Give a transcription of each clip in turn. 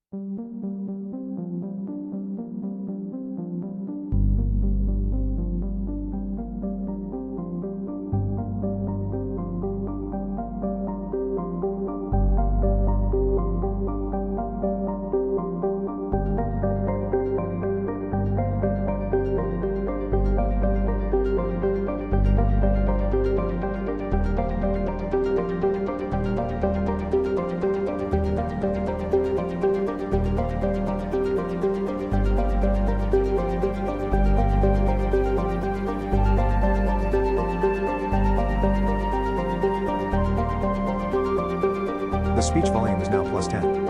The speech volume is now +10.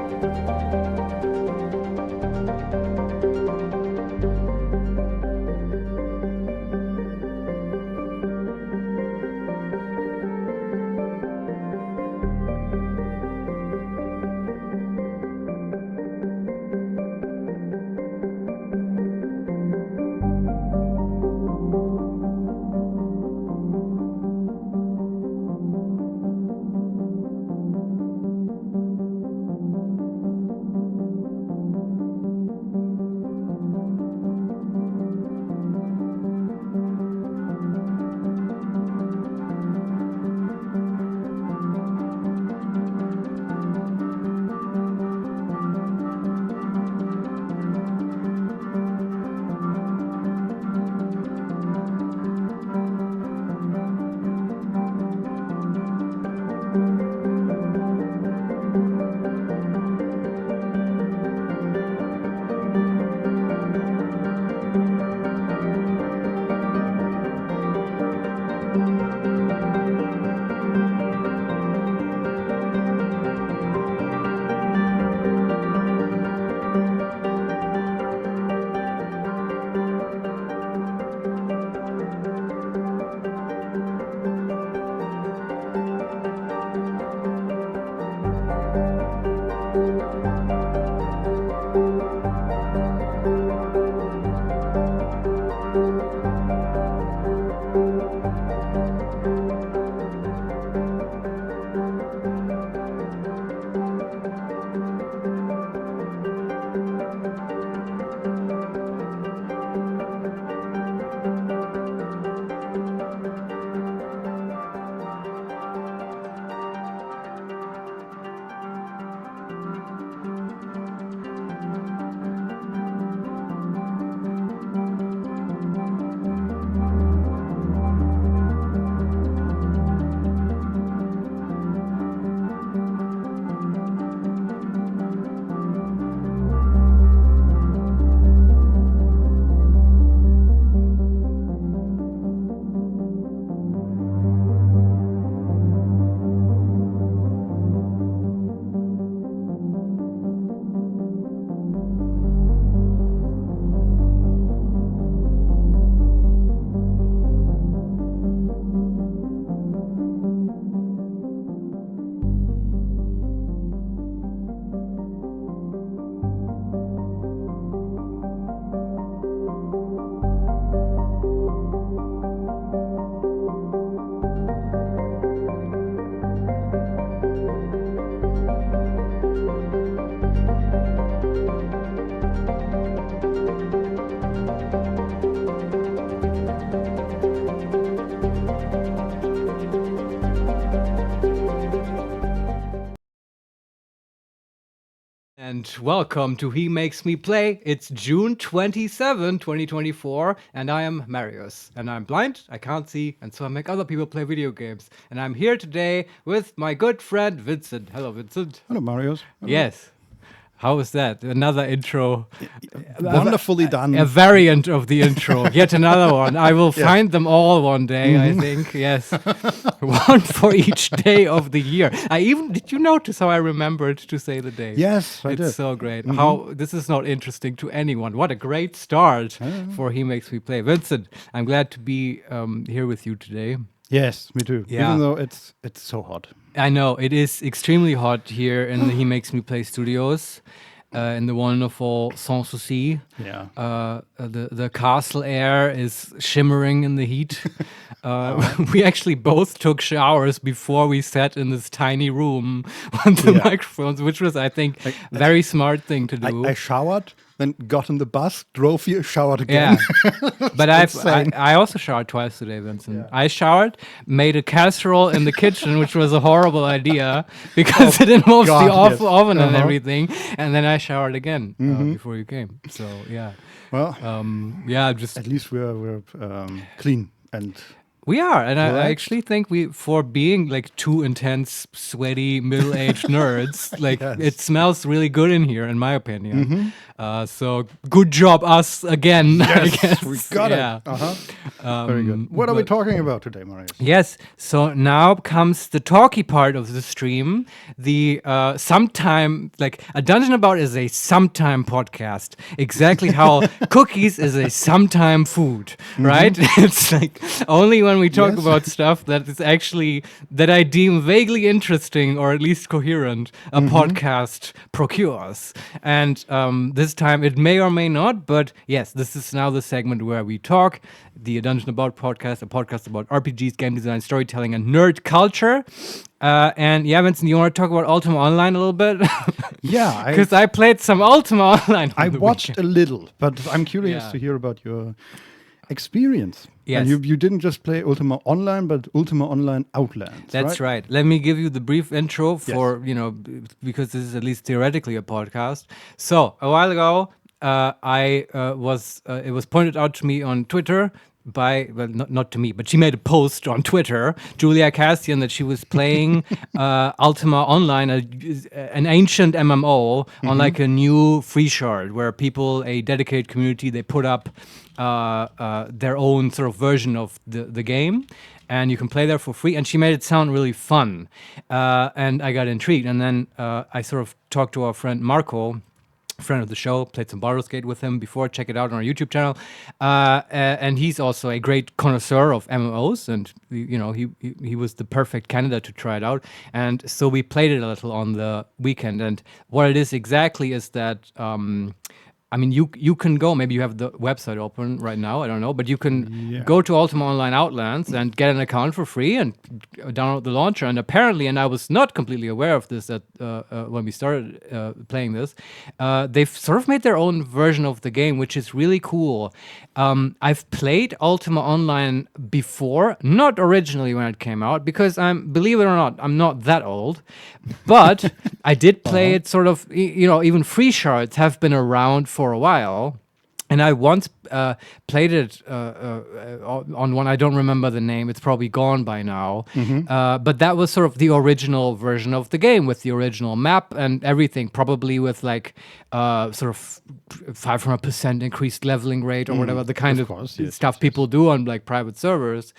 And welcome to He Makes Me Play. It's June 27, 2024, and I am Marius. And I'm blind, I can't see, and so I make other people play video games. And I'm here today with my good friend Vincent. Hello, Vincent. Hello, Marius. Hello. Yes. How was that? Another intro. Wonderfully done. A variant of the intro. Yet another one. I will find them all one day, I think. Yes. One for each day of the year. Did you notice how I remembered to say the day? Yes, I did. It's so great. How this is not interesting to anyone. What a great start for He Makes Me Play. Vincent, I'm glad to be here with you today. Yes, me too. Yeah. Even though it's so hot. I know, it is extremely hot here in the He Makes Me Play studios. in the wonderful Sanssouci. Yeah. The castle air is shimmering in the heat. We actually both took showers before we sat in this tiny room with the Yeah. microphones, which was, I think, very smart thing to do. I showered, then got in the bus, drove here, showered again. Yeah, but insane. I also showered twice today, Vincent. Yeah. I showered, made a casserole in the kitchen, which was a horrible idea because it involves God, the yes. oven and Uh-huh. everything. And then I showered again before you came. So yeah, Well, yeah, just at least we're clean and we are, and I Relaxed. actually think for being like two intense, sweaty, middle-aged nerds, like Yes. it smells really good in here, in my opinion. So good job, us again. I guess. we got Yeah. it. Very good. What are we talking about today, Marius? Yes, so now comes the talky part of the stream. The sometime, like a Dungeon About is a sometime podcast. Exactly how cookies is a sometime food, right? It's like only when we talk Yes. about stuff that is actually, that I deem vaguely interesting or at least coherent, a podcast procures. And this time it may or may not, but yes, this is now the segment where we talk. The Dungeon About podcast, a podcast about RPGs, game design, storytelling, and nerd culture. And yeah, Vincent, you want to talk about Ultima Online a little bit? Yeah, Because I played some Ultima Online. I on the watched weekend. a little, but I'm curious Yeah. to hear about your experience. Yes. And you didn't just play Ultima Online, but Ultima Online Outlands. That's right. Let me give you the brief intro for, because this is at least theoretically a podcast. So, a while ago, it was pointed out to me on Twitter by, well, not to me, but she made a post on Twitter, Julia Cassian, that she was playing Ultima Online, an ancient MMO, on like a new free shard where people, a dedicated community, they put up their own sort of version of the game, and you can play there for free. And she made it sound really fun, and I got intrigued. And then I sort of talked to our friend Marco, friend of the show, played some Baldur's Gate with him before. Check it out on our YouTube channel, and he's also a great connoisseur of MMOs, and he was the perfect candidate to try it out. And so we played it a little on the weekend. And what it is exactly is that I mean, you can go, maybe you have the website open right now, I don't know, but you can go to Ultima Online Outlands and get an account for free and download the launcher. And apparently, and I was not completely aware of this when we started playing this, they've sort of made their own version of the game, which is really cool. I've played Ultima Online before, not originally when it came out, because believe it or not, I'm not that old, but I did play it sort of, even free shards have been around for a while. And I once played it on one, I don't remember the name, it's probably gone by now. But that was sort of the original version of the game with the original map and everything, probably with like sort of 500% increased leveling rate or whatever, the kind of course, yes, stuff people do on like private servers.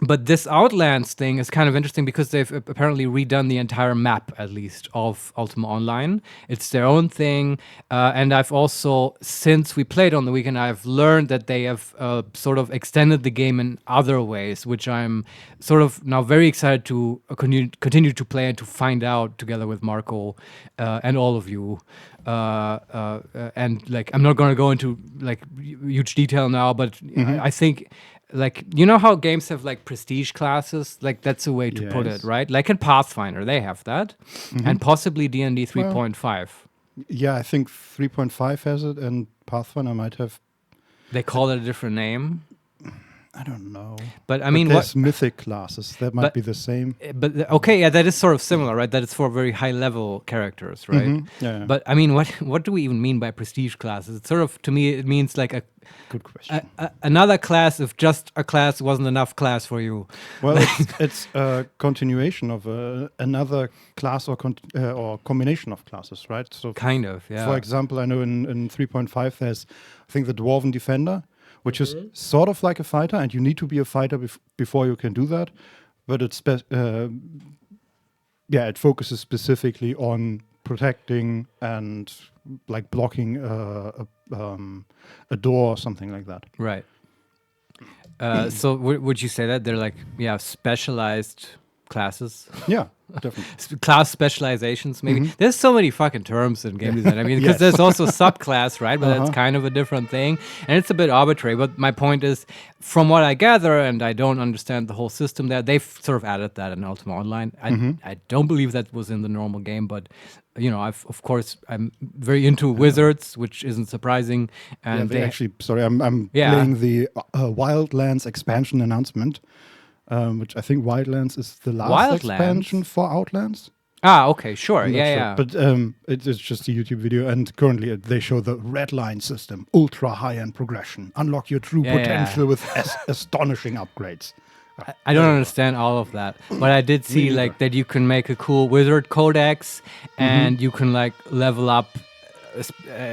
But this Outlands thing is kind of interesting because they've apparently redone the entire map, at least, of Ultima Online. It's their own thing. And I've also, since we played on the weekend, I've learned that they have sort of extended the game in other ways, which I'm sort of now very excited to continue to play and to find out together with Marco and all of you. And like, I'm not going to go into like huge detail now, but I think, like, you know how games have like prestige classes? Like, that's a way to put it, Yes. right? Like in Pathfinder, they have that, and possibly D&D 3.5. Yeah, I think 3.5 has it, and Pathfinder might have. They call it a different name, I don't know. but I But mean, there's mythic classes that might but- be the same. okay, yeah, that is sort of similar, right? That is for very high level characters, right? Yeah. But I mean, what do we even mean by prestige classes? It's sort of, to me, it means like Good question. another class if just a class wasn't enough class for you. Well, it's a continuation of another class or combination of classes, right? So, Kind of, yeah. for example, I know in 3.5 there's, I think, the Dwarven Defender, which is sort of like a fighter, and you need to be a fighter before you can do that. But it's it focuses specifically on protecting and like blocking a door or something like that. Right. So would you say that they're like, specialized classes? Yeah, definitely. class specializations, maybe. There's so many fucking terms in game design. I mean, because Yes. there's also subclass, right? But that's kind of a different thing. And it's a bit arbitrary. But my point is, from what I gather, and I don't understand the whole system there, they've sort of added that in Ultima Online. I don't believe that was in the normal game, but of course, I'm very into wizards, which isn't surprising. And They actually, sorry, I'm Yeah. playing the Wildlands expansion announcement, which I think Wildlands is the last Wildlands? expansion for Outlands. okay, sure, I'm not yeah, sure. yeah. But it's just a YouTube video, and currently they show the red line system, ultra high-end progression, unlock your true Yeah, potential with astonishing upgrades. I don't understand all of that, but I did see neither. like that you can make a cool wizard codex, and you can like level up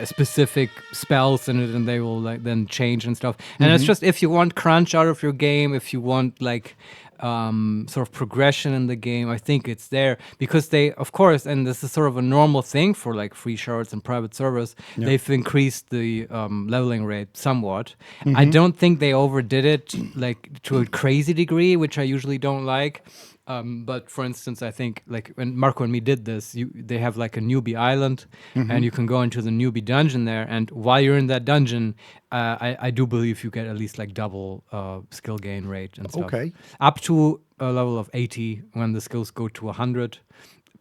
specific spells in it, and they will like then change and stuff. And it's just if you want crunch out of your game, if you want like sort of progression in the game, I think it's there because they, of course, and this is sort of a normal thing for like free shards and private servers. They've increased the leveling rate somewhat. I don't think they overdid it like to a crazy degree, which I usually don't like. But for instance, I think like when Marco and me did this, they have like a newbie island, and you can go into the newbie dungeon there. And while you're in that dungeon, I do believe you get at least like double skill gain rate and stuff. Okay. Up to a level of 80 when the skills go to 100,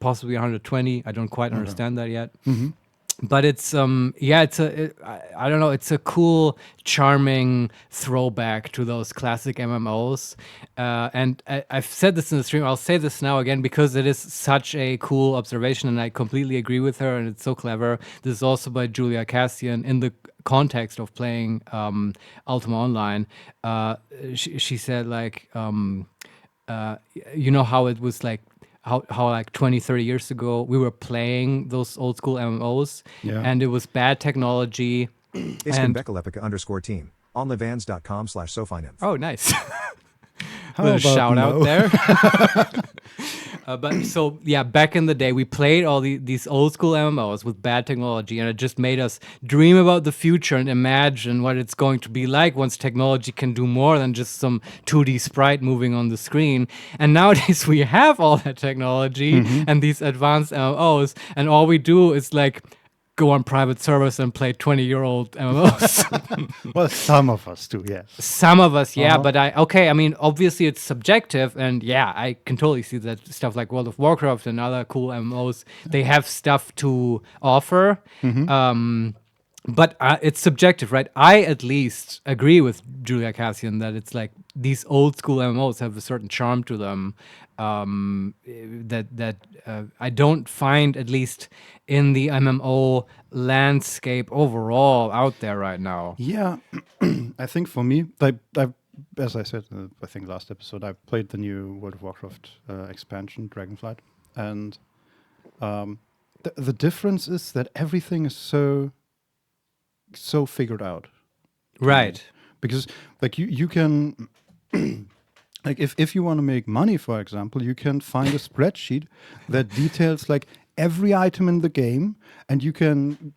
possibly 120. I don't quite understand that yet. But it's I don't know, it's a cool, charming throwback to those classic MMOs. And I've said this in the stream, I'll say this now again because it is such a cool observation and I completely agree with her and it's so clever. This is also by Julia Cassian in the context of playing Ultima Online. She said like, you know how it was like, how like 20, 30 years ago, we were playing those old school MMOs and it was bad technology. It's been Becalepica_team. On livans.com/sofinem. Oh, nice. How Little about shout out no? there. But so, yeah, back in the day, we played all these old school MMOs with bad technology, and it just made us dream about the future and imagine what it's going to be like once technology can do more than just some 2D sprite moving on the screen. And nowadays, we have all that technology and these advanced MMOs, and all we do is like go on private servers and play 20-year-old MMOs. Well, some of us do, yes. Some of us, yeah, but I mean, obviously it's subjective, and yeah, I can totally see that stuff like World of Warcraft and other cool MMOs, they have stuff to offer, but it's subjective, right? I at least agree with Julia Cassian that it's like these old school MMOs have a certain charm to them that I don't find, at least in the MMO landscape overall, out there right now. Yeah, I think for me, as I said, I think last episode, I played the new World of Warcraft expansion, Dragonflight, and the difference is that everything is so figured out. Right. Because like you can like if you want to make money, for example, you can find a spreadsheet that details like every item in the game, and you can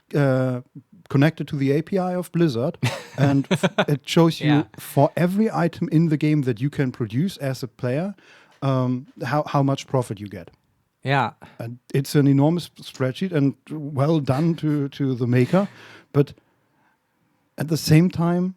connect it to the API of Blizzard, and it shows you for every item in the game that you can produce as a player, how much profit you get. Yeah. And it's an enormous spreadsheet, and well done to the maker, but at the same time,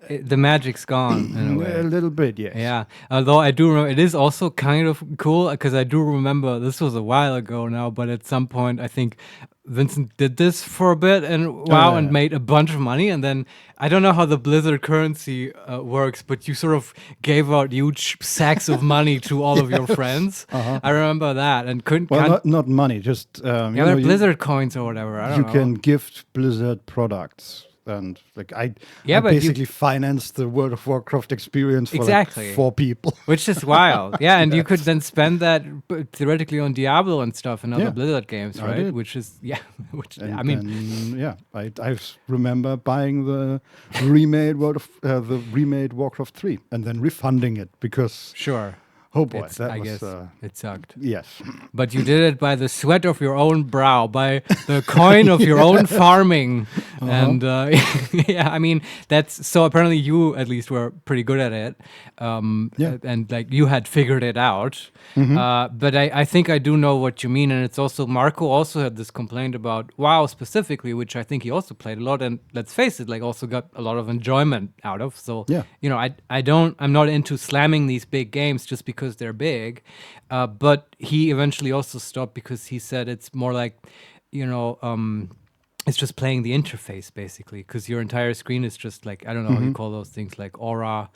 The magic's gone in a way. a little bit, yes. Yeah, although I do remember, it is also kind of cool because I do remember, this was a while ago now, but at some point I think Vincent did this for a bit and and made a bunch of money, and then I don't know how the Blizzard currency works, but you sort of gave out huge sacks of money to all of your friends. I remember that, and Not money, just Blizzard coins or whatever. I don't know. You can gift Blizzard products. And like I but basically financed the World of Warcraft experience for Exactly. like 4 people. Which is wild. Yeah, and you could then spend that theoretically on Diablo and stuff and other Blizzard games, I right? did. Which is, And I mean, then, I remember buying the remade Warcraft 3 and then refunding it because sure. oh boy, I guess it sucked. Yes. But you did it by the sweat of your own brow, by the coin of your own farming. And yeah, I mean, that's so apparently you at least were pretty good at it. Yeah. And like you had figured it out. But I think I do know what you mean. And it's also, Marco also had this complaint about WoW specifically, which I think he also played a lot. And let's face it, like also got a lot of enjoyment out of. So, Yeah. you know, I'm not into slamming these big games just because they're big. But he eventually also stopped because he said it's more like, you know, it's just playing the interface basically, because your entire screen is just like, I don't know how you call those things, like aura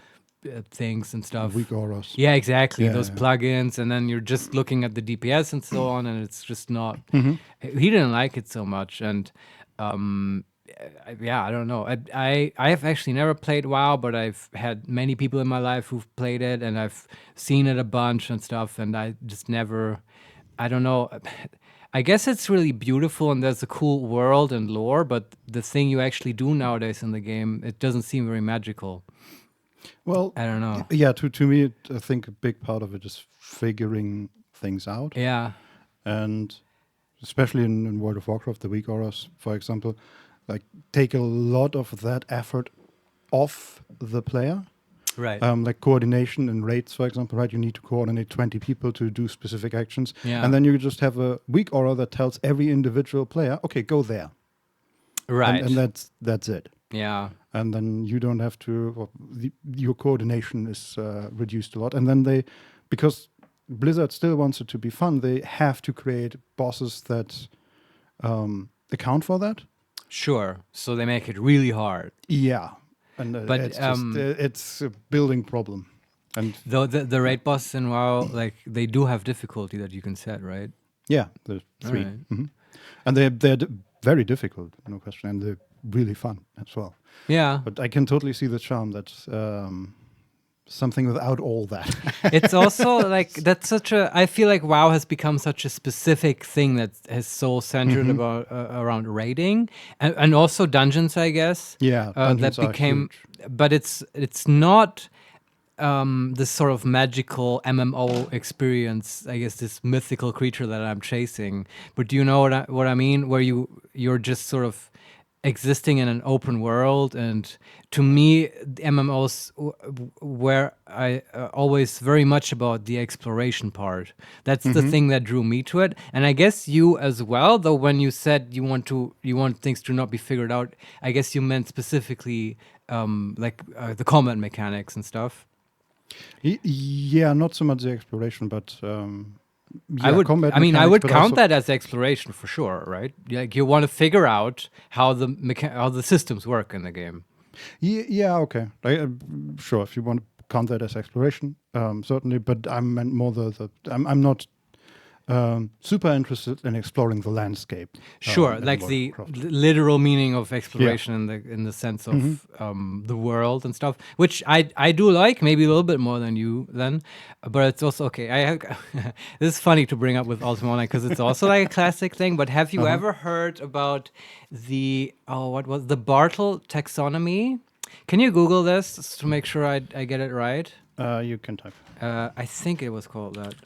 things and stuff. Weak auras. Yeah, exactly. Yeah, Those yeah. plugins, and then you're just looking at the DPS and so on, and it's just not. He didn't like it so much, and yeah, I don't know. I have actually never played WoW, but I've had many people in my life who've played it, and I've seen it a bunch and stuff, and I just never. I don't know. I guess it's really beautiful and there's a cool world and lore, but the thing you actually do nowadays in the game, it doesn't seem very magical. Well, I don't know. yeah, to me, I think a big part of it is figuring things out. Yeah. And especially in World of Warcraft, the weak auras, for example, like take a lot of that effort off the player. Right. Like coordination in raids, for example, right? You need to coordinate 20 people to do specific actions. Yeah. And then you just have a weak aura that tells every individual player, okay, go there. Right. And that's it. Yeah. And then you don't have to, well, your coordination is reduced a lot. And then because Blizzard still wants it to be fun, they have to create bosses that account for that. Sure. So they make it really hard. Yeah. And But, it's a building problem. And Though the raid bosses in WoW, like they do have difficulty that you can set, right? yeah, there's 3. Alright. Mhm. And they're very difficult, no question, and they're really fun as well. Yeah. But I can totally see the charm that's something without all that. It's also like that's such a. I feel like WoW has become such a specific thing that is so centered about around raiding and also dungeons, I guess. Yeah, that dungeons are became. huge. But it's not this sort of magical MMO experience. I guess this mythical creature that I'm chasing. But do you know what I mean? Where you're just sort of existing in an open world, and to me the MMOs where I always very much about the exploration part. That's the thing that drew me to it, and I guess you as well, though. When you said you want things to not be figured out, I guess you meant specifically like the combat mechanics and stuff. Yeah, not so much the exploration, but I would. combat I mean, I mechanics, would but count also- that as exploration for sure, right? Like you want to figure out how the systems work in the game. Yeah, okay. Sure, if you want to count that as exploration, certainly. But I meant more I'm not super interested in exploring the landscape. Sure, in like World the of Warcraft. literal meaning of exploration in the sense of the world and stuff, which I do like, maybe a little bit more than you then, but it's also okay. This is funny to bring up with Ultima because it's also like a classic thing. But have you ever heard about what was the Bartle taxonomy? Can you Google this to make sure I get it right? You can type. I think it was called that.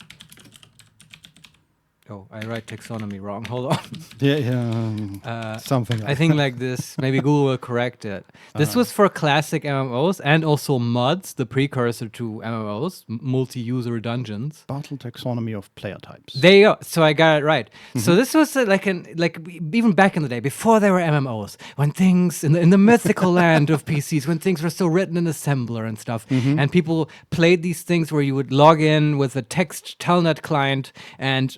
Oh, I write taxonomy wrong. Hold on. Yeah, something. I think like this. Maybe Google will correct it. This was for classic MMOs and also MUDs, the precursor to MMOs, multi-user dungeons. Bartle taxonomy of player types. There you go. So I got it right. So this was like even back in the day, before there were MMOs, when things in the mythical land of PCs, when things were still written in assembler and stuff, and people played these things where you would log in with a text telnet client and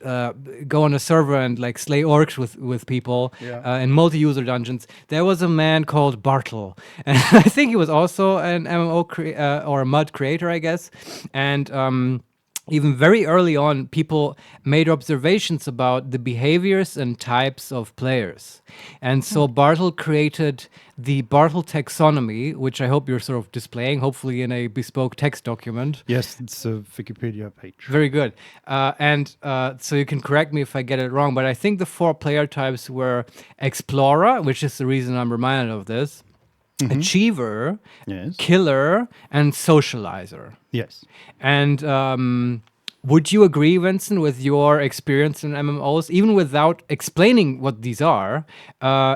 go on a server and like slay orcs with people in multi-user dungeons. There was a man called Bartle, and I think he was also an MMO or a MUD creator, I guess, and even very early on, people made observations about the behaviors and types of players. And so Bartle created the Bartle taxonomy, which I hope you're sort of displaying, hopefully in a bespoke text document. Yes, it's a Wikipedia page. Very good. And so you can correct me if I get it wrong, but I think the 4 player types were Explorer, which is the reason I'm reminded of this, Achiever, Yes. Killer, and Socializer. Yes. And would you agree, Vincent, with your experience in MMOs, even without explaining what these are?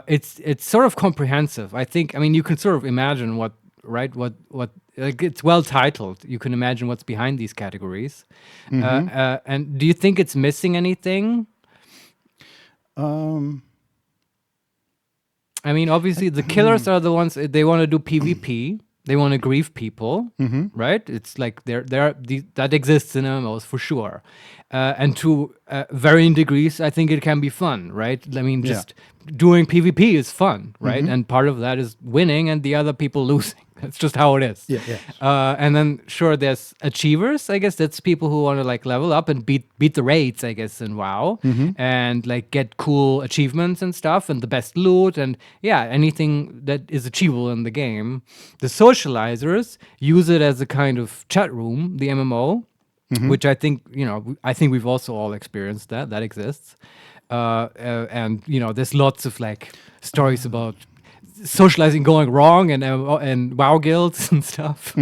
It's sort of comprehensive. I think. I mean, you can sort of imagine what, right? What like it's well titled. You can imagine what's behind these categories. And do you think it's missing anything? I mean, obviously, the killers are the ones they want to do PvP. They want to grieve people, right? It's like that exists in MMOs for sure, and to varying degrees, I think it can be fun, right? I mean, just doing PvP is fun, right? And part of that is winning, and the other people losing. That's just how it is. Yeah. And then sure, there's achievers. I guess that's people who want to like level up and beat the raids. I guess in WoW and like get cool achievements and stuff and the best loot and anything that is achievable in the game. The socializers use it as a kind of chat room. The MMO, which I think we've also all experienced that exists. And there's lots of like stories about socializing going wrong and WoW guilds and stuff.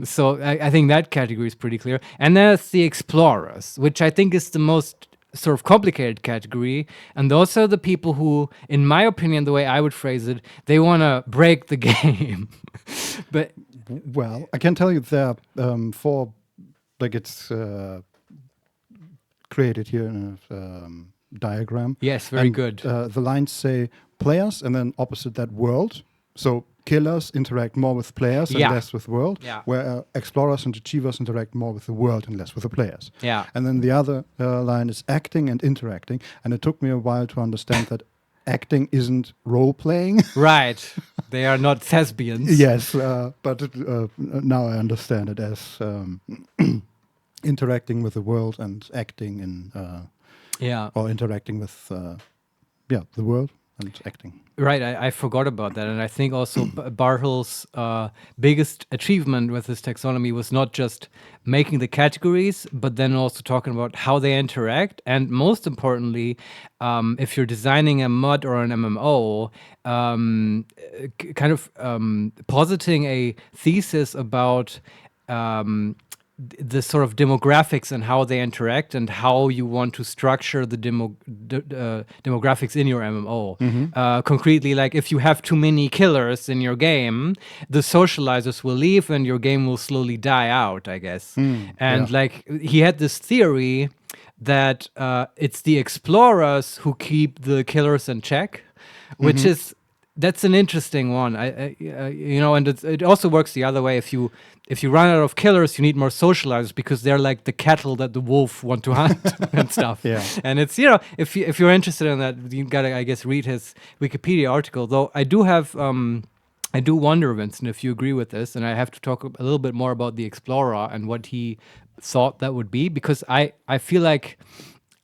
So I think that category is pretty clear. And there's the explorers, which I think is the most sort of complicated category. And those are the people who, in my opinion, the way I would phrase it, they want to break the game. But well, I can tell you there for like it's created here in a diagram. Yes, very good. The lines say players and then opposite that world. So killers interact more with players and less with world, where explorers and achievers interact more with the world and less with the players. Yeah. And then the other line is acting and interacting. And it took me a while to understand that acting isn't role-playing. Right. They are not thespians. Yes, but now I understand it as interacting with the world and acting in... or interacting with the world and acting. Right, I forgot about that. And I think also Barthel's biggest achievement with this taxonomy was not just making the categories, but then also talking about how they interact. And most importantly, if you're designing a mod or an MMO, kind of positing a thesis about the sort of demographics and how they interact and how you want to structure the demographics in your MMO. Concretely, like if you have too many killers in your game, the socializers will leave and your game will slowly die out, I guess. Like he had this theory that it's the explorers who keep the killers in check, which is that's an interesting one. And it also works the other way. If you run out of killers, you need more socializers because they're like the cattle that the wolf want to hunt and stuff. Yeah. And it's if you're interested in that, you gotta I guess read his Wikipedia article. Though I do wonder, Vincent, if you agree with this, and I have to talk a little bit more about the explorer and what he thought that would be, because I feel like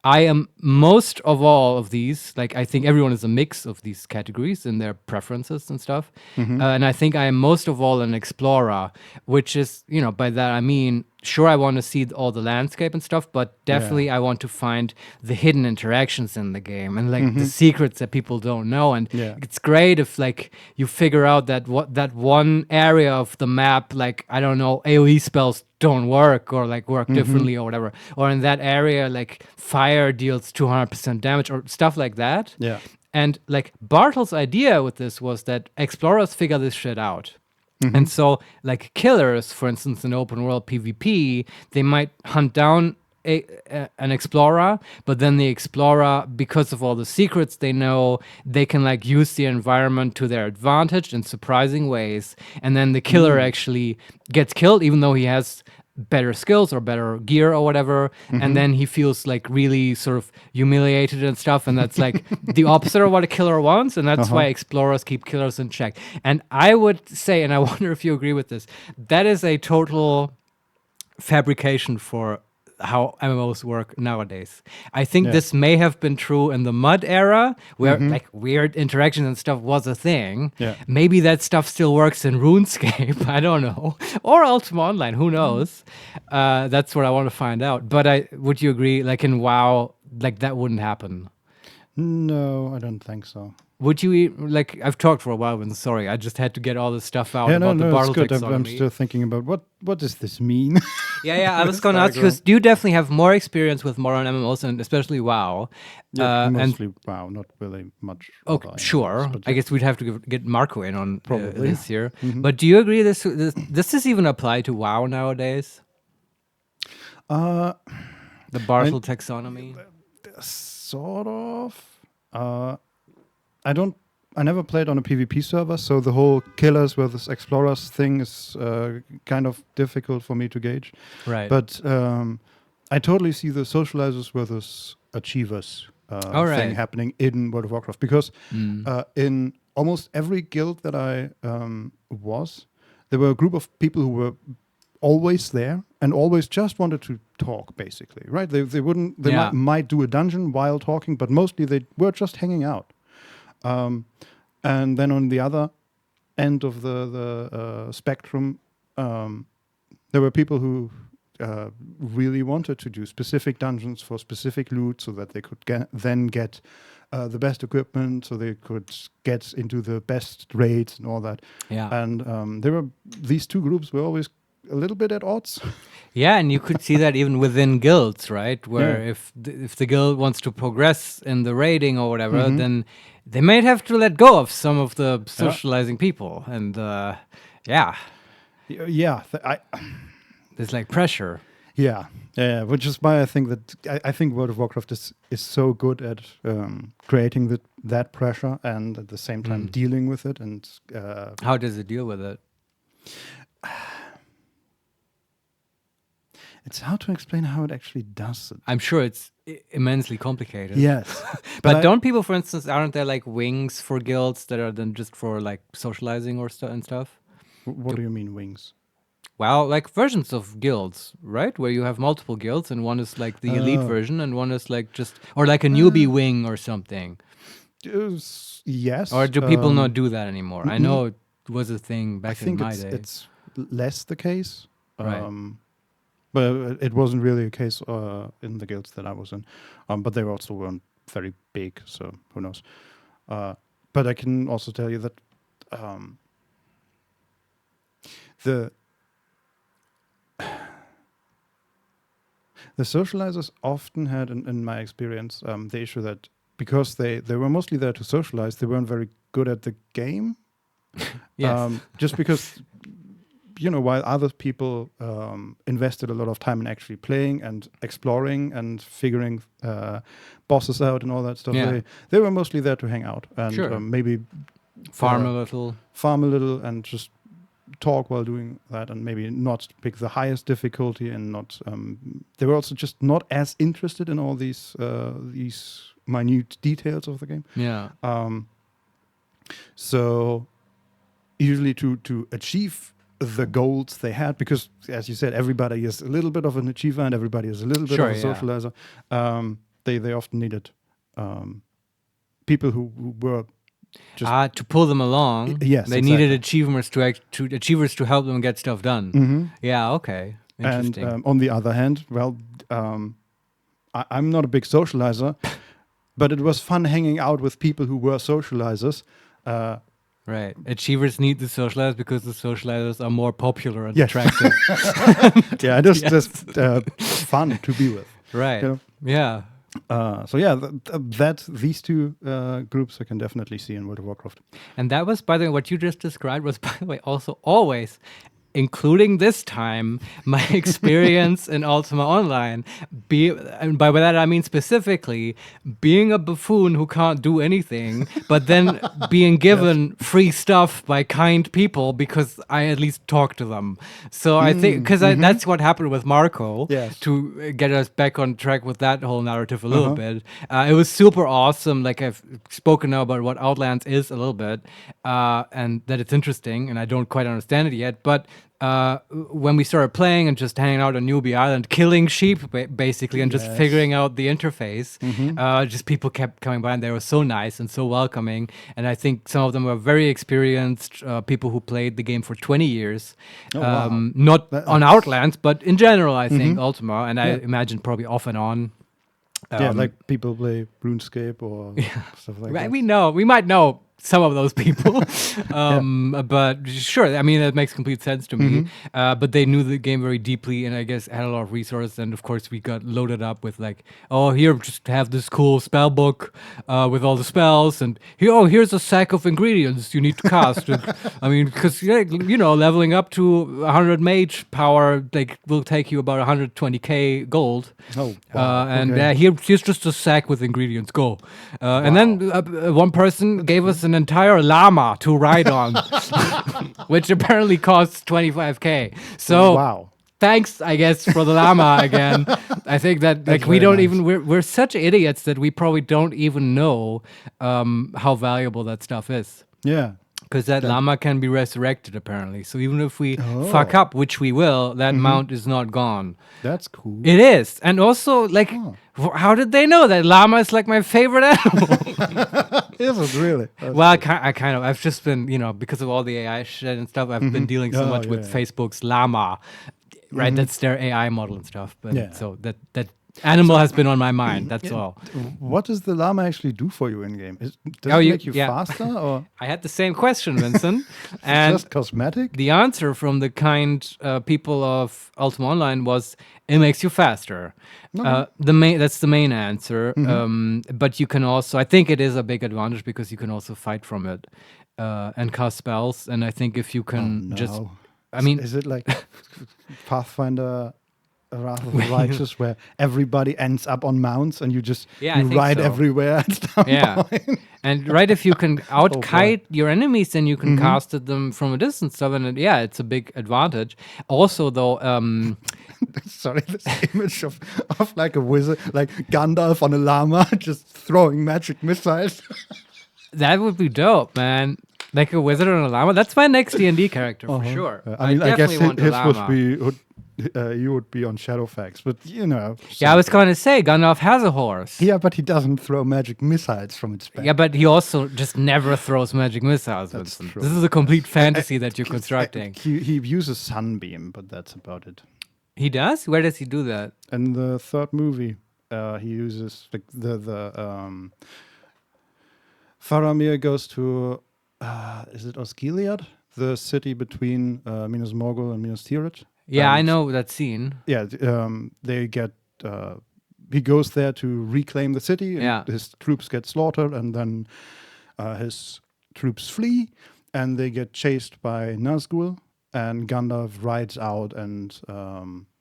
I am most of all of these, like I think everyone is a mix of these categories in their preferences and stuff. And I think I am most of all an explorer, which is, by that I mean, sure, I want to see all the landscape and stuff, but definitely I want to find the hidden interactions in the game and like the secrets that people don't know. And it's great if like you figure out that that one area of the map, like, I don't know, AoE spells don't work or like work differently or whatever. Or in that area, like fire deals 200% damage or stuff like that. Yeah. And like Barthel's idea with this was that explorers figure this shit out. And so, like killers, for instance, in open world PvP, they might hunt down an explorer, but then the explorer, because of all the secrets they know, they can like use the environment to their advantage in surprising ways. And then the killer actually gets killed, even though he has better skills or better gear or whatever, and then he feels like really sort of humiliated and stuff, and that's like the opposite of what a killer wants, and that's why explorers keep killers in check. And I would say, and I wonder if you agree with this, that is a total fabrication for how MMOs work nowadays. I think this may have been true in the MUD era, where like weird interactions and stuff was a thing. Yeah. Maybe that stuff still works in RuneScape. I don't know, or Ultima Online. Who knows? That's what I want to find out. But would you agree? Like in WoW, like that wouldn't happen. No, I don't think so. would you like? I've talked for a while, and sorry, I just had to get all this stuff out Yeah, about the it's Bartle good. I'm taxonomy. still thinking about what does this mean? Yeah. I was going to ask you, you definitely have more experience with modern MMOs and especially WoW. Yeah, and mostly WoW, not really much. Oh, other sure. MMOs, but I guess we'd have to get Marco in on Probably. this here. But do you agree this is even apply to WoW nowadays? Uh, The Bartle taxonomy. sort of. I never played on a PvP server, so the whole killers versus explorers thing is kind of difficult for me to gauge. Right. But I totally see the socializers versus achievers All right. thing happening in World of Warcraft, because in almost every guild that I was, there were a group of people who were always there and always just wanted to talk, basically, right? They wouldn't, they Yeah. might do a dungeon while talking, but mostly they were just hanging out. And then on the other end of the spectrum, there were people who really wanted to do specific dungeons for specific loot so that they could then get the best equipment, so they could get into the best raids and all that. Yeah. And these two groups were always a little bit at odds. Yeah, and you could see that even within guilds, right? Where Yeah. if the guild wants to progress in the raiding or whatever, then they might have to let go of some of the socializing people, and yeah, there's like pressure. Yeah, which is why I think that I think World of Warcraft is so good at creating that pressure and at the same time dealing with it. And How does it deal with it? it's hard to explain how it actually does it. I'm sure it's immensely complicated. Yes, But don't people, for instance, aren't there like wings for guilds that are then just for like socializing or and stuff? What do you mean wings? Well, like versions of guilds, right? Where you have multiple guilds and one is like the elite version and one is like just, or like a newbie wing or something. Yes. Or do people not do that anymore? I know it was a thing back in my day. It's less the case. Right. But it wasn't really a case in the guilds that I was in. But they also weren't very big, so who knows. But I can also tell you that the socializers often had, in my experience, the issue that because they were mostly there to socialize, they weren't very good at the game. Yes. Just because, while other people invested a lot of time in actually playing and exploring and figuring bosses out and all that stuff, Yeah. they were mostly there to hang out and Sure. maybe Farm a little. and just talk while doing that, and maybe not pick the highest difficulty, and not they were also just not as interested in all these minute details of the game. Yeah. So usually to achieve the goals they had, because as you said, everybody is a little bit of an achiever and everybody is a little bit Sure, of a yeah. socializer. They often needed people who were just To pull them along. Yes, They needed achievers to help them get stuff done. Yeah. Okay. Interesting. And on the other hand, well, I'm not a big socializer, but it was fun hanging out with people who were socializers. Right. Achievers need the socializers because the socializers are more popular and Yes. attractive. Yeah, just fun to be with. Right. You know? Yeah. So yeah, these two groups I can definitely see in World of Warcraft. And that was, by the way, what you just described was, by the way, also always, including this time, my experience in Ultima Online. And by that I mean specifically being a buffoon who can't do anything, but then being given free stuff by kind people because I at least talk to them. So I think, because that's what happened with Marco, Yes. to get us back on track with that whole narrative a little bit. It was super awesome. Like, I've spoken now about what Outlands is a little bit, and that it's interesting, and I don't quite understand it yet, but when we started playing and just hanging out on Newbie Island, killing sheep basically, and just figuring out the interface, just people kept coming by and they were so nice and so welcoming. And I think some of them were very experienced people who played the game for 20 years. Wow. Not on Outlands, but in general, I think Ultima, and I imagine probably off and on. Yeah, like people play RuneScape or stuff like Right, that. we might know some of those people, but sure, I mean that makes complete sense to me. But they knew the game very deeply, and I guess had a lot of resources. And of course, we got loaded up with like, oh, here, just have this cool spell book with all the spells, and here, oh, here's a sack of ingredients you need to cast. And, I mean, because leveling up to 100 mage power like will take you about 120k gold. Oh, wow. And Okay. here's just a sack with ingredients. Go. And then one person gave us an entire llama to ride on, which apparently costs 25k. So Wow. thanks, I guess, for the llama again. I think that like we very don't nice. even we're such idiots that we probably don't even know how valuable that stuff is. Yeah. Because that llama can be resurrected, apparently. So even if we Oh. fuck up, which we will, that mount is not gone. That's cool. It is. And also, like, how did they know that llama is like my favorite animal? Is it really? Well, I kind of, I've just been, because of all the AI shit and stuff, I've been dealing so Oh, much with yeah. Facebook's llama, right? That's their AI model and stuff. But Yeah. so that animal has been on my mind. That's all. What does the llama actually do for you in game? Does Oh, it you- make you yeah. faster or I had the same question, Vincent. and just cosmetic? the answer from the kind people of Ultima Online was it makes you faster. That's the main answer. But you can also, I think it is a big advantage because you can also fight from it and cast spells. And I think if you can just, No. I mean, Is it like Pathfinder Wrath of the Righteous where everybody ends up on mounts and you just Yeah, I you think ride so. everywhere at some yeah. point? And right, if you can outkite your enemies, then you can Mm-hmm. cast at them from a distance. So then, it's a big advantage. Also, though, Sorry, this image of like a wizard, like Gandalf on a llama just throwing magic missiles. that would be dope, man. Like a wizard on a llama. That's my next D&D character for sure. I mean, I guess definitely want a his llama. you would be on Shadowfax, but Yeah, I was going to say Gandalf has a horse. yeah, but he doesn't throw magic missiles from its back. Yeah, but he also just never throws magic missiles, That's Vincent. true. This is a complete fantasy that you're constructing. He uses sunbeam, but that's about it. He does? Where does he do that? In the third movie, he uses the Faramir goes to is it Osgiliath, the city between Minas Morgul and Minas Tirith? Yeah, I And, know that scene. Yeah, they get. He goes there to reclaim the city. And Yeah. his troops get slaughtered, and then his troops flee, and they get chased by Nazgul. And Gandalf rides out, and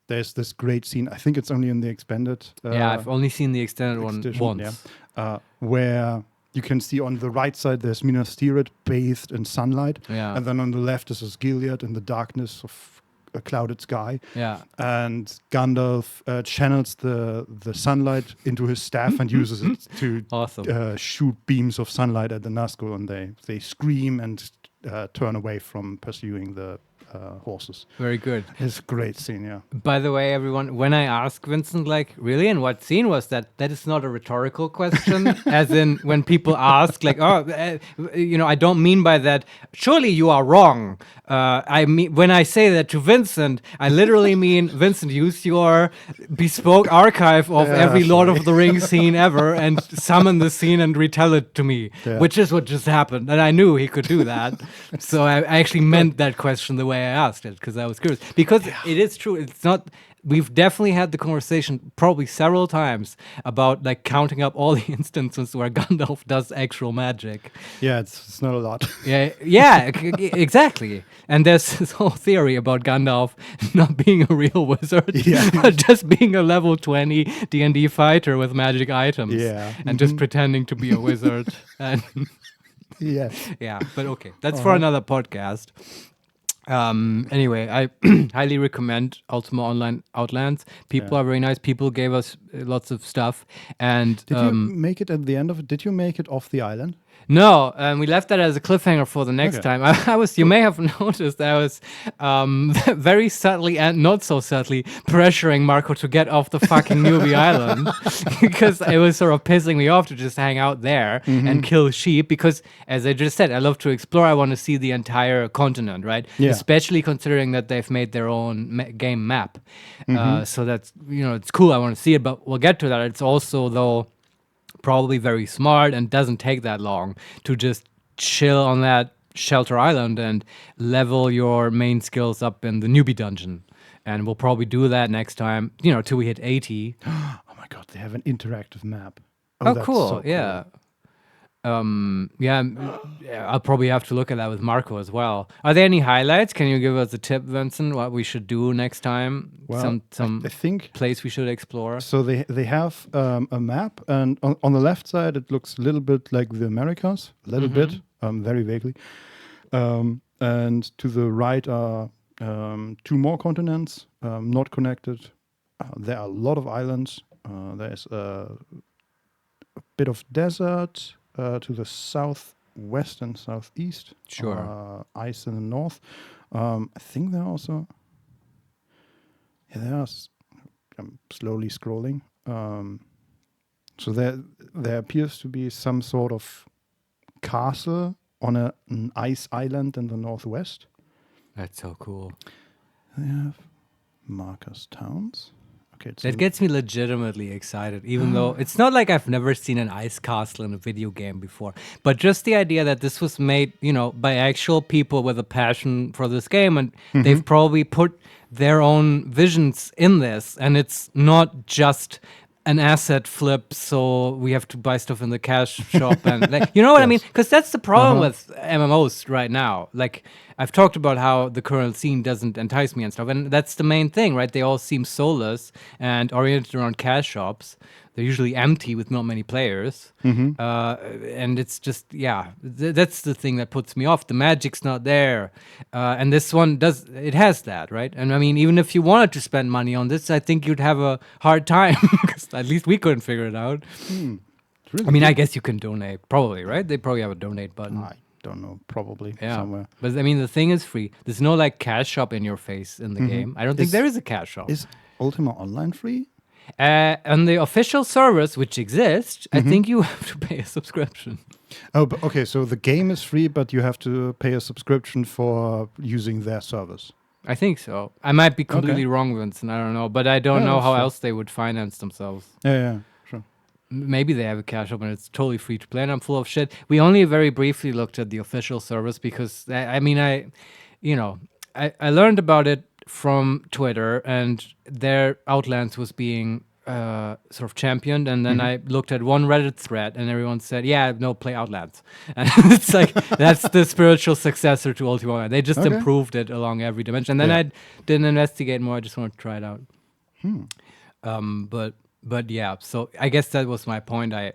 there's this great scene. I think it's only in the expanded. Yeah, I've only seen the extended one edition, once. where you can see on the right side there's Minas Tirith bathed in sunlight, Yeah. and then on the left is Osgiliath in the darkness of a clouded sky. Yeah. And Gandalf channels the sunlight into his staff and uses it to Awesome. shoot beams of sunlight at the Nazgul, and they scream and turn away from pursuing the horses. Very good. It's a great scene, yeah. By the way, everyone, when I ask Vincent, like, really, and what scene was that? That is not a rhetorical question. As in, when people ask, like, I don't mean by that, surely you are wrong. I mean, when I say that to Vincent, I literally mean, Vincent, use your bespoke archive of every Lord of the Rings scene ever and summon the scene and retell it to me, which is what just happened. And I knew he could do that. So I actually meant that question the way I asked it, because I was curious. Because it is true. It's not. We've definitely had the conversation probably several times about like counting up all the instances where Gandalf does actual magic. Yeah, it's not a lot. Yeah, exactly. And there's this whole theory about Gandalf not being a real wizard, but just being a level 20 D&D fighter with magic items. Yeah. And just pretending to be a wizard. And Yeah. yeah, but okay, that's for another podcast. Anyway, I highly recommend Ultima Online Outlands. People are very nice. People gave us lots of stuff. And Did you make it at the end of it? Did you make it off the island? no, we left that as a cliffhanger for the next time. I was, you may have noticed, I was very subtly and not so subtly pressuring Marco to get off the fucking newbie island because it was sort of pissing me off to just hang out there and kill sheep. Because, as I just said, I love to explore. I want to see the entire continent, right? Yeah. Especially considering that they've made their own game map. So that's, it's cool. I want to see it. But we'll get to that. It's also though probably very smart and doesn't take that long to just chill on that shelter island and level your main skills up in the newbie dungeon. And we'll probably do that next time, till we hit 80. Oh my god, they have an interactive map. Oh, that's cool. so Yeah. I'll probably have to look at that with Marco as well. Are there any highlights? Can you give us a tip, Vincent, what we should do next time? Well, I think place we should explore? so. They have a map, and on the left side it looks a little bit like the Americas, a little bit, very vaguely. And to the right are 2 more continents, not connected. There are a lot of islands. There's a bit of desert to the southwest and southeast. Sure. Ice in the north. I think there are also. Yeah, I'm slowly scrolling. So there appears to be some sort of castle on an ice island in the northwest. That's so cool. They have Marcus Towns. Okay, That gets me legitimately excited, even though it's not like I've never seen an ice castle in a video game before. But just the idea that this was made, by actual people with a passion for this game, and they've probably put their own visions in this, and it's not just an asset flip, so we have to buy stuff in the cash shop, and you know what I mean? Because that's the problem with MMOs right now. Like, I've talked about how the current scene doesn't entice me and stuff, and that's the main thing, right? They all seem soulless and oriented around cash shops. They're usually empty with not many players, and it's just that's the thing that puts me off. The magic's not there, and this one has that, right? And I mean, even if you wanted to spend money on this, I think you'd have a hard time because at least we couldn't figure it out. Really I mean, I guess you can donate, probably, right? They probably have a donate button. I don't know, probably somewhere. But I mean, the thing is free. There's no like cash shop in your face in the game. I don't think there is a cash shop. Is Ultima Online free? On the official service, which exists, I think you have to pay a subscription. Oh, but okay. So the game is free, but you have to pay a subscription for using their service. I think so. I might be completely wrong, Vincent. I don't know. But I don't know how else they would finance themselves. Yeah, sure. Maybe they have a cash shop and it's totally free to play and I'm full of shit. We only very briefly looked at the official service because, I learned about it from Twitter and their Outlands was being sort of championed, and then I looked at one Reddit thread and everyone said, no, play Outlands. And it's like, that's the spiritual successor to Ultima Online. They just improved it along every dimension. And then I didn't investigate more. I just wanted to try it out. But yeah, so I guess that was my point. I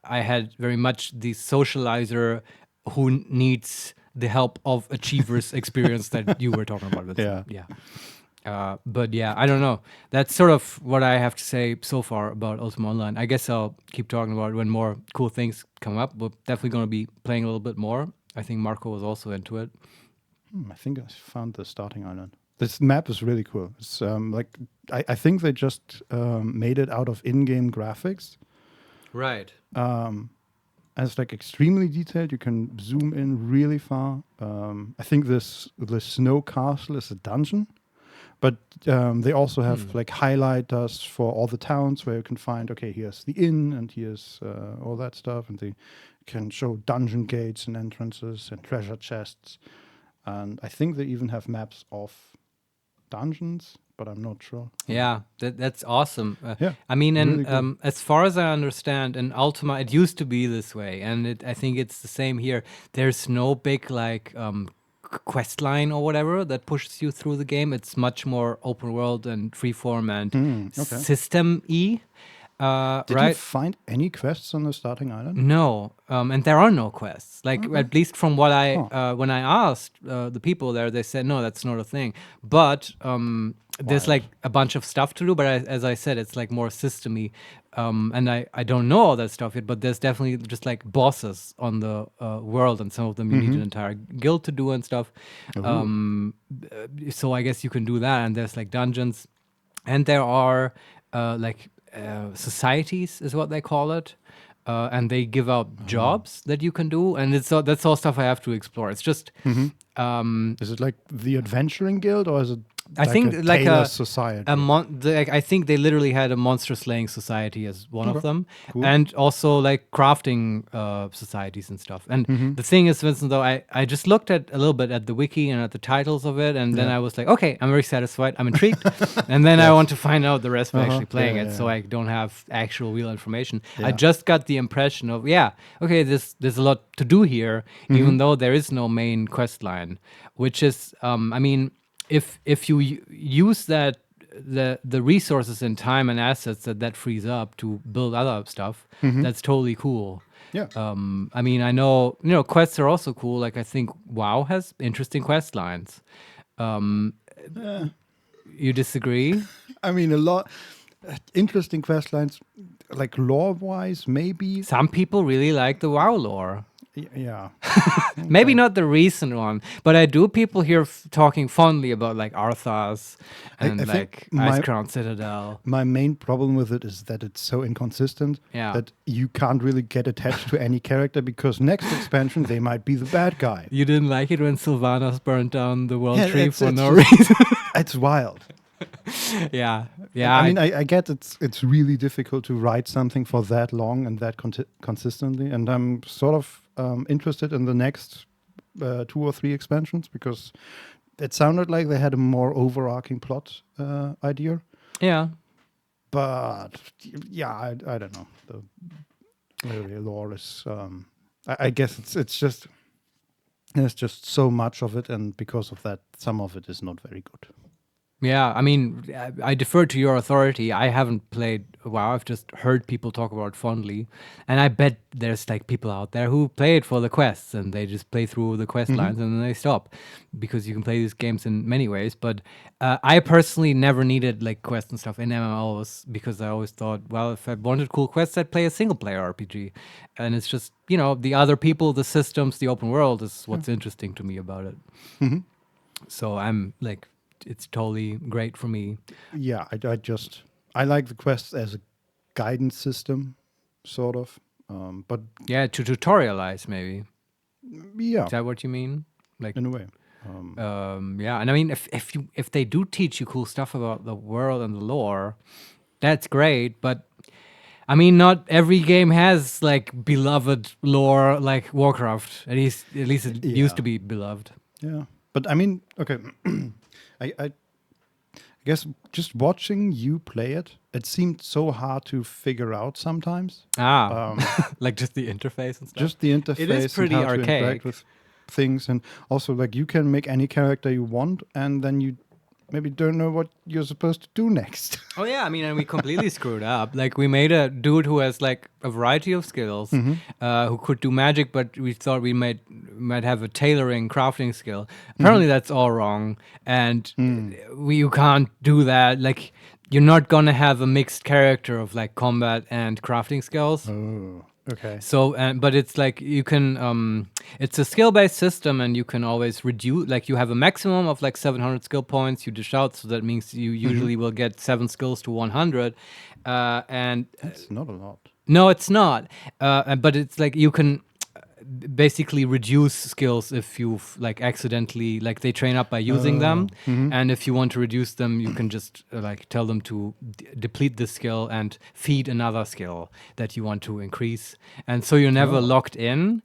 had very much the socializer who needs the help of achievers experience that you were talking about. Vincent. But yeah, I don't know. That's sort of what I have to say so far about Ultima Online. I guess I'll keep talking about it when more cool things come up. We're definitely going to be playing a little bit more. I think Marco was also into it. I think I found the starting island. This map is really cool. It's I think they just made it out of in-game graphics. Right. And it's like extremely detailed. You can zoom in really far. I think the snow castle is a dungeon, but they also have like highlighters for all the towns where you can find, okay, here's the inn and here's all that stuff, and they can show dungeon gates and entrances and treasure chests. And I think they even have maps of dungeons, but I'm not sure. Yeah, that's awesome. Yeah, I mean, and really as far as I understand, in Ultima, it used to be this way, and I think it's the same here. There's no big like quest line or whatever that pushes you through the game. It's much more open world and freeform and system-y. Did you find any quests on the starting island? No, and there are no quests. Like at least from what I when I asked the people there, they said no, that's not a thing. But there's like a bunch of stuff to do. But as I said, it's like more system-y, and I don't know all that stuff yet. But there's definitely just like bosses on the world, and some of them you need an entire guild to do and stuff. So I guess you can do that. And there's like dungeons, and there are societies is what they call it, and they give out jobs that you can do, and that's all stuff I have to explore. It's just is it like the adventuring guild, or is it I think a like Taylor a society. I think they literally had a monster slaying society as one of Okay. them, Cool. and also like crafting societies and stuff. And Mm-hmm. the thing is, Vincent, though, I just looked at a little bit at the wiki and at the titles of it, and then Yeah. I was like, okay, I'm very satisfied, I'm intrigued, and then I want to find out the rest by Uh-huh. actually playing Yeah, it, yeah, so yeah. I don't have actual real information. I Yeah. just got the impression of okay, there's a lot to do here, even though there is no main quest line, which is I mean, if you use that the resources and time and assets that frees up to build other stuff, that's totally cool. Yeah. I mean, I know quests are also cool. Like I think WoW has interesting quest lines. You disagree? I mean, a lot interesting quest lines, like lore-wise, maybe. Some people really like the WoW lore. Yeah. Maybe not the recent one, but I do people here talking fondly about like Arthas and I like think my- Icecrown Citadel. My main problem with it is that it's so inconsistent Yeah. that you can't really get attached to any character because next expansion they might be the bad guy. You didn't like it when Sylvanas burned down the world Yeah, tree it's- for it's no just- reason. It's wild. Yeah, yeah. I mean, I get it's really difficult to write something for that long and that consistently, and I'm sort of interested in the next 2 or 3 expansions because it sounded like they had a more overarching plot idea. Yeah. But yeah, I don't know. The lore is. I guess it's just there's just so much of it, and because of that, some of it is not very good. Yeah, I mean, I defer to your authority. I haven't played WoW. I've just heard people talk about it fondly, and I bet there's like people out there who play it for the quests, and they just play through the quest lines and then they stop, because you can play these games in many ways. But I personally never needed like quests and stuff in MMOs because I always thought, well, if I wanted cool quests, I'd play a single player RPG, and it's just the other people, the systems, the open world is what's interesting to me about it. So I'm like, it's totally great for me. Yeah, I like the quests as a guidance system, sort of. But Yeah, to tutorialize maybe. yeah, Is that what you mean? Like, in a way. yeah, and I mean, if they do teach you cool stuff about the world and the lore, that's great. But I mean, not every game has like beloved lore like Warcraft. At least it used to be beloved. Yeah, but I mean, okay, I guess just watching you play it, it seemed so hard to figure out sometimes. Like just the interface and stuff. Just the interface It is pretty and how to archaic. interact with things, and also like you can make any character you want, and then you maybe don't know what you're supposed to do next. Oh yeah, I mean, and we completely screwed up. Like we made a dude who has like a variety of skills, who could do magic, but we thought we might have a tailoring crafting skill. Apparently, that's all wrong, and you can't do that. Like you're not gonna have a mixed character of like combat and crafting skills. Oh, okay. So, but it's like you can, it's a skill-based system, and you can always reduce. Like you have a maximum of like 700 skill points. You dish out, so that means you usually will get 7 skills to 100. And That's not a lot. no, it's not. But it's like you can basically reduce skills if you've like accidentally like they train up by using them, and if you want to reduce them, you can just like tell them to deplete the skill and feed another skill that you want to increase, and so you're never locked in.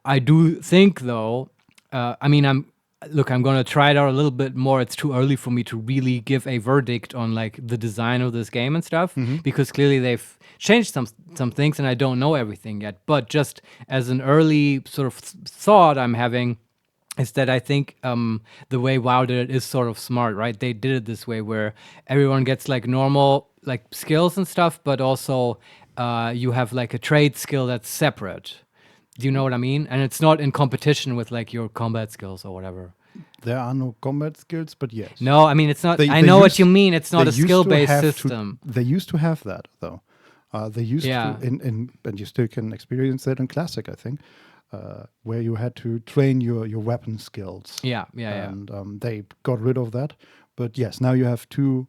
I do think though, I mean, I'm going to try it out a little bit more. It's too early for me to really give a verdict on like the design of this game and stuff, because clearly they've changed some things and I don't know everything yet. But just as an early sort of thought I'm having is that I think the way WoW did it is sort of smart, right? They did it this way where everyone gets like normal like skills and stuff, but also you have like a trade skill that's separate. Do you know what I mean? And it's not in competition with like your combat skills or whatever. There are no combat skills, but yes. No, I mean it's not. They I know what used- you mean. It's not they a used to skill-based have to- system. They used to have that though. They used Yeah. to, and you still can experience that in Classic, I think, where you had to train your weapon skills. Yeah. And they got rid of that. But yes, now you have two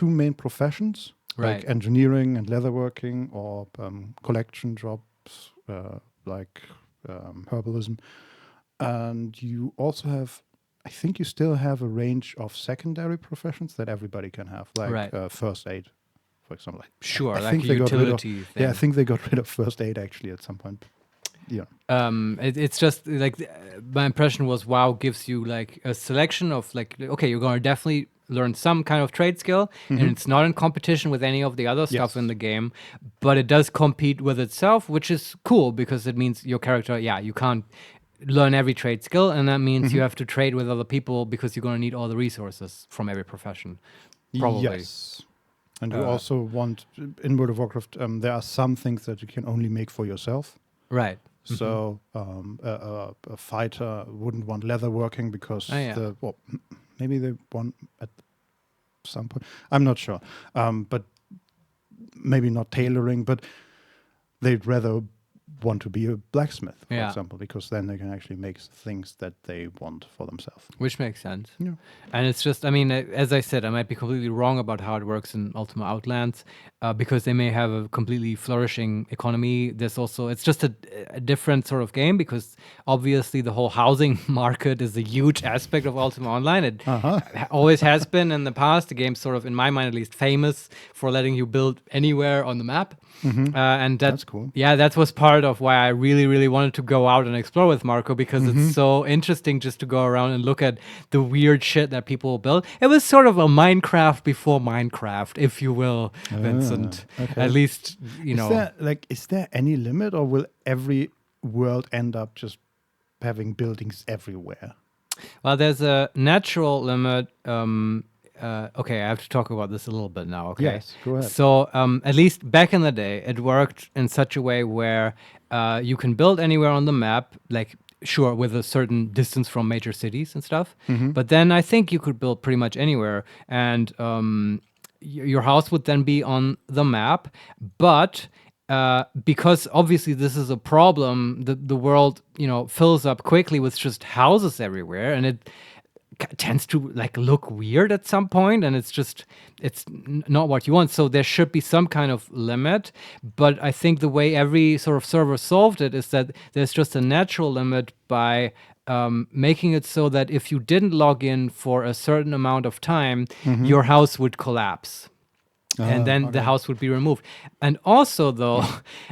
main professions, Right. like engineering and leatherworking, or collection jobs like herbalism, and you also have I think you still have a range of secondary professions that everybody can have, like Right. first aid, for example. Sure, I like think a they got rid of. utility thing. Yeah, I think they got rid of first aid actually at some point. Yeah. It's just like my impression was WoW gives you like a selection of like, okay, you're going to definitely learn some kind of trade skill, and it's not in competition with any of the other stuff in Yes. the game, but it does compete with itself, which is cool because it means your character, you can't learn every trade skill, and that means you have to trade with other people because you're going to need all the resources from every profession. Probably. Yes. And you also want in World of Warcraft. There are some things that you can only make for yourself. Right. So a fighter wouldn't want leather working because maybe they want at some point. I'm not sure, but maybe not tailoring. But they'd rather want to be a blacksmith, for example, because then they can actually make things that they want for themselves. Which makes sense. Yeah. And it's just, I mean, as I said, I might be completely wrong about how it works in Ultima Outlands because they may have a completely flourishing economy. There's also, it's just a different sort of game because obviously the whole housing market is a huge aspect of Ultima Online. It always has been in the past. The game's sort of, in my mind at least, famous for letting you build anywhere on the map. And That's cool. Yeah, that was part of why I really, really wanted to go out and explore with Marco because it's so interesting just to go around and look at the weird shit that people build. It was sort of a Minecraft before Minecraft, if you will, Vincent. Okay. At least, you know. Is there any limit, or will every world end up just having buildings everywhere? Well, there's a natural limit. Okay, I have to talk about this a little bit now. Okay. Yes, go ahead. So, at least back in the day, it worked in such a way where you can build anywhere on the map, like sure with a certain distance from major cities and stuff. But then I think you could build pretty much anywhere, and your house would then be on the map, but. Because obviously this is a problem, the world, fills up quickly with just houses everywhere, and it tends to like look weird at some point, and it's not what you want. So there should be some kind of limit, but I think the way every sort of server solved it is that there's just a natural limit by making it so that if you didn't log in for a certain amount of time, your house would collapse. And then the house would be removed. And also, though,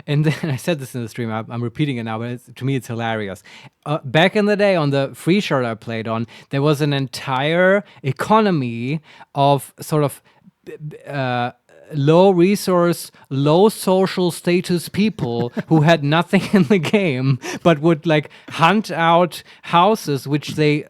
and then I said this in the stream, I'm repeating it now, but to me, it's hilarious. Back in the day on the free shard I played on, there was an entire economy of sort of low resource, low social status people who had nothing in the game, but would like hunt out houses which they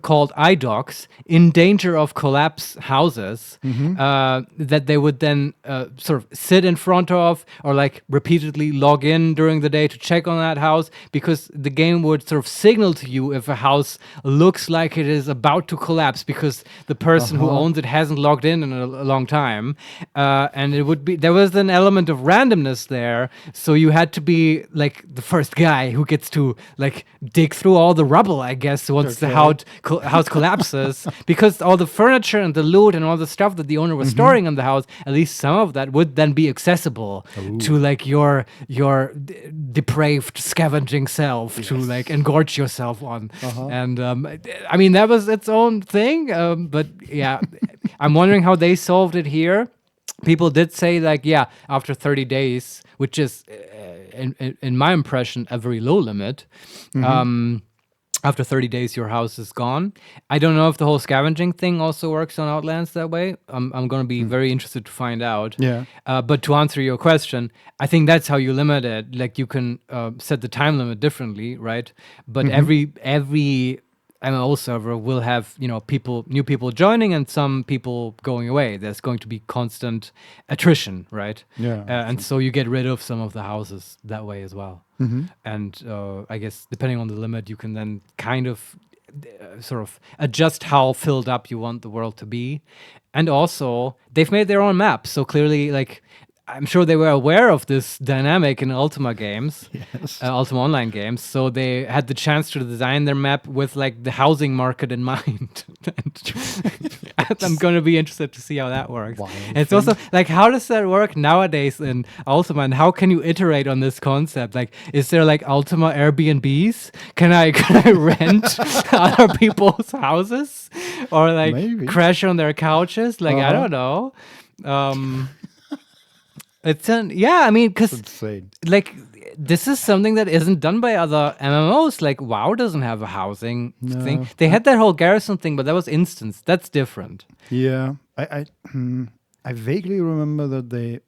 called iDocs, in danger of collapse houses, that they would then sort of sit in front of or like repeatedly log in during the day to check on that house, because the game would sort of signal to you if a house looks like it is about to collapse because the person who owns it hasn't logged in a long time. And it would be, there was an element of randomness there. So you had to be like the first guy who gets to like dig through all the rubble, I guess, once the house collapses, because all the furniture and the loot and all the stuff that the owner was storing in the house, at least some of that would then be accessible to like your depraved scavenging self to like engorge yourself on. And I mean, that was its own thing, but yeah, I'm wondering how they solved it here. People did say like, after 30 days, which is in my impression a very low limit, after 30 days, your house is gone. I don't know if the whole scavenging thing also works on Outlands that way. I'm going to be very interested to find out. Yeah. But to answer your question, I think that's how you limit it. Like you can set the time limit differently, right? But every MMO server will have, new people joining and some people going away. There's going to be constant attrition, right? Yeah. And so you get rid of some of the houses that way as well. And I guess depending on the limit, you can then kind of sort of adjust how filled up you want the world to be. And also, they've made their own map. So clearly, like, I'm sure they were aware of this dynamic in Ultima games, Ultima Online games. So they had the chance to design their map with like the housing market in mind. I'm going to be interested to see how that works. Wild And it's also like, how does that work nowadays in Ultima? And how can you iterate on this concept? Like, is there like Ultima Airbnbs? Can I rent other people's houses or like Maybe. crash on their couches? Like, I don't know. I mean, because Insane. like this is something that isn't done by other MMOs. Like WoW doesn't have a housing thing. They had that whole garrison thing, but that was instance. That's different. Yeah, I vaguely remember that they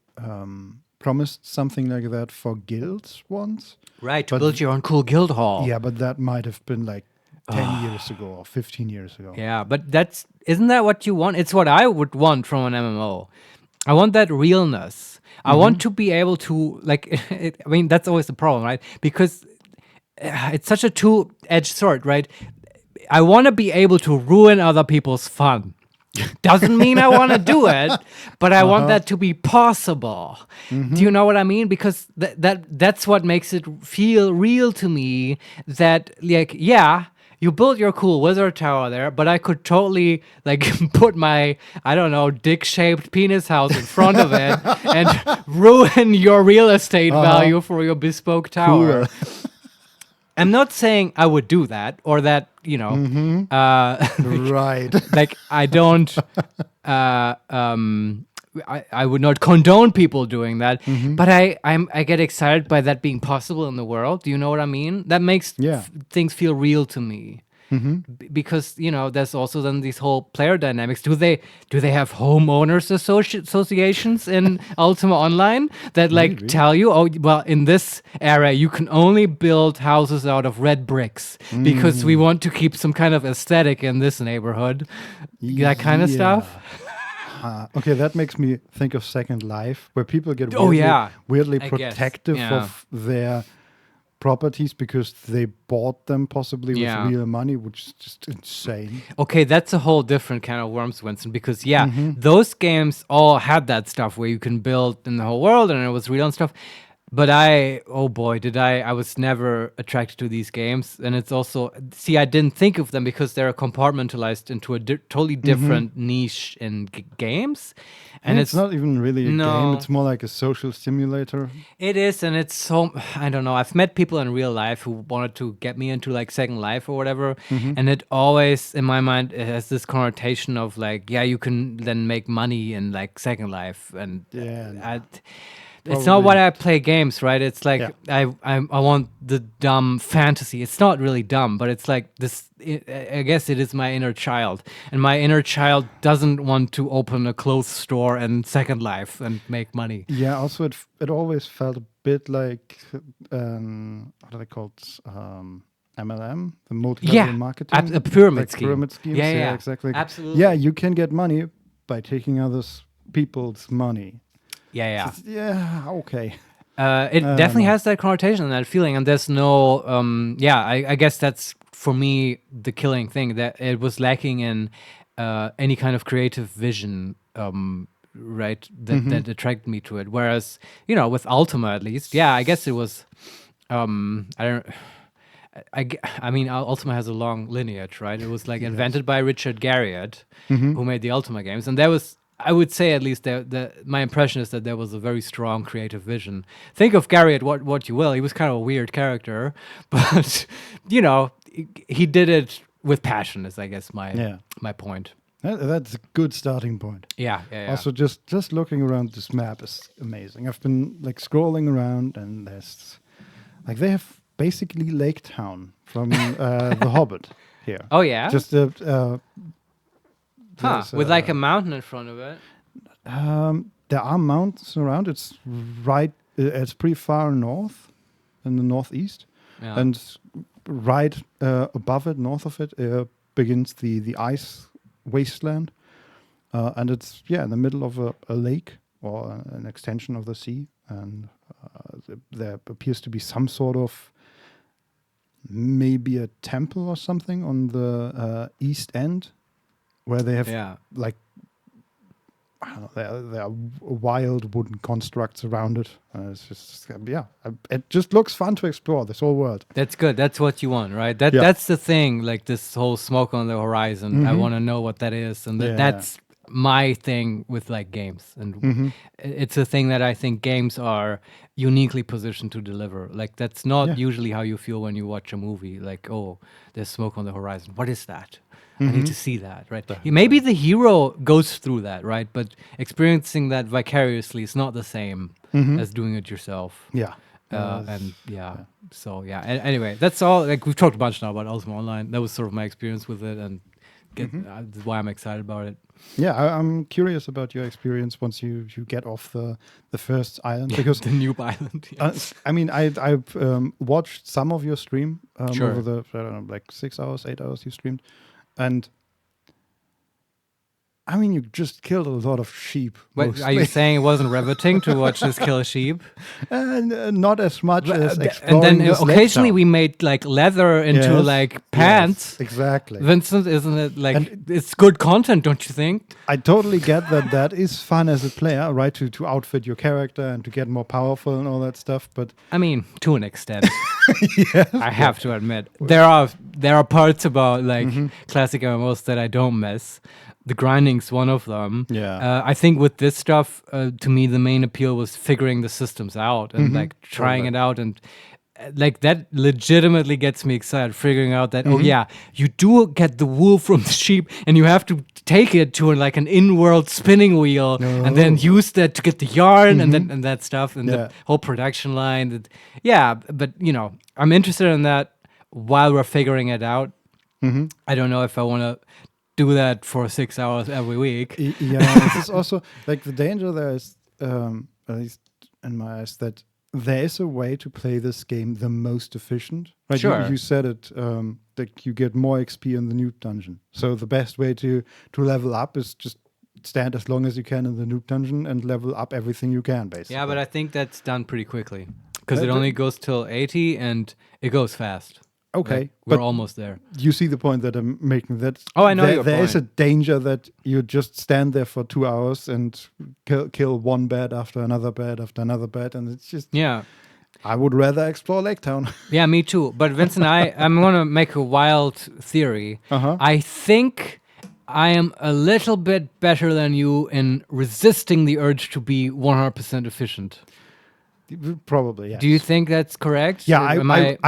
promised something like that for guilds once. Right, to build your own cool guild hall. Yeah, but that might have been like 10 years ago or 15 years ago. Yeah, but isn't that what you want? It's what I would want from an MMO. I want that realness. I want to be able to I mean, that's always the problem, right? Because it's such a two-edged sword, right? I want to be able to ruin other people's fun. Doesn't mean I want to do it, but I want that to be possible. Do you know what I mean? Because that's what makes it feel real to me. That like, yeah, you built your cool wizard tower there, but I could totally like put my, I don't know, dick-shaped penis house in front of it and ruin your real estate value for your bespoke tower. Cool. I'm not saying I would do that or that, you know, Right. like I don't, I would not condone people doing that, but I get excited by that being possible in the world. Do you know what I mean? That makes things feel real to me. Because you know, there's also then these whole player dynamics. Do they have homeowners associations in Ultima Online that like tell you, oh well, in this area you can only build houses out of red bricks because we want to keep some kind of aesthetic in this neighborhood, that kind of stuff. Okay, that makes me think of Second Life, where people get weirdly protective of their properties because they bought them possibly with real money, which is just insane. Okay, that's a whole different kind of worms, Winston, because those games all had that stuff where you can build in the whole world and it was real and stuff. But I was never attracted to these games. And it's also, I didn't think of them because they're compartmentalized into a totally different niche in games. And it's not even really a game. It's more like a social simulator. It is, and it's so, I don't know. I've met people in real life who wanted to get me into like Second Life or whatever. And it always, in my mind, it has this connotation of like, you can then make money in like Second Life. And it's not why I play games, right? It's like I want the dumb fantasy. It's not really dumb, but it's like this. I guess it is my inner child, and my inner child doesn't want to open a clothes store and Second Life and make money. Yeah. Also, it always felt a bit like what are they called? MLM, the multi-level marketing, a pyramid like scheme. Pyramid schemes. Yeah, exactly. Absolutely. Yeah, you can get money by taking others people's money. Yeah. Okay. It definitely has that connotation and that feeling, and there's no, I guess that's for me the killing thing, that it was lacking in any kind of creative vision, right? That attracted me to it. Whereas, you know, with Ultima at least, I guess it was, I mean, Ultima has a long lineage, right? It was like invented by Richard Garriott, who made the Ultima games, and there was, I would say at least my impression is that there was a very strong creative vision. Think of Garriott what you will. He was kind of a weird character, but you know, he did it with passion, is I guess my point. That's a good starting point. Yeah. Also, just looking around this map is amazing. I've been like scrolling around, and there's like they have basically Lake Town from The Hobbit here. Oh yeah, just with like a mountain in front of it. There are mountains around. It's right. It's pretty far north, in the northeast, and right above it, north of it, begins the ice wasteland, and it's in the middle of a lake or an extension of the sea, and there appears to be some sort of maybe a temple or something on the east end, where they have like I don't know, there are wild wooden constructs around it. It's just, it just looks fun to explore this whole world. That's good. That's what you want, right? That's the thing. Like this whole smoke on the horizon. I want to know what that is, and that's my thing with like games. And it's a thing that I think games are uniquely positioned to deliver. Like that's not usually how you feel when you watch a movie. Like, oh, there's smoke on the horizon. What is that? I need to see that, right? Maybe the hero goes through that, right? But experiencing that vicariously is not the same as doing it yourself. Yeah. So anyway, that's all. Like we've talked a bunch now about Ultima Online. That was sort of my experience with it, and that's why I'm excited about it. Yeah, I'm curious about your experience once you get off the first island, because the new island. Yes. I mean, I've watched some of your stream over the, I don't know, like 6 hours, 8 hours you streamed. And I mean, you just killed a lot of sheep. Wait, are you saying it wasn't riveting to watch us kill a sheep? Not as much as And exploring then this occasionally lake we made like leather into like pants. Yes, exactly. Vincent, isn't it like it's good content, don't you think? I totally get that is fun as a player, right? To outfit your character and to get more powerful and all that stuff. But I mean, to an extent. I have to admit, there are parts about like classic MMOs that I don't miss. The grinding's one of them. Yeah. I think with this stuff, to me, the main appeal was figuring the systems out and like trying it out, and like that legitimately gets me excited. Figuring out that you do get the wool from the sheep, and you have to take it to like an in-world spinning wheel, and then use that to get the yarn, and that stuff, and the whole production line. But you know, I'm interested in that while we're figuring it out. I don't know if I want to do that for 6 hours every week. This is also like the danger there is, at least in my eyes, that there is a way to play this game the most efficient. Right? Sure. You said it, that you get more XP in the noob dungeon. So the best way to level up is just stand as long as you can in the noob dungeon and level up everything you can, basically. Yeah, but I think that's done pretty quickly because it only goes till 80 and it goes fast. Okay, like, we're almost there. You see the point that I'm making. That I know your there point. is a danger that you just stand there for 2 hours and kill one bed after another bed after another bed, and it's just I would rather explore Lake Town. Yeah, me too. But Vincent, I'm going to make a wild theory. I think I am a little bit better than you in resisting the urge to be 100% efficient. Probably, yes. Do you think that's correct? Yeah, I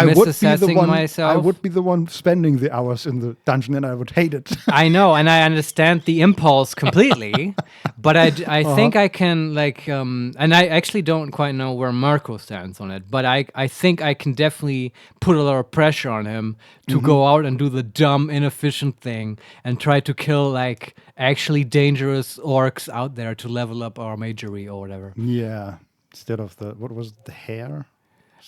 would be the one. myself? I would be the one spending the hours in the dungeon, and I would hate it. I know, and I understand the impulse completely, but I think I can like, and I actually don't quite know where Marco stands on it, but I think I can definitely put a lot of pressure on him to go out and do the dumb, inefficient thing and try to kill like actually dangerous orcs out there to level up our majory or whatever. Yeah. Instead of what was the hare?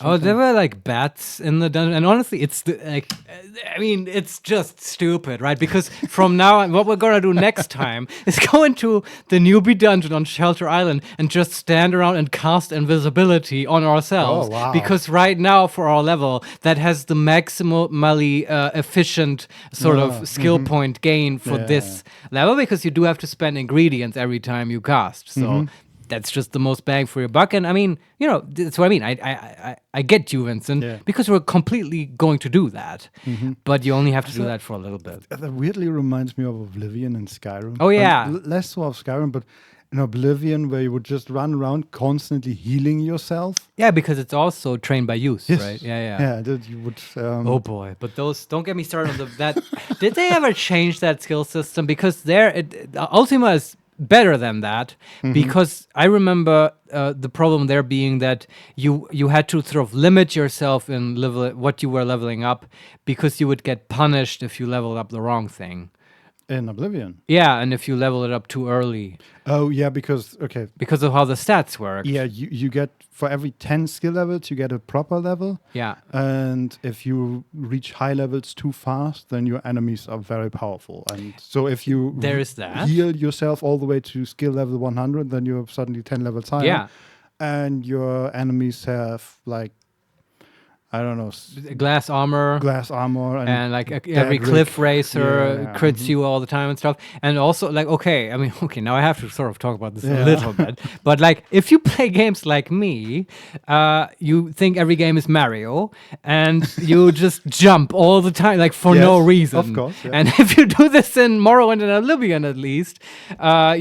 Oh, there were like bats in the dungeon, and honestly, it's it's just stupid, right? Because from now on, what we're gonna do next time is go into the newbie dungeon on Shelter Island and just stand around and cast invisibility on ourselves. Oh, wow. Because right now, for our level, that has the maximally efficient sort of skill point gain for this level, because you do have to spend ingredients every time you cast. So. That's just the most bang for your buck. And I mean, you know, that's what I mean. I get you, Vincent, because we're completely going to do that. But you only have to do that for a little bit. That weirdly reminds me of Oblivion and Skyrim. Oh, yeah. Less so of Skyrim, but in Oblivion, where you would just run around constantly healing yourself. Yeah, because it's also trained by use, right? Yeah, that you would... oh, boy. But those... Don't get me started on that... Did they ever change that skill system? Because Ultima is... better than that, because I remember the problem there being that you had to sort of limit yourself in what you were leveling up, because you would get punished if you leveled up the wrong thing. In Oblivion? Yeah, and if you level it up too early. Oh, yeah, because of how the stats work. Yeah, you get, for every 10 skill levels, you get a proper level. Yeah. And if you reach high levels too fast, then your enemies are very powerful. And so if you heal yourself all the way to skill level 100, then you're suddenly 10 levels higher. Yeah. And your enemies have, like, I don't know, glass armor. glass armor And like dead every cliff rig. racer Yeah, crits you all the time and stuff. And also like, okay, I mean, okay, now I have to sort of talk about this a Yeah. little bit. But like, if you play games like me, you think every game is Mario and you just jump all the time, like for no Yes, reason. of course, yeah. And if you do this in Morrowind and Oblivion at least,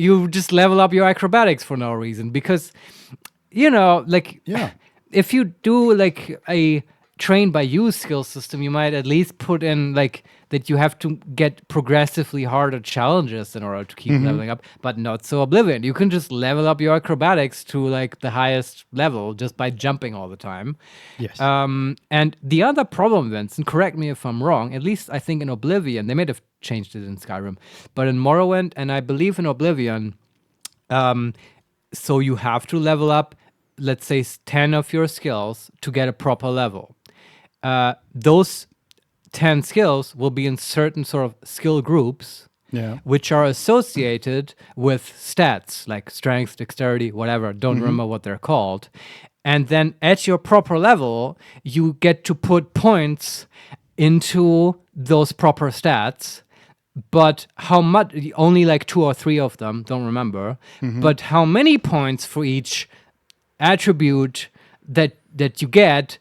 you just level up your acrobatics for no reason. Because, you know, like, Yeah. if you do like a train by use skill system, you might at least put in like that you have to get progressively harder challenges in order to keep leveling up, but not so Oblivion. You can just level up your acrobatics to like the highest level just by jumping all the time. Yes. And the other problem, Vincent, correct me if I'm wrong, at least I think in Oblivion, they might have changed it in Skyrim, but in Morrowind, and I believe in Oblivion, so you have to level up, let's say 10 of your skills to get a proper level. Those 10 skills will be in certain sort of skill groups, Yeah. which are associated with stats like strength, dexterity, whatever. Don't remember what they're called. And then at your proper level, you get to put points into those proper stats. But how much? Only like 2 or 3 of them, don't remember. But how many points for each attribute that you get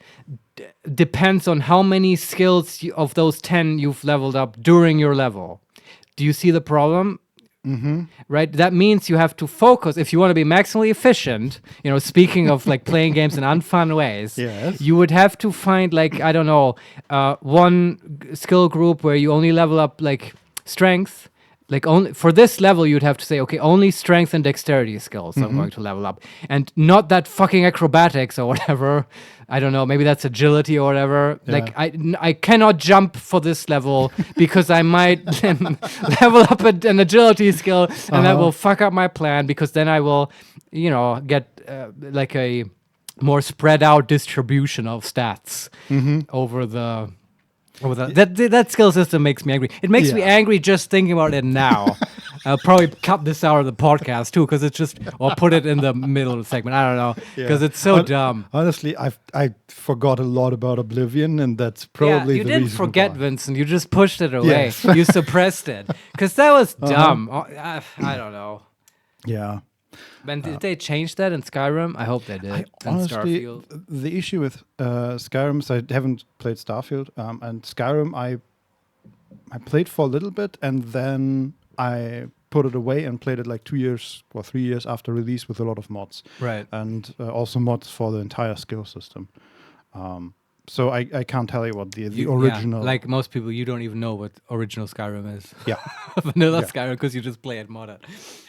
depends on how many skills of those 10 you've leveled up during your level. Do you see the problem? Right? That means you have to focus. If you want to be maximally efficient, you know, speaking of like playing games in unfun ways, Yes. you would have to find like, I don't know, one skill group where you only level up like strength. Like only for this level, you'd have to say, okay, only strength and dexterity skills I'm going to level up, and not that fucking acrobatics or whatever. I don't know. Maybe that's agility or whatever. Yeah. Like I cannot jump for this level because I might then level up an agility skill, and that will fuck up my plan because then I will, you know, get like a more spread out distribution of stats over the. That skill system makes me angry. It makes me Yeah. angry just thinking about it now. I'll probably cut this out of the podcast too, because it's just, or put it in the middle of the segment. I don't know, because it's so dumb. Honestly, I forgot a lot about Oblivion, and that's probably you the didn't reason forget, why. Vincent. You just pushed it away. Yes. You suppressed it because that was dumb. I don't know. Yeah. And did they change that in Skyrim? I hope they did. In Honestly, Starfield. the issue with Skyrim is I haven't played Starfield, and Skyrim I played for a little bit, and then I put it away and played it like 2 years or 3 years after release with a lot of mods, Right. and also mods for the entire skill system. So I can't tell you what the original. Yeah, like most people, you don't even know what original Skyrim is. Yeah. Vanilla Yeah. Skyrim, because you just play it modded.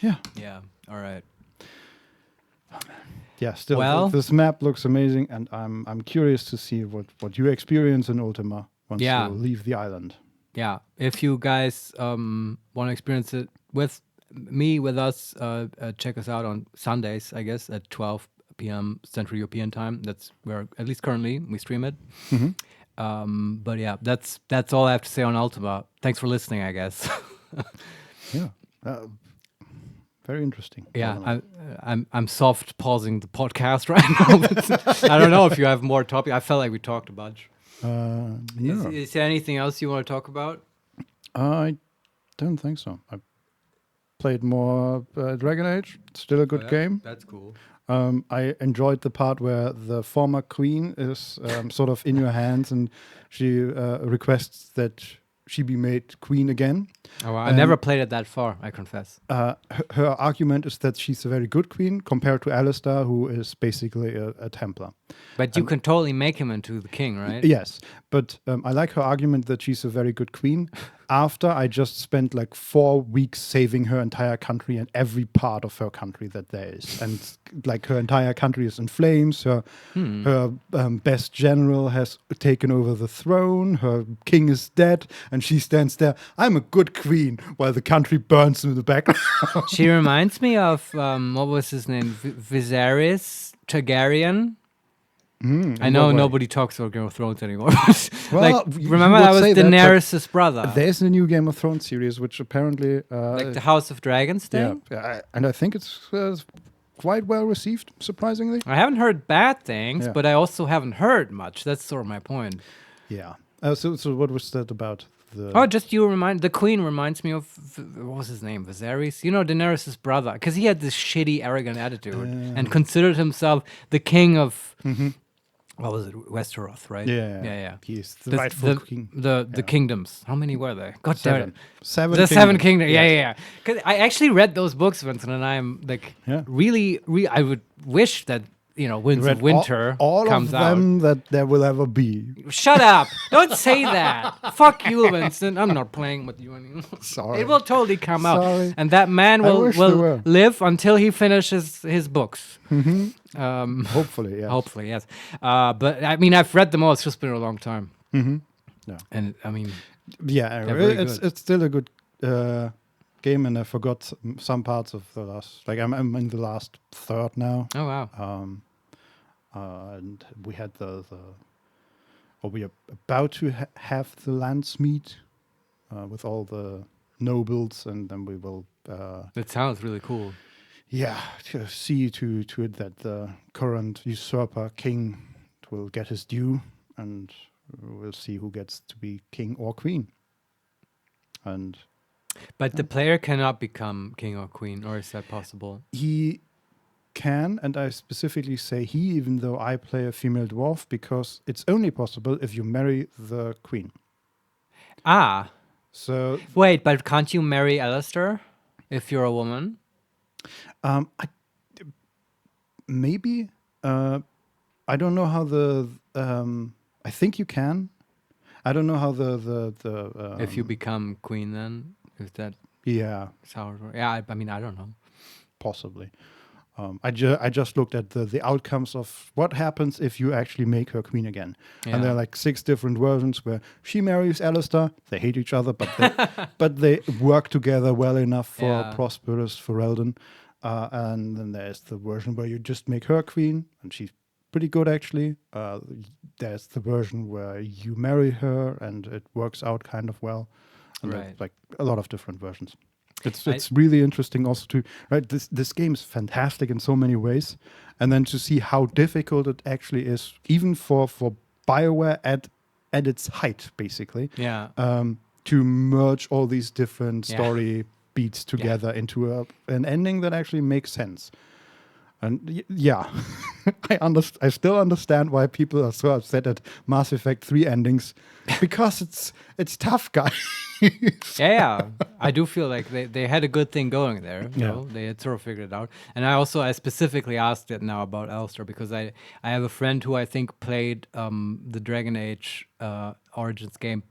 Yeah. Yeah. All right. Yeah, still, Well- this map looks amazing, and I'm curious to see what you experience in Ultima once Yeah. you leave the island. Yeah. If you guys want to experience it with me, with us, check us out on Sundays, I guess, at 12 p.m. Central European time. That's where, at least currently, we stream it. But yeah, that's all I have to say on Ultima. Thanks for listening, I guess. Yeah. Very interesting. Yeah, I'm soft pausing the podcast right now. But I don't know if you have more topic. I felt like we talked a bunch. No, Is there anything else you want to talk about? I don't think so. I played more Dragon Age. Still a good game. That's cool. I enjoyed the part where the former queen is sort of in your hands, and she requests that she be made queen again. Oh, I never played it that far, I confess. Her argument is that she's a very good queen compared to Alistair, who is basically a Templar. But you can totally make him into the king, right? Yes, but I like her argument that she's a very good queen. After I just spent like 4 weeks saving her entire country and every part of her country that there is, and like her entire country is in flames. Her best general has taken over the throne. Her king is dead, and she stands there. I'm a good queen, while the country burns in the background. She reminds me of, what was his name? Viserys Targaryen? I know nobody talks about Game of Thrones anymore. Well, like, you remember would that was say that, but Daenerys' brother. There's a new Game of Thrones series, which apparently Like the House of Dragons thing? yeah, and I think it's quite well received, surprisingly. I haven't heard bad things, Yeah. but I also haven't heard much. That's sort of my point. Yeah. So what was that about? Oh, just the queen reminds me of what was his name, Viserys. You know, Daenerys' brother, because he had this shitty, arrogant attitude and considered himself the king of what was it, Westeros, right? Yeah. He's the rightful king. The kingdoms. How many were there? God damn it. Seven. The Seven Kingdoms. Yeah. Because I actually read those books, Vincent, and I'm like, really, I would wish that Winds of Winter all comes of them out. that there will ever be. Shut up! Don't say that. Fuck you, Vincent. I'm not playing with you anymore. Sorry. It will totally come out, Sorry. and that man I will wish they were. live until he finishes his books. Hopefully, yeah. Hopefully, yes. But I mean, I've read them all. It's just been a long time. Yeah. And I mean, Yeah, They're very it's still a good game, and I forgot some parts of the last. Like I'm in the last third now, oh wow. and we had or we are about to have the Lands meet with all the nobles, and then we will. That sounds really cool. Yeah, to see to it that the current usurper king will get his due, and we'll see who gets to be king or queen. And But the player cannot become king or queen, or is that possible? he can, and I specifically say he, even though I play a female dwarf, because it's only possible if you marry the queen. Ah, So wait, but can't you marry Alistair if you're a woman? maybe I don't know how the I think you can. I don't know how the If you become queen, then is that yeah, how it works? Yeah, I mean, I don't know. possibly. I just looked at the outcomes of what happens if you actually make her queen again. Yeah. And there are like 6 different versions where she marries Alistair. They hate each other, but they work together well enough for Yeah. prosperous Ferelden. And then there's the version where you just make her queen, and she's pretty good actually. There's the version where you marry her, and it works out kind of well. And there's Right. like a lot of different versions. It's really interesting also to this game is fantastic in so many ways, and then to see how difficult it actually is, even for BioWare at its height, basically, Yeah. to merge all these different story beats together into an ending that actually makes sense. And yeah, I still understand why people are so upset at Mass Effect 3 endings, because it's tough, guys. Yeah. I do feel like they had a good thing going there. You know? They had sort of figured it out. And I specifically asked it now about Alistair because I have a friend who I think played the Dragon Age Origins game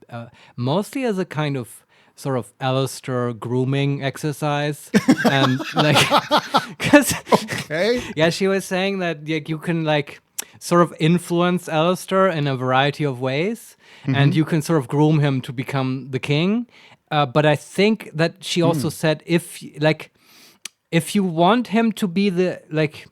mostly as a kind of sort of Alistair grooming exercise. And like, because yeah, she was saying that like, you can like sort of influence Alistair in a variety of ways. And you can sort of groom him to become the king. But I think that she also said if you want him to be like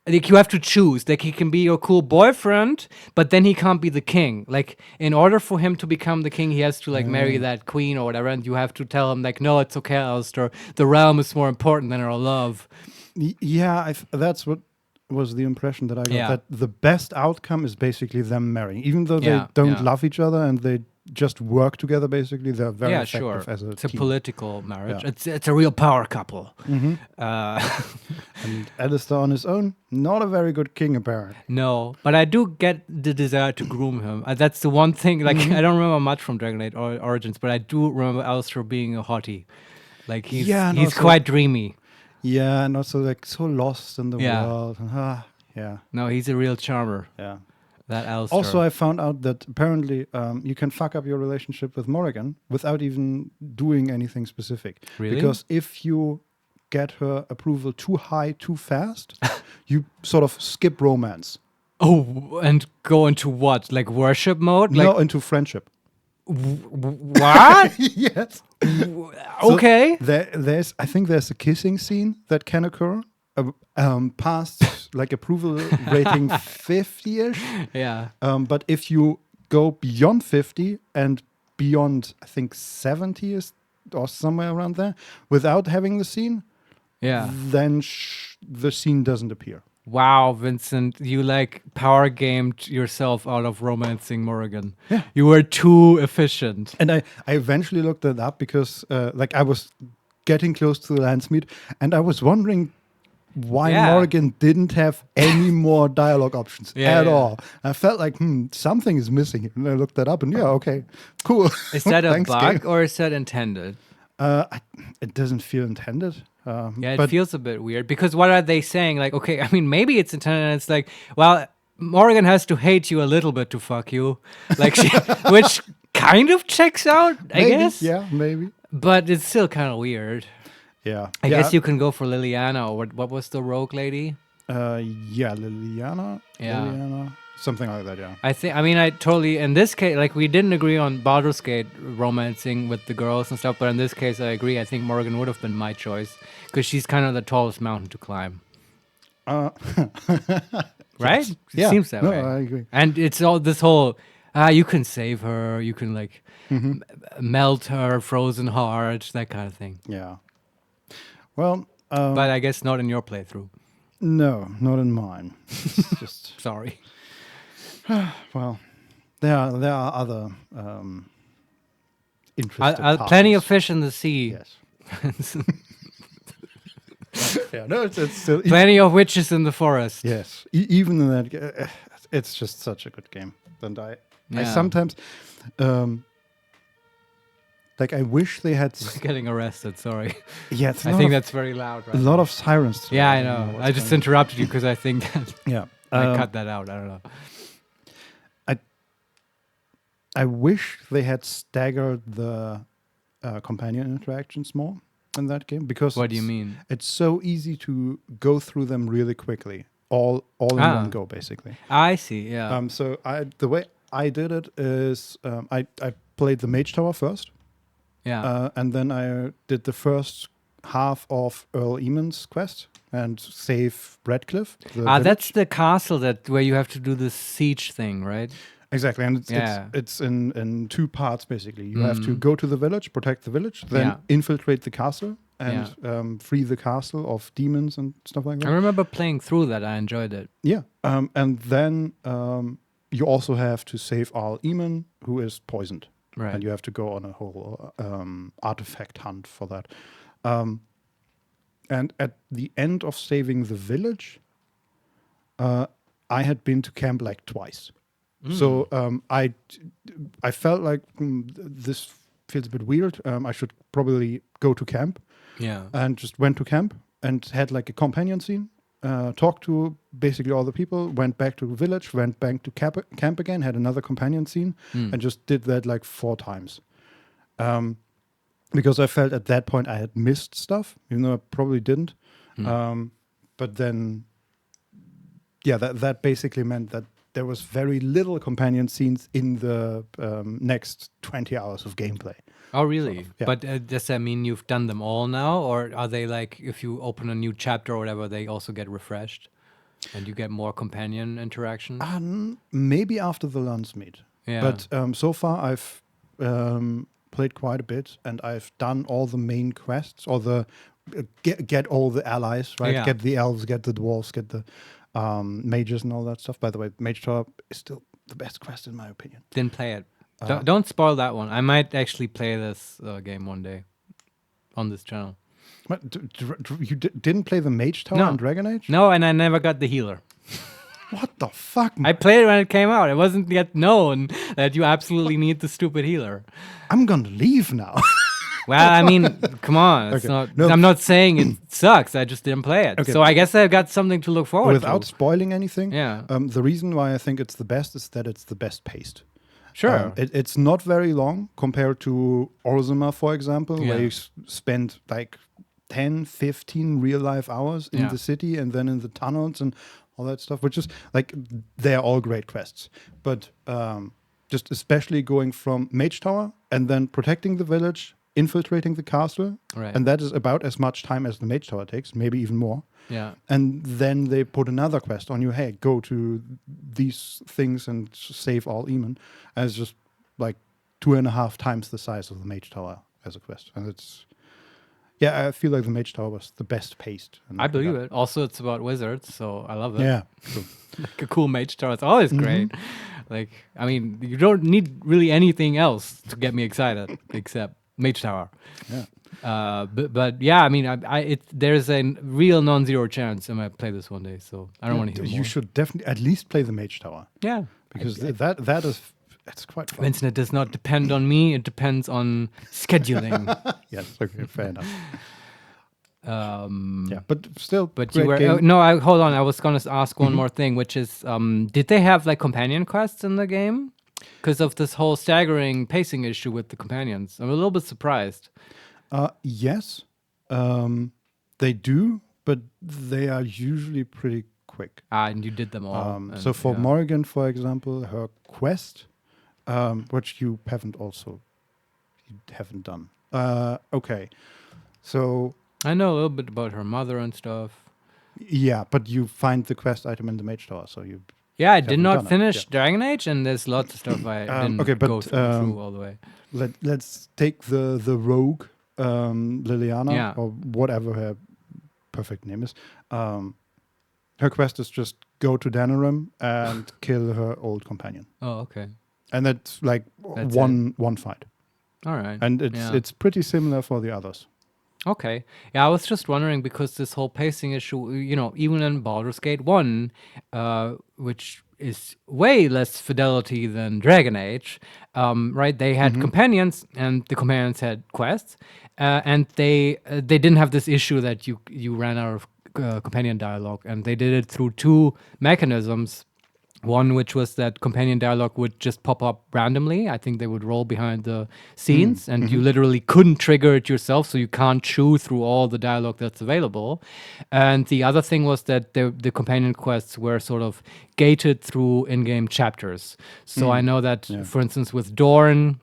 you have to choose. Like he can be your cool boyfriend, but then he can't be the king. Like in order for him to become the king, he has to like marry that queen or whatever. And you have to tell him like, no, it's okay, Alistair. The realm is more important than our love. Yeah, that's what was the impression that I got. Yeah. That the best outcome is basically them marrying, even though they don't love each other and they just work together. Basically, they're very effective as a It's a team. political marriage. Yeah. It's a real power couple. And Alistair on his own, not a very good king, apparently. No, but I do get the desire to groom him. That's the one thing. Like I don't remember much from Dragon Age Origins, but I do remember Alistair being a hottie. Like he's quite dreamy. Yeah, and also like so lost in the world. Yeah. No, he's a real charmer. Yeah. That Alistair. Also, I found out that apparently you can fuck up your relationship with Morrigan without even doing anything specific. Really? Because if you get her approval too high too fast, you sort of skip romance. Oh, and go into what? Like worship mode? Like, No, into friendship. What? Yes. Okay. So I think there's a kissing scene that can occur past like approval rating 50-ish. Yeah. But if you go beyond 50 and beyond, I think 70 or somewhere around there, without having the scene, Yeah. then the scene doesn't appear. Wow, Vincent, you like power gamed yourself out of romancing Morrigan. Yeah. You were too efficient. And I eventually looked it up because like I was getting close to the Landsmeet, and I was wondering why Yeah. Morrigan didn't have any more dialogue options Yeah, at yeah. all. I felt like, something is missing. And I looked that up, and yeah, okay, cool. Is that a Thanks, bug game. or is that intended? It doesn't feel intended. Yeah, it but feels a bit weird because what are they saying? Like, okay, I mean, maybe it's intended and it's like, well, Morrigan has to hate you a little bit to fuck you. Like, which kind of checks out, I maybe, guess. yeah, maybe. But it's still kind of weird. Yeah. I guess you can go for Liliana or what was the rogue lady? Yeah, Liliana. Yeah. Liliana, something like that, yeah. I mean, I totally, in this case, like, we didn't agree on Baldur's Gate romancing with the girls and stuff, but in this case, I agree. I think Morrigan would have been my choice because she's kind of the tallest mountain to climb. Right? It Yeah. seems that No, way. I agree. And it's all this whole, you can save her, you can, like, melt her frozen heart, that kind of thing. Yeah. Well, But I guess not in your playthrough. no, not in mine. It's just Sorry. well, there are other interesting Plenty of parties. fish in the sea. Yes. Yeah. No, it's still Plenty of witches in the forest. yes. Even in that, it's just such a good game. And I Yeah. sometimes, like, I wish they had. Getting arrested, sorry. Yeah, it's I think that's very loud, right? a lot of sirens. Yeah, I don't know. what's I just going interrupted you because I think that on. Yeah. I cut that out. I don't know. I wish they had staggered the companion interactions more in that game because What do you mean? it's so easy to go through them really quickly, all in Ah. one go, basically. I see. Yeah. So the way I did it is I played the Mage Tower first, yeah. and then I did the first half of Earl Eamon's quest and save Redcliffe. the village. That's the castle where you have to do the siege thing, right? Exactly, and Yeah. it's in two parts basically. You have to go to the village, protect the village, then Yeah. infiltrate the castle and free the castle of demons and stuff like I that. remember playing through that. I enjoyed it. Yeah, and then you also have to save Arl Eamon, who is poisoned, Right. and you have to go on a whole artifact hunt for that. And at the end of saving the village, I had been to camp like twice. So I felt like this feels a bit weird. I should probably go to camp, Yeah. and just went to camp and had like a companion scene. Talked to basically all the people. Went back to the village. Went back to camp again. Had another companion scene, and just did that like 4 times. Because I felt at that point I had missed stuff, even though I probably didn't. But then, yeah, that basically meant that there was very little companion scenes in the next 20 hours of gameplay. Oh, really? yeah. But does that mean you've done them all now? Or are they like, if you open a new chapter or whatever, they also get refreshed? And you get more companion interaction? Maybe after the Landsmeet. Yeah. But so far I've played quite a bit, and I've done all the main quests, or the get all the allies, right? Yeah. Get the elves, get the dwarves, get the mages and all that stuff. By the way, Mage Tower is still the best quest in my opinion. Didn't play it. Don't spoil that one. I might actually play this game one day on this channel. What, you didn't play the Mage Tower No. in Dragon Age? No, and I never got the healer. What the fuck? I played it when it came out. It wasn't yet known that you absolutely need the stupid healer. I'm gonna leave now. Well, I mean, come on. It's Okay. not. No. I'm not saying it sucks. I just didn't play it. Okay. So I guess I've got something to look forward Without to. spoiling anything, Yeah. the reason why I think it's the best is that it's the best paced. Sure. It's not very long compared to Ultima, for example, Yeah. where you spend like 10, 15 real life hours in Yeah. the city and then in the tunnels and all that stuff, which is like, they're all great quests. But just especially going from Mage Tower and then protecting the village, infiltrating the castle, Right. and that is about as much time as the Mage Tower takes, maybe even more. Yeah. And then they put another quest on you. Hey, go to these things and save all Eamon. And it's just like 2.5 times the size of the Mage Tower as a quest. And Yeah, I feel like the Mage Tower was the best paced. in I that believe regard. it. Also, it's about wizards, so I love it. Yeah, true. Like a cool mage tower. It's always great. Like, I mean, you don't need really anything else to get me excited except mage tower. Yeah. But yeah, I mean, there's a real non-zero chance I might play this one day. So I don't want to hear You more. should definitely at least play the Mage Tower Yeah, because that is it's quite fun. Vincent, it does not depend on me. It depends on scheduling. Yes, okay, fair enough. Um, Yeah, but still, But great you were game. hold on. I was gonna ask one more thing, which is, did they have like companion quests in the game? Because of this whole staggering pacing issue with the companions, I'm a little bit surprised. Yes, they do, but they are usually pretty quick. And you did them all. And, So for yeah. Morrigan, for example, her quest, which you haven't done. Okay, so I know a little bit about her mother and stuff. yeah, but you find the quest item in the Mage Tower, so you. Yeah, I did Haven't not done it, finish yeah. Dragon Age, and there's lots of stuff I didn't okay, but, go through all the way. Let's take the rogue Liliana Yeah. or whatever her perfect name is. Her quest is just go to Danarim and kill her old companion, Oh, okay. and that's like That's one fight, All right. and it's pretty similar for the others. Okay. Yeah, I was just wondering because this whole pacing issue, even in Baldur's Gate 1, which is way less fidelity than Dragon Age, right? They had companions, and the companions had quests, and they didn't have this issue that you ran out of companion dialogue, and they did it through two mechanisms. One, which was that companion dialogue would just pop up randomly. I think they would roll behind the scenes, and you literally couldn't trigger it yourself, so you can't chew through all the dialogue that's available. And the other thing was that the companion quests were sort of gated through in-game chapters. So I know that, for instance, with Dorn,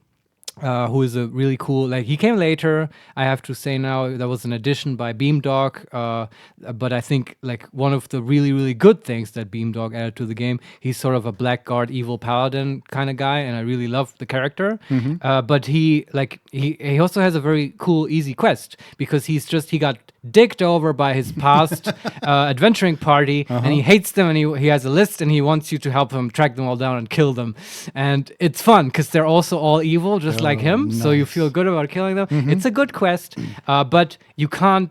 who is a really cool, like, he came later. I have to say now, there was an addition by Beamdog, but I think like one of the really, really good things that Beamdog added to the game, he's sort of a blackguard evil paladin kind of guy, and I really love the character. But he also has a very cool, easy quest, because he got dicked over by his past adventuring party, and he hates them, and he has a list, and he wants you to help him track them all down and kill them. And it's fun because they're also all evil, just like him, so you feel good about killing them. It's a good quest, but you can't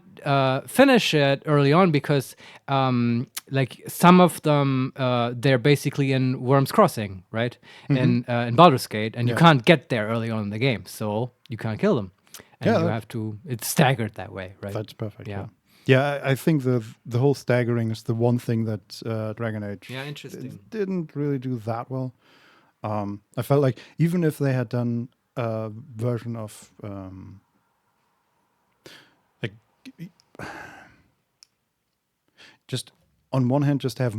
finish it early on because like some of them they're basically in Worm's Crossing, right? In Baldur's Gate, and you can't get there early on in the game, so you can't kill them. And you have to, it's staggered that way, right? That's perfect. Yeah. Yeah, I think the whole staggering is the one thing that Dragon Age Interesting. didn't really do that well. I felt like even if they had done a version of like just on one hand just have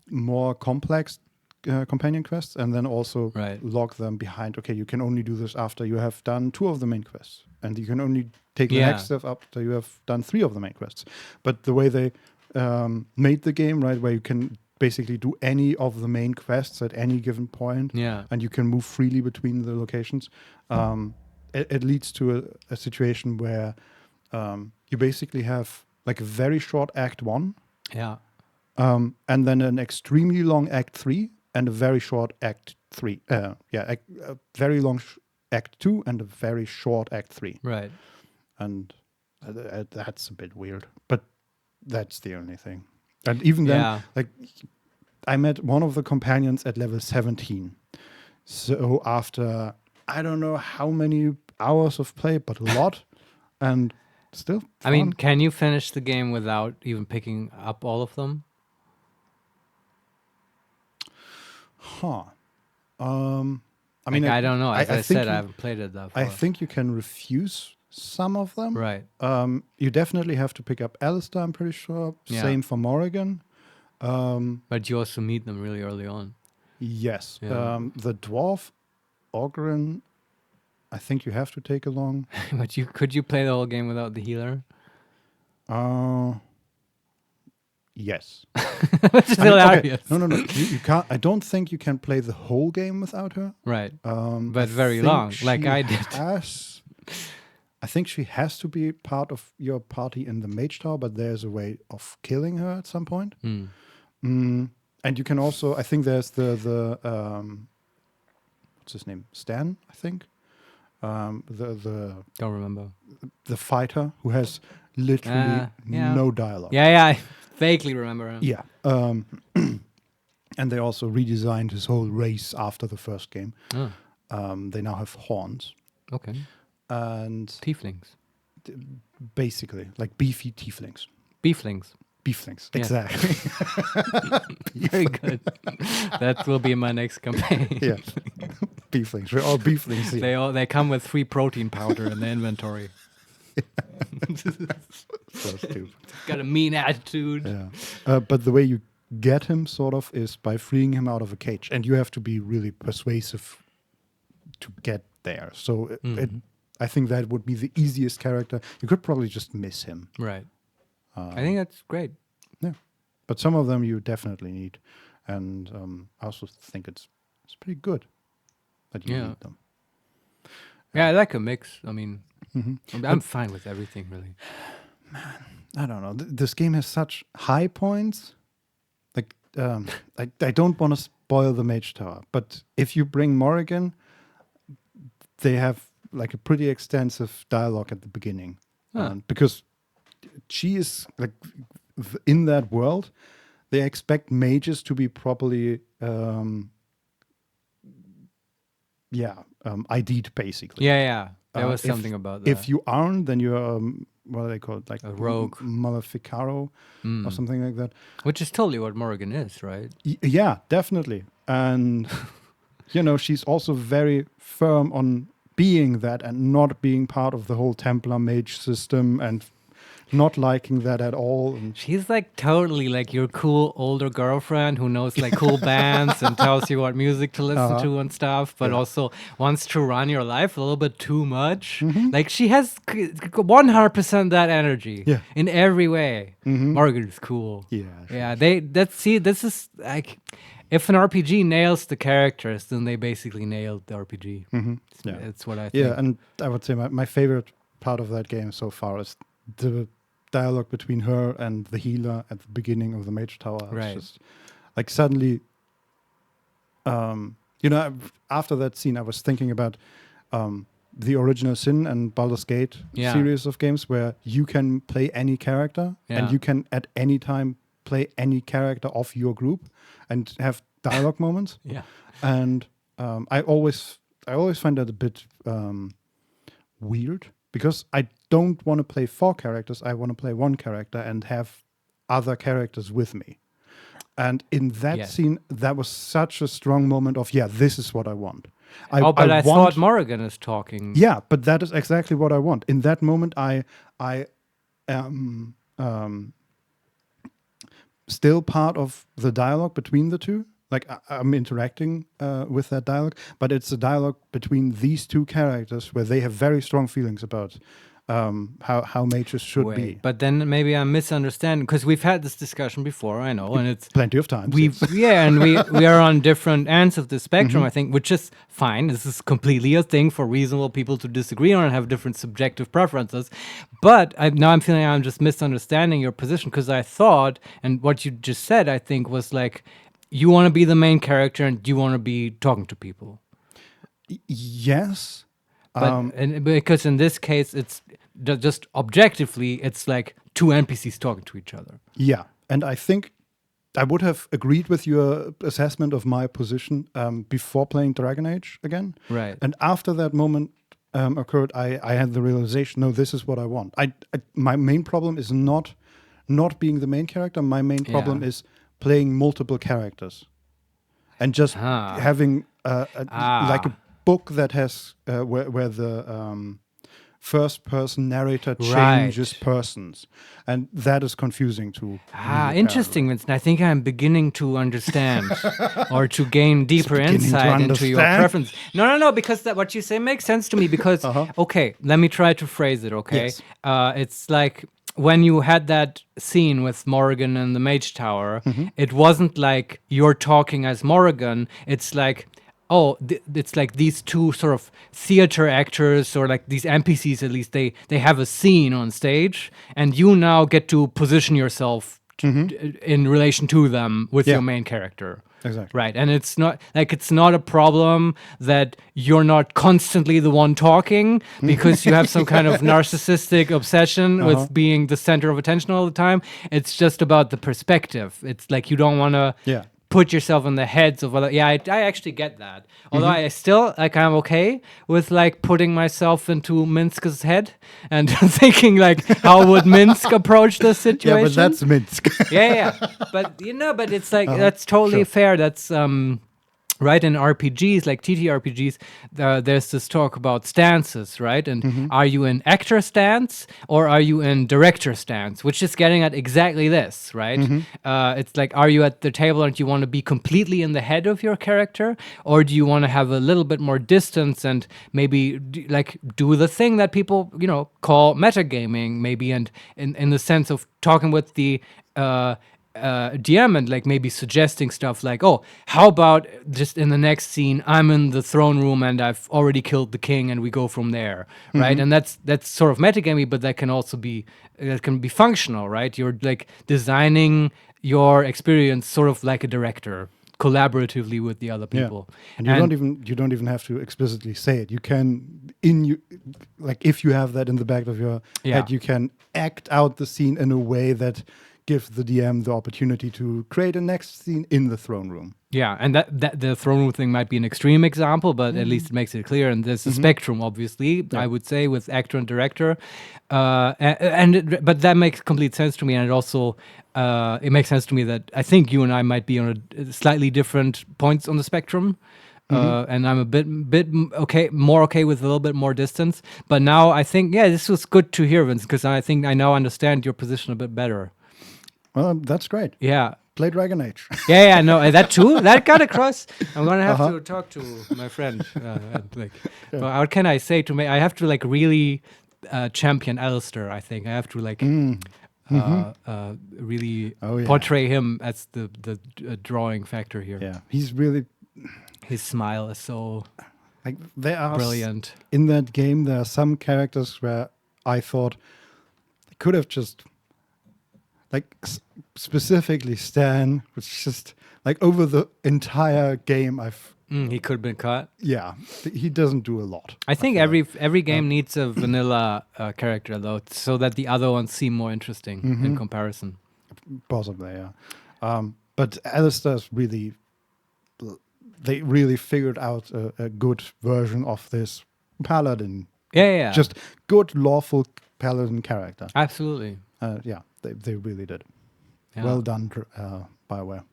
more complex companion quests, and then also log them behind. Okay, you can only do this after you have done 2 of the main quests, and you can only take the next step after you have done 3 of the main quests. But the way they made the game, right, where you can basically do any of the main quests at any given point, and you can move freely between the locations, it leads to a situation where you basically have like a very short Act 1, and then an extremely long Act 3, and a very short Act 3. A very long Act 2 and a very short Act 3. Right. And that's a bit weird, but that's the only thing. And even then, like, I met one of the companions at level 17. So after, I don't know how many hours of play, but a lot. And still fun. I mean, can you finish the game without even picking up all of them? I mean, I don't know. As I said, think I haven't played it that far. I think you can refuse some of them. Right. You definitely have to pick up Alistair, I'm pretty sure. Yeah. Same for Morrigan. But you also meet them really early on. Yes. Yeah. The dwarf, Ogren, I think you have to take along. But could you play the whole game without the healer? Yes. Which is hilarious. Okay. No. You can't. I don't think you can play the whole game without her. Right. I But very think long, like she I did. has I think she has to be part of your party in the Mage Tower, but there's a way of killing her at some point. And you can also, I think there's the what's his name? Stan, I think. The Don't remember. the fighter who has literally yeah. no dialogue. Yeah, I vaguely remember him. Yeah. And they also redesigned his whole race after the first game. Oh, They now have horns. okay. And Tieflings. basically, like beefy tieflings. Beeflings. Beeflings, Yeah. exactly. Very good. That will be my next campaign. Yeah. Beeflings. We're all beeflings here. They come with 3 protein powder in the inventory. So stupid. Got a mean attitude. Yeah. But the way you get him, sort of, is by freeing him out of a cage. And you have to be really persuasive to get there. So I think that would be the easiest character. You could probably just miss him. Right. I think that's great. Yeah. But some of them you definitely need. And I also think it's pretty good that you need them. Yeah, I like a mix. I mean, I'm fine with everything, really. Man, I don't know. This game has such high points. Like, I don't want to spoil the Mage Tower, but if you bring Morrigan, they have like a pretty extensive dialogue at the beginning. Because she is like in that world, they expect mages to be properly ID'd, basically. Yeah. There was something about that. If you aren't, then you're what do they call it? Like a rogue, Maleficaro, or something like that. Which is totally what Morrigan is, right? Yeah, definitely. And she's also very firm on being that and not being part of the whole Templar mage system and not liking that at all. And she's like totally like your cool older girlfriend who knows like cool bands and tells you what music to listen to and stuff, but also wants to run your life a little bit too much. Like she has 100% that energy in every way. Morgan is cool. Yeah. This is like, if an RPG nails the characters, then they basically nailed the RPG. That's what I think. Yeah, and I would say my favorite part of that game so far is the dialogue between her and the healer at the beginning of the Mage Tower. Right. It's just like suddenly, after that scene, I was thinking about the Original Sin and Baldur's Gate series of games where you can play any character and you can at any time play any character of your group and have dialogue moments. Yeah. And I always find that a bit weird because I don't want to play 4 characters. I want to play 1 character and have other characters with me. And in that scene, that was such a strong moment of, this is what I want. I thought Morrigan is talking. Yeah, but that is exactly what I want. In that moment, I am still part of the dialogue between the two. Like I'm interacting with that dialogue, but it's a dialogue between these 2 characters where they have very strong feelings about how mages should be. But then maybe I'm misunderstanding because we've had this discussion before. I know, and it's plenty of times. And we are on different ends of the spectrum. I think, which is fine. This is completely a thing for reasonable people to disagree on and have different subjective preferences. But now I'm feeling I'm just misunderstanding your position because I thought, and what you just said, I think was like, you want to be the main character and you want to be talking to people. Yes. But because in this case, it's just objectively, it's like 2 NPCs talking to each other. Yeah. And I think I would have agreed with your assessment of my position before playing Dragon Age again. Right. And after that moment occurred, I had the realization, no, this is what I want. My main problem is not being the main character. My main problem is playing multiple characters and just having like a book that has where the first person narrator changes persons, and that is confusing to interesting, Vincent. I think I'm beginning to understand or to gain deeper insight into your preference. No, because what you say makes sense to me because okay, let me try to phrase it. Okay, it's like when you had that scene with Morrigan and the Mage Tower, it wasn't like you're talking as Morrigan. It's like it's like these two sort of theater actors, or like these NPCs, at least they have a scene on stage, and you now get to position yourself in relation to them with Yeah. your main character. Exactly. Right. And it's not a problem that you're not constantly the one talking because you have some kind of narcissistic obsession with being the center of attention all the time. It's just about the perspective. It's like you don't want to Yeah. put yourself in the heads of other. Yeah, I actually get that. Although I still, like, I'm okay with like putting myself into Minsk's head and thinking like, how would Minsk approach this situation? Yeah, but that's Minsk. yeah. But but it's like that's totally sure. fair. That's right, in RPGs like TTRPGs, there's this talk about stances, right? And are you in actor stance or are you in director stance? Which is getting at exactly this, right? It's like, are you at the table and you want to be completely in the head of your character, or do you want to have a little bit more distance and maybe do the thing that people call metagaming, maybe, and in the sense of talking with the DM and like maybe suggesting stuff like, oh, how about just in the next scene I'm in the throne room and I've already killed the king and we go from there, right? And that's sort of metagamey, but that can also be functional, right? You're like designing your experience sort of like a director, collaboratively with the other people. And you don't even have to explicitly say it. You can like if you have that in the back of your head, you can act out the scene in a way that gives the DM the opportunity to create a next scene in the throne room. Yeah, and that the throne room thing might be an extreme example, but at least it makes it clear. And there's a spectrum, obviously, I would say, with actor and director. But that makes complete sense to me, and it also it makes sense to me that I think you and I might be on a slightly different points on the spectrum. And I'm a bit more okay with a little bit more distance. But now I think, this was good to hear, Vince, because I think I now understand your position a bit better. Well, that's great. Yeah. Play Dragon Age. Yeah, no, that too. That got across. I'm gonna have to talk to my friend. But what can I say to me? I have to like really champion Alistair. I think I have to like really portray him as the drawing factor here. Yeah, he's really. His smile is so like there are brilliant. In that game, there are some characters where I thought they could have just. Like specifically Stan, which just like over the entire game, he could have been cut. Yeah, he doesn't do a lot. I think every game needs a vanilla character though, so that the other ones seem more interesting in comparison. Possibly, yeah. But Alistair's really, they really figured out a good version of this paladin. Yeah. Just good, lawful paladin character. Absolutely. Yeah. They really did. Yeah. Well done, BioWare.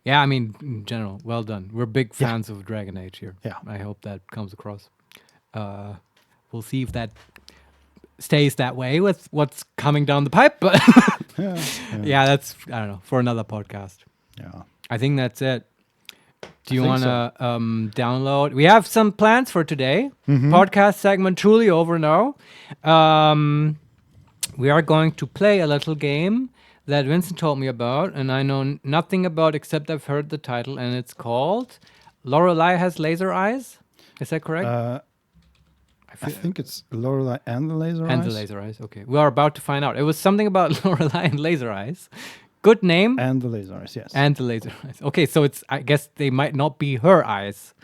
Yeah, I mean, in general, well done. We're big fans of Dragon Age here. Yeah. I hope that comes across. We'll see if that stays that way with what's coming down the pipe. But yeah, that's, I don't know, for another podcast. Yeah. I think that's it. Do you want to download? We have some plans for today. Podcast segment truly over now. We are going to play a little game that Vincent told me about, and I know nothing about except I've heard the title, and it's called Lorelei Has Laser Eyes. Is that correct? I think it's Lorelei and the Laser Eyes. And the Laser Eyes, okay. We are about to find out. It was something about Lorelei and Laser Eyes. Good name. And the Laser Eyes, yes. And the Laser Eyes. Okay, so it's, I guess they might not be her eyes.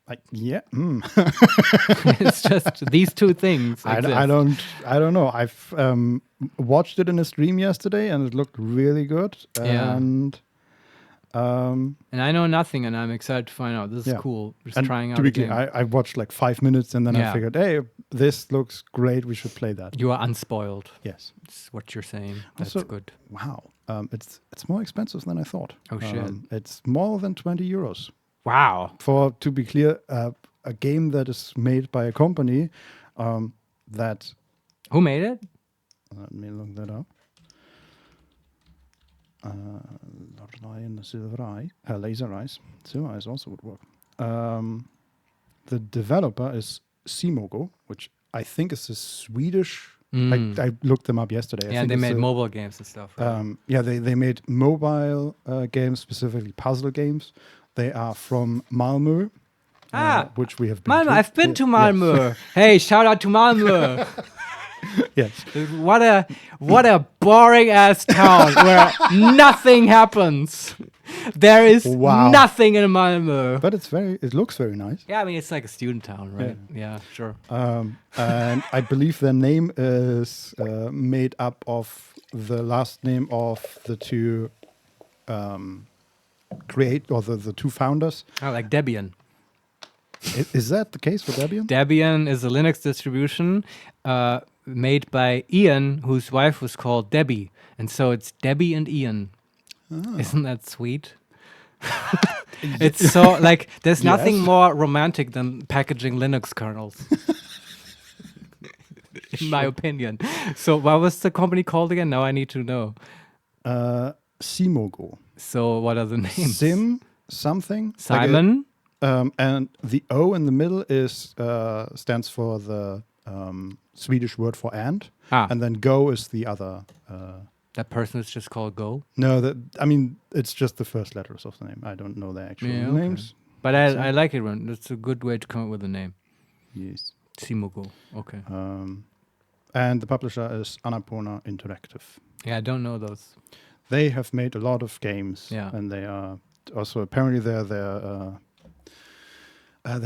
Like, yeah. It's just these two things. I don't know. I've watched it in a stream yesterday, and it looked really good. And I know nothing, and I'm excited to find out. This is cool. Just trying out. To be clear, I watched like 5 minutes, and then I figured, hey, this looks great. We should play that. You are unspoiled. Yes, that's what you're saying. That's also, good. Wow, it's more expensive than I thought. Oh shit! It's more than €20. Wow. To be clear, a game that is made by a company that... Who made it? Let me look that up. Lorelei and the Silver Eye. Laser Eyes. Silver Eyes also would work. The developer is Simogo, which I think is a Swedish... I looked them up yesterday. Yeah, they made mobile games and stuff. Right? They made mobile games, specifically puzzle games. They are from Malmö, which we have been Malmö. to. I've been to Yes. Malmö. Hey, shout out to Malmö. Yes. What a boring ass town where nothing happens. There is Wow. nothing in Malmö. But it looks very nice. Yeah, I mean it's like a student town, right? Yeah, sure. And I believe their name is made up of the last name of the two the two founders. Oh, like Debian. Is that the case for Debian? Debian is a Linux distribution made by Ian, whose wife was called Debbie, and so it's Debbie and Ian. Isn't that sweet? It's so like there's nothing Yes. more romantic than packaging Linux kernels. In my opinion. So what was the company called again? Now I need to know. Simogo. So what are the names? Sim something. Simon? And the O in the middle is stands for the Swedish word for and. And then Go is the other. That person is just called Go? No, it's just the first letters of the name. I don't know their actual names. But I like it when it's a good way to come up with a name. Yes. Simogo. Okay. And the publisher is Annapurna Interactive. Yeah, I don't know those. They have made a lot of games. Yeah. And they are also apparently their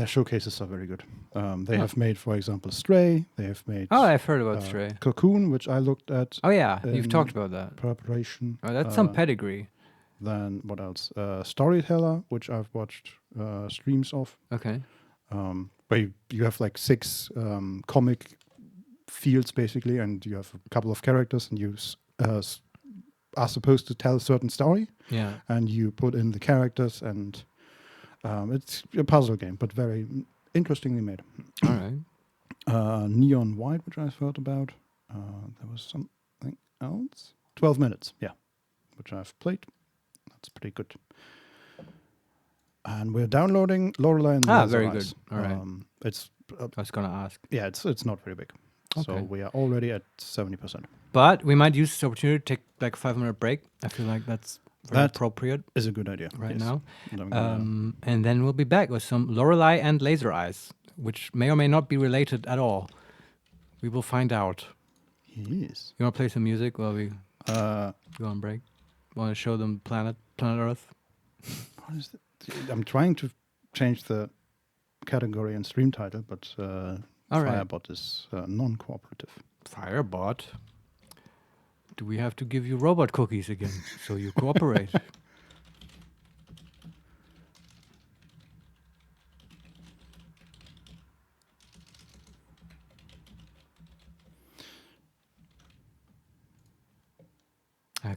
showcases are very good. They have made, for example, Stray. They have made. Oh, I've heard about Stray. Cocoon, which I looked at. Oh yeah, you've talked about that. Preparation. Oh, that's some pedigree. Then what else? Storyteller, which I've watched streams of. Okay. Where you have like 6 comic fields basically, and you have a couple of characters, and you are supposed to tell a certain story. Yeah. And you put in the characters, and it's a puzzle game, but very interestingly made. All right. Neon White, which I've heard about. There was something else. 12 Minutes, yeah, which I've played. That's pretty good. And we're downloading Lorelei and Laser very Eyes. good. All right. It's I was gonna ask. yeah, it's not very big. So Okay. we are already at 70%. But we might use this opportunity to take like a 5-minute break. I feel like that's very That appropriate Is a good idea right yes. now. And I'm gonna- And then we'll be back with some Lorelei and Laser Eyes, which may or may not be related at all. We will find out. yes. You want to play some music while we Uh, go on break? Want to show them planet Earth? what is it? I'm trying to change the category and stream title, but All right. Firebot is non-cooperative. Firebot? Do we have to give you robot cookies again so you cooperate?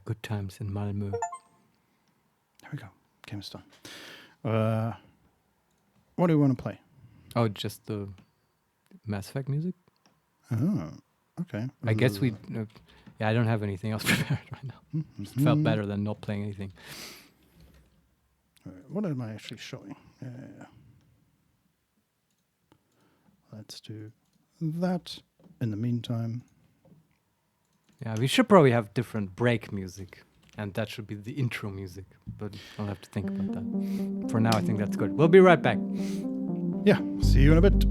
Good times in Malmö. There we go. Game is done. What do you want to play? Oh, just the Mass Effect music? Oh, okay. I guess we... yeah, I don't have anything else prepared right now. Just felt better than not playing anything. What am I actually showing? Let's do that. In the meantime, Yeah, we should probably have different break music. And that should be the intro music. But I'll have to think about that. For now, I think that's good. We'll be right back. yeah, see you in a bit.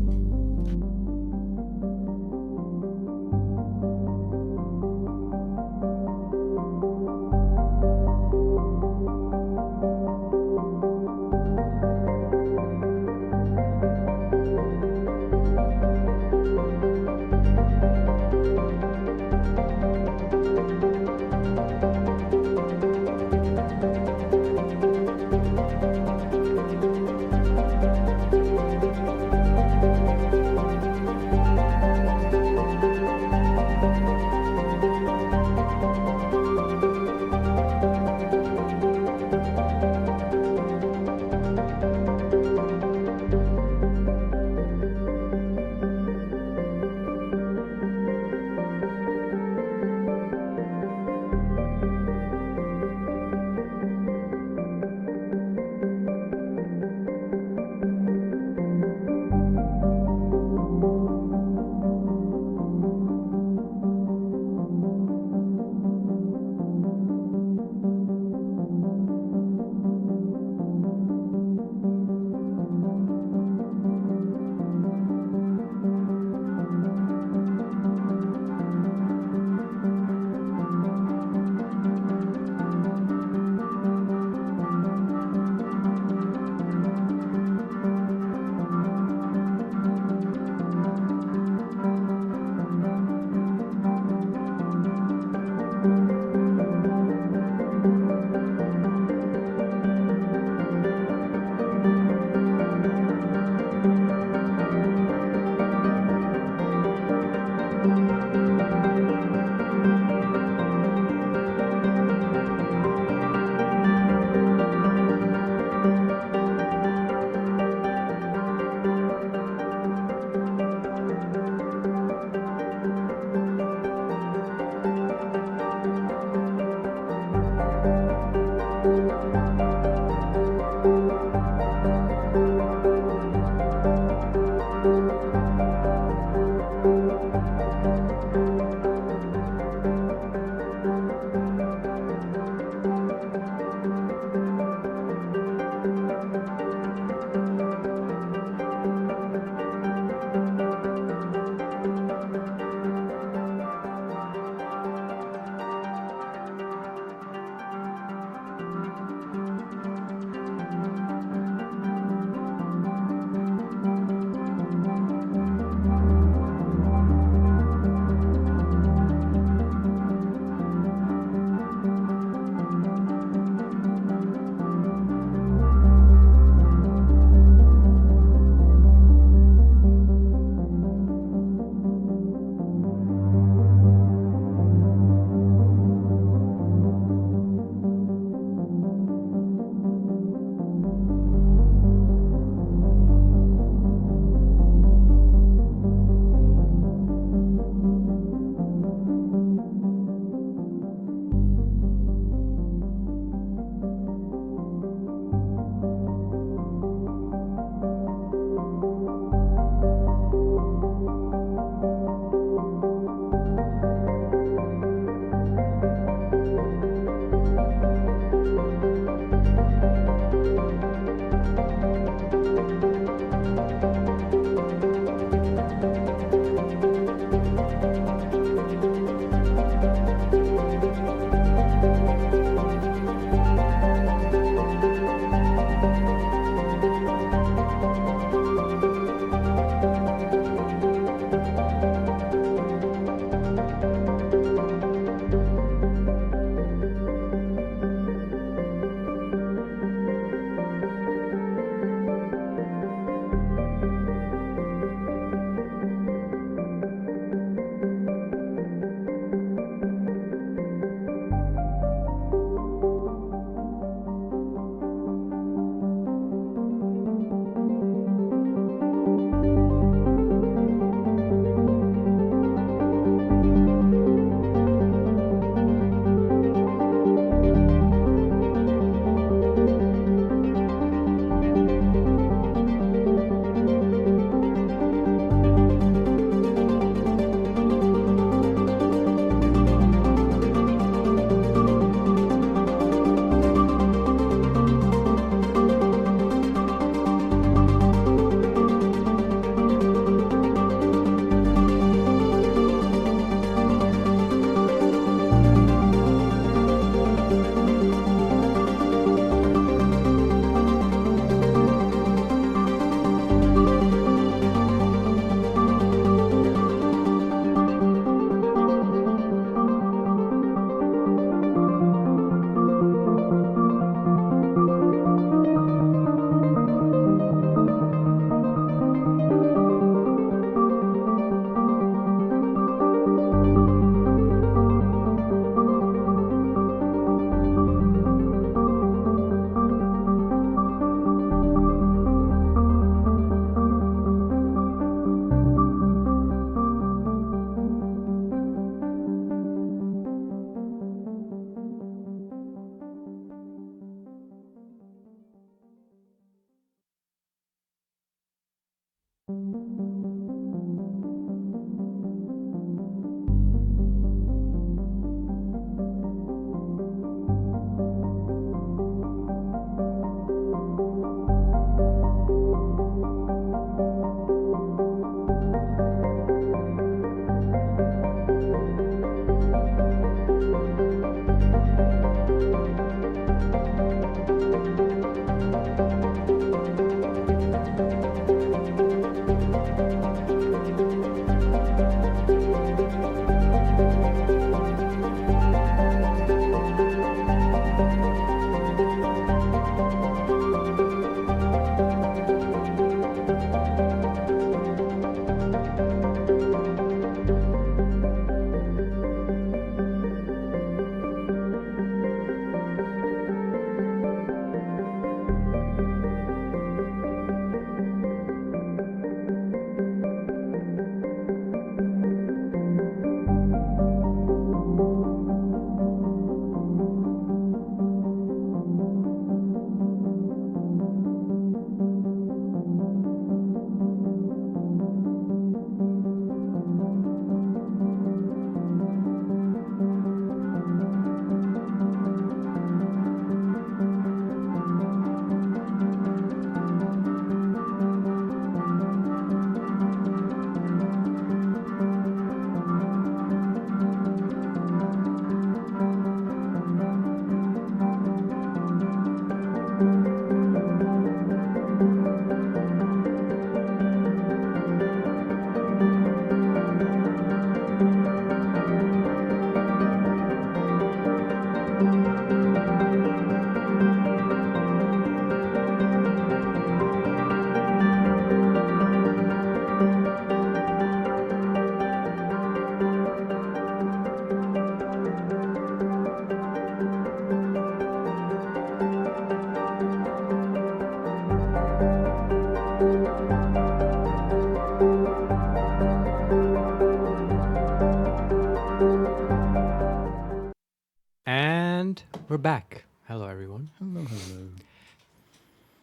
And we're back. Hello, everyone. Hello, hello.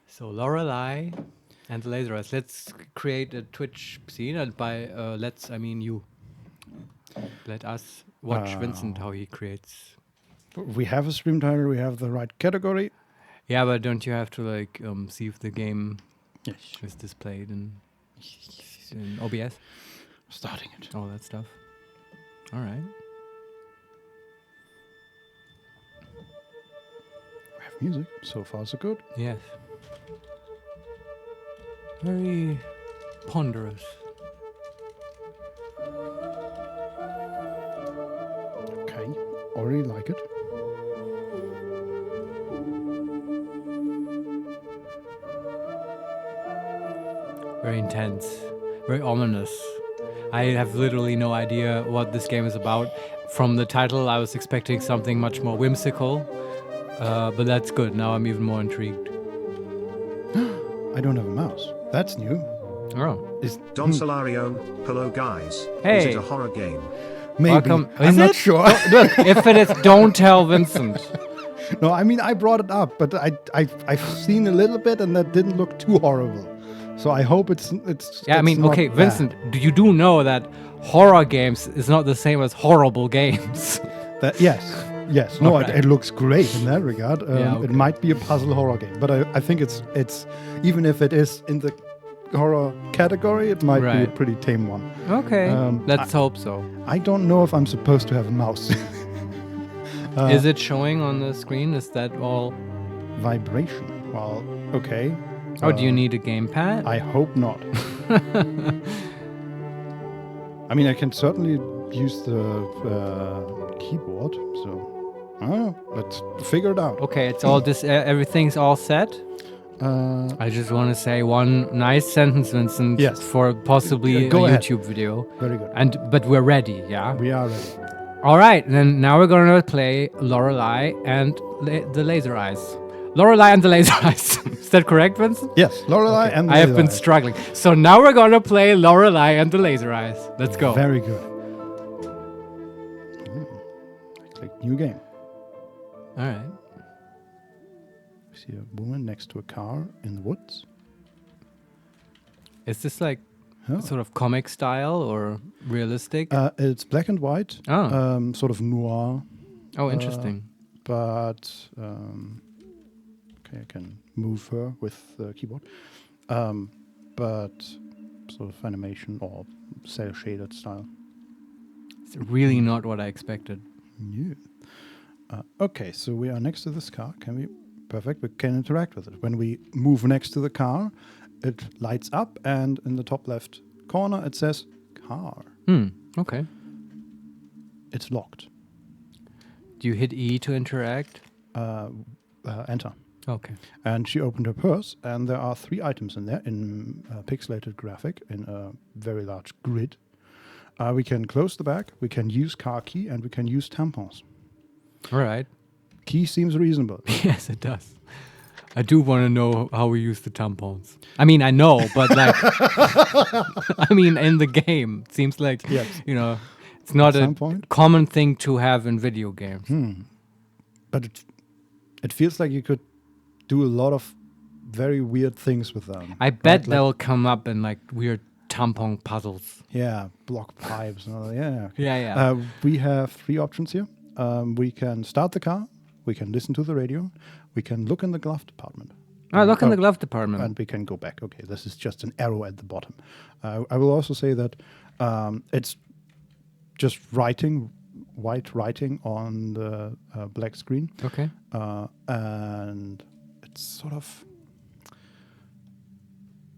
So Lorelei and the Laser Eyes. Let's create a Twitch scene, and by let's I mean you. Let us watch Vincent how he creates. We have a stream title. We have the right category. Yeah, but don't you have to like see if the game Yes. is displayed in OBS? Starting it. All that stuff. All right. We have music. So far, so good. Yes. Very ponderous. Okay. Already like it. Very intense. Very ominous. I have literally no idea what this game is about. From the title, I was expecting something much more whimsical. But that's good. Now I'm even more intrigued. I don't have a mouse. That's new. Oh. Is Don Solario, hello guys. Is Hey. it a horror game? maybe. Welcome. I'm Is not it? sure. If it is, don't tell Vincent. No, I mean I brought it up, but I've seen a little bit, and that didn't look too horrible. So I hope it's. Yeah, I it's mean, not okay, bad. Vincent, you do know that horror games is not the same as horrible games. That yes. No, Alright. it looks great in that regard. Yeah, okay. It might be a puzzle horror game, but I think it's even if it is in the horror category, it might be a Right. pretty tame one. Okay, let's I- hope so. I don't know if I'm supposed to have a mouse. Is it showing on the screen? Is that all? Vibration. Well, okay. Oh, do you need a gamepad? I hope not. I mean, I can certainly use the keyboard. So, I don't know. Let's figure it out. Okay, it's all this. Everything's all set. I just want to say one nice sentence, Vincent. Yes. For possibly a Go ahead. YouTube video. Very good. But we're ready. Yeah. We are ready. All right, then now we're gonna play Lorelei and the Laser Eyes. Lorelei and the Laser Eyes. Is that correct, Vincent? Yes, Lorelei and I have been Lorelei. struggling. So now we're gonna play Lorelei and the Laser Eyes. Let's go. Very good. Click new game. All right. See a woman next to a car in the woods. Is this like Oh. Sort of comic style or realistic? It's black and white, Oh. sort of noir, Oh, interesting. but okay, I can move her with the keyboard. But sort of animation or cell shaded style. It's really not what I expected. Yeah. Okay, so we are next to this car. Can we? Perfect. We can interact with it. When we move next to the car, it lights up, and in the top left corner it says car. Okay. It's locked. Do you hit E to interact? Enter. Okay. And she opened her purse, and there are 3 items in there in pixelated graphic in a very large grid. We can close the bag, we can use car key, and we can use tampons. All right. Key seems reasonable. Yes, it does. I do want to know how we use the tampons. I mean, I know, but like, I mean, in the game, it seems like, Yes. you know, it's not At a some point. common thing to have in video games. But it feels like you could do a lot of very weird things with them. I bet they'll come up in like weird tampon puzzles. Yeah, block pipes. And all that. Yeah. Yeah. We have 3 options here. We can start the car. We can listen to the radio. We can look in the glove department. Look in the glove department. And we can go back. Okay, this is just an arrow at the bottom. I will also say that it's just white writing on the black screen. Okay. And it's sort of,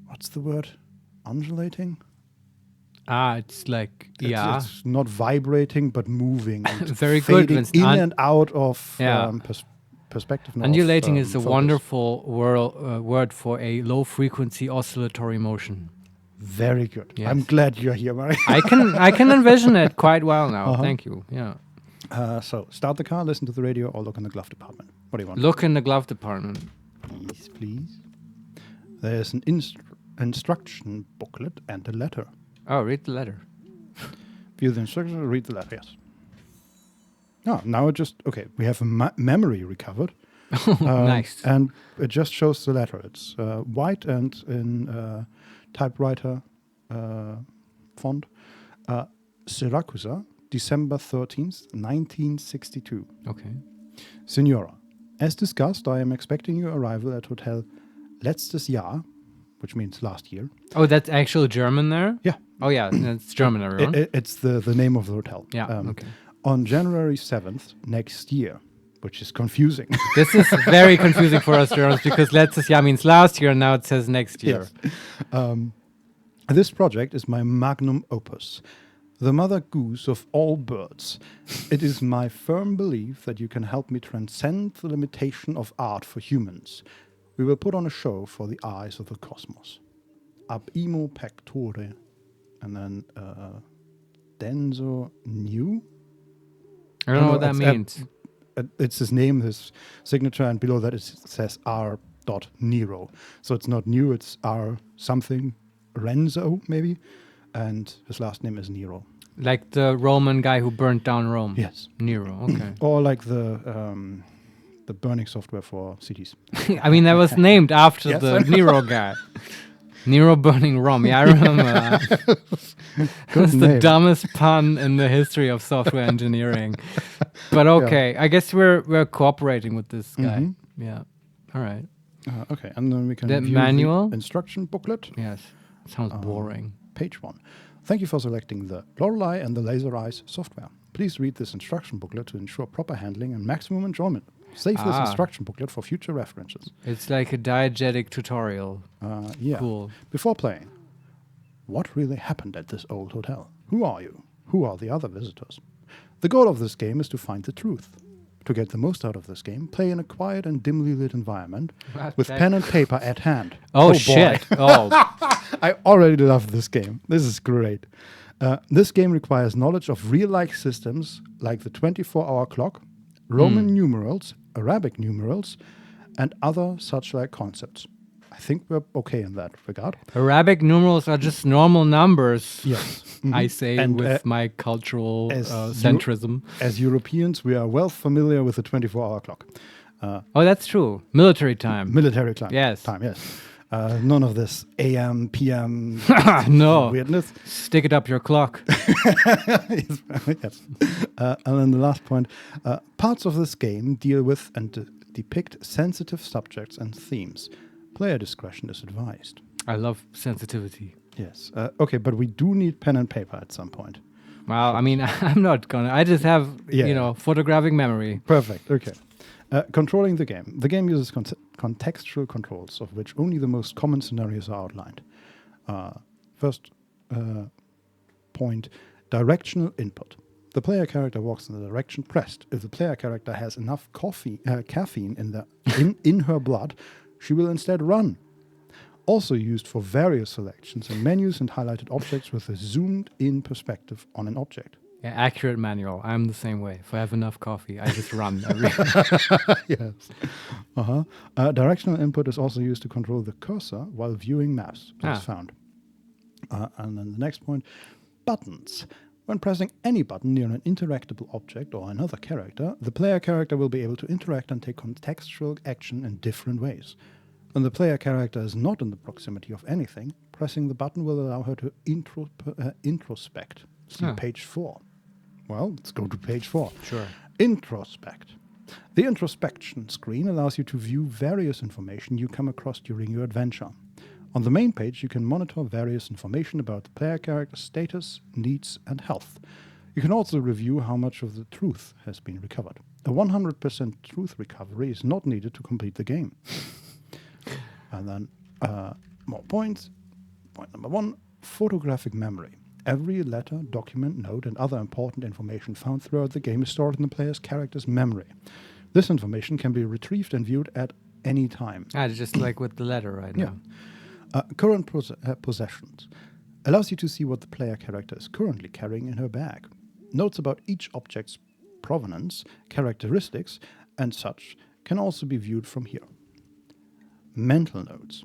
what's the word? Undulating? It's like, yeah. It's not vibrating, but moving. And Very good. fading When it's in and out of Yeah. Perspective. no, Undulating of, is a focus. wonderful word for a low frequency oscillatory motion. Very good. Yes. I'm glad you're here, Mari. I can envision it quite well now. Thank you. Yeah. So start the car, listen to the radio, or look in the glove department. What do you want? Look in the glove department. Please. There's an instruction booklet and a letter. Oh, read the letter. View the instructions, read the letter, yes. Oh, now it just, okay, we have a memory recovered. Nice. And it just shows the letter. It's white and in typewriter font. Siracusa, December 13th, 1962. Okay. Signora, as discussed, I am expecting your arrival at Hotel Letztes Jahr, which means last year. Oh, that's actual German there? Yeah. Oh, yeah. It's German, everyone. It's the name of the hotel. Yeah, okay. On January 7th next year, which is confusing. This is very confusing for us Germans because letztes Jahr means last year and now it says next year. Yes. This project is my magnum opus, the mother goose of all birds. It is my firm belief that you can help me transcend the limitation of art for humans. We will put on a show for the eyes of the cosmos. Ab imo pectore. And then Denso New. I don't know what that means. It's his name, his signature, and below that it says R. Nero. So it's not new, it's R something, Renzo maybe, and his last name is Nero. Like the Roman guy who burnt down Rome. Yes. Nero, okay. Or like the burning software for CDs. I mean, that was named after Yes, the I know. Nero guy. Nero burning Rome. Yeah, I remember that. It's the name. dumbest pun in the history of software engineering. But okay, I guess we're cooperating with this guy. Yeah. All right. Okay, and then we can The view manual? the instruction booklet. Yes. Sounds boring. Page 1. Thank you for selecting the Lorelei and the Laser Eyes software. Please read this instruction booklet to ensure proper handling and maximum enjoyment. Save this instruction booklet for future references. It's like a diegetic tutorial. Yeah. Cool. Before playing, what really happened at this old hotel? Who are you? Who are the other visitors? The goal of this game is to find the truth. To get the most out of this game, play in a quiet and dimly lit environment with pen and paper at hand. Oh, boy. shit. Oh, I already love this game. This is great. This game requires knowledge of real-life systems like the 24-hour clock, Roman numerals, Arabic numerals, and other such-like concepts. I think we're okay in that regard. Arabic numerals are just normal numbers. Yes. I say And, with my cultural as centrism. As Europeans, we are well familiar with the 24-hour clock. Oh, that's true. Military time. Military time. Yes. Time, yes. None of this AM, PM No. weirdness. Stick it up your clock. Yes. And then the last point, parts of this game deal with and depict sensitive subjects and themes. Player discretion is advised. I love sensitivity. Yes. Okay, but we do need pen and paper at some point. Well, I mean, I'm not gonna. I just have, Yeah. photographic memory. Perfect. Okay. Controlling the game. The game uses contextual controls, of which only the most common scenarios are outlined. First point, directional input. The player character walks in the direction pressed. If the player character has enough caffeine in her blood, she will instead run. Also used for various selections and menus and highlighted objects with a zoomed-in perspective on an object. Yeah, accurate manual. I'm the same way. If I have enough coffee, I just run. Yes. Directional input is also used to control the cursor while viewing maps, as found. And then the next point, buttons. When pressing any button near an interactable object or another character, the player character will be able to interact and take contextual action in different ways. When the player character is not in the proximity of anything, pressing the button will allow her to introspect. See page 4. Well, let's go to page 4. Sure. Introspect. The introspection screen allows you to view various information you come across during your adventure. On the main page, you can monitor various information about the player character's status, needs, and health. You can also review how much of the truth has been recovered. A 100% truth recovery is not needed to complete the game. And then more points. Point number 1, photographic memory. Every letter, document, note, and other important information found throughout the game is stored in the player's character's memory. This information can be retrieved and viewed at any time. Just like with the letter right now. Current possessions. Allows you to see what the player character is currently carrying in her bag. Notes about each object's provenance, characteristics, and such can also be viewed from here. Mental notes.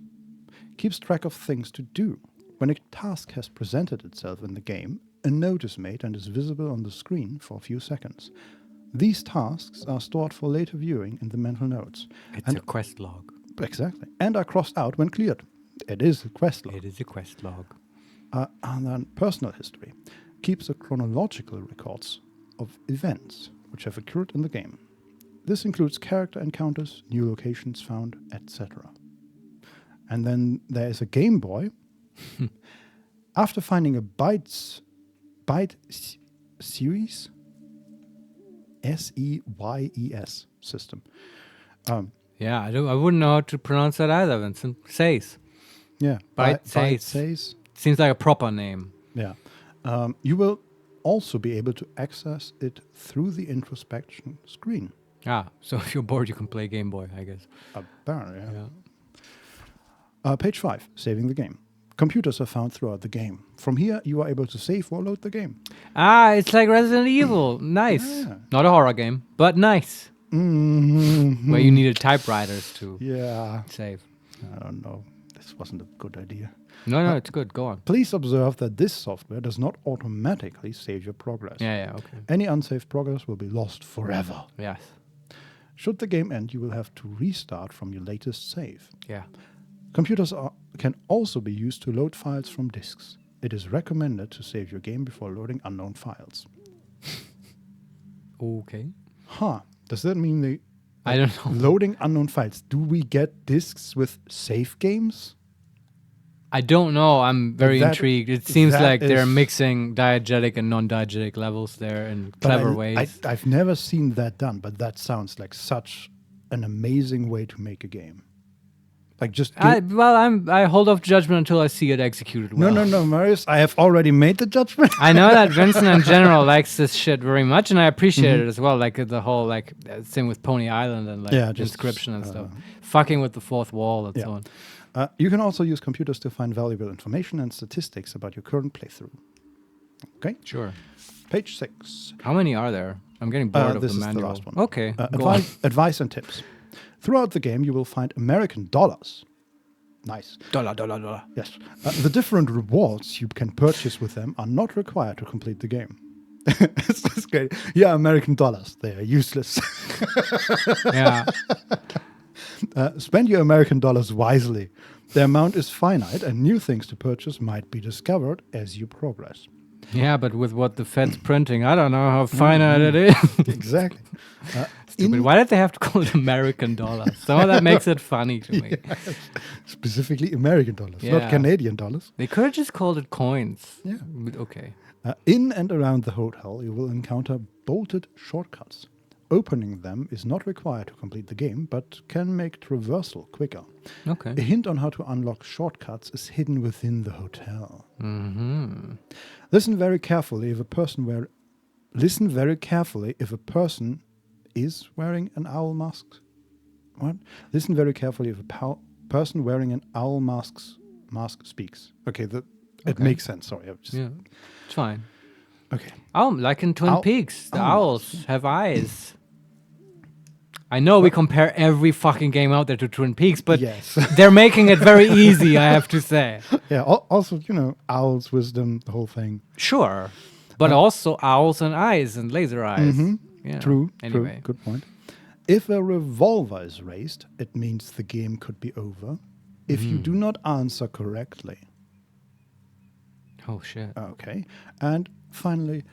Keeps track of things to do. When a task has presented itself in the game, a note is made and is visible on the screen for a few seconds. These tasks are stored for later viewing in the mental notes. It's a quest log. Exactly. And are crossed out when cleared. It is a quest log. It is a quest log. And then personal history. Keeps the chronological records of events which have occurred in the game. This includes character encounters, new locations found, etc. And then there is a Game Boy. After finding a byte series, SEYES system. Yeah, I wouldn't know how to pronounce that either, Vincent. Says. Yeah. Byte says. Seems like a proper name. Yeah. You will also be able to access it through the introspection screen. So if you're bored, you can play Game Boy, I guess. Apparently, yeah. Page 5, saving the game. Computers are found throughout the game. From here, you are able to save or load the game. It's like Resident Evil. Nice. Yeah. Not a horror game, but nice. Mm-hmm. Where you needed typewriters to save. I don't know. This wasn't a good idea. No, it's good. Go on. Please observe that this software does not automatically save your progress. Yeah, okay. Any unsaved progress will be lost forever. Yes. Should the game end, you will have to restart from your latest save. Yeah. Computers can also be used to load files from disks. It is recommended to save your game before loading unknown files. Okay. Does that mean I don't know. Loading unknown files. Do we get disks with save games? I don't know. I'm very intrigued. It seems like they're mixing diegetic and non-diegetic levels there in clever ways. I've never seen that done, but that sounds like such an amazing way to make a game. Like just I hold off judgment until I see it executed well. No, Marius. I have already made the judgment. I know that Vincent in general likes this shit very much, and I appreciate it as well. Like the whole thing with Pony Island and Inscription and stuff, fucking with the fourth wall and so on. You can also use computers to find valuable information and statistics about your current playthrough. Okay. Sure. Page 6. How many are there? I'm getting bored of the manual. This is the last one. Okay. Advice and tips. Throughout the game, you will find American dollars. Nice. Dollar. Yes. The different rewards you can purchase with them are not required to complete the game. It's great. Yeah, American dollars. They are useless. Yeah. Spend your American dollars wisely. The amount is finite, and new things to purchase might be discovered as you progress. Yeah, but with what the Fed's printing, I don't know how finite it is. Exactly. Stupid. Why did they have to call it American dollars? Some of that makes it funny to me. Specifically American dollars, Yeah. not Canadian dollars. They could have just called it coins. Yeah. But okay. In and around the hotel, you will encounter bolted shortcuts. Opening them is not required to complete the game, but can make traversal quicker. Okay. A hint on how to unlock shortcuts is hidden within the hotel. Mm-hmm. Listen very carefully if a person is wearing an owl mask. What? Listen very carefully if a person wearing an owl mask speaks. Okay, it Okay. makes sense. Sorry, I've just Yeah. It's fine. okay. Oh, like in Twin Peaks, the Owls. owls have eyes. I know we compare every fucking game out there to Twin Peaks, but Yes. they're making it very easy, I have to say. Yeah. Also, owls, wisdom, the whole thing. Sure. But also owls and eyes and laser eyes. Yeah. True. Anyway. True. Good point. If a revolver is raised, it means the game could be over. If you do not answer correctly. Oh, shit. Okay. And finally,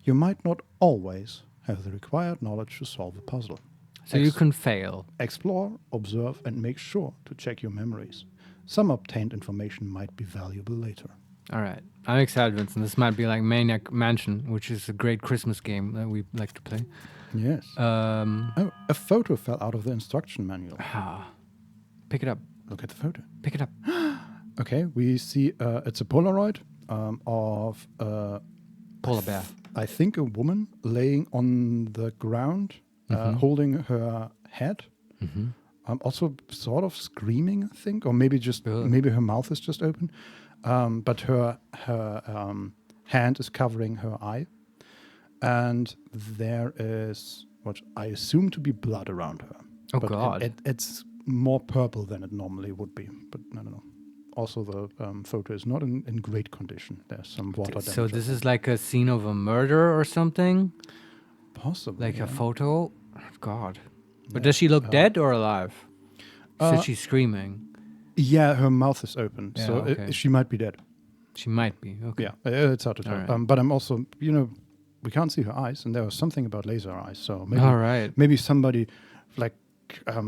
you might not always have the required knowledge to solve a puzzle. So you can fail. Explore, observe, and make sure to check your memories. Some obtained information might be valuable later. All right. I'm excited, Vincent. This might be like Maniac Mansion, which is a great Christmas game that we like to play. Yes. Oh, a photo fell out of the instruction manual. Pick it up. Look at the photo. Pick it up. Okay, we see it's a Polaroid of Polar bear. I think a woman laying on the ground, holding her head. Also sort of screaming, I think, or maybe maybe her mouth is just open. But her hand is covering her eye. And there is what I assume to be blood around her. Oh, but God. It's more purple than it normally would be. But I don't know. Also, the photo is not in great condition. There's some water damage. So this is like a scene of a murder or something? Possibly. Like a photo? God. But does she look dead or alive? So she's screaming. Yeah, her mouth is open. Yeah, so okay. she might be dead. She might be. Okay. Yeah, it's hard to tell. Alright. But I'm also, we can't see her eyes, and there was something about laser eyes. So All right. maybe somebody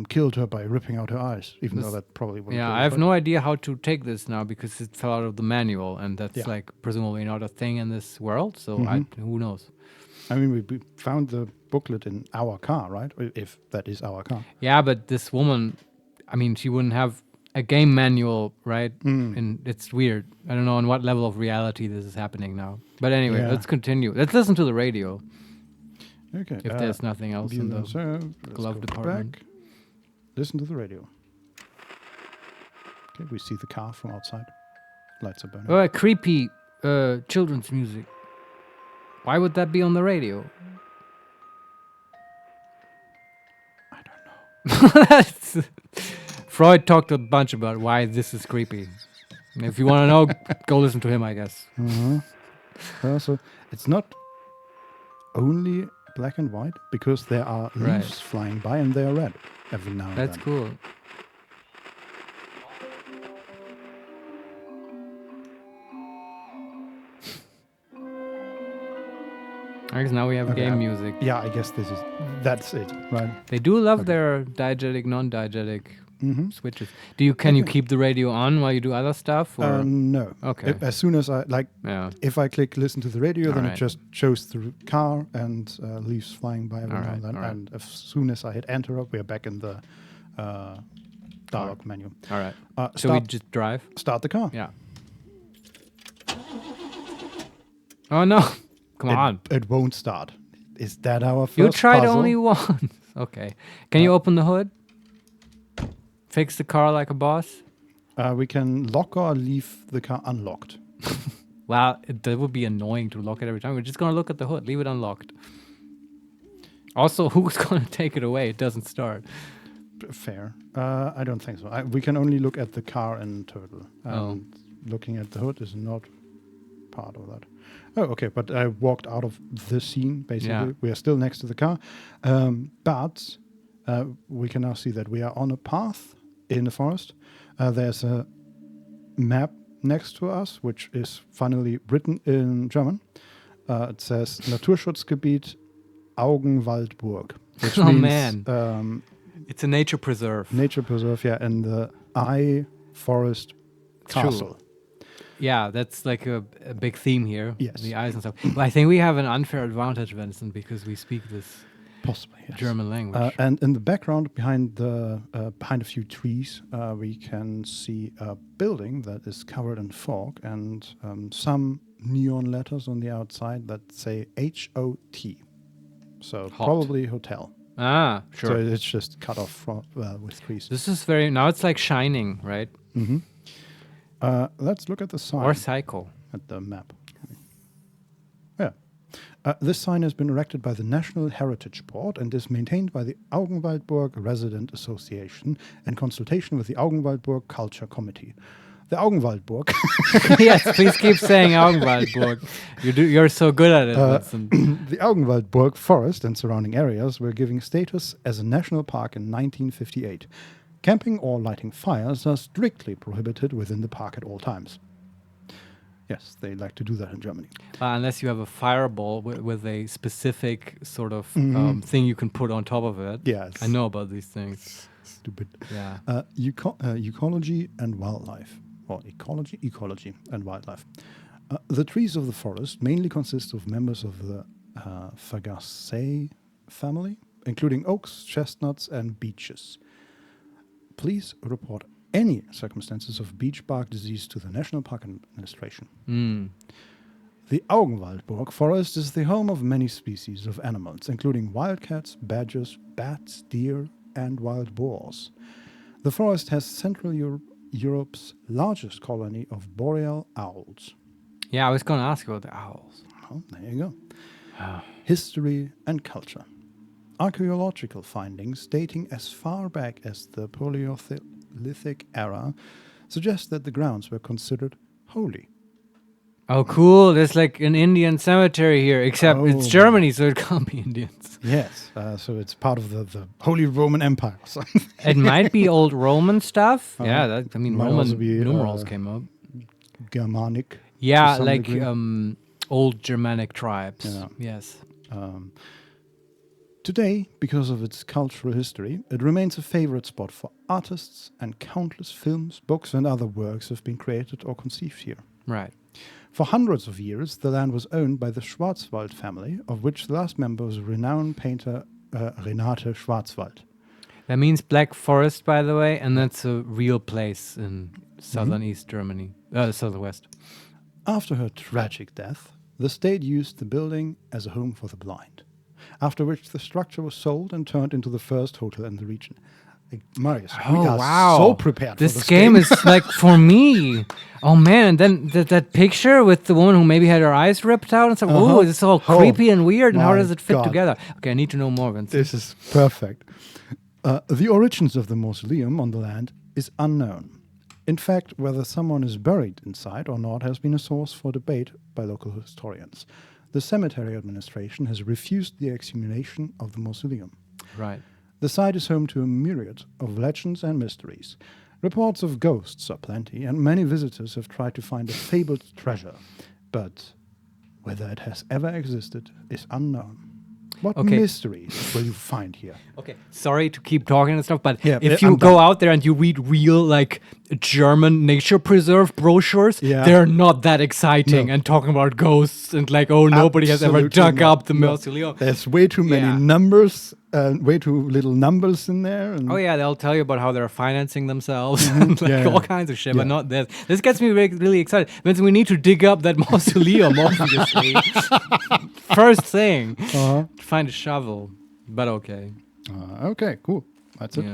killed her by ripping out her eyes, even though that probably wouldn't. Yeah, I have no idea how to take this now because it fell out of the manual, and that's presumably not a thing in this world. So who knows? I mean, we found the booklet in our car, right? If that is our car. Yeah, but this woman, I mean, she wouldn't have a game manual, right? And it's weird. I don't know on what level of reality this is happening now. But anyway, let's continue. Let's listen to the radio. Okay. If there's nothing else in the let's glove go department. back. Listen to the radio. Okay, we see the car from outside. Lights are burning. Oh, creepy children's music. Why would that be on the radio? I don't know. That's Freud talked a bunch about why this is creepy. And if you want to know, go listen to him, I guess. So it's not only black and white because there are leaves flying by and they are red every now and That's then. cool. I guess now we have game music. Yeah, I guess that's it, right? They do love their diegetic, non-diegetic switches. Can you keep the radio on while you do other stuff? Or? No. Okay. As soon as if I click listen to the radio, then it Alright. just shows the car and leaves flying by every now and then. Alright. And as soon as I hit enter, we are back in the dialogue menu. All right. So we just drive? Start the car. Yeah. Oh, no. Come on. It won't start. Is that our first You tried puzzle? only once. Okay. Can you open the hood? Fix the car like a boss? We can lock or leave the car unlocked. Well, that would be annoying to lock it every time. We're just going to look at the hood. Leave it unlocked. Also, who's going to take it away? It doesn't start. Fair. I don't think so. We can only look at the car and turtle. Looking at the hood is not part of that. Oh, okay. But I walked out of the scene, basically. Yeah. We are still next to the car. But we can now see that we are on a path in the forest. There's a map next to us, which is finally written in German. It says Naturschutzgebiet Augenwaldburg, which Oh, means man. It's a nature preserve. nature preserve, yeah, and the Eye Forest True. Castle. Yeah, that's like a big theme here. Yes. The eyes and stuff. But I think we have an unfair advantage, Vincent, because we speak this Possibly, yes. German language. And in the background, behind a few trees, we can see a building that is covered in fog and some neon letters on the outside that say HOT. So Hot. probably hotel. Ah, sure. So it's just cut off from, with trees. This is now it's like Shining, right? Mm-hmm. Let's look at the sign. Or Psycho. At the map. Yeah. This sign has been erected by the National Heritage Board and is maintained by the Augenwaldburg Resident Association in consultation with the Augenwaldburg Culture Committee. The Augenwaldburg. Yes, please keep saying Augenwaldburg. You're so good at it, Vincent. The Augenwaldburg forest and surrounding areas were given status as a national park in 1958. Camping or lighting fires are strictly prohibited within the park at all times. Yes, they like to do that in Germany. Unless you have a fireball with a specific sort of thing you can put on top of it. Yes. I know about these things. Stupid. Yeah. Ecology and wildlife. Or ecology and wildlife. The trees of the forest mainly consist of members of the Fagaceae family, including oaks, chestnuts, and beeches. Please report any circumstances of beech bark disease to the National Park Administration. The Augenwaldburg forest is the home of many species of animals, including wildcats, badgers, bats, deer, and wild boars. The forest has Central Europe's largest colony of boreal owls. Yeah, I was going to ask you about the owls. Well, there you go. History and culture. Archaeological findings dating as far back as the Paleolithic era suggest that the grounds were considered holy. Oh, cool. There's like an Indian cemetery here, except it's Germany, so it can't be Indians. Yes, so it's part of the Holy Roman Empire. or something. It might be old Roman stuff. Yeah, might Roman also be, numerals came up. Germanic. Yeah, to some like degree. old Germanic tribes. Yeah. Yes. Today, because of its cultural history, it remains a favorite spot for artists, and countless films, books, and other works have been created or conceived here. Right. For hundreds of years, the land was owned by the Schwarzwald family, of which the last member was renowned painter Renate Schwarzwald. That means Black Forest, by the way, and that's a real place in southern East Germany, southwest. After her tragic death, the state used the building as a home for the blind, after which the structure was sold and turned into the first hotel in the region. Like, Marius, we are so prepared for this game is like for me. Oh man, and then that picture with the woman who maybe had her eyes ripped out and stuff. Oh, it's all creepy and weird. And how does it fit together? Okay, I need to know more, Vincent. This is perfect. The origins of the mausoleum on the land is unknown. In fact, whether someone is buried inside or not has been a source for debate by local historians. The cemetery administration has refused the exhumation of the mausoleum. Right. The site is home to a myriad of legends and mysteries. Reports of ghosts are plenty, and many visitors have tried to find a fabled treasure. But whether it has ever existed is unknown. What mysteries will you find here? Okay, sorry to keep talking and stuff, but Yeah, if you go out there and you read real, like, German nature preserve brochures, they're not that exciting and talking about ghosts and like, oh, nobody has ever dug up the mausoleum. There's way too many numbers, way too little numbers in there. And oh yeah, they'll tell you about how they're financing themselves and like all kinds of shit, but not this. This gets me really excited. Means we need to dig up that mausoleum, obviously. First thing, find a shovel, but okay. Okay, cool. That's it.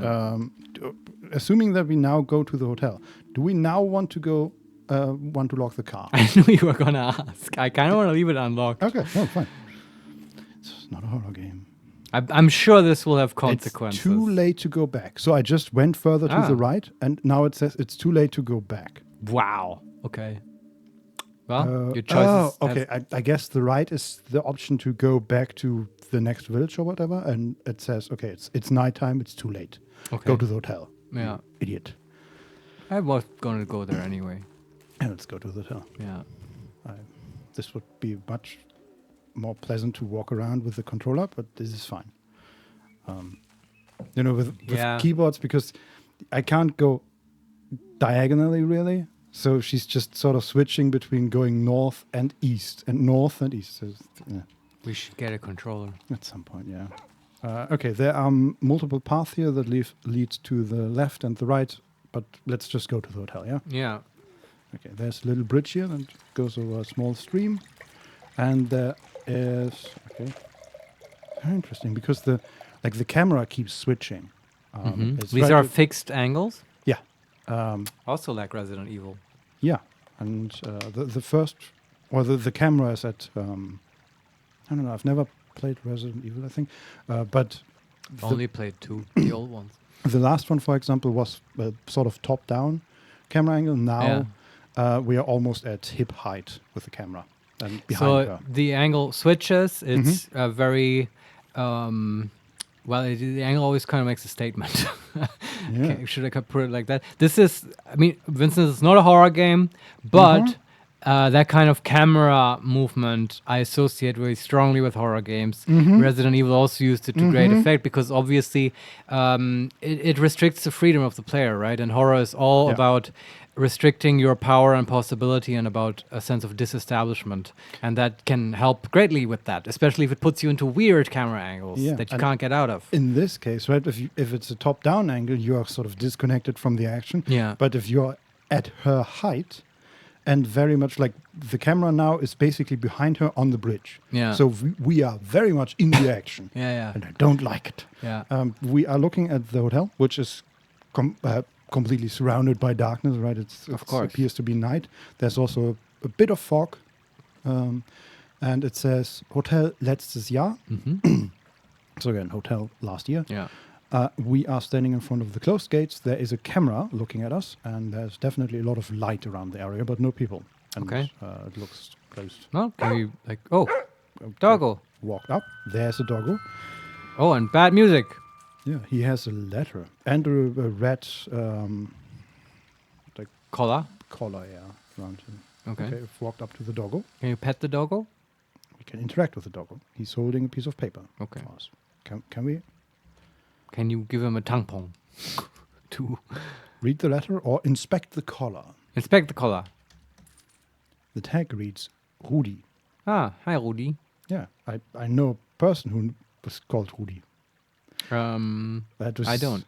Assuming that we now go to the hotel, do we now want to lock the car? I knew you were gonna ask. I kind of want to leave it unlocked. Okay, no, fine. It's not a horror game. I'm sure this will have consequences. It's too late to go back. So I just went further to the right, and now it says it's too late to go back. Wow. Okay. Well, your choice is... okay. I guess the right is the option to go back to the next village or whatever, and it says, okay, it's nighttime, it's too late. Okay. Go to the hotel. Yeah. Idiot. I was going to go there anyway. Yeah, let's go to the hotel. Yeah. This would be much more pleasant to walk around with the controller, but this is fine. With Yeah. keyboards, because I can't go diagonally really. So she's just sort of switching between going north and east and north and east. So, yeah, We should get a controller. at some point, yeah. Okay, there are multiple paths here that leads to the left and the right, but let's just go to the hotel, yeah? Yeah. Okay, there's a little bridge here that goes over a small stream. And there is, okay, very interesting, because the camera keeps switching. It's These right are at- fixed angles? Yeah. Also like Resident Evil. Yeah, and the first, or the camera is at, I don't know, I've never played Resident Evil, I think, but Only played 2, the old ones. the last one, for example, was a sort of top-down camera angle. Now we are almost at hip height with the camera and behind her. So the angle switches. It's very, the angle always kind of makes a statement. Yeah. Okay, should I put it like that? This is, Vincent is not a horror game, but that kind of camera movement I associate very strongly with horror games. Resident Evil also used it to great effect because obviously it restricts the freedom of the player, right? And horror is all about restricting your power and possibility and about a sense of disestablishment. And that can help greatly with that, especially if it puts you into weird camera angles that you and can't get out of. In this case, right, if it's a top-down angle, you are sort of disconnected from the action. Yeah. But if you're at her height, and very much like the camera now is basically behind her on the bridge. Yeah. So we are very much in the action. Yeah. And I don't like it. Yeah. We are looking at the hotel, which is completely surrounded by darkness, right? Of course. It appears to be night. There's also a bit of fog. And it says Hotel letztes Jahr. So again, hotel last year. Yeah. We are standing in front of the closed gates. There is a camera looking at us, and there's definitely a lot of light around the area, but no people. And, Okay. it looks closed. Well, can we doggo. Walked up. There's a doggo. Oh, and bad music. Yeah, he has a letter and a red Collar. collar, around him. Okay. I've walked up to the doggo. Can you pet the doggo? We can interact with the doggo. He's holding a piece of paper. Okay. For us. Can we Can you give him a tampon? To read the letter or inspect the collar? inspect the collar. The tag reads Rudi. Ah, hi, Rudi. Yeah, I know a person who was called Rudi. That was, I don't.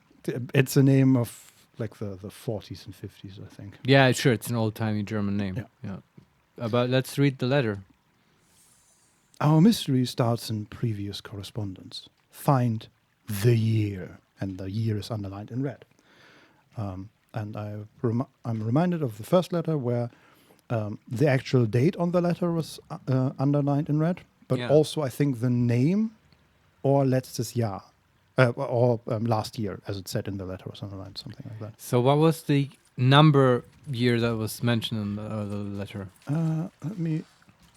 It's a name of like the 40s and 50s, I think. Yeah, sure. It's an old-timey German name. Yeah. But let's read the letter. Our mystery starts in previous correspondence. Find the year, and the year is underlined in red. And I'm reminded of the first letter where the actual date on the letter was underlined in red, but also I think the name or letztes Jahr. Or last year, as it said in the letter, was underlined, something like that. So what was the number year that was mentioned in the letter?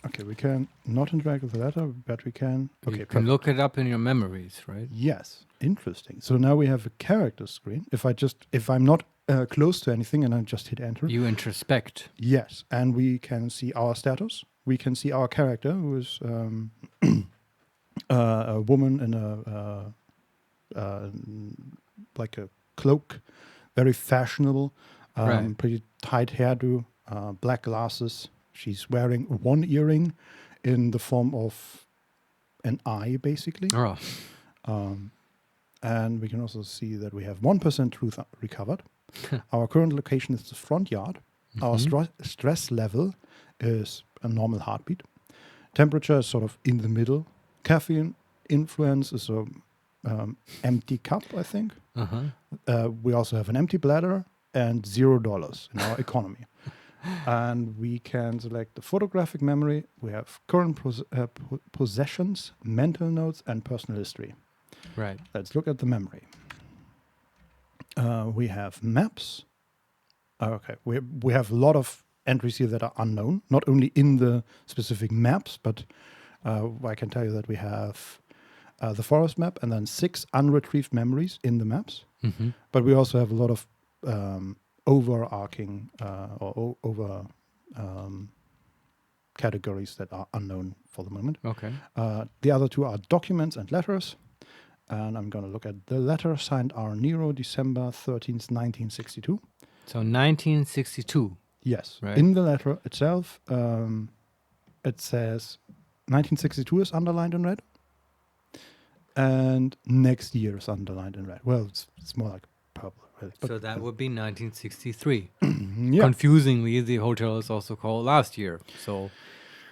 Okay, we can not interact with the letter, but we can. Okay, You can look it up in your memories, right? Yes, interesting. So now we have a character screen. If I'm not close to anything and I just hit enter. You introspect. Yes, and we can see our status. We can see our character, who is a woman in a like a cloak, very fashionable, Right. pretty tight hairdo, black glasses. She's wearing one earring in the form of an eye, basically. Oh. And we can also see that we have 1% truth recovered. Our current location is the front yard. Our stress level is a normal heartbeat. Temperature is sort of in the middle. Caffeine influence is a empty cup, I think. We also have an empty bladder and $0 in our economy. And we can select the photographic memory. We have current possessions, mental notes, and personal history. Right. Let's look at the memory. We have maps. Okay, we have a lot of entries here that are unknown, not only in the specific maps, but I can tell you that we have the forest map and then 6 unretrieved memories in the maps. But we also have a lot of overarching or over categories that are unknown for the moment. Okay. The other two are documents and letters. And I'm going to look at the letter signed R. Nero, December 13th, 1962. So 1962. Yes. Right. In the letter itself, it says 1962 is underlined in red. And next year is underlined in red. Well, it's more like purple, really. So that would be 1963. Yeah. Confusingly, the hotel is also called last year. So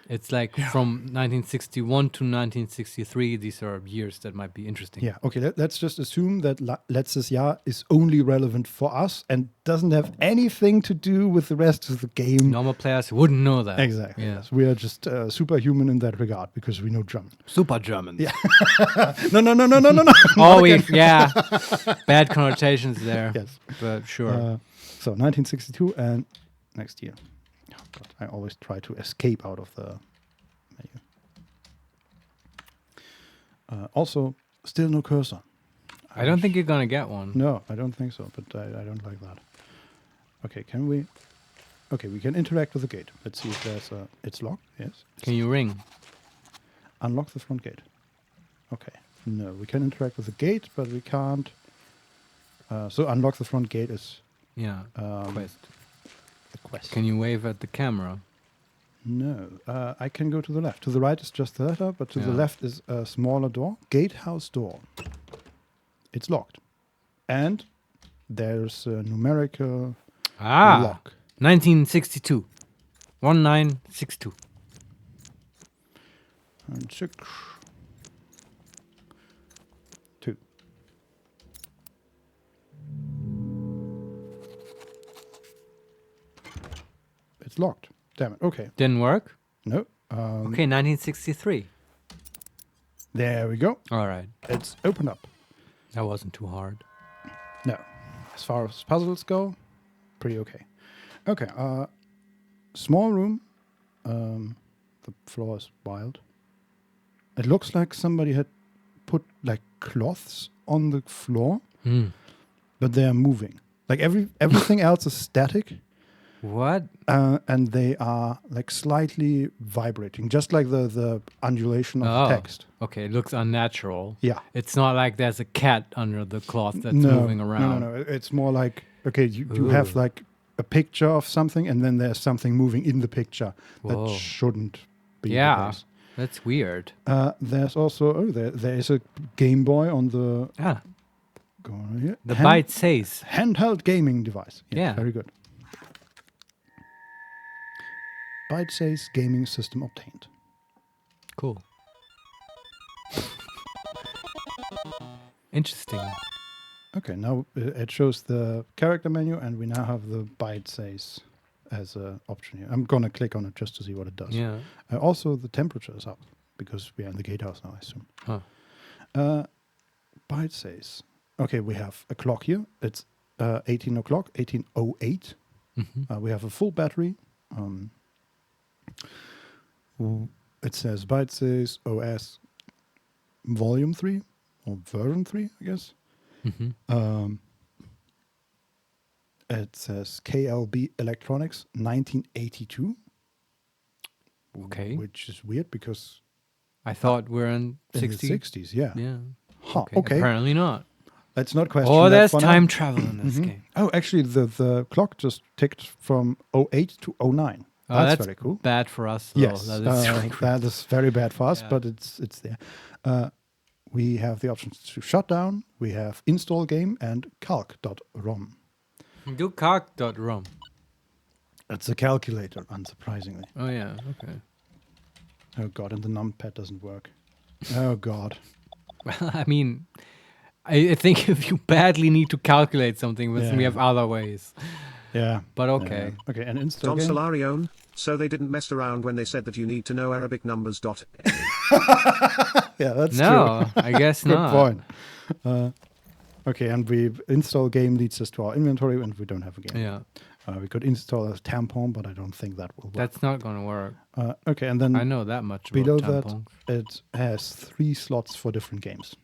it's like from 1961 to 1963. These are years that might be interesting. Yeah, okay, let's just assume that letztes Jahr is only relevant for us and doesn't have anything to do with the rest of the game. Normal players wouldn't know that. Exactly, Yeah. yes. We are just superhuman in that regard because we know German. Super Germans. Yeah. No. Oh, yeah. Bad connotations there. Yes. But sure. So 1962 and next year. Oh, God, I always try to escape out of the menu. Also, still no cursor. I don't think you're going to get one. No, I don't think so, but I don't like that. Okay, can we... Okay, we can interact with the gate. Let's see if there's a... It's locked, yes. Can you ring? Unlock the front gate. Okay. No, we can interact with the gate, but we can't... so unlock the front gate is Yeah. Quest. the quest. Can you wave at the camera? No. I can go to the left. To the right is just the letter, but to the Yeah. left is a smaller door. Gatehouse door. It's locked. And there's a numerical lock. 1962. 1962. And 6. 2. It's locked. Damn it. Okay. Didn't work? No. Okay, 1963. There we go. All right. It's opened up. That wasn't too hard. No. As far as puzzles go, pretty okay. Okay. Small room. The floor is wild. It looks like somebody had put like cloths on the floor, but they are moving. Like everything else is static. What? And they are like slightly vibrating, just like the undulation of the text. Okay, it looks unnatural. Yeah. It's not like there's a cat under the cloth that's No, moving around. No. It's more like, okay, you have like a picture of something, and then there's something moving in the picture Whoa. that shouldn't be the Yeah, case. that's weird. There's also, there is a Game Boy on the... Go on here. The byte says. Handheld gaming device. Yeah. Very good. Byte says gaming system obtained. Cool. Interesting. Okay, now it shows the character menu, and we now have the byte says as an option here. I'm going to click on it just to see what it does. Yeah. Also, the temperature is up because we are in the gatehouse now, I assume. Huh. Byte says. Okay, we have a clock here. It's 18 o'clock, 18:08. We have a full battery. It says byte says OS volume 3 or version 3, I guess. It says KLB Electronics 1982. Okay. Which is weird because I thought we're in in 60s. the 60s, yeah. Yeah. Huh, okay. Apparently not. Let's not question Oh, that there's for now. time travel in this game. Oh, actually, the clock just ticked from 08 to 09. Oh, That's very cool. Bad for us. Though. Yes, That is really that is very bad for us, Yeah. but it's there. We have the options to shut down. We have install game and calc.rom. Do calc.rom. It's a calculator, unsurprisingly. Oh, yeah. Okay. Oh, God, and the numpad doesn't work. Oh, God. Well, I mean, I think if you badly need to calculate something, we Yeah. have other ways. Yeah. But okay. Yeah. Okay, and install Don game. Solarione, so they didn't mess around when they said that you need to know Arabic numbers. Yeah, that's true. No, I guess Good not. point. Okay, and we install game leads us to our inventory, and we don't have a game. Yeah. We could install a tampon, but I don't think that will work. That's not going to work. Okay, and then I know that much about below tampons. that, it has 3 slots for different games.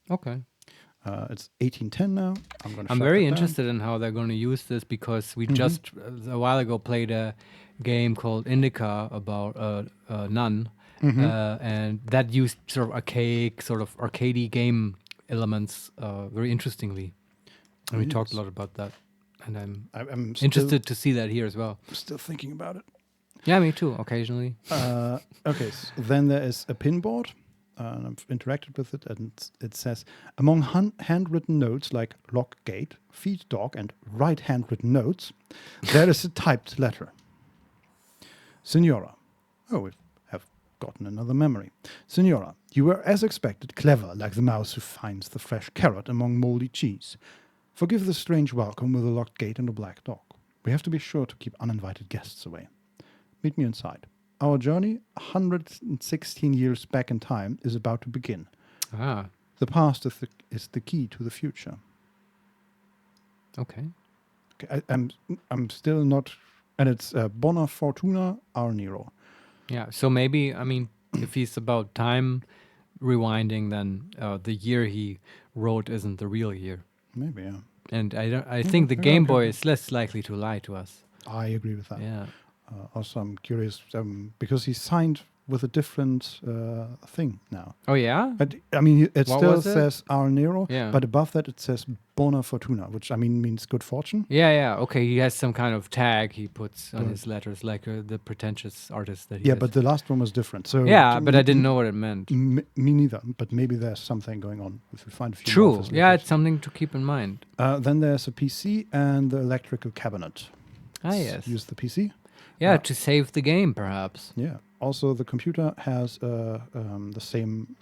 Okay. It's 1810 now. I'm very interested in how they're going to use this because we just a while ago played a game called Indica about a nun, and that used sort of arcadey game elements very interestingly. And we talked a lot about that, and I'm interested to see that here as well. Still thinking about it. Yeah, me too. Occasionally. Okay, so then there is a pin board. And I've interacted with it, and it says, among handwritten notes like lock gate, feed dog, and right handwritten notes, there is a typed letter. Signora. Oh, we have gotten another memory. Signora, you were as expected clever, like the mouse who finds the fresh carrot among moldy cheese. Forgive the strange welcome with a locked gate and a black dog. We have to be sure to keep uninvited guests away. Meet me inside. Our journey, 116 years back in time, is about to begin. Ah. The past is the key to the future. Okay. I'm still not, and it's Bona Fortuna Our Nero. Yeah. So maybe if he's about time rewinding, then the year he wrote isn't the real year. Maybe, yeah. And I think the Game Boy is less likely to lie to us. I agree with that. Yeah. Also, I'm curious because he signed with a different thing now. Oh yeah. But it What still was it? says Our Nero, Yeah. but above that it says Bona Fortuna, which means good fortune. Yeah. Okay. He has some kind of tag he puts on Right. his letters, like the pretentious artist that he Yeah, is. but the last one was different. So Yeah, but I didn't know what it meant. Me neither. But maybe there's something going on if we find a few. more True. of his Yeah, letters. it's something to keep in mind. Then there's a PC and the electrical cabinet. Ah, yes. Use the PC. Yeah, to save the game, perhaps. Yeah. Also, the computer has the same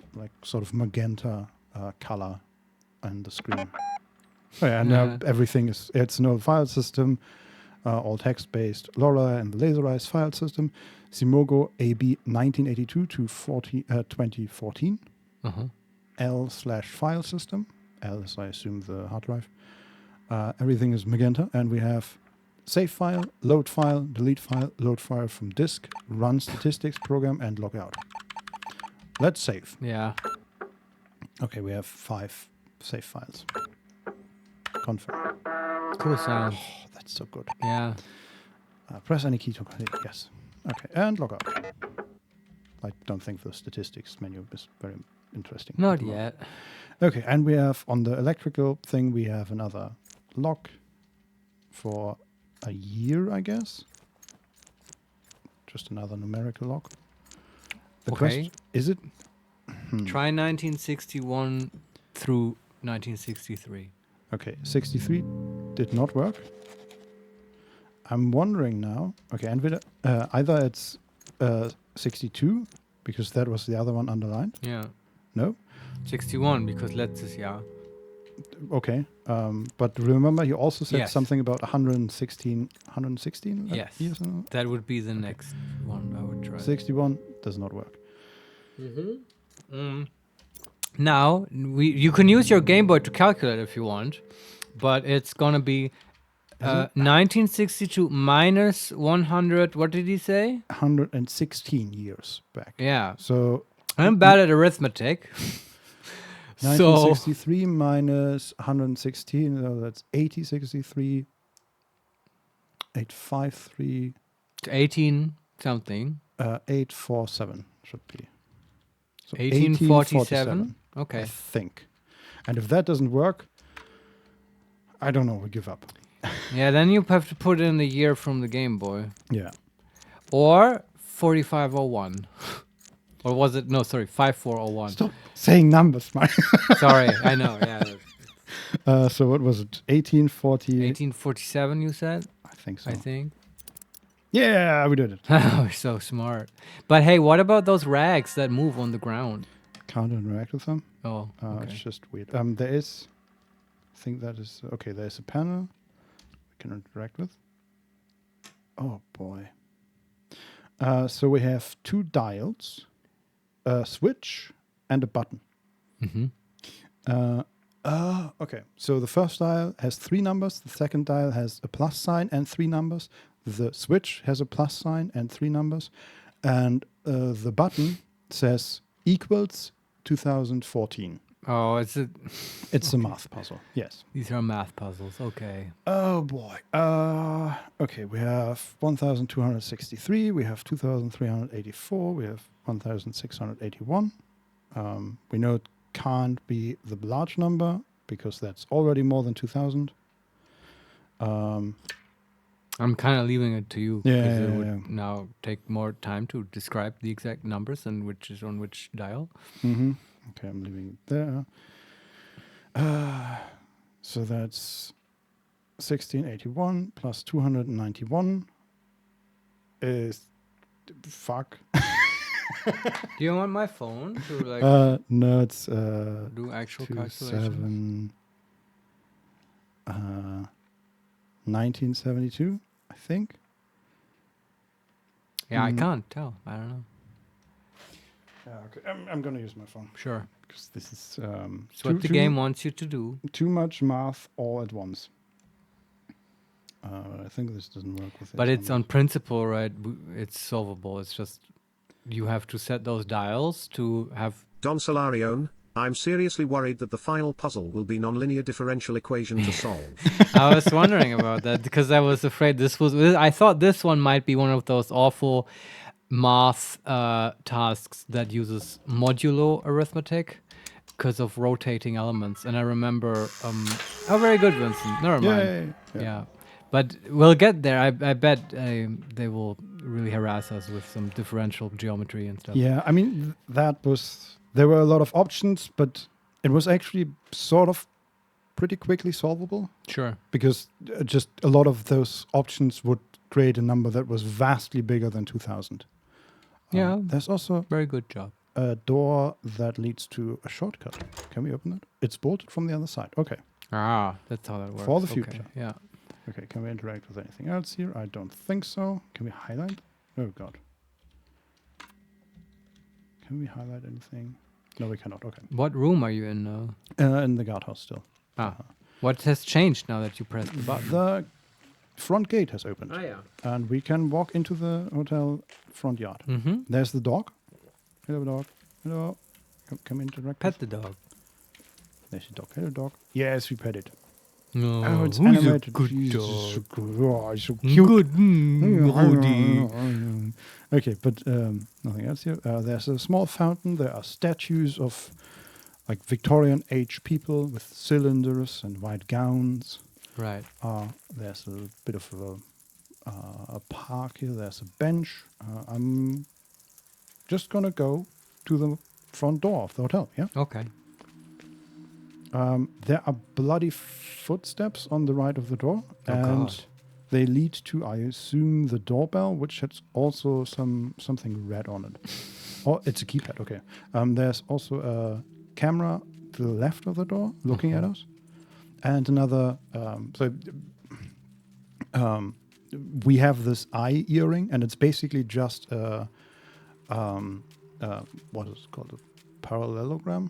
sort of magenta color on the screen. Oh, yeah, and now everything it's an old file system, all text-based. Lorelei and the Laserized file system. Simogo AB 1982 to 2014. L/file system. L is, I assume, the hard drive. Everything is magenta, and we have save file, load file, delete file, load file from disk, run statistics program, and log out. Let's save. Yeah. Okay, we have 5 save files. Confirm. Cool sound. Oh, that's so good. Yeah. Press any key to complete. Yes. Okay, and log out. I don't think the statistics menu is very interesting. Not yet. Okay, and we have on the electrical thing, we have another lock for a year, I guess. Just another numerical lock. The Okay. question is it? Try 1961 through 1963. Okay, 63 did not work. I'm wondering now. Okay, and either it's 62 because that was the other one underlined. Yeah. No. 61 because letztes Jahr. Okay, but remember, you also said Yes. something about 116 Yes. years ago? That would be the next one I would try. 61 does not work. Now, you can use your Game Boy to calculate if you want, but it's gonna be 1962 minus 100. What did he say? 116 years back. Yeah. So I'm bad at arithmetic. So 1963 minus 116, so that's 8063, 853, 18 something. 847 should be. So 1847. Okay. I think. And if that doesn't work, I don't know, we give up. Yeah, then you have to put in the year from the Game Boy. Yeah. Or 4501. Or was it? No, sorry, 5401. Stop saying numbers, Mike. Sorry, I know, yeah. So what was it? 1840? 1847, you said? I think so. I think. Yeah, we did it. Oh, we're so smart. But hey, what about those rags that move on the ground? Can't interact with them. Oh, okay. It's just weird. There is, I think that is, okay, there's a panel we can interact with. Oh, boy. So we have 2 dials, a switch, and a button. Okay, so the first dial has 3 numbers, the second dial has a plus sign and 3 numbers, the switch has a plus sign and 3 numbers, and the button says equals 2014. Oh, it's a, It's a math puzzle. Yes. these are math puzzles. Okay. Oh boy. Okay, we have 1,263. We have 2,384. We have 1,681. We know it can't be the large number because that's already more than 2,000. I'm kind of leaving it to you Yeah, because it yeah, would yeah. now take more time to describe the exact numbers and which is on which dial. Mm-hmm. Okay, I'm leaving it there. So that's 1681 plus 291 is fuck. Do you want my phone to like No, it's do actual calculations? 1972, I think. Yeah, I can't tell. I don't know. Yeah, okay. I'm gonna use my phone Sure. because this is It's what the game wants you to do. too much math all at once. I think this doesn't work with it. But it's on principle, right? It's solvable. It's just you have to set those dials to have. Don Solarione, I'm seriously worried that the final puzzle will be nonlinear differential equation to solve. I was wondering about that because I was afraid this was. I thought this one might be one of those awful math tasks that uses modulo arithmetic because of rotating elements. And I remember, oh, very good, Vincent. Never mind. Yeah. But we'll get there. I bet they will really harass us with some differential geometry and stuff. Yeah, I mean, there were a lot of options, but it was actually sort of pretty quickly solvable. Sure. Because just a lot of those options would create a number that was vastly bigger than 2,000. Yeah. There's also Very good job. a door that leads to a shortcut. Can we open it? It's bolted from the other side. Okay. Ah, that's how that works. For the Okay, future. yeah. Okay, can we interact with anything else here? I don't think so. Can we highlight? Oh, God. Can we highlight anything? No, we cannot. Okay. What room are you in now? In the guardhouse still. Ah. What has changed now that you pressed the button? The front gate has opened. yeah. And we can walk into the hotel front yard. Mm-hmm. There's the dog. Hello, dog. Hello. Can we interact? Pet the dog. There's the dog. Hello, dog. Yes, we pet it. No, Oh, it's who's animated. a good Jesus, dog? so good. Oh, it's so cute. Good, Rudy. Okay, but nothing else here. There's a small fountain. There are statues of like Victorian age people with cylinders and white gowns. Right. There's a bit of a park here. There's a bench. I'm just gonna go to the front door of the hotel. Yeah. Okay. There are bloody footsteps on the right of the door, and God. they lead to, I assume, the doorbell, which has also something red on it. Oh, it's a keypad. Okay. There's also a camera to the left of the door, looking at us, and another. We have this eye earring, and it's basically just what is it called? A parallelogram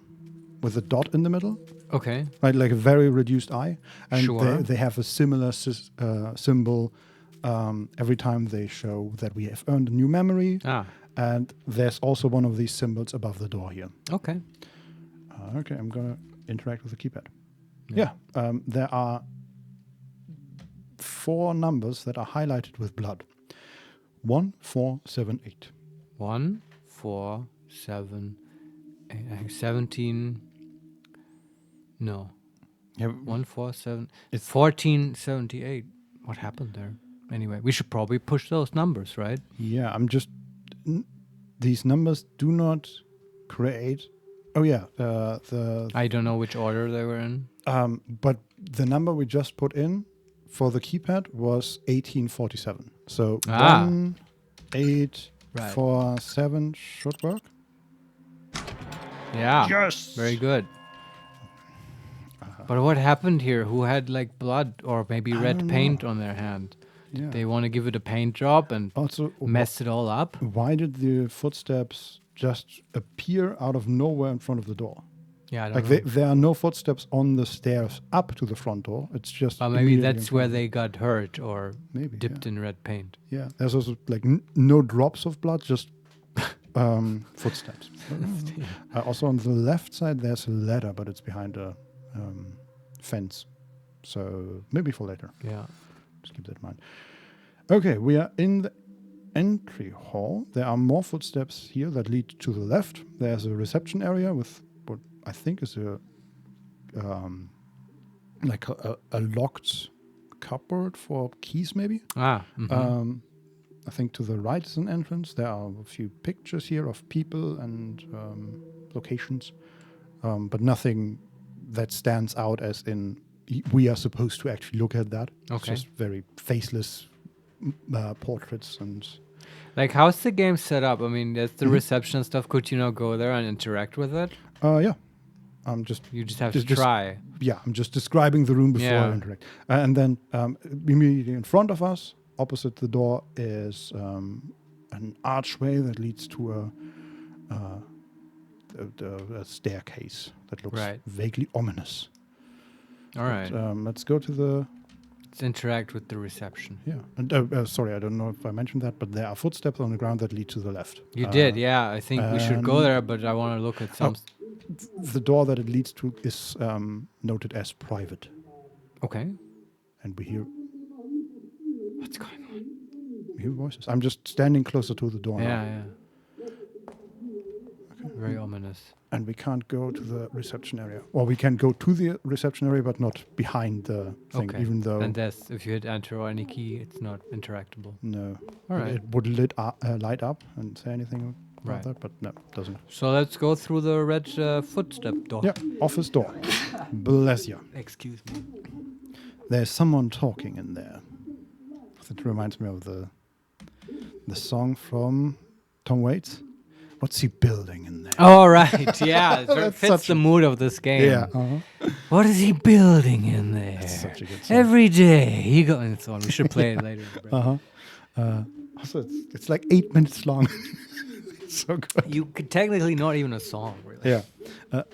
with a dot in the middle. Okay. Right, like a very reduced eye. And Sure. they have a similar symbol every time they show that we have earned a new memory. Ah. And there's also one of these symbols above the door here. Okay. Okay, I'm going to interact with the keypad. Yeah, there are 4 numbers that are highlighted with blood. 1, 4, 7, 8. 1, 4, 7, 8, 17. No. Yeah, 1, 4, 7. It's- 1478. What happened there? Anyway, we should probably push those numbers, right? Yeah, these numbers do not create. Oh yeah, I don't know which order they were in. but the number we just put in for the keypad was 1847. So 1, 8, Right. 4, 7 should work. Yeah. Yes. Very good. But what happened here? Who had like blood or maybe I red don't paint on their hand? Yeah. They want to give it a paint job and Also, mess it all up? why did the footsteps just appear out of nowhere in front of the door? Yeah, I don't Like know. there are no footsteps on the stairs up to the front door. It's just Well, maybe immediately that's in where front. they got hurt or Maybe dipped in red paint. Yeah, there's also like no drops of blood, just Footsteps. Also on the left side, there's a ladder, but it's behind a fence. So maybe for later. Yeah. Just keep that in mind. Okay, we are in the entry hall. There are more footsteps here that lead to the left. There's a reception area with what I think is a like a locked cupboard for keys, maybe. I think to the right is an entrance. There are a few pictures here of people and locations, but nothing that stands out as in we are supposed to actually look at that. Okay. It's just very faceless portraits and. Like, how's the game set up? I mean, there's the reception and stuff. Could you go there and interact with it? Yeah. You just have to try. I'm just describing the room before I interact. And then immediately in front of us, opposite the door, is an archway that leads to a staircase that looks vaguely ominous. All right. Let's go to the... Let's interact with the reception. Yeah. And, sorry, I don't know if I mentioned that, but there are footsteps on the ground that lead to the left. You did, yeah. I think we should go there, but I want to look at some... The door that it leads to is noted as private. Okay. And we hear... What's going on? We hear voices. I'm just standing closer to the door now. Yeah. Okay. Very ominous. And we can't go to the reception area. Or we can go to the reception area, but not behind the thing, even though... And if you hit enter or any key, it's not interactable. No. All right. It would light up and say anything about that, but no, it doesn't. So let's go through the red footstep door. Yeah, office door. Bless you. Excuse me. There's someone talking in there. It reminds me of the song from Tom Waits. What's he building in there? Oh, right. Yeah. It fits the mood of this game. Yeah. What is he building in there? That's such a good song. Every day he goes and so on. We should play it later. Also, it's like 8 minutes long. So good. You could technically not even a song, really. Yeah.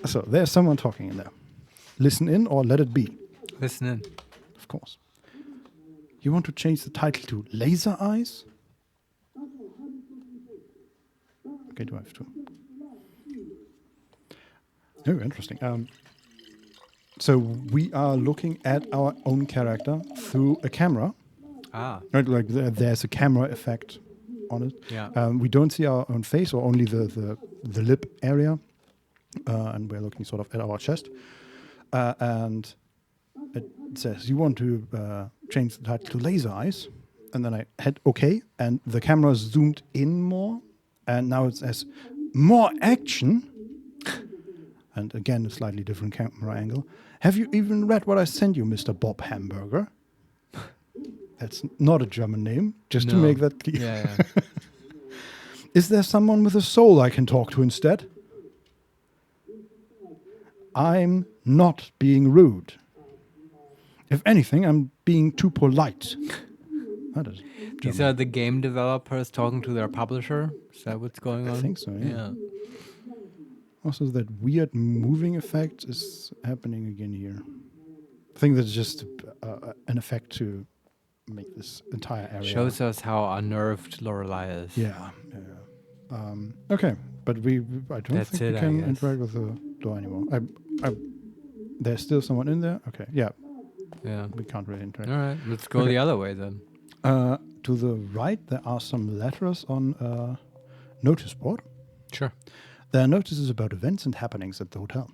So there's someone talking in there. Listen in or let it be. Listen in. Of course. You want to change the title to Laser Eyes? Okay, do I have to? Oh, interesting. So we are looking at our own character through a camera. Right, like there's a camera effect on it. Yeah. We don't see our own face or only the lip area, and we're looking sort of at our chest. And it says you want to change the title to Laser Eyes, and then I hit OK, and the camera zoomed in more, and now it says more action. And again, a slightly different camera angle. Have you even read what I sent you, Mr. Bob Hamburger? That's not a German name, just to make that clear. Yeah. Is there someone with a soul I can talk to instead? I'm not being rude. If anything, I'm being too polite. That is These are the game developers talking to their publisher? Is that what's going on? I think so, yeah. Also, that weird moving effect is happening again here. I think that's just an effect to make this entire area... Shows us how unnerved Lorelei is. Yeah. Okay, but I don't think we can interact with the door anymore. There's still someone in there? Okay, yeah. We can't really interact. All right, let's go the other way then. To the right, there are some letters on a notice board. Sure. There are notices about events and happenings at the hotel.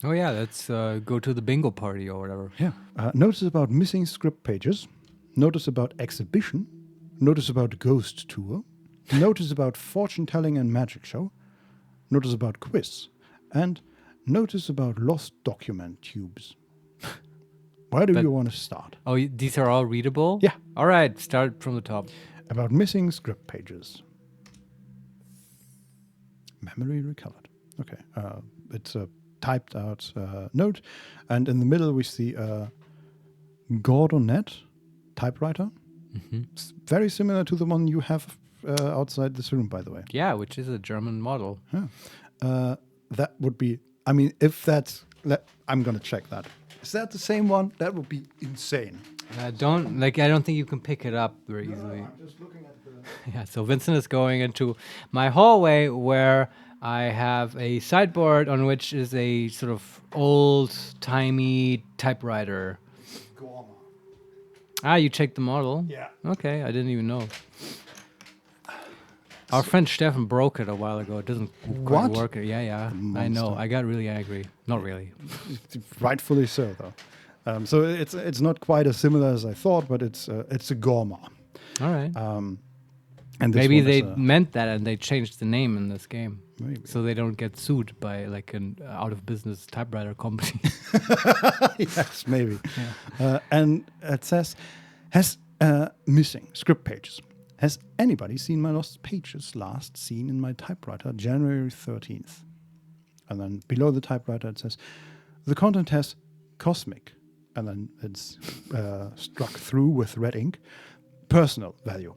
Oh yeah, let's go to the bingo party or whatever. Yeah. Notice about missing script pages. Notice about exhibition. Notice about ghost tour. Notice about fortune telling and magic show. Notice about quiz. And notice about lost document tubes. Where do you want to start? Oh, these are all readable? Yeah. All right, start from the top. About missing script pages. Memory recovered. Okay. It's a typed out note. And in the middle, we see a Gordonette typewriter. Mm-hmm. It's very similar to the one you have outside this room, by the way. Yeah, which is a German model. Yeah. That would be, I mean, if that's, I'm going to check that. Is that the same one? That would be insane. I don't think you can pick it up very easily. I'm just looking at the Yeah, so Vincent is going into my hallway where I have a sideboard on which is a sort of old-timey typewriter. Ah, you checked the model? Yeah. Okay, I didn't even know. Our friend Stefan broke it a while ago. It doesn't quite What? work. Yeah. The I know. monster. I got really angry. Not really. Rightfully so, though. So it's not quite as similar as I thought, but it's a Gorma. All right. And this Maybe one they is meant that and they changed the name in this game. Maybe. So they don't get sued by like an out of business typewriter company. yes, maybe. And it says, has missing script pages. Has anybody seen my lost pages last seen in my typewriter January 13th? And then below the typewriter it says, the content has cosmic, and then it's struck through with red ink, personal value.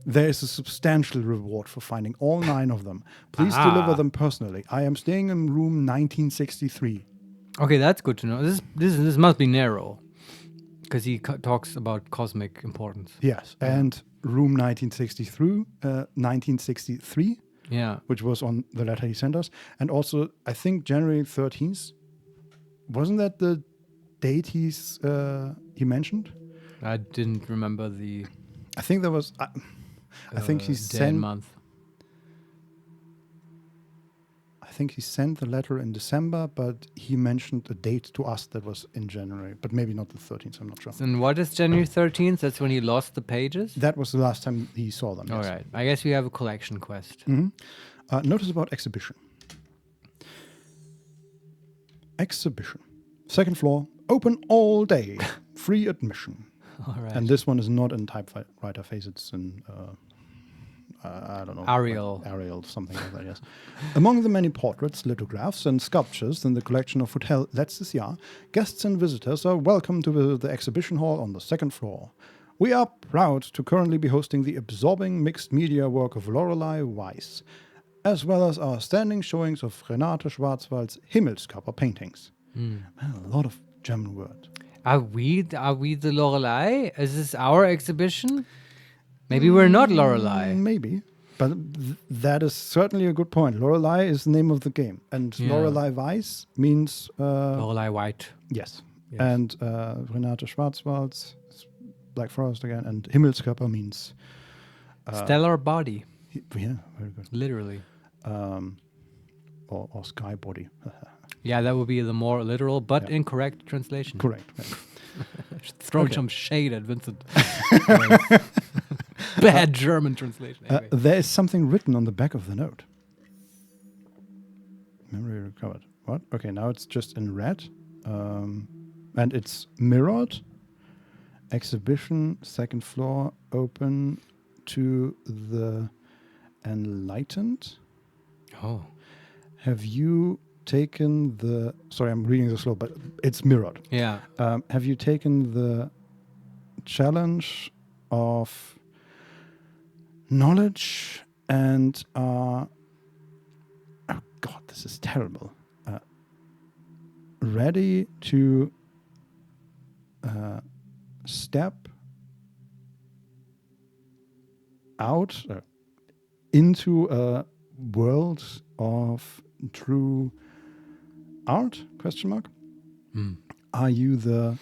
There is a substantial reward for finding all 9 of them. Please deliver them personally. I am staying in room 1963. Okay, that's good to know. This must be narrow. Because he talks about cosmic importance. Yes, and room 1963, Yeah. which was on the letter he sent us. And also, I think January 13th, wasn't that the date he mentioned? I didn't remember the I think there was... I think he day and sent... month. I think he sent the letter in December, but he mentioned a date to us that was in January, but maybe not the 13th, I'm not sure. And what is January 13th? That's when he lost the pages? That was the last time he saw them. All yes. right. I guess we have a collection quest. Notice about exhibition. Exhibition. Second floor, open all day, free admission. All right. And this one is not in typewriter phase, it's in, I don't know. Arial. Arial, something like that, yes. Among the many portraits, lithographs, and sculptures in the collection of Hotel Letztes Jahr, guests and visitors are welcome to visit the exhibition hall on the second floor. We are proud to currently be hosting the absorbing mixed media work of Lorelei Weiss, as well as our standing showings of Renate Schwarzwald's HeMakesMePlay paintings. Well, a lot of German words. Are we the Lorelei? Is this our exhibition? Maybe we're not Lorelei. Maybe. But that is certainly a good point. Lorelei is the name of the game. And Yeah. Lorelei Weiss means... Lorelei White. yes. Yes. And Renate Schwarzwald's Black Forest again. And HeMakesMePlay means... Stellar body. yeah, very good. Literally. Or sky body. Yeah, that would be the more literal but incorrect translation. Correct. Throwing some shade at Vincent. Bad German translation. Anyway. There is something written on the back of the note. Memory recovered. What? Okay, now it's just in red. And it's mirrored. Exhibition, second floor, open to the enlightened. Oh. Have you taken the... Sorry, I'm reading this slow, but it's mirrored. Yeah. Have you taken the challenge of knowledge and oh God, this is terrible. Ready to step out into a world of true art? Question mark. Are you the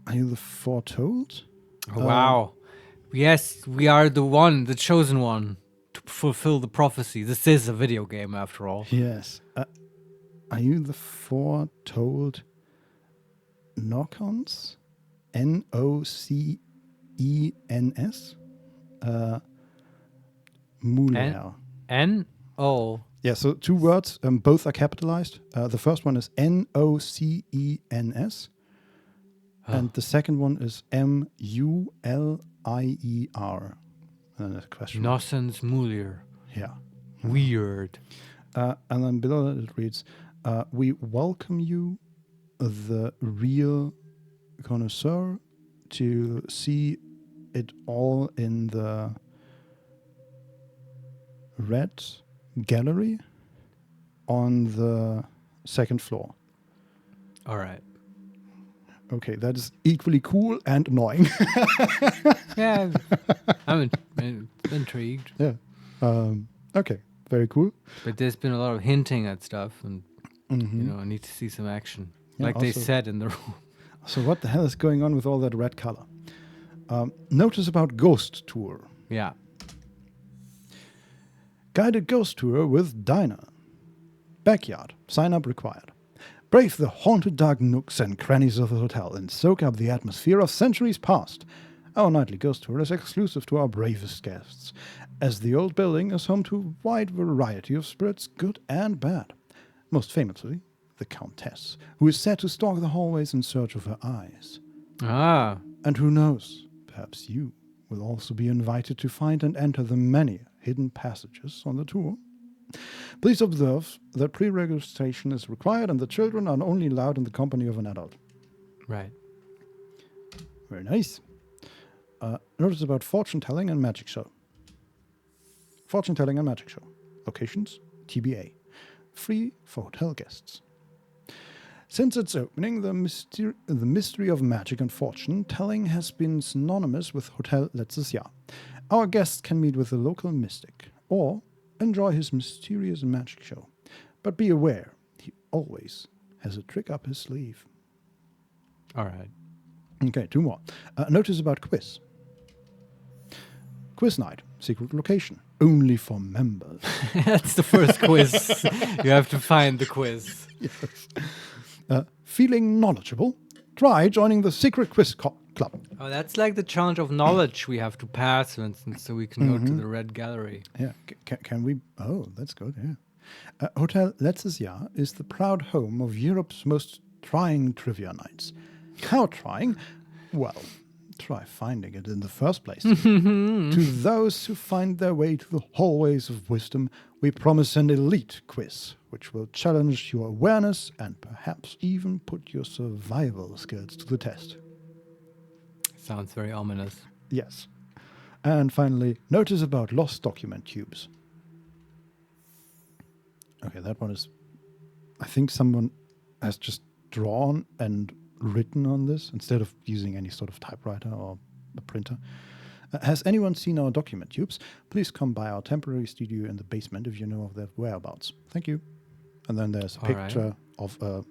Are you the foretold? Oh, wow. Yes, we are the chosen one to fulfill the prophecy. This is a video game after all. Yes. Are you the foretold Nocons? Nocens? Muller. N-O. Yeah, so 2 words, both are capitalized. The first one is Nocens, and the second one is Mulier. And then a question. Nocens Mulier. Yeah. Weird. And then below that it reads, we welcome you, the real connoisseur, to see it all in the red gallery on the second floor. All right. Okay, that is equally cool and annoying. Yeah, I'm intrigued. Yeah. Okay, very cool. But there's been a lot of hinting at stuff, and Mm-hmm. I need to see some action, Yeah, like they also- said in the room. So what the hell is going on with all that red color? Notice about Ghost Tour. Yeah. Guided Ghost Tour with Diner. Backyard. Sign up required. Brave the haunted dark nooks and crannies of the hotel and soak up the atmosphere of centuries past. Our nightly ghost tour is exclusive to our bravest guests, as the old building is home to a wide variety of spirits, good and bad. Most famously, the Countess, who is said to stalk the hallways in search of her eyes. Ah. And who knows, perhaps you will also be invited to find and enter the many hidden passages on the tour. Please observe that pre-registration is required and the children are only allowed in the company of an adult. Right. Very nice. Notice about fortune telling and magic show. Fortune telling and magic show. Locations, TBA. Free for hotel guests. Since its opening, the mystery of magic and fortune telling has been synonymous with Hotel Letztes Jahr. Our guests can meet with a local mystic or enjoy his mysterious magic show. But be aware, he always has a trick up his sleeve. All right. Okay, 2 more. Notice about quiz. Quiz night, secret location, only for members. That's the first quiz. You have to find the quiz. Yes. Feeling knowledgeable? Try joining the secret quiz club. Oh, that's like the challenge of knowledge we have to pass, for instance, so we can go to the Red Gallery. Yeah, can we? Oh, that's good, yeah. Hotel Letztes Jahr is the proud home of Europe's most trying trivia nights. How trying? Well, try finding it in the first place. To those who find their way to the hallways of wisdom, we promise an elite quiz, which will challenge your awareness and perhaps even put your survival skills to the test. Sounds very ominous. Yes. And finally, notice about lost document tubes. Okay, that one is... I think someone has just drawn and written on this instead of using any sort of typewriter or a printer. Has anyone seen our document tubes? Please come by our temporary studio in the basement if you know of their whereabouts. Thank you. And then there's a All right. picture of a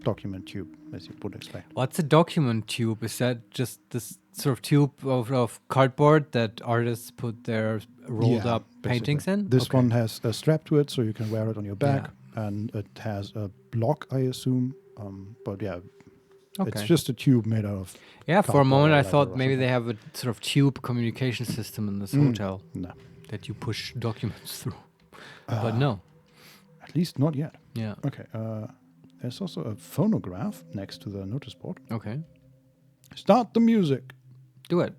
document tube, as you would expect. What's a document tube? Is that just this sort of tube of cardboard that artists put their rolled Yeah, up paintings basically. in? This Okay. one has a strap to it, so you can wear it on your back, and it has a block, I assume. But yeah, it's Okay. just a tube made out of. Yeah, for a cardboard moment or I leather thought or maybe something. they have a sort of tube communication system in this hotel No, that you push documents through. But no. at least not yet. Yeah. Okay. There's also a phonograph next to the notice board. Okay. Start the music. Do it.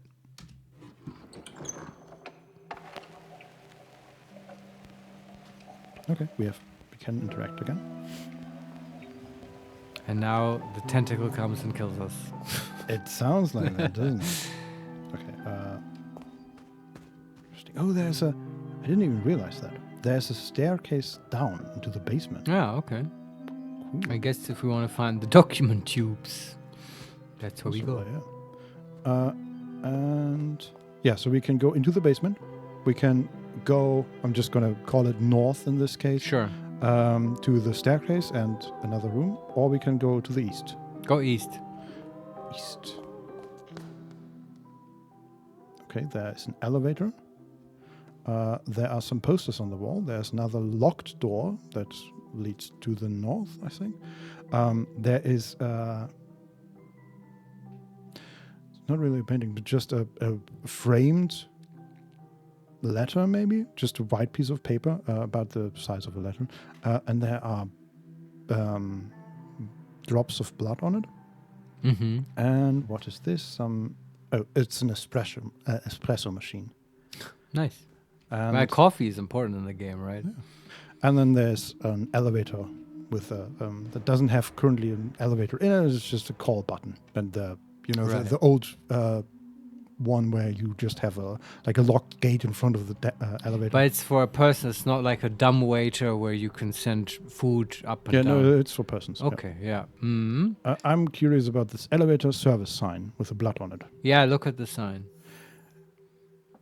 Okay, we can interact again. And now the tentacle comes and kills us. It sounds like that, doesn't it? Okay. Interesting. Oh, I didn't even realize that. There's a staircase down into the basement. Yeah, okay. Cool. I guess if we want to find the document tubes, that's where we Also, go. yeah. And yeah, so we can go into the basement. We can go, I'm just going to call it north in this case, Sure. to the staircase and another room, or we can go to the east. Go east. East. Okay, there's an elevator. There are some posters on the wall. There's another locked door that leads to the north, I think. There is not really a painting, but just a framed letter, maybe just a white piece of paper about the size of a letter, and there are drops of blood on it. Mm-hmm. And what is this? It's an espresso machine. Nice. And, Well, coffee is important in the game, right? and then there's an elevator with that doesn't have currently an elevator in it. It's just a call button, and the Right. the old one where you just have a locked gate in front of the elevator. But it's for a person. It's not like a dumb waiter where you can send food up and yeah, down. no, it's for persons. yeah. Okay, yeah. Mm. I'm curious about this elevator service sign with the blood on it. Yeah, look at the sign.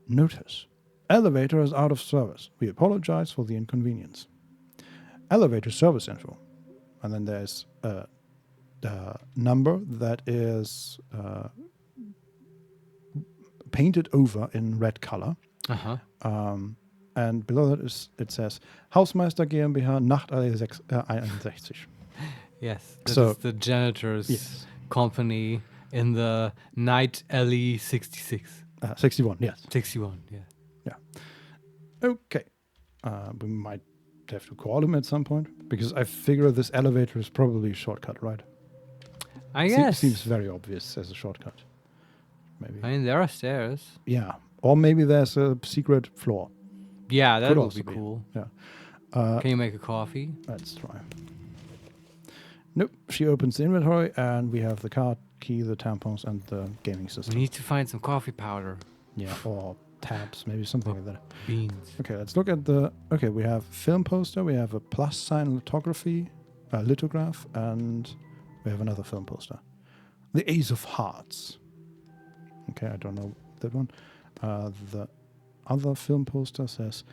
Notice: elevator is out of service. We apologize for the inconvenience. Elevator service info, and then there's the number that is painted over in red color. Uh-huh. And below that it says Hausmeister GmbH Nachtallee 61. Yes, this So- is the janitor's Yes. company in the Night Alley 66. 61, yes. 61, yeah. Okay. We might have to call him at some point because I figure this elevator is probably a shortcut, right? I guess. Seems very obvious as a shortcut. Maybe. I mean, there are stairs. Yeah. Or maybe there's a secret floor. Yeah, that Could would also be be. cool. Yeah. Can you make a coffee? Let's try. Nope. She opens the inventory and we have the card key, the tampons, and the gaming We system. need to find some coffee powder. Yeah. Or tabs, maybe something like that. Beans. Okay, let's look at the. Okay, we have film poster, we have a plus sign lithograph, and we have another film poster. The Ace of Hearts. Okay, I don't know that one. The other film poster says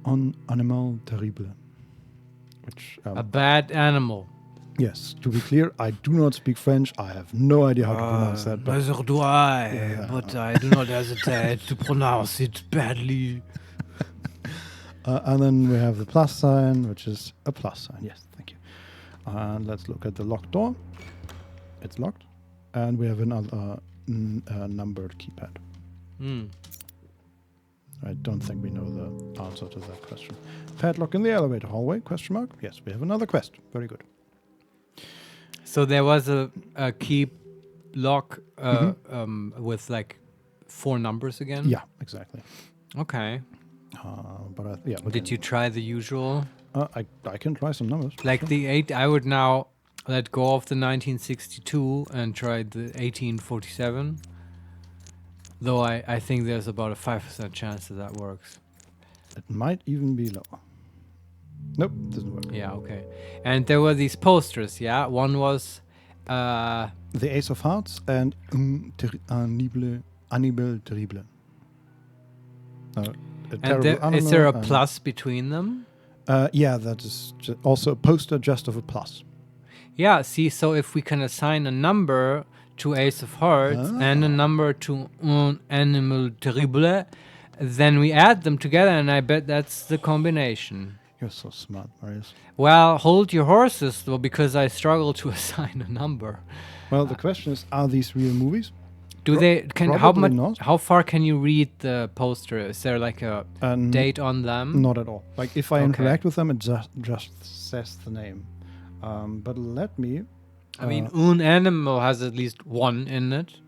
Un Animal Terrible. Which, A bad animal. yes, to be clear, I do not speak French. I have no idea how to pronounce that. But Neither do I, Yeah. but I do not hesitate to pronounce it badly. and then we have the plus sign, which is a plus sign. Yes, thank you. And let's look at the locked door. It's locked. And we have another numbered keypad. Hmm. I don't think we know the answer to that question. Padlock in the elevator hallway, question mark? Yes, we have another quest. Very good. So there was a key lock with like 4 numbers again? Yeah, exactly. Okay. But Did you try the usual? I can try some numbers. Like the 8, I would now let go of the 1962 and try the 1847. Though I think there's about a 5% chance that works. It might even be lower. Nope, doesn't work. Yeah, okay. And there were these posters, yeah? One was... The Ace of Hearts and Annibale Terrible. A and terrible is there a animal and- plus between them? Yeah, that is also a poster just of a plus. Yeah, see, so if we can assign a number to Ace of Hearts and a number to Un Animal Terrible, then we add them together, and I bet that's the combination. You're so smart, Marius. Well, hold your horses, though, because I struggle to assign a number. Well, the question is, are these real movies? Do they can how probably much? not. How far can you read the poster? Is there like a date on them? Not at all. Like, if I Okay. interact with them, it just says the name. But let me... I mean, Un Animal has at least 1 in it.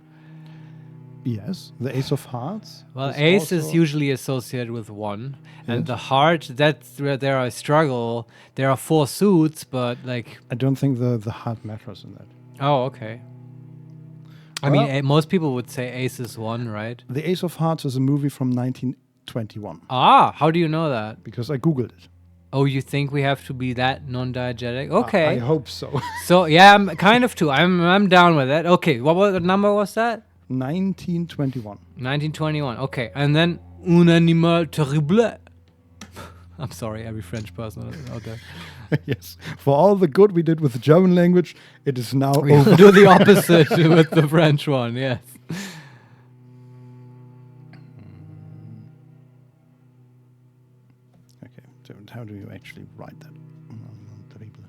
Yes, the Ace of Hearts. Well, Ace is also- usually associated with 1, and Yes. the Heart, that's where there I struggle. There are 4 suits, but like, I don't think the heart matters in that. oh, okay. I Well- mean, most people would say Ace is 1, right? The Ace of Hearts is a movie from 1921 Ah, how do you know that? because I googled it. Oh, you think we have to be that non-diegetic? Okay. I hope so. So yeah, I'm kind of too. I'm down with that. Okay, what number was that? 1921. 1921. Okay, and then Un Animal Terrible. I'm sorry, every French person out there. Yes. For all the good we did with the German language, it is now We over. do the opposite with the French one. Yes. Okay, so how do you actually write that? Terrible.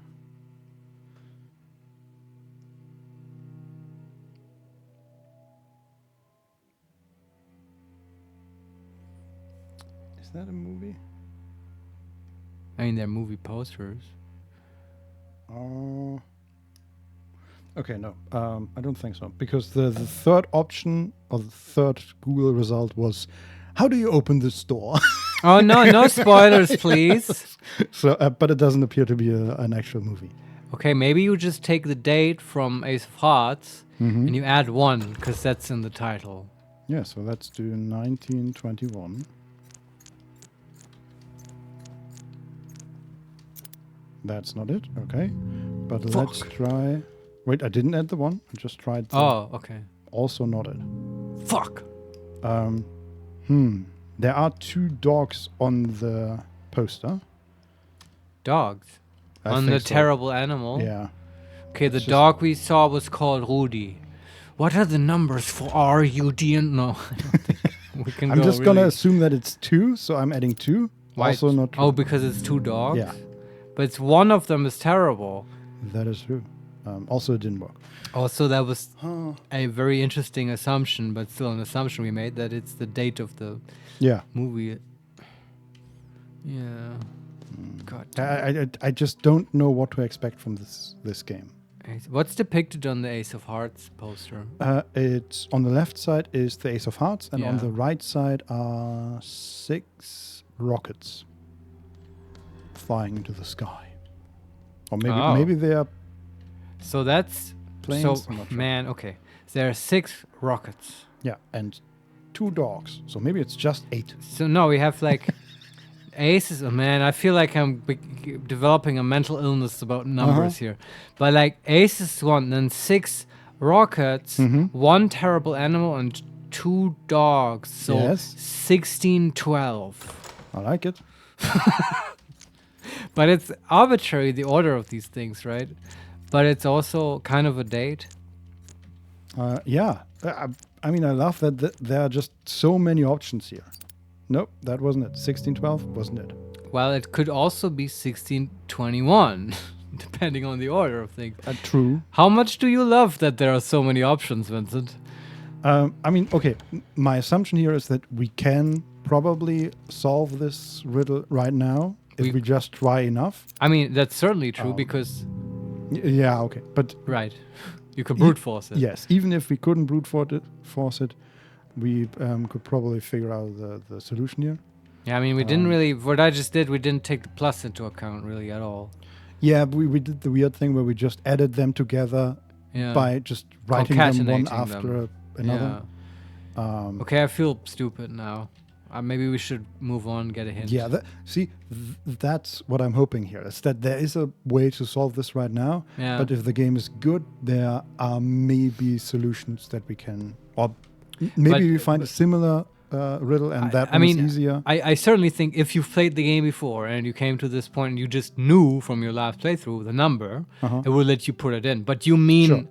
Is that a movie? I mean, they're movie posters. Okay, no, I don't think so. Because the third option or the third Google result was, how do you open this door? Oh no, no spoilers, please. So, but it doesn't appear to be an actual movie. Okay, maybe you just take the date from Ace of Hearts and you add 1 because that's in the title. Yeah, so let's do 1921. That's not it. Okay. But let's try... Wait, I didn't add the one. I just tried the... Oh, okay. Also not it. Fuck. There are 2 dogs on the poster. Dogs. I On the think so. terrible animal. Yeah. Okay, the It's just- dog we saw was called Rudy. What are the numbers for R-U-D? No, I don't think we can I'm go just gonna really- assume that it's 2, so I'm adding 2. Why Also it's- not true. Oh, because it's 2 dogs? Yeah. But it's one of them is terrible. That is true. Also, it didn't work. Also, that was a very interesting assumption, but still an assumption we made, that it's the date of the Yeah. movie. Yeah. God. I just don't know what to expect from this game. What's depicted on the Ace of Hearts poster? It's on the left side is the Ace of Hearts, and on Yeah. the right side are 6 rockets flying into the sky. Or maybe they are So that's planes. so I'm not sure. man. Okay, there are 6 rockets. Yeah, and 2 dogs. So maybe it's just 8. So no, we have like aces. Oh man, I feel like I'm developing a mental illness about numbers here. But like ace is 1, then 6 rockets, 1 terrible animal, and 2 dogs. So Yes. 16, 12. I like it. But it's arbitrary, the order of these things, right? But it's also kind of a date. Yeah. I mean, I love that there are just so many options here. Nope, that wasn't it. 1612 wasn't it. Well, it could also be 1621, depending on the order of things. True. How much do you love that there are so many options, Vincent? I mean, okay, my assumption here is that we can probably solve this riddle right now if we just try enough. I mean, that's certainly true because, Yeah, okay. But right, you could brute force it. yes, even if we couldn't brute force it, we could probably figure out the solution here. Yeah, I mean, we didn't really, what I just did, we didn't take the plus into account really at all. Yeah, we did the weird thing where we just added them together Yeah. by just writing them one Concatenating after them. another. Yeah. Okay, I feel stupid now. Maybe we should move on, get a hint. Yeah, that's what I'm hoping here. Is that there is a way to solve this right now. Yeah. But if the game is good, there are maybe solutions that we can, or maybe we find a similar riddle, and that I one mean, is easier. I certainly think if you've played the game before and you came to this point and you just knew from your last playthrough the number, it will let you put it in. But you mean Sure.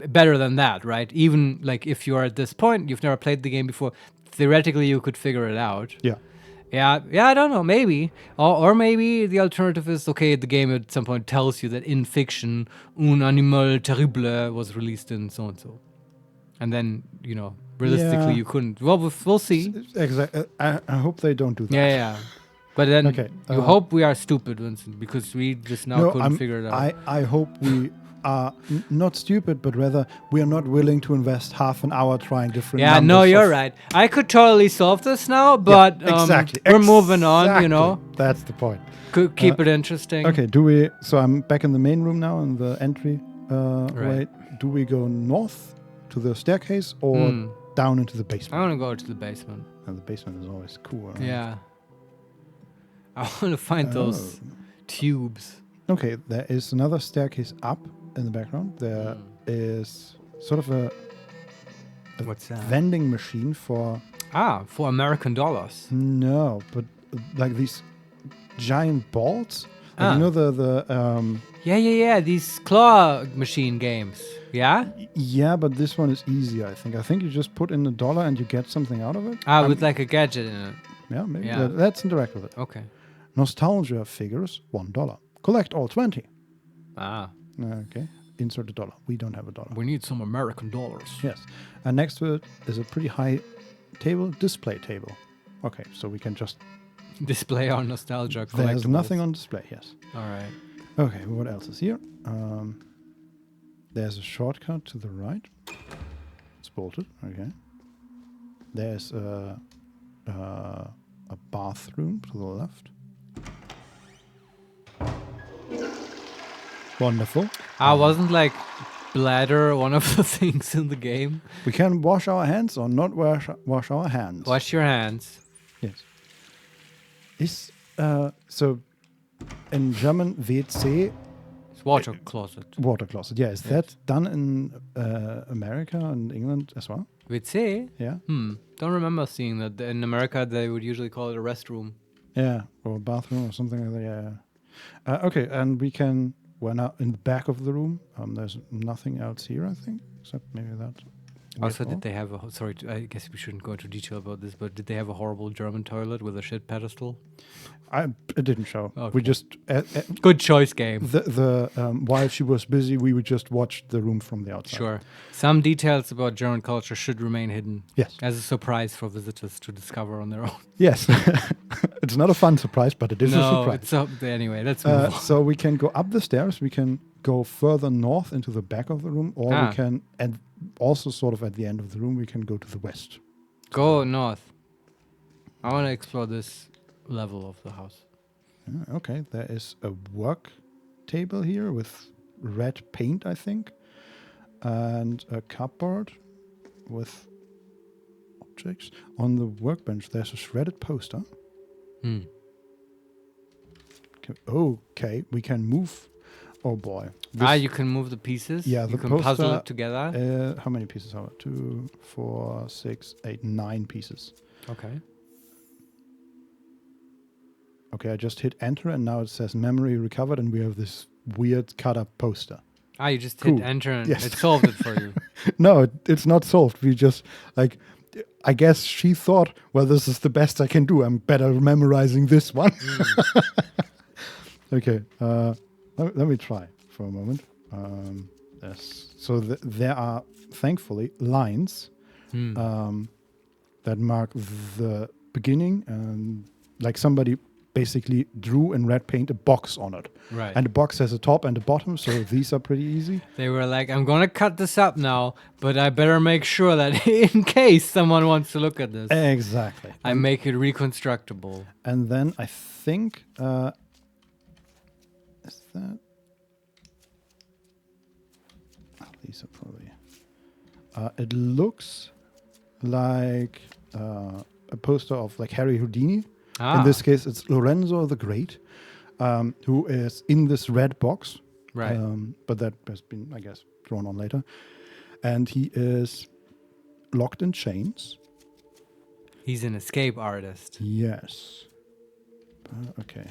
better than that, right? Even like if you're at this point, you've never played the game before, theoretically you could figure it out. Yeah. Yeah, I don't know, maybe. Or maybe the alternative is, okay, the game at some point tells you that in fiction, un animal terrible was released in so-and-so. And then, realistically Yeah. you couldn't. Well, we'll see. Exactly. I hope they don't do that. Yeah. But then Okay, you hope we are stupid, Vincent, because we just now couldn't figure it out. I hope we are not stupid, but rather we are not willing to invest half an hour trying different. Yeah, numbers no, you're of- right. I could totally solve this now, but exactly. we're moving on, Exactly. That's the point. Could keep it interesting. Okay, so I'm back in the main room now in the entry Right. way. Do we go north to the staircase or down into the I basement? want to go to the basement. And the basement is always cool. Right? Yeah. I want to find those tubes. Okay, there is another staircase up in the background. There is sort of a What's that? vending machine for For American dollars. no, but like these giant balls. Like, Ah. you know the Yeah. These claw machine games. Yeah? yeah, but this one is easier. I think you just put in $1 and you get something out of it. With like a gadget in it. Yeah, maybe. Yeah. Let's interact with it. Okay. Nostalgia figures, $1. Collect all 20. Okay. Insert $1. We don't have $1. We need some American dollars. Yes. And next to it is a pretty high table, display table. Okay, so we can just... Display our nostalgia collectibles. There's nothing on display, yes. All right. Okay, what else is here? There's a shortcut to the right. It's bolted, okay. There's a bathroom to the left. Wonderful. Wasn't bladder one of the things in the game? We can wash our hands or not wash our hands. Wash your hands. Yes. Is so in German WC It's water closet. water closet. Yeah, is that done in America and England as well? WC? Yeah. Don't remember seeing that. In America, they would usually call it a restroom. Yeah, or a bathroom or something like that. Yeah. Okay, and we're now in the back of the room. There's nothing else here, I think, except maybe that. Also, did they have a... Sorry, I guess we shouldn't go into detail about this, but did they have a horrible German toilet with a shit pedestal? It didn't show. Okay. We just Good choice, game. while she was busy, we would just watch the room from the outside. Sure. Some details about German culture should remain hidden. Yes. As a surprise for visitors to discover on their own. Yes. It's not a fun surprise, but it is a surprise. Anyway, let's move on. So we can go up the stairs. We can go further north into the back of the room, or we can, and also sort of at the end of the room, we can go to the west. Go north. I want to explore this level of the house. Okay, there is a work table here with red paint, I think, and a cupboard with objects. On the workbench, there's a shredded poster. Okay, we can move. Oh boy. You can move the pieces? Yeah, you the can poster, puzzle it together? How many pieces are it? 2, 4, 6, 8, 9 pieces. Okay. Okay, I just hit enter and now it says memory recovered and we have this weird cut up poster. You just Cool. hit enter and Yes. it solved it for you. No, it's not solved. We just, I guess she thought, well, this is the best I can do. I'm better memorizing this one. Okay, let me try for a moment. Yes. So there are, thankfully, lines that mark the beginning, and like somebody basically drew in red paint a box on it. Right. And the box has a top and a bottom, so these are pretty easy. They were like, I'm going to cut this up now, but I better make sure that in case someone wants to look at this, Exactly. I make it reconstructible. And then I think, is that? These are probably. It looks like a poster of like Harry Houdini. In this case, it's Lorenzo the Great, who is in this red box. Right. But that has been, I guess, drawn on later. And he is locked in chains. He's an escape artist. Yes. Okay.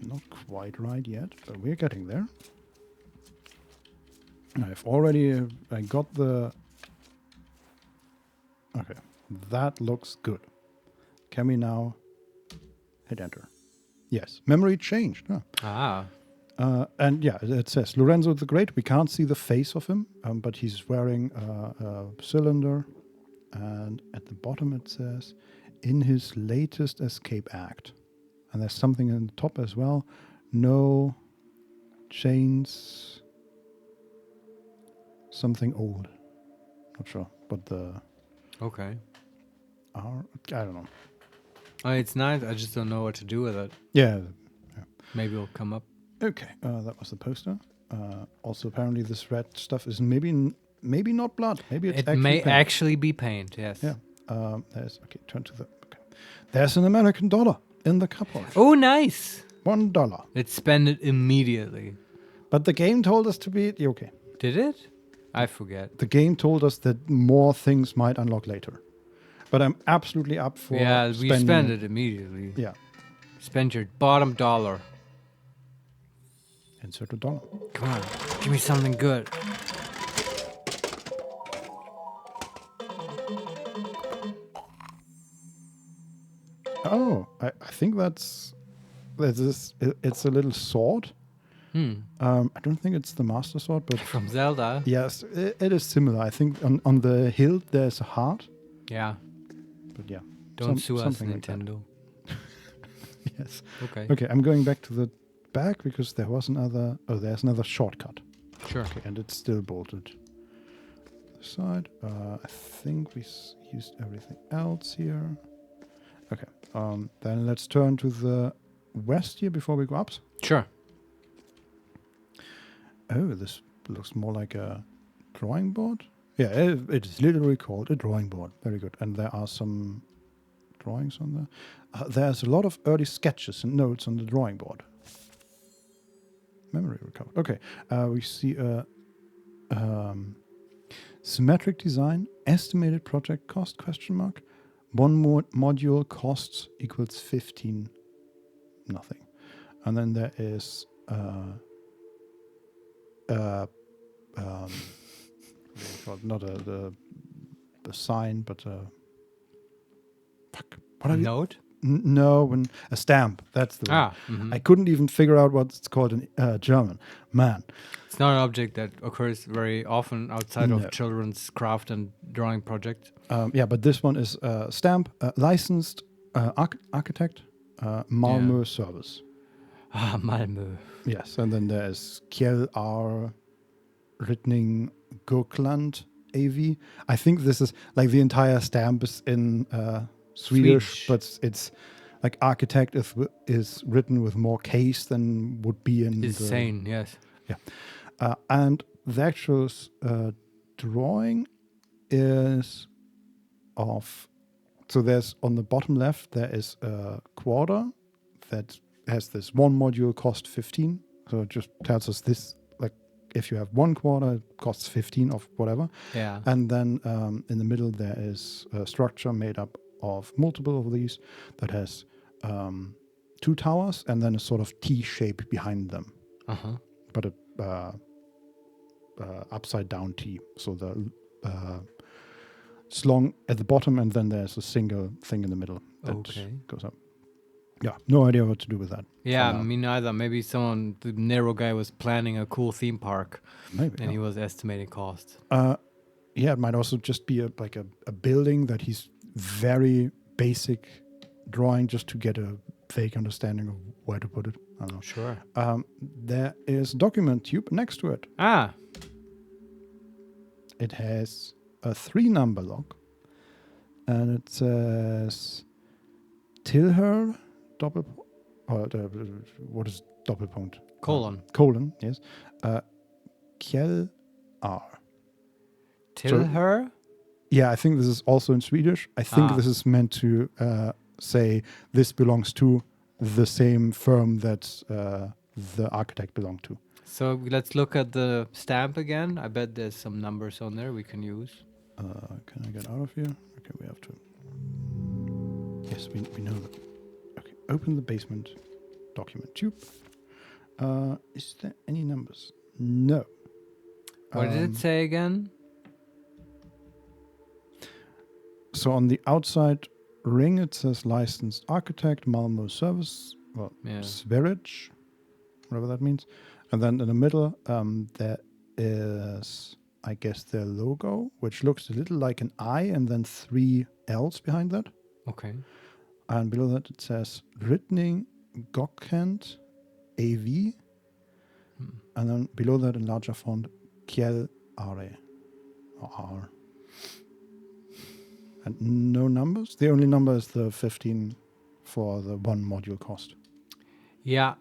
Not quite right yet, but we're getting there. I've already, I got the... Okay, that looks good. Can we now hit enter? Yes, memory changed. And yeah, it says Lorenzo the Great. We can't see the face of him, but he's wearing a cylinder. And at the bottom it says, in his latest escape act. And there's something in the top as well. No chains. Something old. Not sure. But the... Okay. I don't know. It's nice. I just don't know what to do with it. Yeah. Maybe it'll come up. Okay. That was the poster. Also, apparently this red stuff is maybe not blood. Maybe it's It may actually be paint, yes. Yeah. Turn to the... Okay. There's an American dollar in the cupboard. Oh, nice. $1. Let's spend it immediately. But the game told us to be... Okay. Did it? I forget. The game told us that more things might unlock later. But I'm absolutely up for we spend it immediately. Yeah. Spend your bottom dollar. Insert a dollar. Come on. Give me something good. Oh, I think it's a little sword. I don't think it's the Master Sword, but... From Zelda? Yes, it is similar. I think on the hilt there's a heart. Yeah. But yeah. Don't sue us, something like Nintendo. Yes. Okay. Okay, I'm going back to the back because there was another... Oh, there's another shortcut. Sure. Okay, and it's still bolted. The side. I think we used everything else here. Okay. Then let's turn to the west here before we go up. Sure. Oh, this looks more like a drawing board. Yeah, it is literally called a drawing board. Very good. And there are some drawings on there. There's a lot of early sketches and notes on the drawing board. Memory recovered. Okay, we see a symmetric design, estimated project cost, question mark. One module costs equals 15, nothing. And then there is not a sign, but what are Note? No, a stamp. That's the word. Mhm. I couldn't even figure out what it's called in German. Man. It's not an object that occurs very often outside No. of children's craft and drawing project. Yeah, but this one is stamp, licensed architect, Malmö service. Ah, Malmö. Yes, and then there's Kjell R. Rittning Gokland AV. I think this is like the entire stamp is in Swedish, but it's like architect is written with more case than would be in Insane, yes. Yeah. And the actual drawing is of, so there's on the bottom left, there is a quarter that has this one module cost 15. So it just tells us this, like if you have one quarter, it costs 15 of whatever. Yeah. And then in the middle, there is a structure made up of multiple of these that has 2 towers and then a sort of T shape behind them. Uh-huh. But a upside down T. So the it's long at the bottom, and then there's a single thing in the middle that goes up. Yeah, no idea what to do with that. Yeah, me neither. Maybe the Nero guy was planning a cool theme park. Maybe. And he was estimating costs. Yeah, it might also just be a building that he's very basic drawing just to get a vague understanding of where to put it. I don't know. Sure. There is a document tube next to it. Ah. It has a 3-number log, and it says Tilher what is Doppelpunkt? Colon. Yes. Kjell R. Tilher? Yeah, I think this is also in Swedish. I think this is meant to say this belongs to the same firm that the architect belonged to. So let's look at the stamp again. I bet there's some numbers on there we can use. Can I get out of here? Okay, we have to. Yes, we know that. Okay, open the basement document tube. Is there any numbers? No. What did it say again? So on the outside ring, it says licensed architect, Malmö service, Sverige, whatever that means. And then in the middle, there is, I guess, their logo, which looks a little like an I and then 3 L's behind that. Okay. And below that, it says Rittning Gokland AV. And then below that, in larger font, Kjell R. Or R. And no numbers. The only number is the 15 for the 1 module cost. Yeah.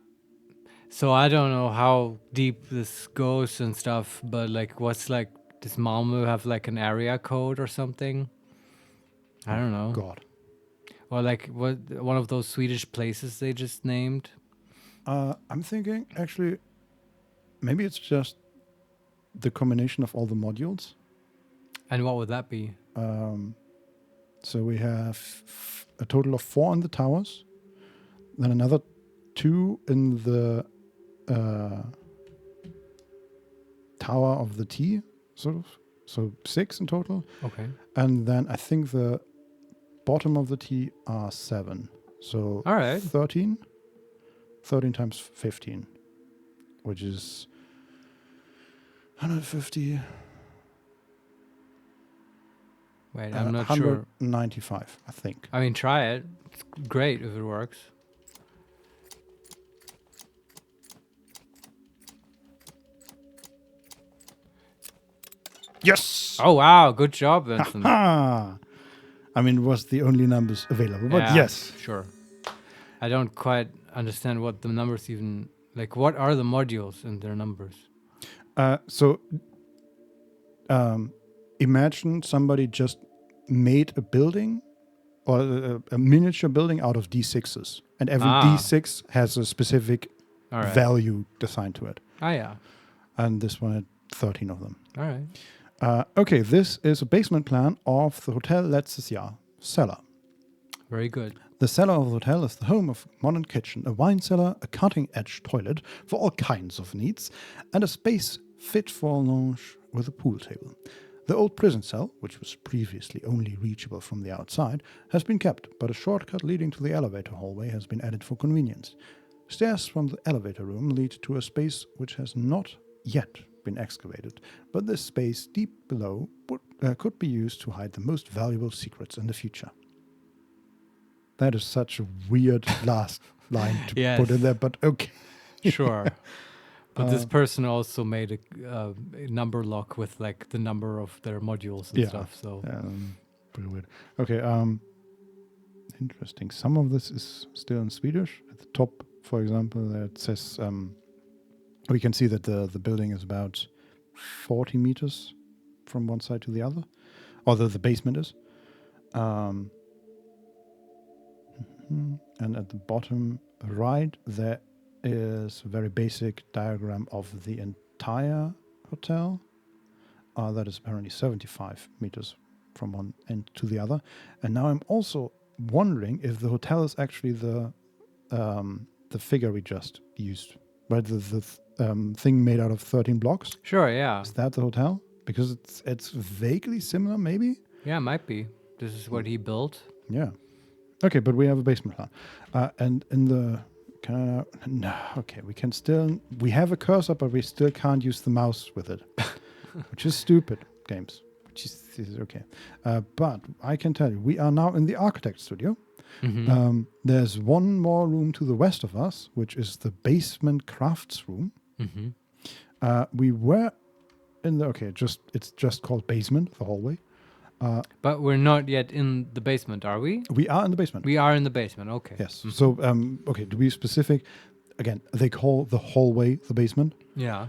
So I don't know how deep this goes and stuff, but like, does Malmö have like an area code or something? I don't know. God. Or like one of those Swedish places they just named? I'm thinking, actually, maybe it's just the combination of all the modules. And what would that be? So we have a total of 4 on the towers, then another 2 in the tower of the T, sort of. So 6 in total. Okay. And then I think the bottom of the T are 7. So all right. 13. 13 times 15, which is 150. Wait, I'm not sure. 195, I think. I mean, try it. It's great if it works. Yes! Oh, wow. Good job, Vincent. I mean, it was the only numbers available, but yes. Sure. I don't quite understand what the numbers even... Like, what are the modules and their numbers? So imagine somebody just made a building or a miniature building out of D6s. And every D6 has a specific value assigned to it. Ah, yeah. And this one had 13 of them. All right. Okay, this is a basement plan of the Hotel Letztes Jahr cellar. Very good. The cellar of the hotel is the home of a modern kitchen, a wine cellar, a cutting-edge toilet for all kinds of needs, and a space fit for a lounge with a pool table. The old prison cell, which was previously only reachable from the outside, has been kept, but a shortcut leading to the elevator hallway has been added for convenience. Stairs from the elevator room lead to a space which has not yet been excavated, but this space deep below could be used to hide the most valuable secrets in the future. That is such a weird last line to put in there, but okay. Sure. But this person also made a number lock with like the number of their modules and stuff. So pretty weird. Okay. Interesting. Some of this is still in Swedish. At the top, for example, it says we can see that the building is about 40 meters from one side to the other, although the basement is. And at the bottom right, there is a very basic diagram of the entire hotel. That is apparently 75 meters from one end to the other. And now I'm also wondering if the hotel is actually the figure we just used, right? The thing made out of 13 blocks. Sure, yeah. Is that the hotel? Because it's vaguely similar, maybe. Yeah, might be. This is what he built. Yeah. Okay, but we have a basement plan. And in the... we have a cursor, but we still can't use the mouse with it. Which is stupid, games. Which is okay. But I can tell you, we are now in the architect studio. Mm-hmm. There's one more room to the west of us, which is the basement crafts room. Mm-hmm. We were in the... it's just called basement, the hallway. But we're not yet in the basement, are we? We are in the basement. We are in the basement, okay. Yes. Mm-hmm. So, to be specific, again, they call the hallway the basement. Yeah.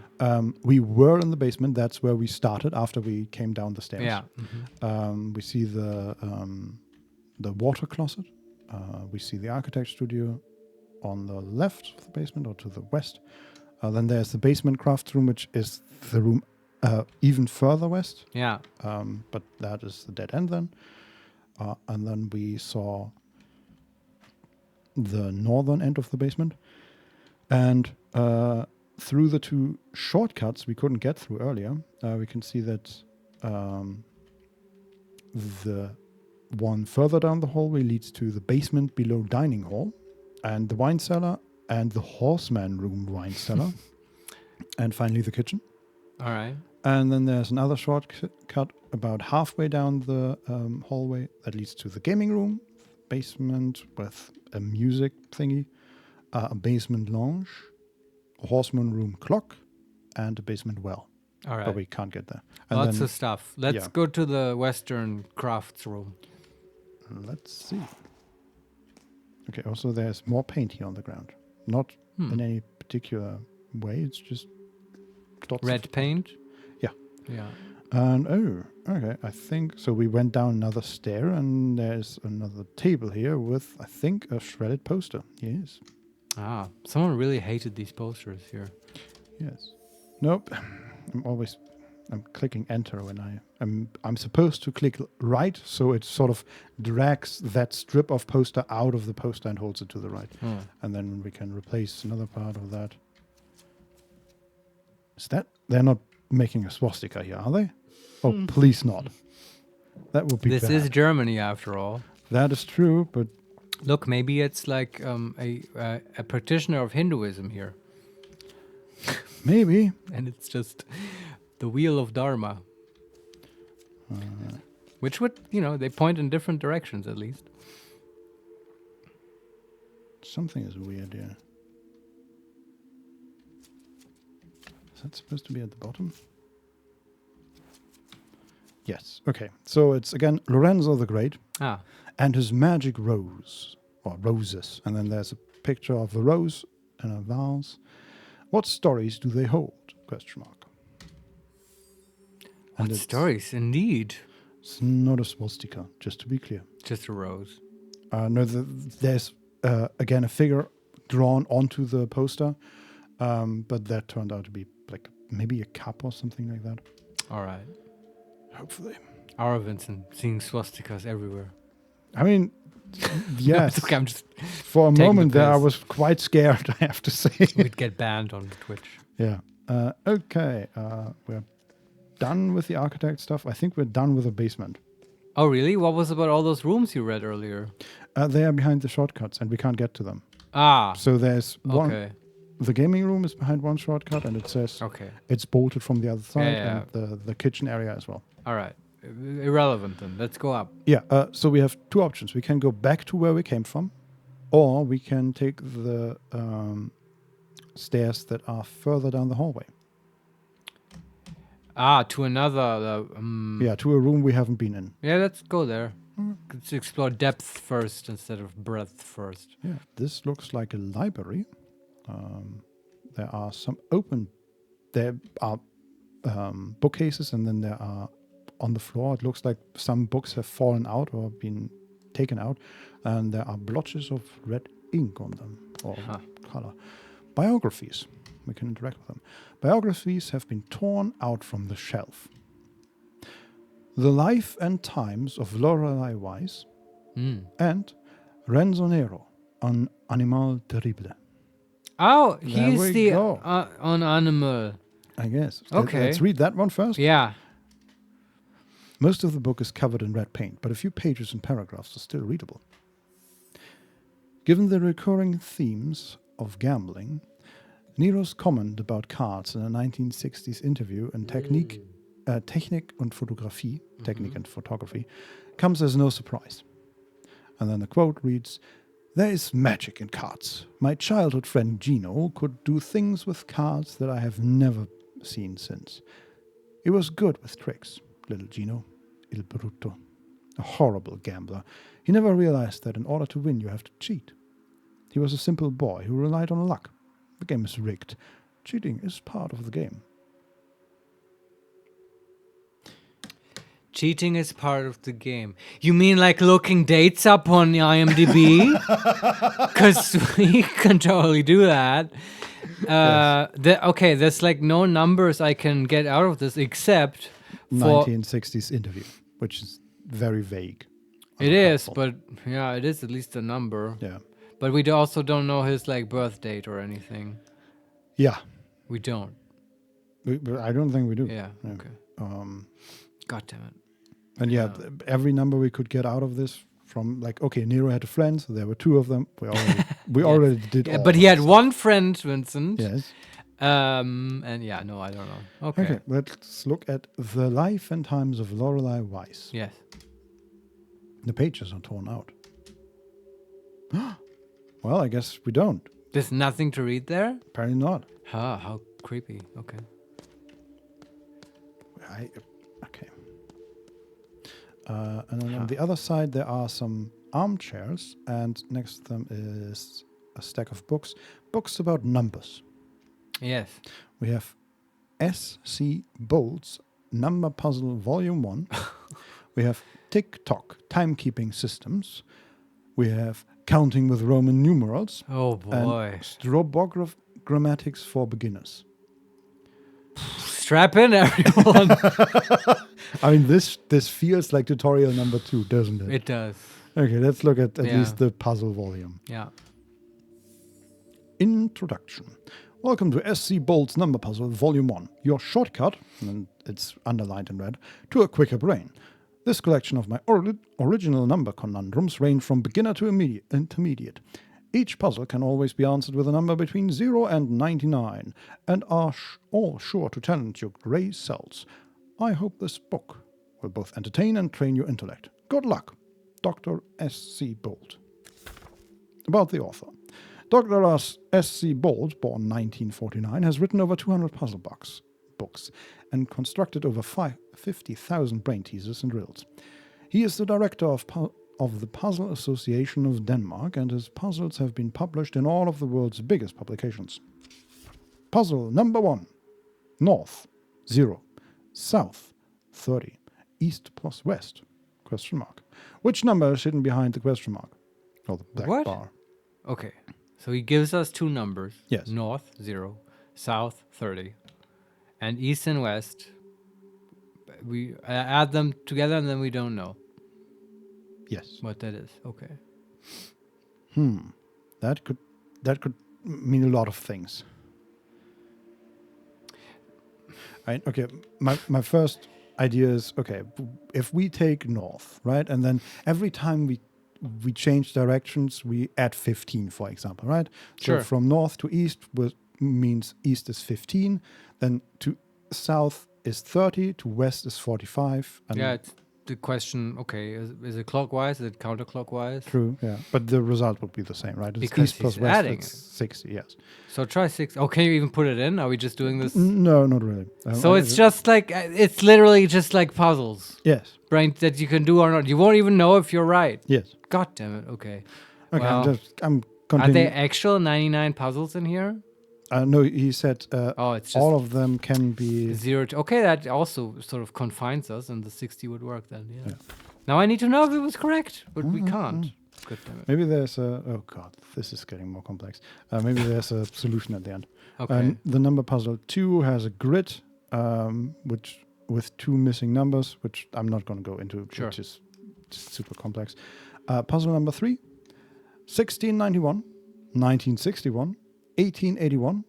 We were in the basement. That's where we started after we came down the stairs. Yeah. Mm-hmm. We see the water closet. We see the architect studio on the left of the basement or to the west. Then there's the basement crafts room, which is the room even further west. Yeah. But that is the dead end then. And then we saw the northern end of the basement. And through the two shortcuts we couldn't get through earlier, we can see that the one further down the hallway leads to the basement below dining hall and the wine cellar and the horseman room wine cellar. And finally the kitchen. All right. And then there's another shortcut about halfway down the hallway that leads to the gaming room, basement with a music thingy, a basement lounge, a horseman room clock, and a basement well. All right. But we can't get there. And lots of stuff. Let's go to the western crafts room. Let's see. Okay, also there's more paint here on the ground. Not in any particular way, it's just dots. Red paint? Yeah. Yeah. And okay, I think so. We went down another stair, and there's another table here with, I think, a shredded poster. Yes. Ah, someone really hated these posters here. Yes. Nope. I'm clicking enter when I'm supposed to click right, so it sort of drags that strip of poster out of the poster and holds it to the right. And then we can replace another part of that. Is that... They're not making a swastika here, are they? Oh, please not. That would be This bad. is Germany, after all. That is true, but... Look, maybe it's like a practitioner of Hinduism here. Maybe. And it's just the wheel of Dharma. Which would, they point in different directions at least. Something is weird here. Is that supposed to be at the bottom? Yes. Okay. So it's again Lorenzo the Great and his magic rose, or roses. And then there's a picture of the rose and a vase. What stories do they hold? Question mark. And What stories, indeed. It's not a swastika, just to be clear. Just a rose. No, there's again a figure drawn onto the poster, but that turned out to be like maybe a cup or something like that. All right. Hopefully. Our Vincent, seeing swastikas everywhere. I mean, yes. Okay, I'm just For a taking moment the there, I piss. was quite scared, I have to say. We'd get banned on Twitch. Yeah. Okay. We're done with the architect stuff. I think we're done with the basement. Oh, really? What was about all those rooms you read earlier? They are behind the shortcuts, and we can't get to them. Ah, So there's one. okay. The gaming room is behind one shortcut, and it says Okay. it's bolted from the other side, Yeah. and the kitchen area as well. All right. Irrelevant then. Let's go up. Yeah. So we have two options. We can go back to where we came from, or we can take the stairs that are further down the hallway. Ah, to another. Yeah, to a room we haven't been in. Yeah, let's go there. Let's explore depth first instead of breadth first. Yeah, this looks like a library. There are some open. There are bookcases, and then there are on the floor. It looks like some books have fallen out or been taken out, and there are blotches of red ink on them or color. Biographies. We can interact with them. Biographies have been torn out from the shelf. The Life and Times of Lorelei Weiss and Renzo Nero, Un Animal Terrible. Oh, There he's we the go. on animal. I guess. Okay. Let's read that one first. Yeah. Most of the book is covered in red paint, but a few pages and paragraphs are still readable. Given the recurring themes of gambling, Nero's comment about cards in a 1960s interview in Technik und Fotografie, Technik and Photography, comes as no surprise. And then the quote reads, "There is magic in cards. My childhood friend Gino could do things with cards that I have never seen since. He was good with tricks, little Gino, il brutto. A horrible gambler. He never realized that in order to win you have to cheat. He was a simple boy who relied on luck. The game is rigged. Cheating is part of the game." Cheating is part of the game. You mean like looking dates up on IMDb? Because we can totally do that. Okay, there's like no numbers I can get out of this except for... 1960s interview, which is very vague. It is, but yeah, it is at least a number. Yeah. But we also don't know his like birth date or anything. Yeah. We don't. But I don't think we do. Yeah. Okay. God damn it. And yeah, every number we could get out of this from like, okay, Nero had a friend, so there were two of them. We already did all But he of had this. one friend, Vincent. Yes. And yeah, no, I don't know. Okay, let's look at The Life and Times of Lorelei Weiss. Yes. The pages are torn out. Well, I guess we don't. There's nothing to read there? Apparently not. How creepy. Okay. Okay. And then on the other side, there are some armchairs, and next to them is a stack of books. Books about numbers. Yes. We have S.C. Bolt's Number Puzzle Volume 1. We have Tick-Tock Timekeeping Systems. We have Counting with Roman Numerals. Oh boy. And Strobograph Grammatics for Beginners. Strap in, everyone. I mean, this feels like tutorial number 2, doesn't it? It does. Okay, let's look at Yeah. least the puzzle volume. Yeah. Introduction. Welcome to SC Bolt's Number Puzzle Volume 1. Your shortcut, and it's underlined in red, to a quicker brain. This collection of my original number conundrums range from beginner to intermediate. Each puzzle can always be answered with a number between 0 and 99, and are all sure to challenge your grey cells. I hope this book will both entertain and train your intellect. Good luck, Dr. S.C. Bolt. About the author. Dr. S.C. Bolt, born 1949, has written over 200 puzzle books and constructed over 50,000 brain teasers and riddles. He is the director of the Puzzle Association of Denmark, and his puzzles have been published in all of the world's biggest publications. Puzzle number 1. North, 0. South, 30. East plus west? Question mark. Which number is hidden behind the question mark? Or the black What? bar. Okay. So he gives us two numbers. Yes. North, 0. South, 30. And east and west, we add them together and then we don't know Yes. what that is. Okay. That could mean a lot of things. Right? Okay. My first idea is, okay, if we take north, right? And then every time we change directions, we add 15, for example, right? Sure. So from north to east means east is 15, then to south is 30, to west is 45. And Yeah, it's the question, okay, is it clockwise? Is it counterclockwise? True, yeah. But the result would be the same, right? It's Because east plus he's west, adding it's it. 60, yes. So try 6. Oh, can you even put it in? Are we just doing this? No, not really. So it's just like, it's literally just like puzzles. Yes, Right, that you can do or not. You won't even know if you're right. yes. God damn it. Okay. Okay, Well, I'm are continuing. there actual 99 puzzles in here? No, he said Oh, it's just all of them can be... 0 to, okay, that also sort of confines us, and the 60 would work then. Yeah. Now I need to know if it was correct, but we can't. God damn it. Maybe there's a... Oh, God, this is getting more complex. Maybe there's a solution at the end. Okay. The number puzzle 2 has a grid, which with 2 missing numbers, which I'm not going to go into, Sure. which is just super complex. Puzzle number 3, 1691, 1961, 1881,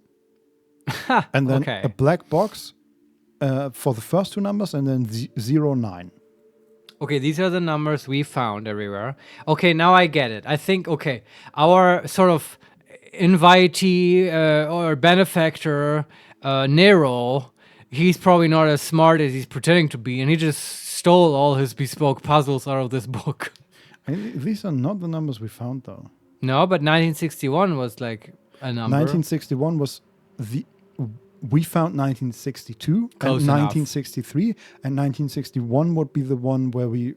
and then Okay. a black box for the first 2 numbers, and then 09. Okay, these are the numbers we found everywhere. Okay, now I get it. I think, okay, our sort of invitee or benefactor, Nero, he's probably not as smart as he's pretending to be, and he just stole all his bespoke puzzles out of this book. These are not the numbers we found, though. No, but 1961 was like a number. 1961 was the... We found 1962 Close and enough. 1963, and 1961 would be the one where we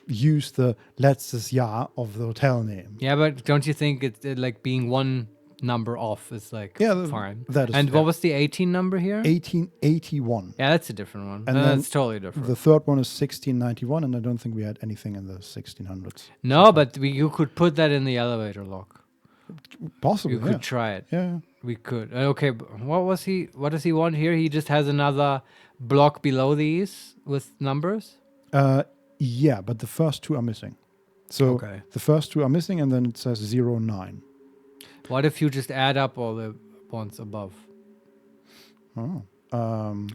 used the letztes Jahr of the hotel name. Yeah, but don't you think it's like being one number off is like fine? that is... And what was the 18 number here? 1881. Yeah, that's a different one. And No, then that's totally different. The third one is 1691, and I don't think we had anything in the 1600s. No, but you could put that in the elevator lock. Possibly, You could try it. yeah. We could. Okay, what does he want here? He just has another block below these with numbers? Yeah, but the first 2 are missing. So Okay. the first 2 are missing, and then it says 09. What if you just add up all the ones above? Oh.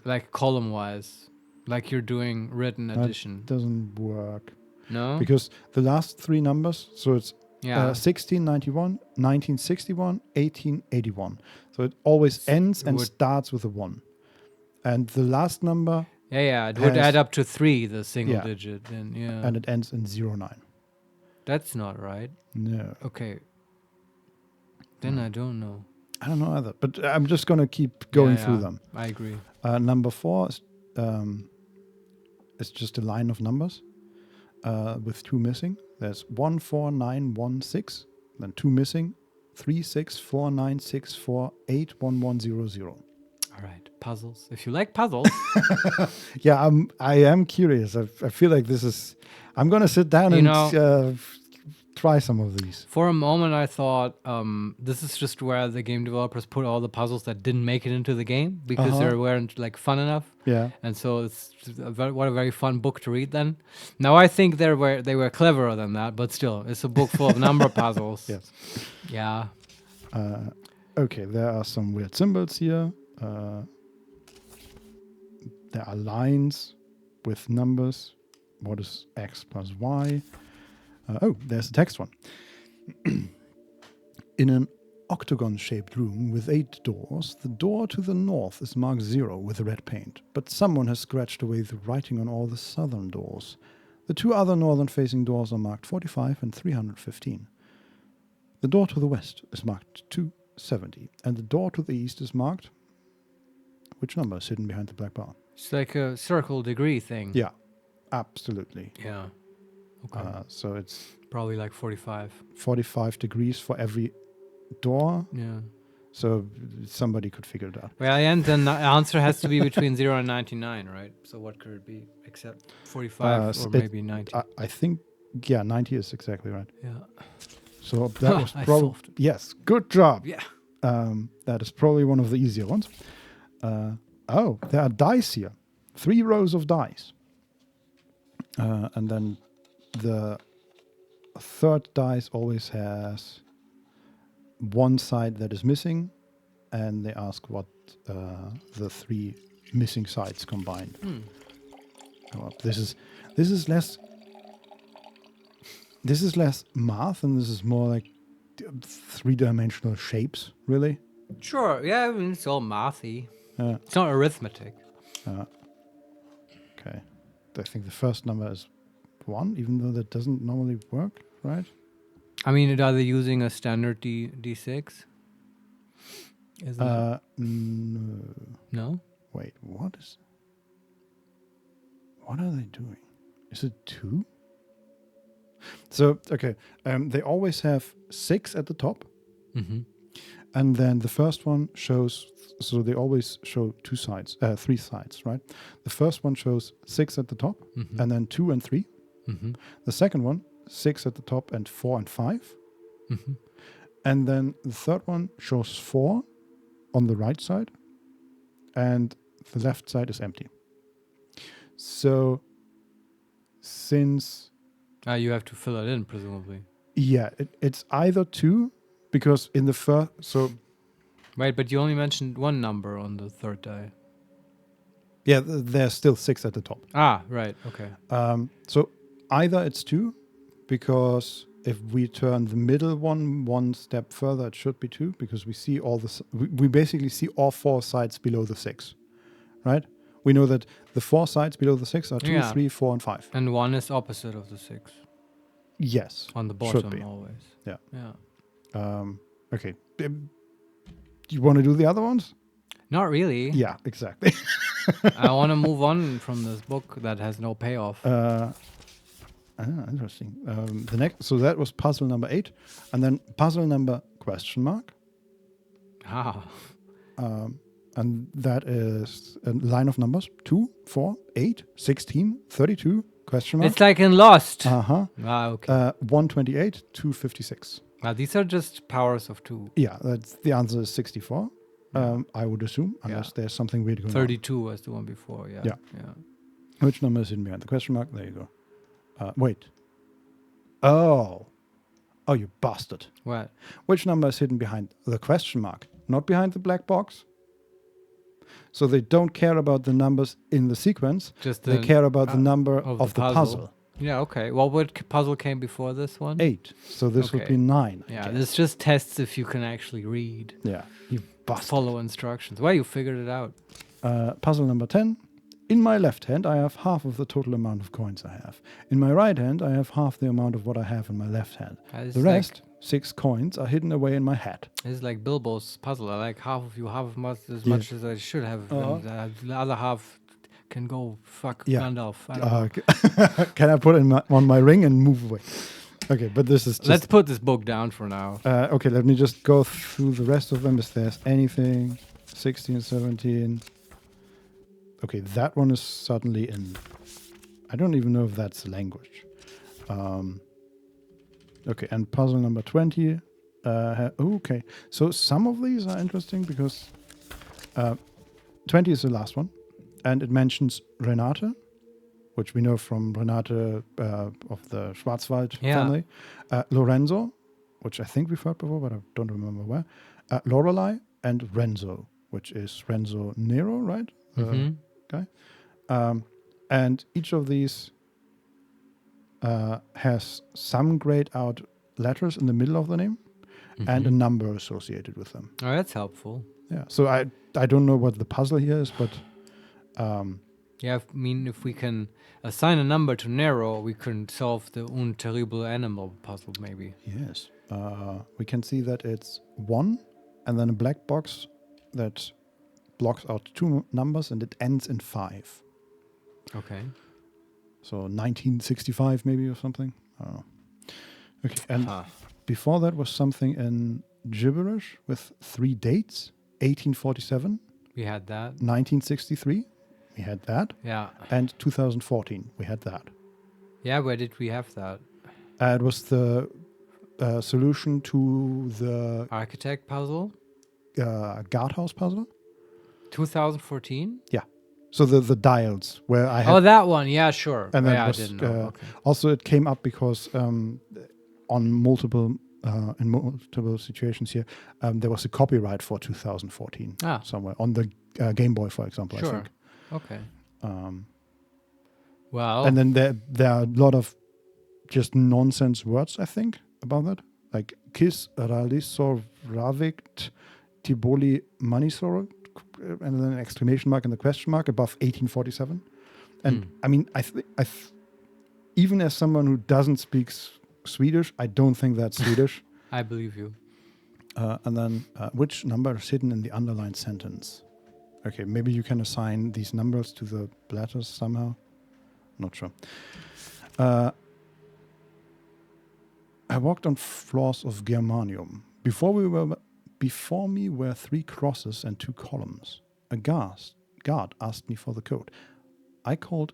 Like column-wise. Like you're doing written addition. Doesn't work. No? Because the last 3 numbers, so it's Yeah. 1691, 1961, 1881. So it always ends and would- starts with a 1. And the last number, Yeah, it would has- add up to 3, the single Yeah. digit. And yeah. and it ends in 09. That's not right. No. Okay. Then I don't know. I don't know either. But I'm just going to keep going Yeah, through yeah. them. I agree. Number 4 is just a line of numbers with 2 missing. There's 14916, then 2 missing, 364964811100. All right, puzzles. If you like puzzles, Yeah, I am curious. I feel like this is... I'm going to sit down You and know- try some of these. for a moment I thought this is just where the game developers put all the puzzles that didn't make it into the game because they weren't like fun enough. Yeah. And so it's just what a very fun book to read then. Now I think they were cleverer than that, but still, it's a book full of number puzzles. Yes. Yeah. Okay, there are some weird symbols here. There are lines with numbers. What is X plus Y? There's a text one. In an octagon-shaped room with 8 doors, the door to the north is marked 0 with red paint, but someone has scratched away the writing on all the southern doors. The 2 other northern-facing doors are marked 45 and 315. The door to the west is marked 270, and the door to the east is marked... Which number is hidden behind the black bar? It's like a circle degree thing. Yeah, absolutely. Yeah. Okay. So it's Probably like 45. 45 degrees for every door. Yeah. So somebody could figure it out. Well, and the answer has to be between 0 and 99, right? So what could it be except 45 or maybe 90? I think, 90 is exactly right. Yeah. So that was I probably solved it. yes, good job. Yeah. That is probably one of the easier ones. There are dice here, 3 rows of dice, and then the third dice always has one side that is missing, and they ask what the 3 missing sides combined. Well, this is less math, and this is more like 3-dimensional shapes, really. Sure. Yeah, I mean, it's all mathy. Yeah. It's not arithmetic. Okay. I think the first number is 1, even though that doesn't normally work, right? I mean, are they using a standard D6? Isn't it? No. No? Wait, what are they doing? Is it 2? So, okay. They always have 6 at the top. Mm-hmm. And then the first one shows, so they always show 3 sides, right? The first one shows 6 at the top, and then 2 and 3. Mm-hmm. The second one, 6 at the top and 4 and 5. Mm-hmm. And then the third one shows 4 on the right side, and the left side is empty. So, since... You have to fill it in, presumably. Yeah, it's either 2, because in the first... So, Right, but you only mentioned one number on the third die. yeah, there's still 6 at the top. Ah, right, okay. So, either it's 2, because if we turn the middle one step further, it should be 2, because we see we basically see all 4 sides below the 6, right? We know that the 4 sides below the 6 are 2, Yeah. 3, 4, and 5. And 1 is opposite of the 6. Yes. On the Should bottom, be. always. Yeah. Yeah. Okay. Do you want to do the other ones? Not really. Yeah, exactly. I want to move on from this book that has no payoff. Interesting. The next, so that was puzzle number 8, and then puzzle number ? And that is a line of numbers 2, 4, 8, 16, 32 ? It's like in Lost. Uh-huh. Okay. 128, 256. Now these are just powers of 2. Yeah, that's the answer is 64. I would assume, unless there's something weird going 32 was the one before. Yeah. Yeah. Yeah. Which number is hidden behind the question mark? There you go. Wait. Oh, you bastard. What? Which number is hidden behind the question mark, not behind the black box? So they don't care about the numbers in the sequence. Just they care about the number of the puzzle. Yeah, okay. Well, what puzzle came before this one? 8. So this would Okay. be 9. I Yeah, guess. this just tests if you can actually read. Yeah, you bastard. Follow instructions. Well, you figured it out. Puzzle number 10. In my left hand, I have half of the total amount of coins I have. In my right hand, I have half the amount of what I have in my left hand. The rest, 6 coins, are hidden away in my hat. This is like Bilbo's puzzle. I like half of you, half of as Yeah. much as I should have. And the other half can go fuck Yeah. Gandalf. I don't know. Can I put it on my ring and move away? Okay, but this is just... Let's put this book down for now. Okay, let me just go through the rest of them if there's anything. 16, 17... Okay, that one is suddenly in... I don't even know if that's language. Okay, and puzzle number 20. Okay, so some of these are interesting because 20 is the last one. And it mentions Renate, which we know from Renate of the Schwarzwald family. Lorenzo, which I think we've heard before, but I don't remember where. Lorelei and Renzo, which is Renzo Nero, right? Guy. And each of these has some grayed out letters in the middle of the name and a number associated with them. Oh, that's helpful. Yeah. So I don't know what the puzzle here is, but yeah, I mean, if we can assign a number to Nero, we can solve the Un Terrible Animal puzzle, maybe. yes, we can see that it's 1 and then a black box that blocks out 2 numbers and it ends in 5. Okay. So 1965 maybe or something. I don't know. Okay, and before that was something in gibberish with 3 dates, 1847, We had that. 1963, we had that, Yeah. and 2014, we had that. Yeah, where did we have that? It was the solution to the Architect puzzle? guardhouse puzzle. 2014? Yeah. So the dials where I had, Oh, that one. Yeah, sure. and then yeah, I was, didn't know. Okay. also it came up because on multiple in multiple situations here, there was a copyright for 2014 Ah. somewhere on the Game Boy, for example. I Sure. think. Okay. Um, Well, And then there are a lot of just nonsense words, I think, about that. Like Kis Ralisor Ravikt Tiboli Manisor, and then an exclamation mark and the question mark above 1847. And I mean, even as someone who doesn't speak Swedish, I don't think that's Swedish. I believe you. And then which number is hidden in the underlined sentence? Okay, maybe you can assign these numbers to the letters somehow. Not sure. I walked on floors of germanium. Before me were 3 crosses and 2 columns. A guard asked me for the code. I called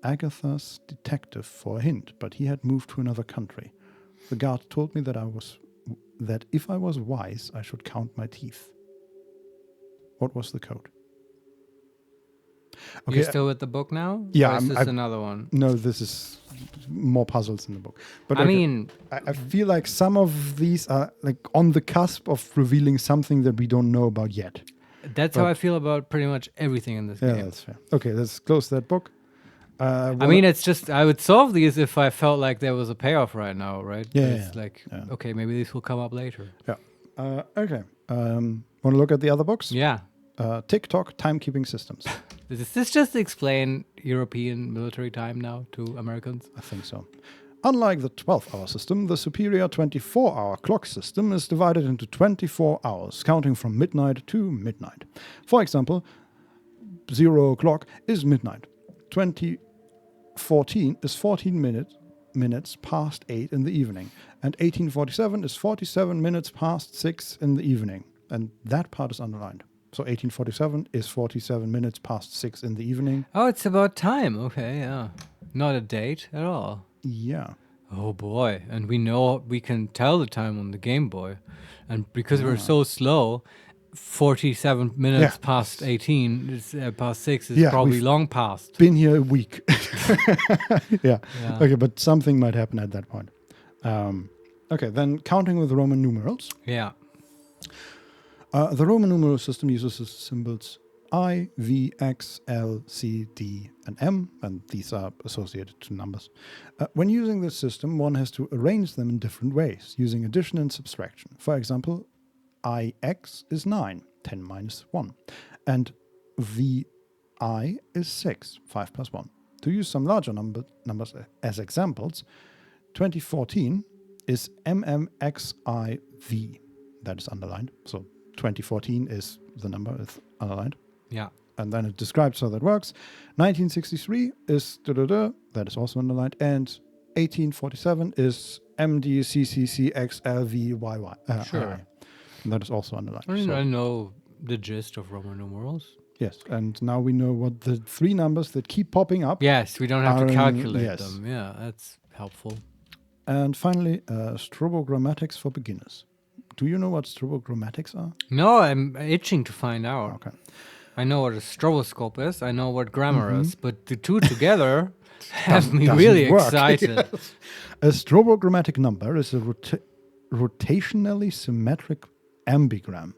Agatha's detective for a hint, but he had moved to another country. The guard told me that if I was wise, I should count my teeth. What was the code? You're still with the book now? Yeah, Or is this another one? No, this is more puzzles in the book. But I okay, mean, I feel like some of these are like on the cusp of revealing something that we don't know about yet. that's how I feel about pretty much everything in this Yeah, game. that's fair. Okay, let's close that book. I mean, it's just, I would solve these if I felt like there was a payoff right now, right? Yeah, It's yeah, like, yeah. okay, maybe these will come up later. Yeah. Okay. Want to look at the other books? Yeah. TikTok timekeeping systems. Does this just explain European military time now to Americans? I think so. Unlike the 12-hour system, the superior 24-hour clock system is divided into 24 hours, counting from midnight to midnight. For example, 0 o'clock is midnight. 2014 is 14 minutes past 8 in the evening. And 1847 is 47 minutes past 6 in the evening. And that part is underlined. So 1847 is 47 minutes past 6 in the evening. Oh, it's about time. Okay, yeah. Not a date at all. Yeah. Oh boy. And we can tell the time on the Game Boy. And because we're so slow, 47 minutes past 18, past 6 is probably we've long past. Been here a week. Yeah. Yeah. Okay, but something might happen at that point. Okay, then counting with Roman numerals. Yeah. The Roman numeral system uses the symbols I, V, X, L, C, D, and M, and these are associated to numbers. When using this system, one has to arrange them in different ways, using addition and subtraction. For example, IX is 9, 10 minus 1, and VI is 6, 5 plus 1. To use some larger numbers as examples, 2014 is MMXIV. That is underlined. So 2014 is the number is underlined. Yeah. And then it describes how that works. 1963 is that is also underlined. And 1847 is MDCCCXLVYY. Sure. And that is also underlined. I So, know the gist of Roman numerals. yes. And now we know what the 3 numbers that keep popping up. Yes, we don't have Are to in- calculate yes. them. Yeah, that's helpful. And finally, strobogrammatics for beginners. Do you know what strobogrammatics are? No, I'm itching to find out. Okay. I know what a stroboscope is. I know what grammar is, but the two together have me Doesn't really work. excited. A strobogrammatic number is a rotationally symmetric ambigram.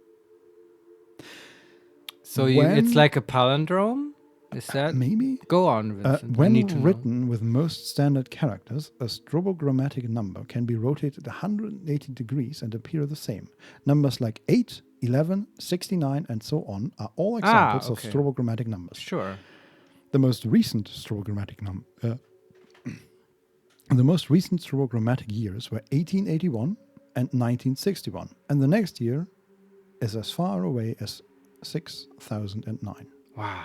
So it's like a palindrome? Is that? Maybe? Go on, Vincent. I need When to know. written with most standard characters, a strobogrammatic number can be rotated 180 degrees and appear the same. Numbers like 8, 11, 69, and so on are all examples okay. of strobogrammatic numbers. Sure. The most recent strobogrammatic years were 1881 and 1961, and the next year is as far away as 6009. Wow.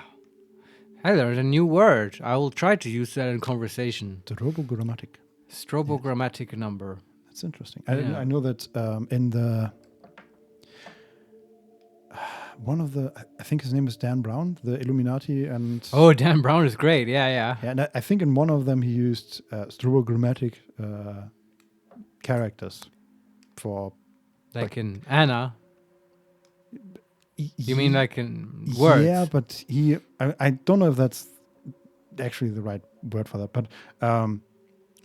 I learned a new word. I will try to use that in conversation. Strobogrammatic. Strobogrammatic number. That's interesting. Yeah. I know that in the one of the, I think his name is Dan Brown, the Illuminati, and Oh, Dan Brown is great. Yeah, yeah. yeah, and I think in one of them he used strobogrammatic characters for Like in Anna. You mean like in words? Yeah, but I don't know if that's actually the right word for that, but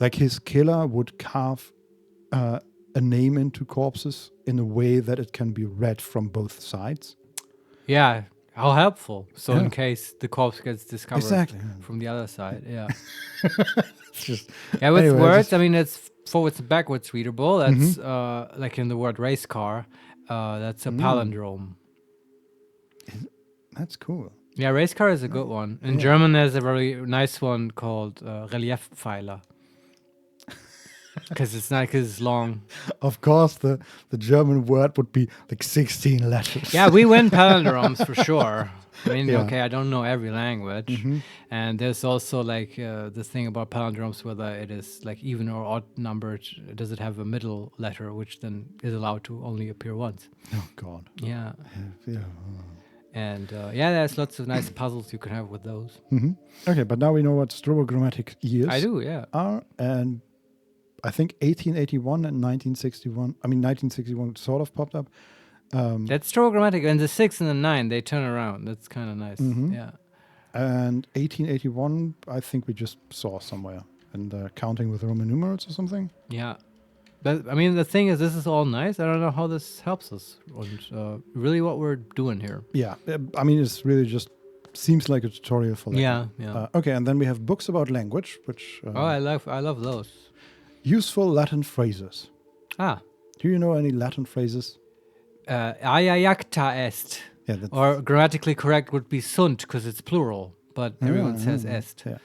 like his killer would carve a name into corpses in a way that it can be read from both sides. Yeah. How helpful. So Yeah. in case the corpse gets discovered Exactly. from the other side. Yeah. It's just Yeah, with Anyway, words, just- I mean, it's forwards and backwards readable. That's like in the word race car. That's a palindrome. that's cool. Yeah, race car is a good one. In German, there's a very nice one called Reliefpfeiler. Because it's not, because it's long. Of course, the German word would be like 16 letters. Yeah, we win palindromes for sure. I mean, Yeah. okay, I don't know every language. And there's also like this thing about palindromes, whether it is like even or odd numbered, does it have a middle letter, which then is allowed to only appear once. Oh God. Yeah. Yeah. And there's lots of nice puzzles you can have with those. Okay, but now we know what strobogrammatic years I do, yeah. are, and I think 1881 and 1961. I mean, 1961 sort of popped up. That's strobogrammatic. And the 6 and the 9, they turn around. That's kind of nice. Yeah. And 1881, I think we just saw somewhere in the counting with Roman numerals or something. Yeah. But, I mean, the thing is, this is all nice. I don't know how this helps us. And really what we're doing here. Yeah, I mean, it's really just seems like a tutorial for that. Yeah. Okay, and then we have books about language, which I love those. useful Latin phrases. Ah. Do you know any Latin phrases? Aiaiacta est. Yeah, that's, Or grammatically correct would be sunt, because it's plural. But everyone says est. Yeah.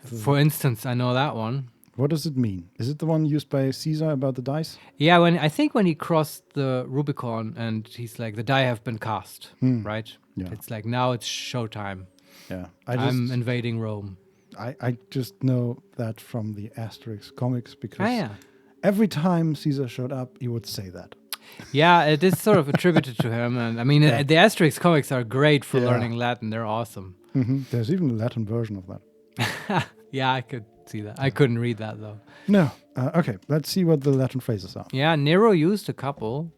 For instance, I know that one. What does it mean? Is it the one used by Caesar about the dice? Yeah, I think when he crossed the Rubicon and he's like, the die have been cast, right? Yeah. It's like, now it's showtime. Yeah, I'm invading Rome. I just know that from the Asterix comics because Yeah. every time Caesar showed up, he would say that. Yeah, it is sort of attributed to him. And I mean, the Asterix comics are great for learning Latin. They're awesome. There's even a Latin version of that. Yeah, I could see that. I couldn't read that, though. No. Okay, let's see what the Latin phrases are. Yeah, Nero used a couple.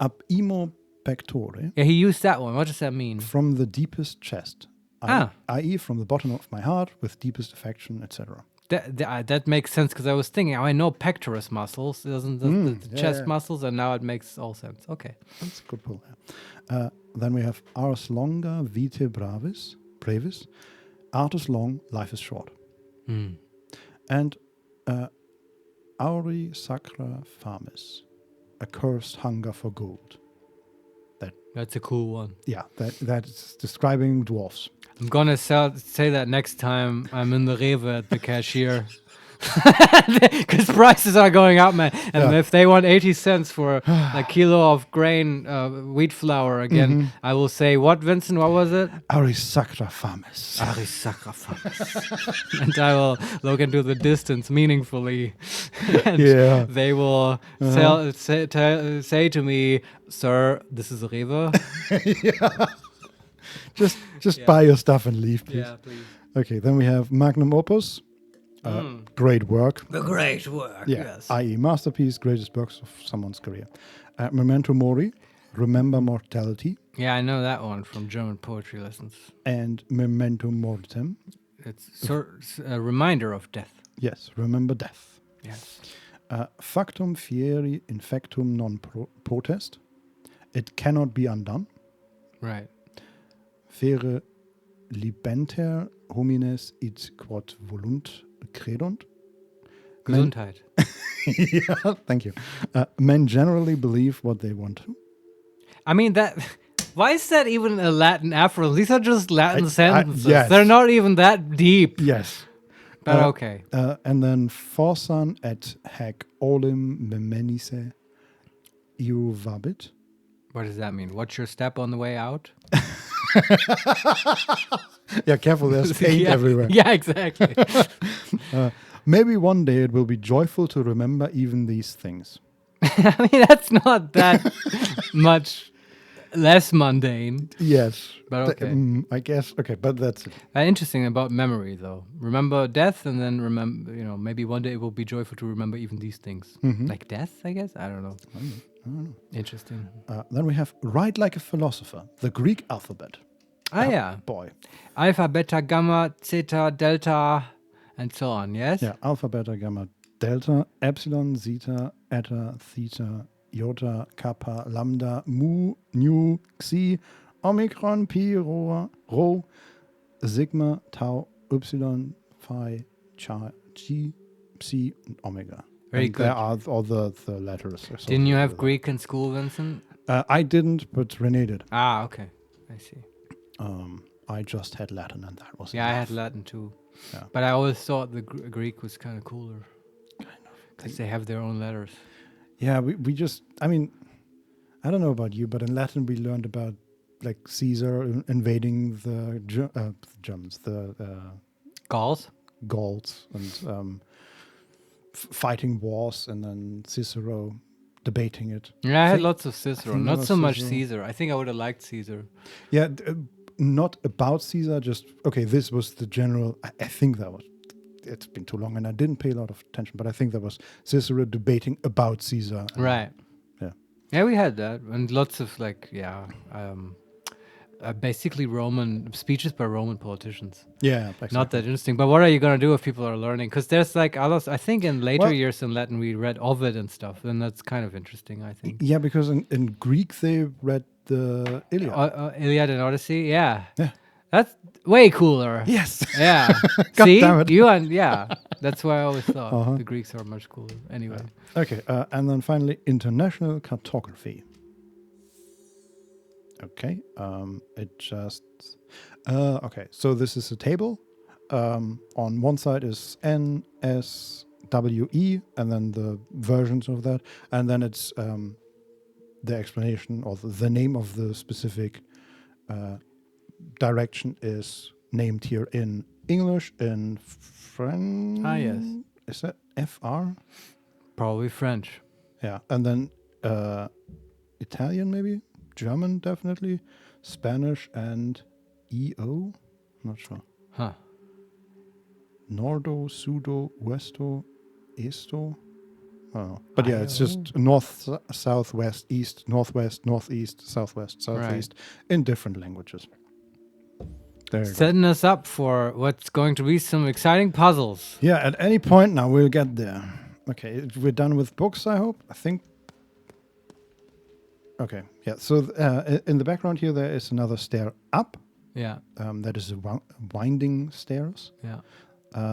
Ab imo pectore, Yeah, he used that one. What does that mean? from the deepest chest. I.e., from the bottom of my heart, with deepest affection, etc. That makes sense, because I was thinking, I know pectoris muscles, doesn't the chest muscles, and now it makes all sense. Okay. That's a good pull. Then we have ars longa vitae brevis. Art is long, life is short. And auri sacra fames, a cursed hunger for gold. That's a cool one. Yeah, that's describing dwarfs. I'm gonna say that next time I'm in the Rewe at the cashier. Because prices are going up, man. And if they want 80 cents for a kilo of grain, wheat flour again, I will say, what, Vincent? What was it? Auri sacra fames. Aris sacrifice. And I will look into the distance meaningfully. And they will say to me, sir, this is a Rewe. Just buy your stuff and leave, please. Yeah, please. Okay, then we have magnum opus. Great work. The great work, yes. I.e. masterpiece, greatest works of someone's career. Memento mori, remember mortality. Yeah, I know that one from German poetry lessons. And memento mortem. It's a reminder of death. Yes, remember death. Yes. Factum fieri infectum non potest. It cannot be undone. Right. Fere libenter homines it quod volunt credunt. Gesundheit. Yeah, thank you. Men generally believe what they want to. I mean, why is that even a Latin aphorism? These are just Latin sentences. Yes. They're not even that deep. Yes. But okay. And then forsan et hac olim memenise iuvabit. What does that mean? What's your step on the way out? Yeah, careful, there's paint everywhere. Yeah, exactly. Maybe one day it will be joyful to remember even these things. I mean, that's not that much Less mundane. Yes. But okay. I guess. Okay, but that's it. Interesting about memory, though. Remember death, and then remember, maybe one day it will be joyful to remember even these things. Like death, I guess? I don't know. Interesting. Then we have Write Like a Philosopher, the Greek alphabet. Yeah. Boy. Alpha, beta, gamma, zeta, delta, and so on, yes? Yeah, alpha, beta, gamma, delta, epsilon, zeta, eta, theta, iota, kappa, lambda, mu, nu, xi, omicron, pi, rho, sigma, tau, ypsilon, phi, chi, psi, and omega. Very and good. There are all the letters. Didn't you have with Greek in school, Vincent? that. I didn't, but Renee did. Ah, okay. I see. I just had Latin, and that was Yeah, I enough. had Latin too. Yeah. But I always thought the Greek was kind of cooler. Because they have their own letters. Yeah, we just, I mean, I don't know about you, but in Latin we learned about like Caesar invading the Germans, the Gauls? Gauls, and fighting wars, and then Cicero debating it. Yeah, I had Think- lots of Cicero. think Not that so was much Cicero. Caesar. I think I would have liked Caesar. Yeah, not about Caesar, just, okay, this was the general, I think that was, it's been too long and I didn't pay a lot of attention, but I think that was Cicero debating about Caesar. and- Right. Yeah. Yeah, we had that. And lots of, basically Roman speeches by Roman politicians. Yeah, exactly. Not that interesting. But what are you going to do if people are learning? Because there's like others. I think in later Well- years in Latin we read Ovid and stuff. And that's kind of interesting, I think. Yeah, because in Greek they read the Iliad. Iliad and Odyssey. Yeah. Yeah. That's way cooler. Yes. Yeah. God See? damn it. Yeah. That's why I always thought Uh-huh. the Greeks are much cooler. Anyway. Okay, and then finally, international cartography. Okay, it just... okay, so this is a table. On one side is N, S, W, E, and then the versions of that. And then it's the explanation or the name of the specific direction is named here in English, in French. Ah, yes. Is that FR? Probably French. Yeah, and then Italian maybe, German definitely, Spanish and EO. Not sure. Huh. Nordo, Sudo, Westo, Esto. I don't know. But yeah, it's just north, south, west, east, northwest, northeast, southwest, southeast in different languages. There you go. Setting us up for what's going to be some exciting puzzles. Yeah, at any point now we'll get there. Okay, we're done with books, I hope. I think. Okay, yeah. So in the background here, there is another stair up. Yeah. That is a winding stairs. Yeah.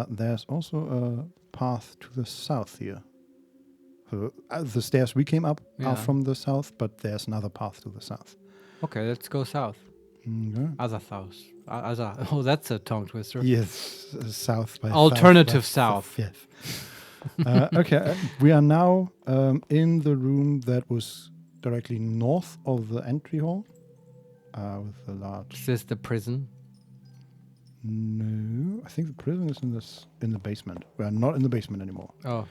There's also a path to the south here. So the stairs we came up Yeah. are from the south, but there's another path to the south. Okay, let's go south. Okay. Other south. Oh, that's a tongue twister. Yes, south by Alternative south. south. Yes. Okay, we are now in the room that was directly north of the entry hall, with the large. Is this the prison? No, I think the prison is in the basement. We are not in the basement anymore. Oh,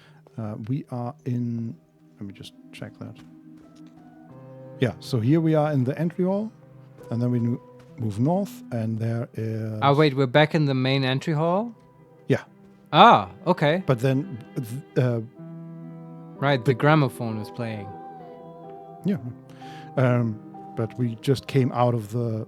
We are in. Let me just check that. Yeah, so here we are in the entry hall, and then we move north, and there is. wait, we're back in the main entry hall? Yeah, Ah, okay. but then. Right, the gramophone is playing. Yeah. But we just came out of the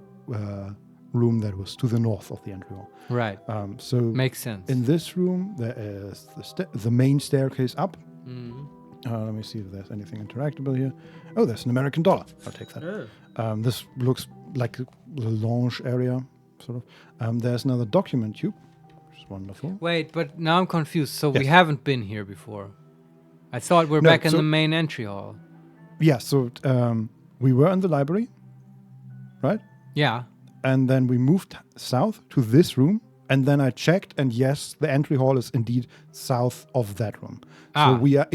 room that was to the north of the entry hall. Right. So Makes sense. in this room, there is the main staircase up. Mhm. Let me see if there's anything interactable here. Oh, there's an American dollar. I'll take that. This looks like a lounge area, sort of. There's another document cube, which is wonderful. Wait, but now I'm confused. So we Yes. haven't been here before. I thought we're No, back in so- the main entry hall. Yeah, so we were in the library, right? Yeah. And then we moved south to this room, and then I checked, and yes, the entry hall is indeed south of that room. Ah. So we are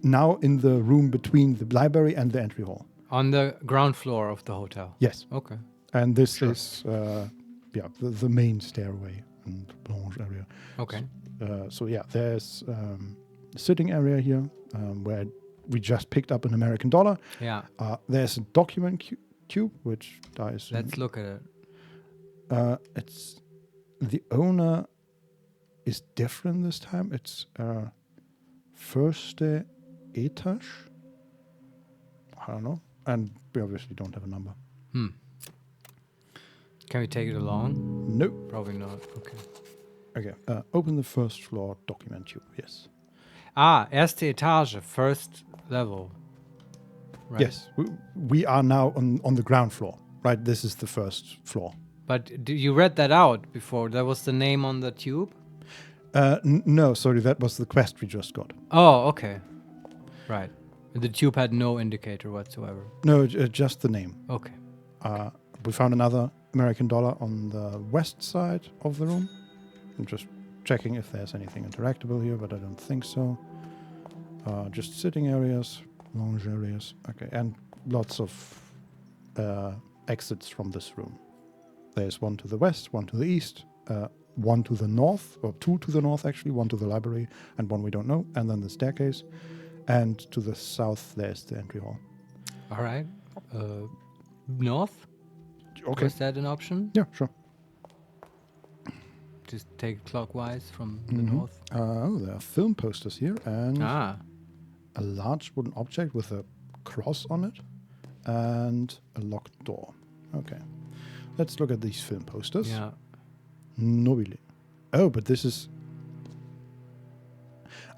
now in the room between the library and the entry hall. On the ground floor of the hotel. Yes, Okay. and this is the main stairway and lounge area. Okay. So yeah, there's a sitting area here where we just picked up an American dollar. Yeah. There's a document tube, which dies. Let's look at it. It's the owner is different this time. It's firste Etage. I don't know, and we obviously don't have a number. Can we take it along? Nope. Probably not. Okay. Okay. Open the first floor document tube. Yes. Erste Etage, first level. Right. Yes. We are now on the ground floor. Right. This is the first floor. But you read that out before. That was the name on the tube? No, sorry. That was the quest we just got. Oh, okay. Right. The tube had no indicator whatsoever. No, just the name. Okay. We found another American dollar on the west side of the room. I'm just checking if there's anything interactable here, but I don't think so. Just sitting areas, lounge areas. Okay, and lots of exits from this room. There's one to the west, one to the east, one to the north, or two to the north actually, one to the library, and one we don't know, and then the staircase. And to the south, there's the entry hall. All right. North? Okay. Was that an option? Yeah, sure. Just take clockwise from the north? Oh, there are film posters here, and Ah. a large wooden object with a cross on it, and a locked door. Okay. Let's look at these film posters. Yeah. Nobile. Oh, but this is...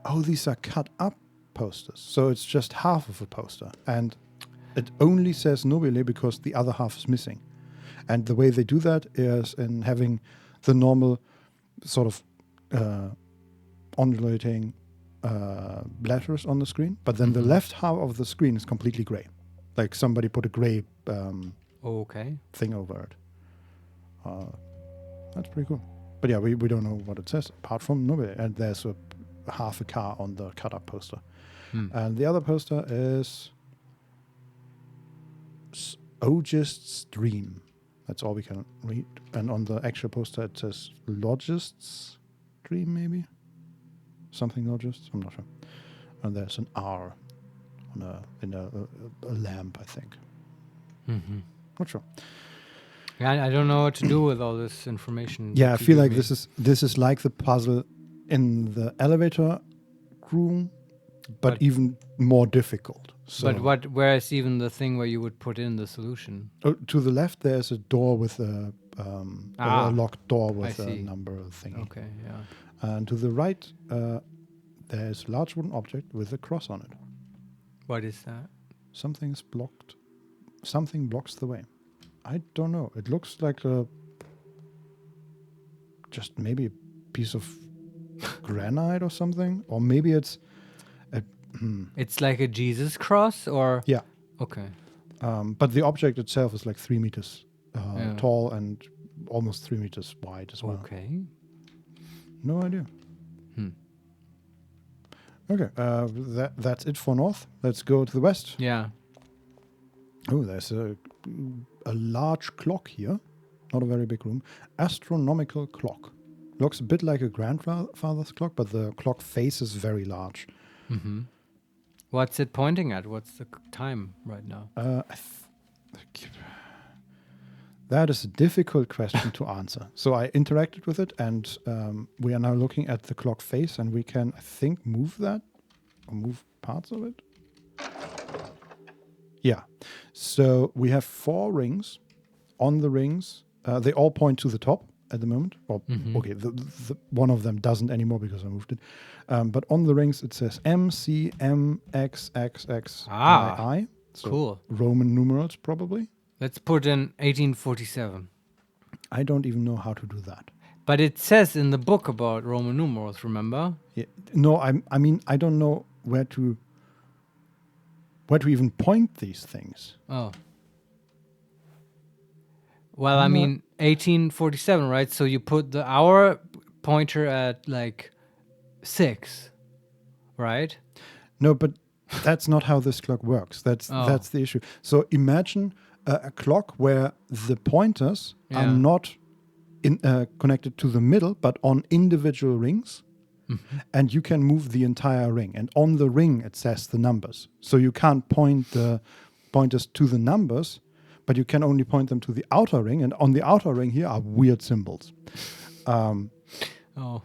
Oh, these are cut up posters. So it's just half of a poster. And it only says Nobile because the other half is missing. And the way they do that is in having the normal sort of undulating letters on the screen. But then the left half of the screen is completely gray. Like somebody put a gray Okay. thing over it. That's pretty cool. But yeah, we don't know what it says apart from Nobile. And there's a half a car on the cut-up poster. And the other poster is Ogist's Dream. That's all we can read. And on the actual poster it says Logist's Dream, maybe? Something Logist? I'm not sure. And there's an R on in a lamp, I think. Not sure. Yeah, I don't know what to do with all this information. Yeah, I that you feel give like me. this is like the puzzle in the elevator room, but even more difficult. So But where is even the thing where you would put in the solution? to the left there's a door with a locked door with I a see. number thingy. Okay, yeah. And to the right there's a large wooden object with a cross on it. What is that? Something's blocked. Something blocks the way. I don't know. It looks like just maybe a piece of granite or something, or maybe it's It's like a Jesus cross, or yeah. okay. But the object itself is like 3 meters Yeah. tall and almost 3 meters wide as well. Okay. No idea. Okay, that's it for north. Let's go to the west. Yeah. Oh, there's a large clock here. Not a very big room. Astronomical clock. Looks a bit like a grandfather's clock, but the clock face is very large. What's it pointing at? What's the time right now? That is a difficult question to answer. So I interacted with it, and we are now looking at the clock face, and we can, I think, move that or move parts of it. Yeah. So we have 4 rings. On the rings, they all point to the top at the moment. Or okay, the one of them doesn't anymore because I moved it. But on the rings it says M C M X X X I. So Cool. Roman numerals probably. Let's put in 1847. I don't even know how to do that. But it says in the book about Roman numerals, remember? Yeah. No, I mean I don't know where to even point these things. Oh. Well, I mean, 1847, right? So you put the hour pointer at like 6, right? No, but that's not how this clock works. That's the issue. So imagine a clock where the pointers are not connected to the middle, but on individual rings. And you can move the entire ring. And on the ring, it says the numbers. So you can't point the pointers to the numbers, but you can only point them to the outer ring, and on the outer ring here are weird symbols. Oh,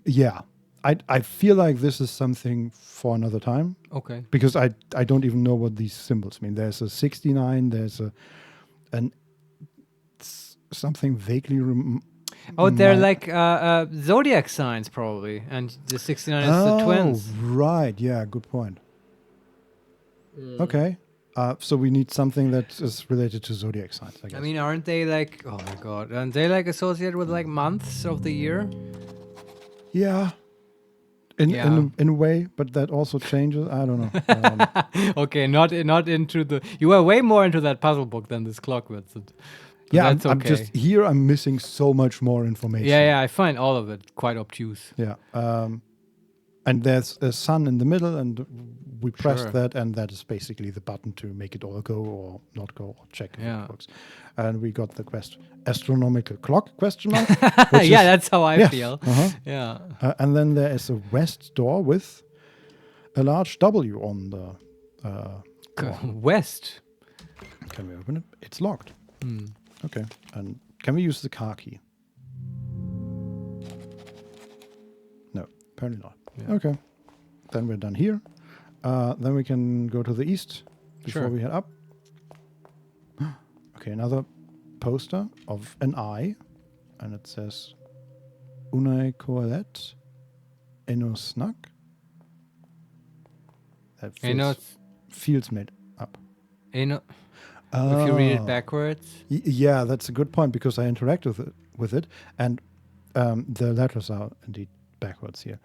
Yeah, I feel like this is something for another time okay. because I don't even know what these symbols mean. There's a 69. There's something vaguely. Oh, they're like zodiac signs probably, and the 69 is the twins. Right. Yeah. Good point. Okay. So we need something that is related to zodiac signs, I guess. I mean, aren't they like? Oh my god, aren't they like associated with like months of the year? yeah. In a way, but that also changes. I don't know. Okay, not into the. You were way more into that puzzle book than this clock, Vincent. But Yeah, that's I'm okay. just here. I'm missing so much more information. Yeah, I find all of it quite obtuse. Yeah. And there's a sun in the middle, and we press Sure. that, and that is basically the button to make it all go or not go or check if Yeah. it works. And we got the astronomical clock question mark. Yeah, that's how I yeah. feel. Uh-huh. Yeah. And then there is a west door with a large W on the door. West. Can we open it? It's locked. Hmm. Okay. And can we use the car key? No, apparently not. Yeah. Okay. Then we're done here. Then we can go to the east before Sure. we head up. Okay, another poster of an eye. And it says Unai Coelet Eno Snack. That feels made up. If you read it backwards. Yeah, that's a good point because I interact with it, and the letters are indeed backwards here.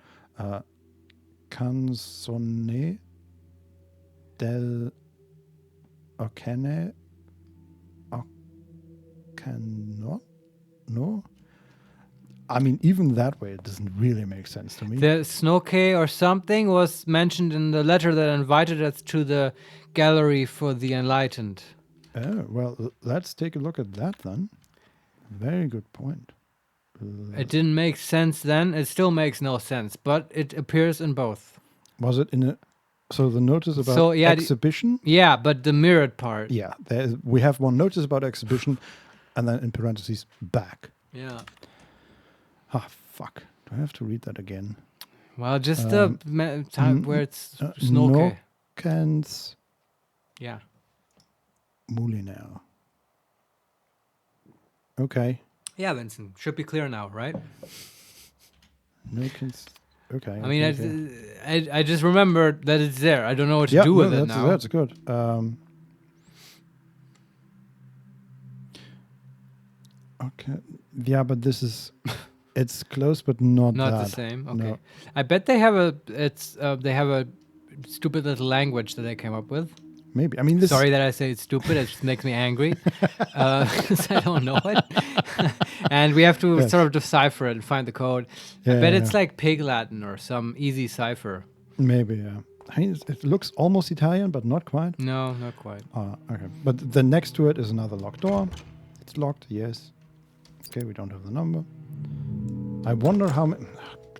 Canzone del Ocane No? I mean, even that way, it doesn't really make sense to me. The Snoke or something was mentioned in the letter that invited us to the gallery for the enlightened. Oh, well, let's take a look at that then. Very good point. It didn't make sense then. It still makes no sense, but it appears in both. Was it in a... So the notice about So, yeah, exhibition? Yeah, but the mirrored part. Yeah, we have one notice about exhibition, and then in parentheses, back. Yeah. Ah, fuck. Do I have to read that again? Well, just the time where it's Snoke. Nokens Yeah. Moulineau. Okay. Yeah, Vincent. Should be clear now, right? Nokens. Okay. I mean, okay. I just remembered that it's there. I don't know what to do with it now. That's good. Okay. Yeah, but this is... It's close, but not the same. Okay. No. I bet they have a stupid little language that they came up with. Maybe. I mean, this... Sorry that I say it's stupid. It just makes me angry. Because I don't know it. And we have to sort of decipher it and find the code. I bet it's like Pig Latin or some easy cipher. Maybe, yeah. I mean, it looks almost Italian, but not quite. No, not quite. Okay. But the next to it is another locked door. It's locked, yes. Okay, we don't have the number. I wonder how many...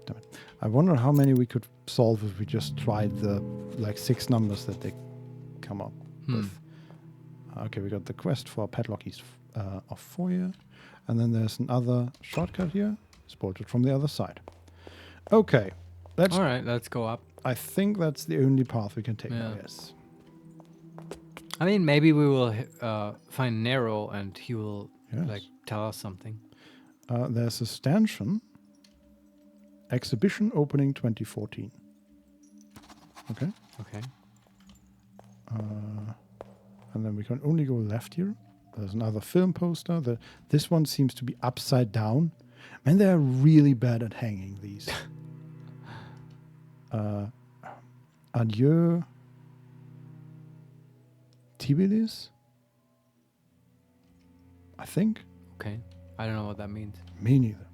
damn it. I wonder how many we could solve if we just tried the, 6 numbers that they come up with. Okay, we got the quest for padlock east of foyer. And then there's another shortcut here. It's bolted from the other side. Okay. All right, let's go up. I think that's the only path we can take now, yes. I mean, maybe we will find Nero and he will tell us something. There's a stanchion. Exhibition opening 2014. Okay. Okay. And then we can only go left here. There's another film poster. This one seems to be upside down. Man, they're really bad at hanging these. Adieu. Tibilis? I think. Okay. I don't know what that means. Me neither.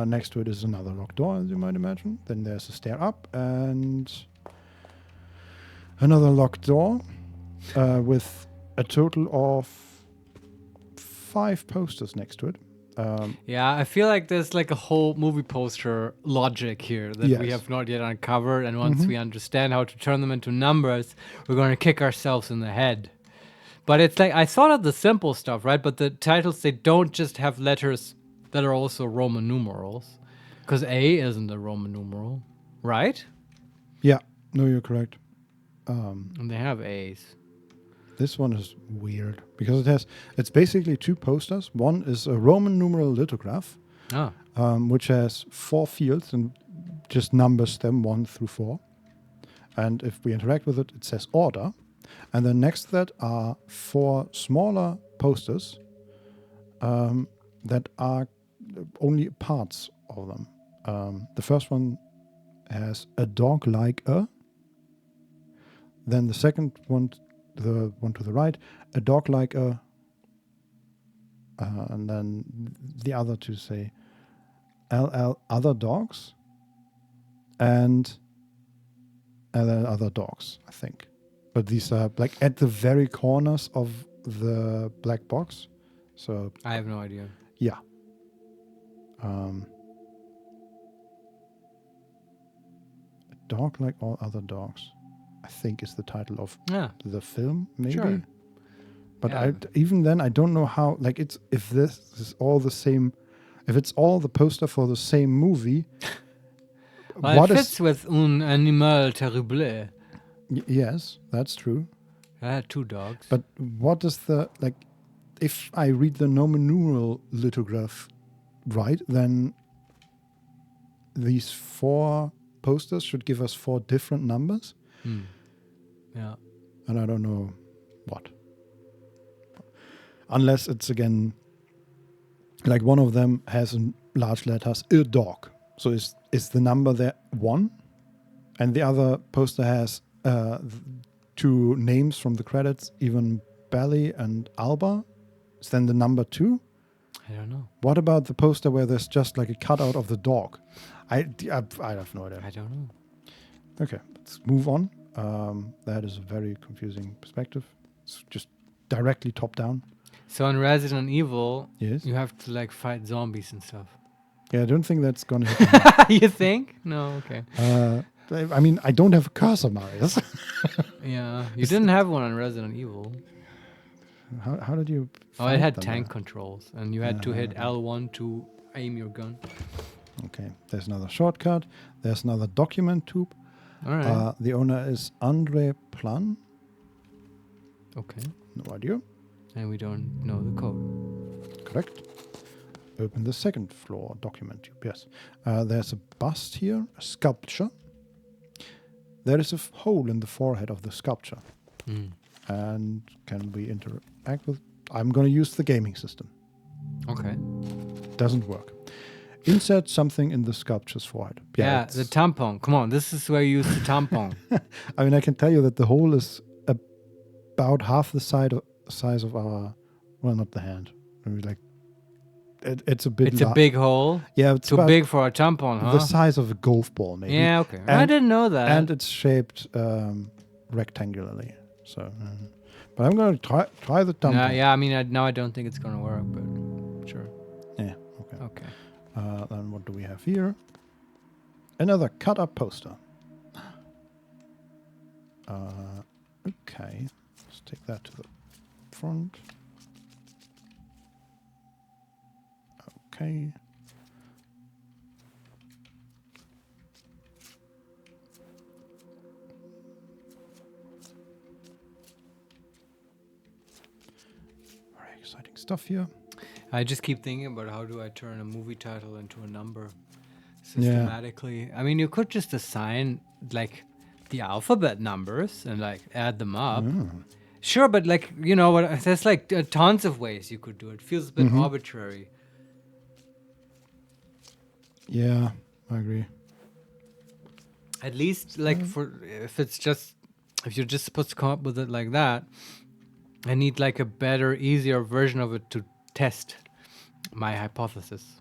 Next to it is another locked door, as you might imagine. Then there's a stair up and another locked door with a total of 5 posters next to it. Yeah, I feel like there's like a whole movie poster logic here that we have not yet uncovered. And once we understand how to turn them into numbers, we're going to kick ourselves in the head. But it's like I thought of the simple stuff, right? But the titles, they don't just have letters that are also Roman numerals, because A isn't a Roman numeral, right? Yeah, no, you're correct. And they have A's. This one is weird because it's basically 2 posters. One is a Roman numeral lithograph, Ah, which has 4 fields and just numbers them 1 through 4. And if we interact with it, it says order. And then next to that are 4 smaller posters that are only parts of them. The first one has a dog like a. Then the second one, the one to the right, a dog like a. And then the other two say LL other dogs and LL other dogs, I think. But these are like at the very corners of the black box. So I have no idea. yeah. A dog like all other dogs, I think is the title of Yeah. the film, maybe. Sure. But Yeah. even then, I don't know how. Like, it's if this is all the same, if it's all the poster for the same movie. Well, what it is? fits with un animal terrible. Yes, that's true. I had 2 dogs. But what is the like? If I read the Roman numeral lithograph right, then these 4 posters should give us 4 different numbers, Yeah. and I don't know what. Unless it's again like one of them has in large letters a dog. So is the number there 1, and the other poster has 2 names from the credits, even Belly and Alba. Is then the number 2? I don't know. What about the poster where there's just like a cutout of the dog? I have no idea. I don't know. Okay, let's move on. That is a very confusing perspective. It's just directly top down. So in Resident Evil, Yes. you have to like fight zombies and stuff. Yeah, I don't think that's gonna hit me. You think? No, okay. I mean, I don't have a cursor, Marius. Yeah, you didn't have one on Resident Evil. How did you? Oh, it fight had them tank there? controls, and you had to hit L1 to aim your gun. Okay, there's another shortcut. There's another document tube. All right. The owner is Andre Plan. Okay. No idea. And we don't know the code. Correct. Open the second floor document tube. Yes. There's a bust here, a sculpture. There is a hole in the forehead of the sculpture. And can we interact with? I'm going to use the gaming system. Okay. Doesn't work. Insert something in the sculpture's forehead. Yeah, the tampon. Come on, this is where you use the tampon. I mean, I can tell you that the hole is about half the size of our, well, not the hand. Maybe like, it's a bit. It's a big hole. Yeah, it's Too about big for a tampon, huh? the size of a golf ball, maybe. Yeah, okay. I And- didn't know that. And it's shaped rectangularly. So, but I'm going to try the tampon. Nah, yeah, I mean, now I don't think it's gonna work, but sure. Yeah. Okay. Okay. Then what do we have here? Another cut-up poster. Okay, let's take that to the front. Okay. Very exciting stuff here. I just keep thinking about how do I turn a movie title into a number systematically. I mean, you could just assign like the alphabet numbers and like add them up. Sure, but like, you know what, there's like tons of ways you could do it. Feels a bit arbitrary. Yeah, I agree. At least like for if you're just supposed to come up with it like that, I need like a better, easier version of it to test my hypothesis.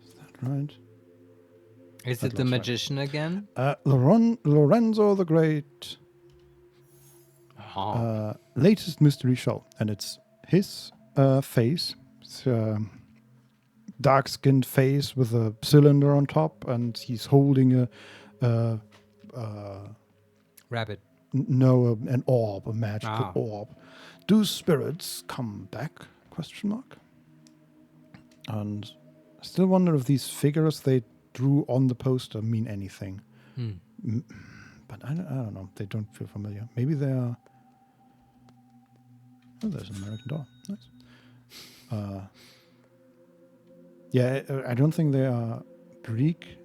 Is that right? Is That it the looks right. magician again? Lorenzo the Great Oh. latest mystery show, and it's his face. It's dark-skinned face with a cylinder on top, and he's holding a Rabbit. No, an orb, a magical Ah. orb. Do spirits come back? Question mark. And I still wonder if these figures they drew on the poster mean anything. But I don't know. They don't feel familiar. Maybe they are. Oh, there's an American door. Nice. Yeah, I don't think they are Greek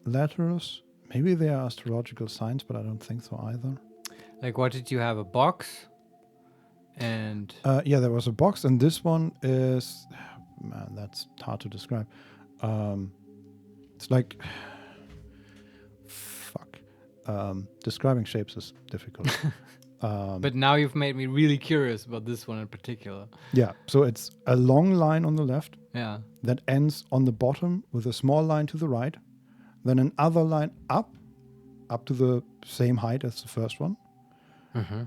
letters. Maybe they are astrological signs, but I don't think so either. Like, what did you have? A box? And Yeah, there was a box, and this one is. Man, that's hard to describe. It's like. Fuck. Describing shapes is difficult. but now you've made me really curious about this one in particular. Yeah, so it's a long line on the left Yeah. that ends on the bottom with a small line to the right, then another line up to the same height as the first one.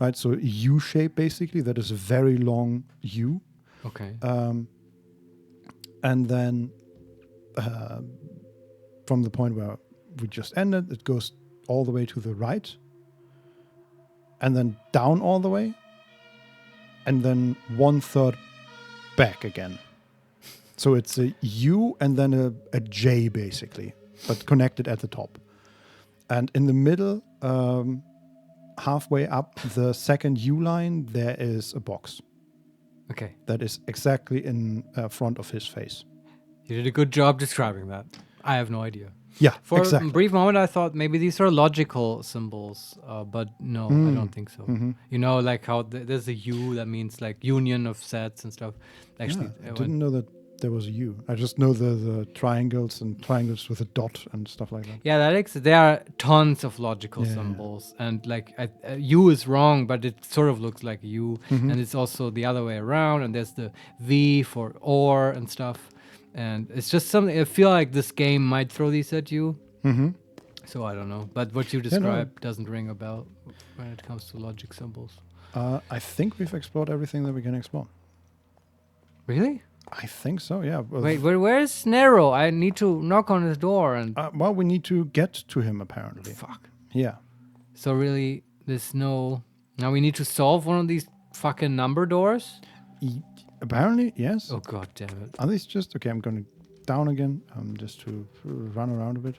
Right, so a U shape basically, that is a very long U. Okay. And then from the point where we just ended, it goes all the way to the right, and then down all the way, and then 1/3 back again. So it's a U and then a J basically, but connected at the top. And in the middle, halfway up the second U line, there is a box Okay. that is exactly in front of his face. You did a good job describing that. I have no idea. Yeah, For exactly. a brief moment, I thought maybe these are logical symbols, but no, I don't think so. You know, like how there's a U that means like union of sets and stuff. Actually, I didn't know that there was a U. I just know the triangles and triangles with a dot and stuff like that. yeah, there are tons of logical Yeah. symbols, and like U is wrong, but it sort of looks like a U, and it's also the other way around. And there's the V for or and stuff, and it's just something. I feel like this game might throw these at you. So I don't know, but what you described doesn't ring a bell when it comes to logic symbols. I think we've explored everything that we can explore. Really? I think so, yeah. Well, Wait, where's Nero? I need to knock on his door and well, we need to get to him, apparently. fuck. Yeah. So really, there's no. Now we need to solve one of these fucking number doors. Apparently, yes. Oh god damn it! Are these just... Okay, I'm going down again, just to run around a bit.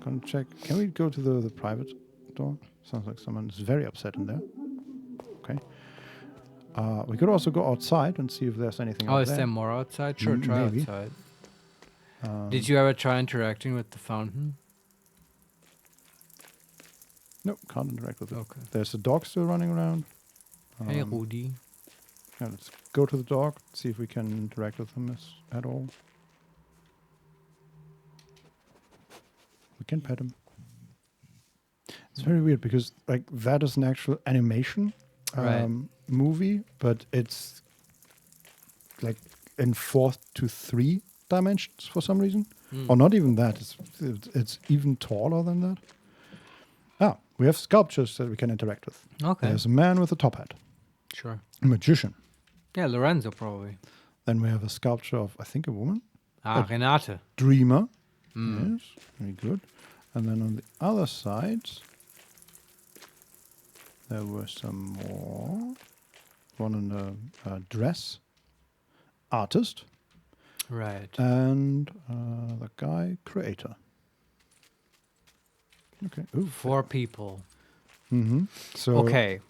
Gonna check. Can we go to the private door? Sounds like someone is very upset in there. Okay. We could also go outside and see if there's anything Oh, out is there. there more outside? Sure, try Maybe. outside. Did you ever try interacting with the fountain? Nope, can't interact with it. Okay. There's a dog still running around. Hey, Rudi. Yeah, let's go to the dog, see if we can interact with him at all. We can pet him. It's very weird because like that is an actual animation Right. movie, but it's like in 4:3 dimensions for some reason, or not even that. It's even taller than that. Ah, we have sculptures that we can interact with. Okay. There's a man with a top hat, Sure. a magician. Yeah, Lorenzo probably. Then we have a sculpture of I think a woman, Ah, Renate. dreamer. Yes, very good. And then on the other side, there were some more. One in a dress, artist, Right. and the guy, creator. Okay. Ooh. 4 people. So Okay.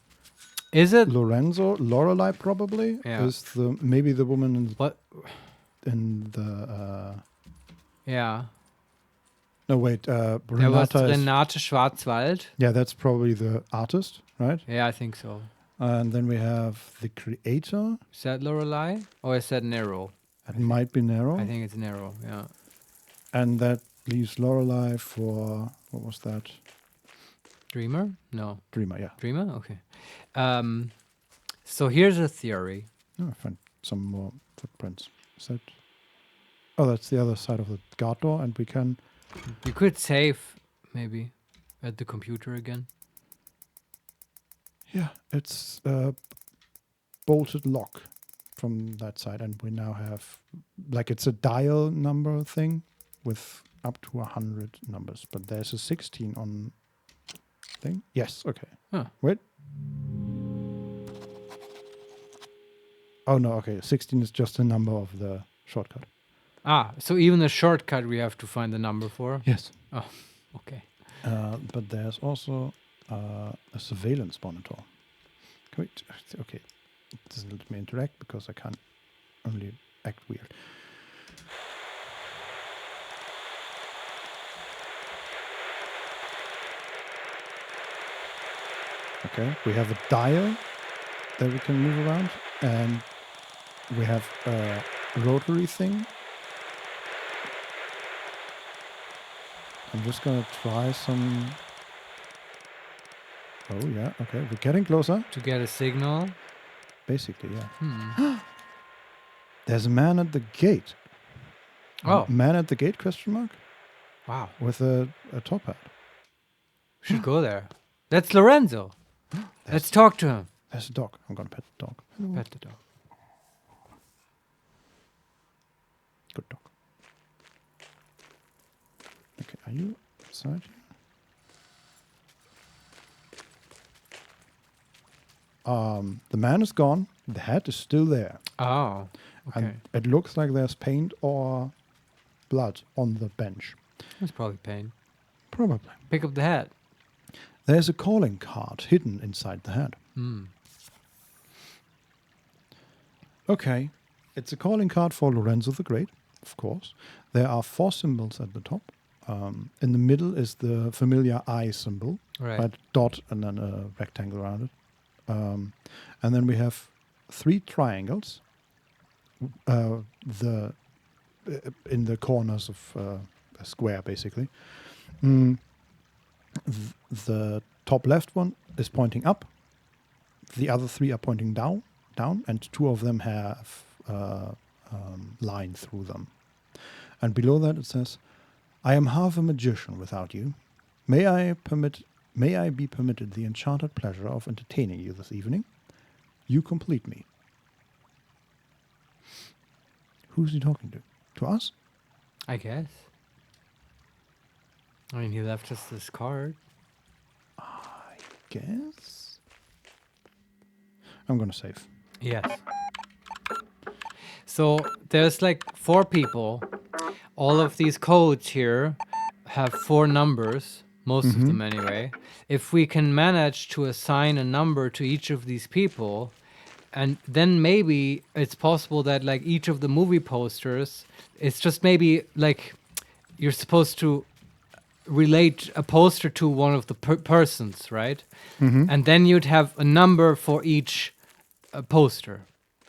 Is it Lorenzo, Lorelei probably Yeah. is maybe the woman what? in the. Yeah. No, wait. There was Renata is, Renate Schwarzwald. yeah, that's probably the artist, right? Yeah, I think so. And then we have the creator. Is that Lorelei? Or is that Nero? It might be Nero. I think it's Nero, yeah. And that leaves Lorelei for, what was that? Dreamer? No. Dreamer, yeah. Dreamer? Okay. So here's a theory. Oh, I found some more footprints. Is that? Oh, that's the other side of the guard door, and we can. You could save, maybe, at the computer again. Yeah, it's a bolted lock from that side, and we now have, like, it's a dial number thing with up to 100 numbers, but there's a 16 on thing. Yes, okay. Huh. Wait. Oh no, okay. 16 is just the number of the shortcut. Ah, so even the shortcut we have to find the number for? Yes. Oh, okay. But there's also a surveillance monitor. Wait, okay. It doesn't let me interact because I can't only act weird. Okay, we have a dial that we can move around, and we have a rotary thing. I'm just gonna try some. Oh yeah, okay, we're getting closer. To get a signal? Basically, yeah. Hmm. There's a man at the gate. Oh, Man at the gate, question mark? wow. With a top hat. We should go there. That's Lorenzo. Let's talk to him. There's a dog. I'm gonna pet the dog. Pet the dog. Good dog. Okay, are you outside here? The man is gone. The hat is still there. Oh, okay. And it looks like there's paint or blood on the bench. That's probably pain. Probably. Pick up the hat. There's a calling card hidden inside the hat. Hmm. Okay. It's a calling card for Lorenzo the Great, of course. There are 4 symbols at the top. In the middle is the familiar eye symbol. Right. A dot and then a rectangle around it. And then we have 3 triangles. In the corners of a square, basically. The top left one is pointing up. The other 3 are pointing down, and 2 of them have line through them. And below that it says, "I am half a magician without you. May I be permitted the enchanted pleasure of entertaining you this evening? You complete me." Who's he talking to? To us? I guess. I mean, he left us this card. I guess. I'm gonna save. Yes. So there's like 4 people. All of these codes here have 4 numbers, most of them anyway. If we can manage to assign a number to each of these people, and then maybe it's possible that like each of the movie posters, it's just maybe like you're supposed to relate a poster to one of the persons, right? And then you'd have a number for each poster.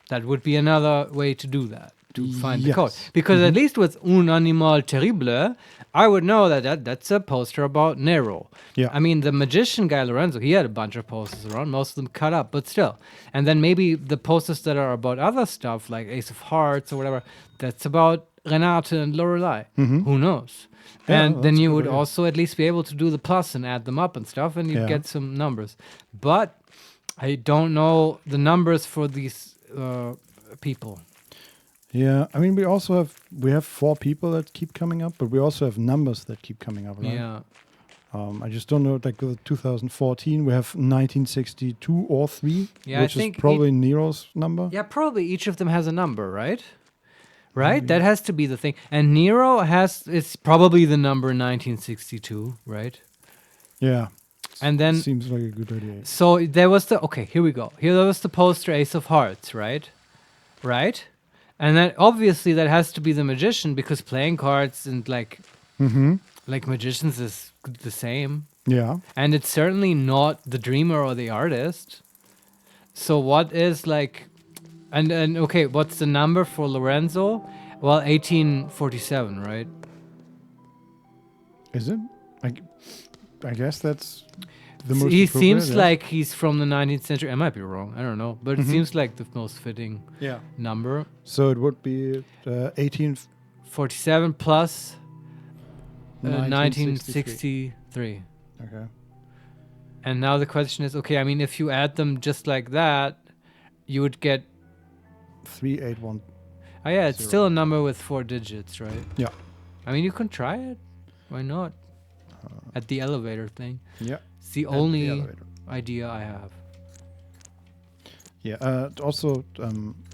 That would be another way to do that, to find the code. Yes. Because at least with Un Animal Terrible, I would know that's a poster about Nero. Yeah. I mean, the magician guy, Lorenzo, he had a bunch of posters around, most of them cut up, but still. And then maybe the posters that are about other stuff, like Ace of Hearts or whatever, that's about Renate and Lorelei. Who knows? Yeah, And then that's a you good would idea. also at least be able to do the plus and add them up and stuff, and you Yeah. get some numbers. But I don't know the numbers for these people. Yeah, I mean we have 4 people that keep coming up, but we also have numbers that keep coming up, right? Yeah. I just don't know, like 2014, we have 1962 or 3, Yeah, I which think is probably Nero's number. Yeah, probably each of them has a number, right? Right? That has to be the thing. And Nero it's probably the number 1962, right? Yeah. And then Seems like a good idea. so there was here we go. Here there was the poster Ace of Hearts, right? Right? And then obviously that has to be the magician because playing cards and like magicians is the same. Yeah. And it's certainly not the dreamer or the artist. So what is like and okay, what's the number for Lorenzo? Well, 1847, right? Is it? I guess that's the most He appropriate, seems yes. like he's from the 19th century. I might be wrong. I don't know, but it seems like the most fitting Yeah. number. So it would be 47 plus 1963. 1963. Okay. And now the question is, okay, I mean, if you add them just like that, you would get 381. oh yeah, it's Zero. still a number with 4 digits, right? Yeah. I mean, you can try it. Why not? At the elevator thing. Yeah. It's the at the only elevator. idea I have. Yeah. Also,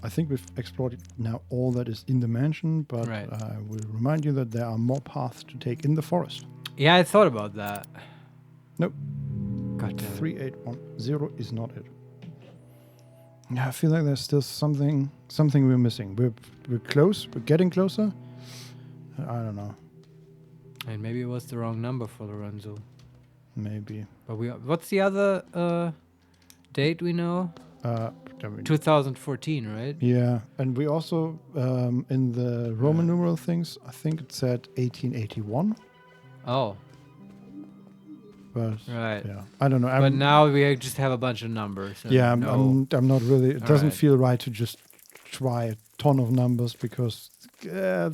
I think we've explored now all that is in the mansion, but Right. I will remind you that there are more paths to take in the forest. Yeah, I thought about that. Nope. God damn it. 3810 is not it. Yeah, I feel like there's still something we're missing. We're close. We're getting closer. I don't know. And maybe it was the wrong number for Lorenzo. Maybe. But what's the other date we know? I mean, 2014, right? yeah, and we also in the Roman numeral things, I think it said 1881. Oh, But right. yeah, I don't know. But now we just have a bunch of numbers. and yeah, no. I'm not really. It doesn't Alright. feel right to just try a ton of numbers because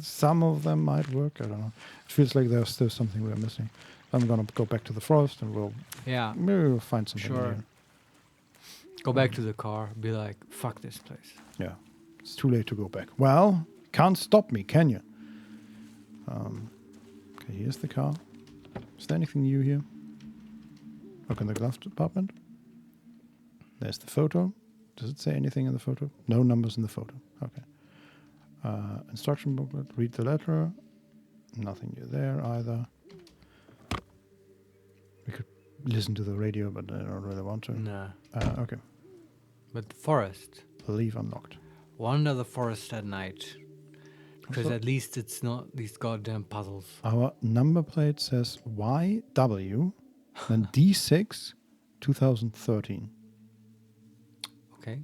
some of them might work. I don't know. It feels like there's still something we're missing. I'm gonna go back to the forest and Yeah. maybe we'll find something. Sure. Here. Go back to the car. Be like, fuck this place. Yeah, it's too late to go back. Well, can't stop me, can you? Okay, here's the car. Is there anything new here? Look in the glove department. There's the photo. Does it say anything in the photo? No numbers in the photo. Okay. Instruction booklet. Read the letter. Nothing new there either. We could listen to the radio, but I don't really want to. Nah. Okay. But the forest. Leave unlocked. Wander the forest at night. Because So- at least it's not these goddamn puzzles. Our number plate says YW, then D6, 2013. Okay.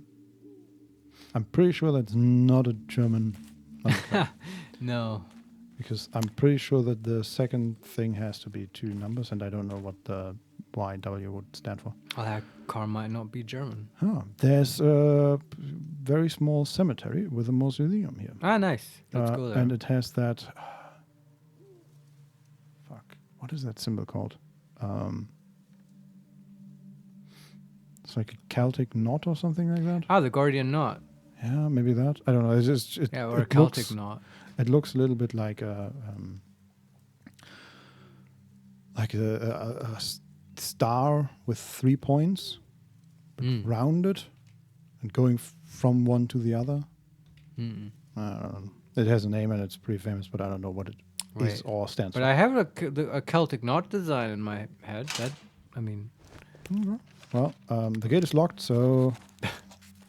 I'm pretty sure that's not a German number plate, No. because I'm pretty sure that the second thing has to be two numbers, and I don't know what the YW would stand for. Well, that car might not be German. Oh, there's a very small cemetery with a mausoleum here. Ah, nice. Let's go there. And it has that. Fuck. What is that symbol called? It's like a Celtic knot or something like that. Ah, the Guardian Knot. Yeah, maybe that. I don't know. It's just Yeah, or a it Celtic looks, knot. It looks a little bit like a star with 3 points, but Mm. rounded and going from one to the other. Mm-mm. I don't know. It has a name and it's pretty famous, but I don't know what it is Right. or stands But for. I have a Celtic knot design in my head. That, I mean, Well, the gate is locked, so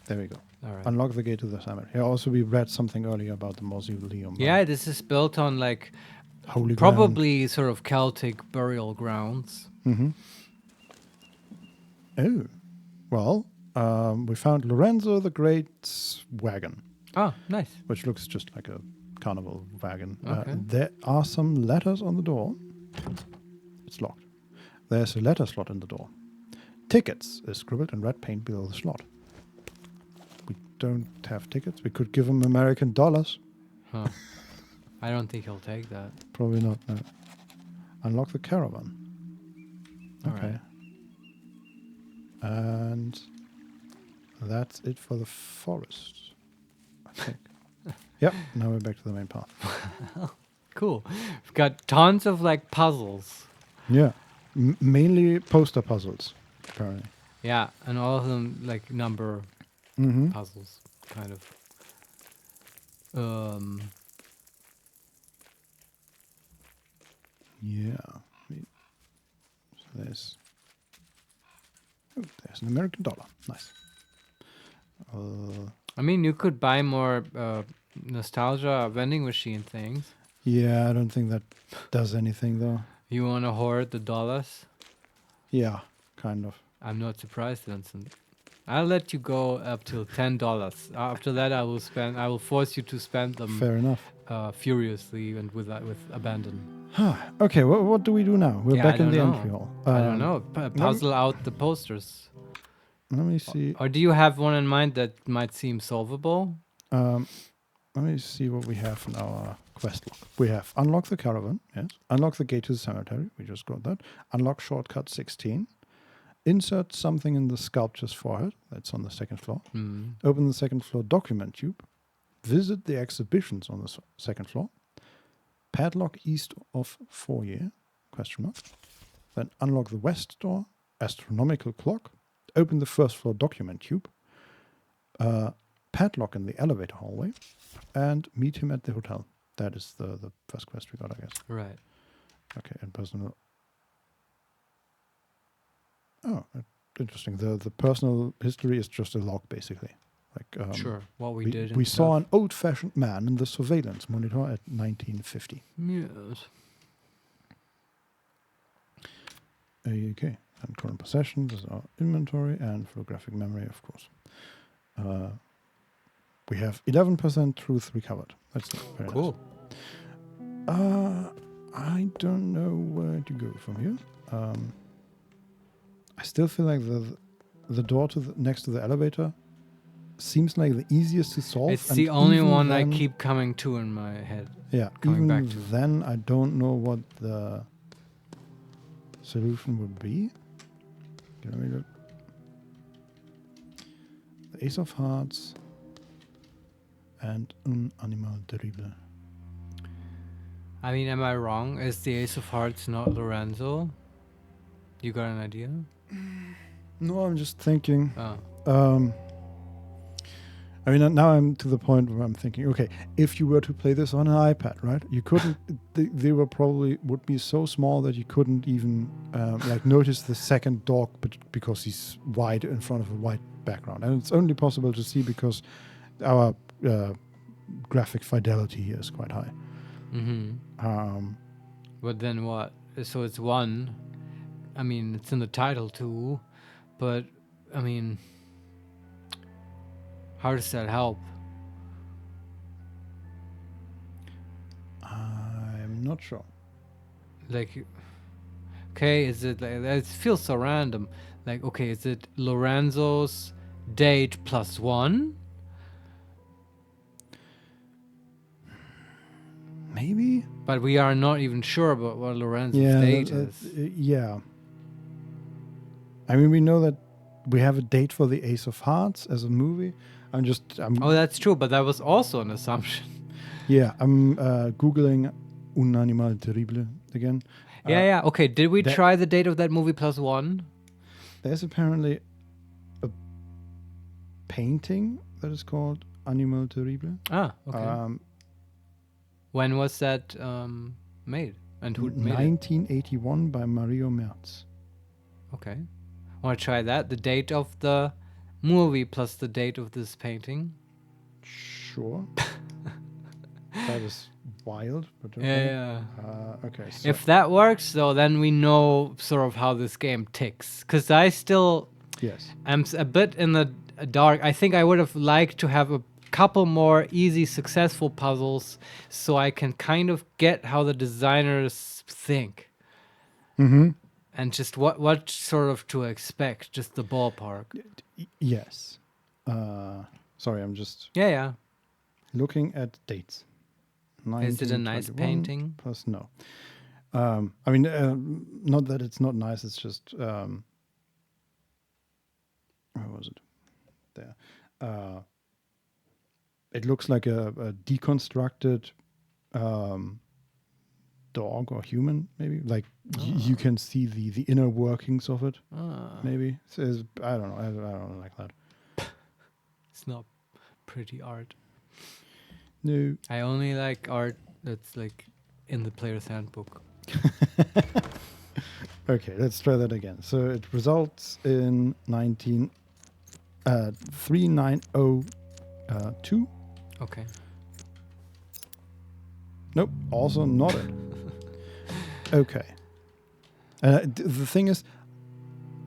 there we go. all right. Unlock the gate to the cemetery. Yeah, also, we read something earlier about the mausoleum. Yeah, this is built on like Holy probably sort of Celtic burial grounds. Mm-hmm. Oh, well, we found Lorenzo the Great's wagon, Oh, nice. which looks just like a carnival wagon. Okay. There are some letters on the door. It's locked. There's a letter slot in the door. Tickets is scribbled in red paint below the slot. We don't have tickets. We could give him American dollars. Huh. I don't think he'll take that. Probably not. No. Unlock the caravan. All Okay. right. And that's it for the forest, I think. Yep, now we're back to the main path. Cool. We've got tons of like puzzles. Yeah, mainly poster puzzles, apparently. Yeah, and all of them like number Mm-hmm. puzzles, kind of. Yeah. So there's an American dollar. Nice. I mean, you could buy more nostalgia vending machine things. Yeah, I don't think that does anything though. You want to hoard the dollars? Yeah, kind of. I'm not surprised, Vincent. I'll let you go up till $10. After that, I will force you to spend them Fair enough. furiously and with abandon. Okay, what do we do now? We're Yeah, back I in the don't know. entry hall. I don't know. Puzzle out the posters. Let me see. Or do you have one in mind that might seem solvable? Let me see what we have in our quest log. We have unlock the caravan, yes. Unlock the gate to the cemetery, we just got that. Unlock shortcut 16. Insert something in the sculpture's forehead, that's on the second floor. Open the second floor document tube. Visit the exhibitions on the second floor. padlock east of foyer, question mark. Then unlock the west door, astronomical clock, open the first floor document cube, padlock in the elevator hallway, and meet him at the hotel. That is the first quest we got, I guess. Right. Okay, and personal. Oh, interesting. The personal history is just a log, basically. Like Sure. What we did. We and saw stuff. an old-fashioned man in the surveillance monitor at 1950. Yes. Okay, and current possessions is our inventory and photographic memory, of course. We have 11% truth recovered. That's very Cool. nice. I don't know where to go from here. I still feel like the door to next to the elevator seems like the easiest to solve. It's and the only even one I then- keep coming to in my head. Yeah, coming even back to. then, I don't know what the solution would be. Can we look? The Ace of Hearts and Un Animal Terrible. I mean, am I wrong? Is the Ace of Hearts not Lorenzo? You got an idea? No, I'm just thinking. Oh. I mean, now I'm to the point where I'm thinking, okay, if you were to play this on an iPad, right? You couldn't. They were probably would be so small that you couldn't even like notice the second dog, but because he's white in front of a white background, and it's only possible to see because our graphic fidelity here is quite high. Mm-hmm. But then what? So it's 1. I mean, it's in the title too, but I mean, how does that help? I'm not sure. Like, okay, is it like it feels so random? Like, okay, is it Lorenzo's date +1? Maybe. But we are not even sure about what Lorenzo's date is. Yeah. I mean, we know that we have a date for the Ace of Hearts as a movie. I'm Oh, that's true, but that was also an assumption. Yeah, I'm Googling Un Animal Terrible again. Yeah. Okay, did we that- try the date of that movie +1? There's apparently a painting that is called Animal Terrible. Ah, okay. When was that made? And who made it? 1981 by Mario Merz. Okay. Want to try that? The date of the movie plus the date of this painting? Sure. That is wild. But okay. Yeah. Okay. So If that works, though, then we know sort of how this game ticks. Because I still yes. am a bit in the dark. I think I would have liked to have a couple more easy, successful puzzles so I can kind of get how the designers think. Mm-hmm. And just what sort of to expect, just the ballpark. Yes. Sorry, I'm just Yeah. looking at dates. Is it a nice 1921 painting? Plus no. I mean, not that it's not nice. It's just where was it? There. It looks like a deconstructed dog or human, maybe. Like you can see the inner workings of it. Maybe. I don't know. I don't like that. It's not pretty art. No. I only like art that's like in the player's handbook. Okay, let's try that again. So it results in 3902. Okay. Nope, also not it. Okay. The thing is,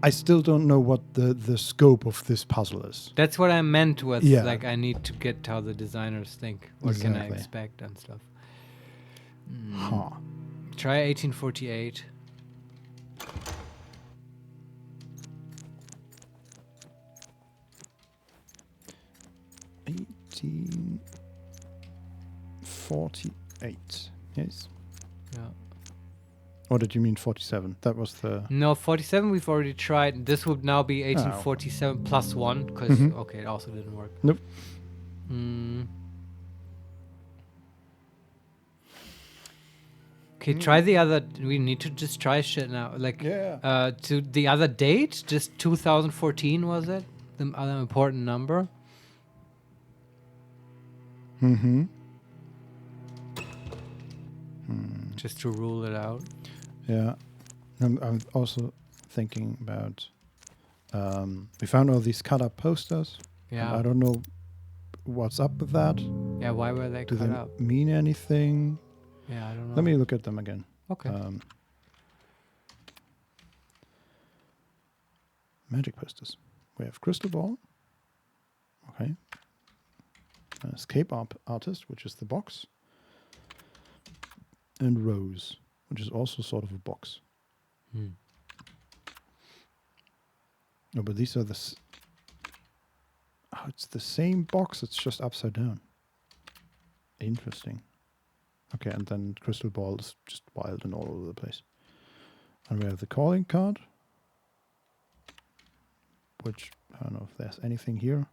I still don't know what the scope of this puzzle is. That's what I meant with Yeah. like I need to get how the designers think. What can I Exactly. expect and stuff. Huh. Try 1848. Eighteen 48. Yes. Yeah. Or did you mean 47? That was the... No, 47 we've already tried. This would now be 1847 plus 1 because okay, it also didn't work. Nope. Okay, try the other. We need to just try shit now. Like, Yeah. to the other date, just 2014 was it? The other important number. Mm-hmm. Just to rule it out. Yeah. I'm also thinking about. We found all these cut up posters. And Yeah. I don't know what's up with that. Yeah. Why were they Do cut they up? mean anything? Yeah, I don't know. Let me look at them again. Okay. Magic posters. We have Crystal Ball. Okay. An Escape Artist, which is the box. And Rose, which is also sort of a box. Hmm. No, but these are it's the same box, it's just upside down. Interesting. Okay, and then Crystal Ball is just wild and all over the place. And we have the calling card, which I don't know if there's anything here.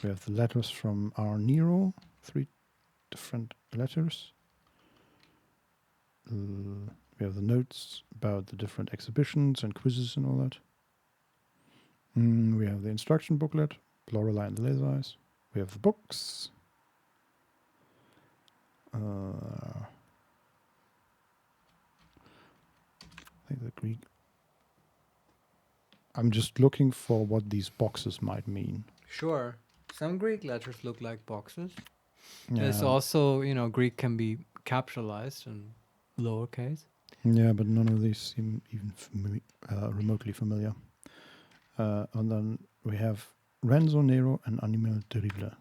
We have the letters from our Nero, 3 different letters. We have the notes about the different exhibitions and quizzes and all that. We have the instruction booklet, Lorelei and the Laser Eyes. We have the books. I think the Greek. I'm just looking for what these boxes might mean. Sure. Some Greek letters look like boxes. Yeah. There's also, Greek can be capitalized and lowercase. Yeah, but none of these seem even remotely familiar. And then we have Renzo Nero and Animal Terrible.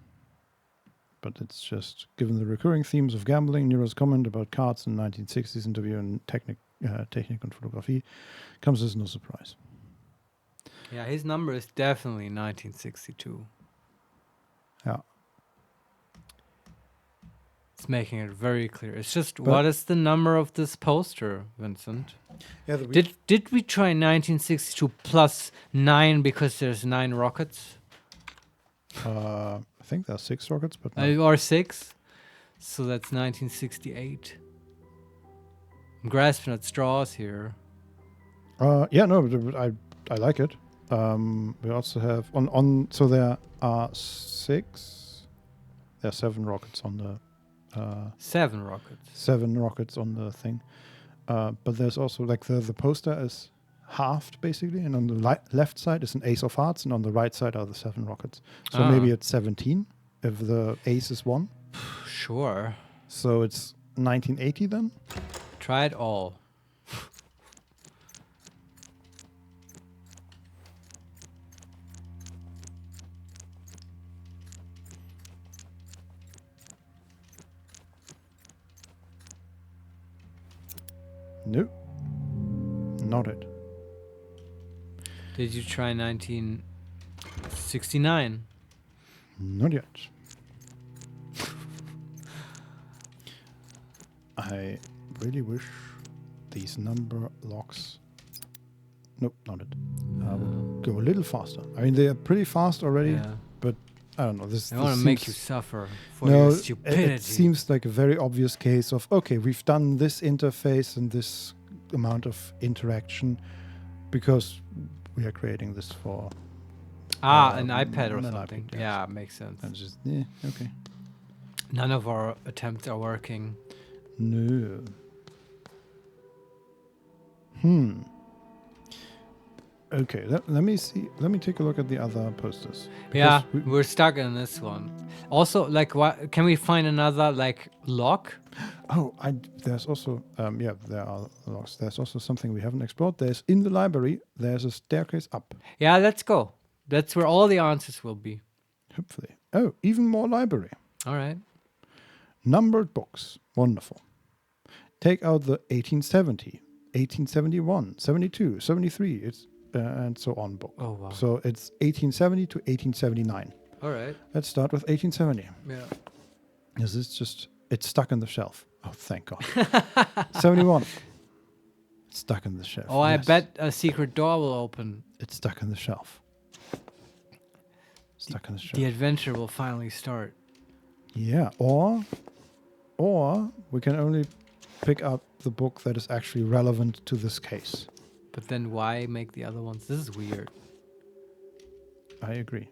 But it's just, given the recurring themes of gambling, Nero's comment about cards in 1960s interview and Technik und Fotografie comes as no surprise. Yeah, his number is definitely 1962. Yeah. It's making it very clear. It's just, what is the number of this poster, Vincent? Yeah, Did we try 1962 plus 9 because there's 9 rockets? I think there are 6 rockets, but no. Or 6? So that's 1968. I'm grasping at straws here. Yeah, no, but I like it. We also have so there are 6. There are 7 rockets on the 7 rockets. 7 rockets on the thing. But there's also like the poster is halved basically, and on the left side is an ace of hearts, and on the right side are the 7 rockets. So maybe it's 17 if the ace is 1. Sure. So it's 1980 then. Try it all. No, not it. Did you try 1969? Not yet. I really wish these number locks. Nope, not it. Would go a little faster. I mean, they are pretty fast already, but I don't know. I want to make you suffer for your stupidity. It seems like a very obvious case of, okay, we've done this interface and this amount of interaction because we are creating this for an iPad or something. iPad, yes. Yeah, makes sense. And just, yeah, okay. None of our attempts are working. No. Okay, let me see. Let me take a look at the other posters. Yeah, we're stuck in this one. Also, like, can we find another, like, lock? Oh, there's also, yeah, there are locks. There's also something we haven't explored. There's, in the library, there's a staircase up. Yeah, let's go. That's where all the answers will be. Hopefully. Oh, even more library. All right. Numbered books. Wonderful. Take out the 1870, 1871, 72, 73. It's and so on book. Oh, wow. So it's 1870 to 1879. All right. Let's start with 1870. Yeah. This is just, it's stuck in the shelf. Oh, thank God. 71. It's stuck in the shelf. Oh, yes. I bet a secret door will open. It's stuck in the shelf. Stuck in the shelf. The adventure will finally start. Yeah, or we can only pick up the book that is actually relevant to this case. But then why make the other ones? This is weird. I agree.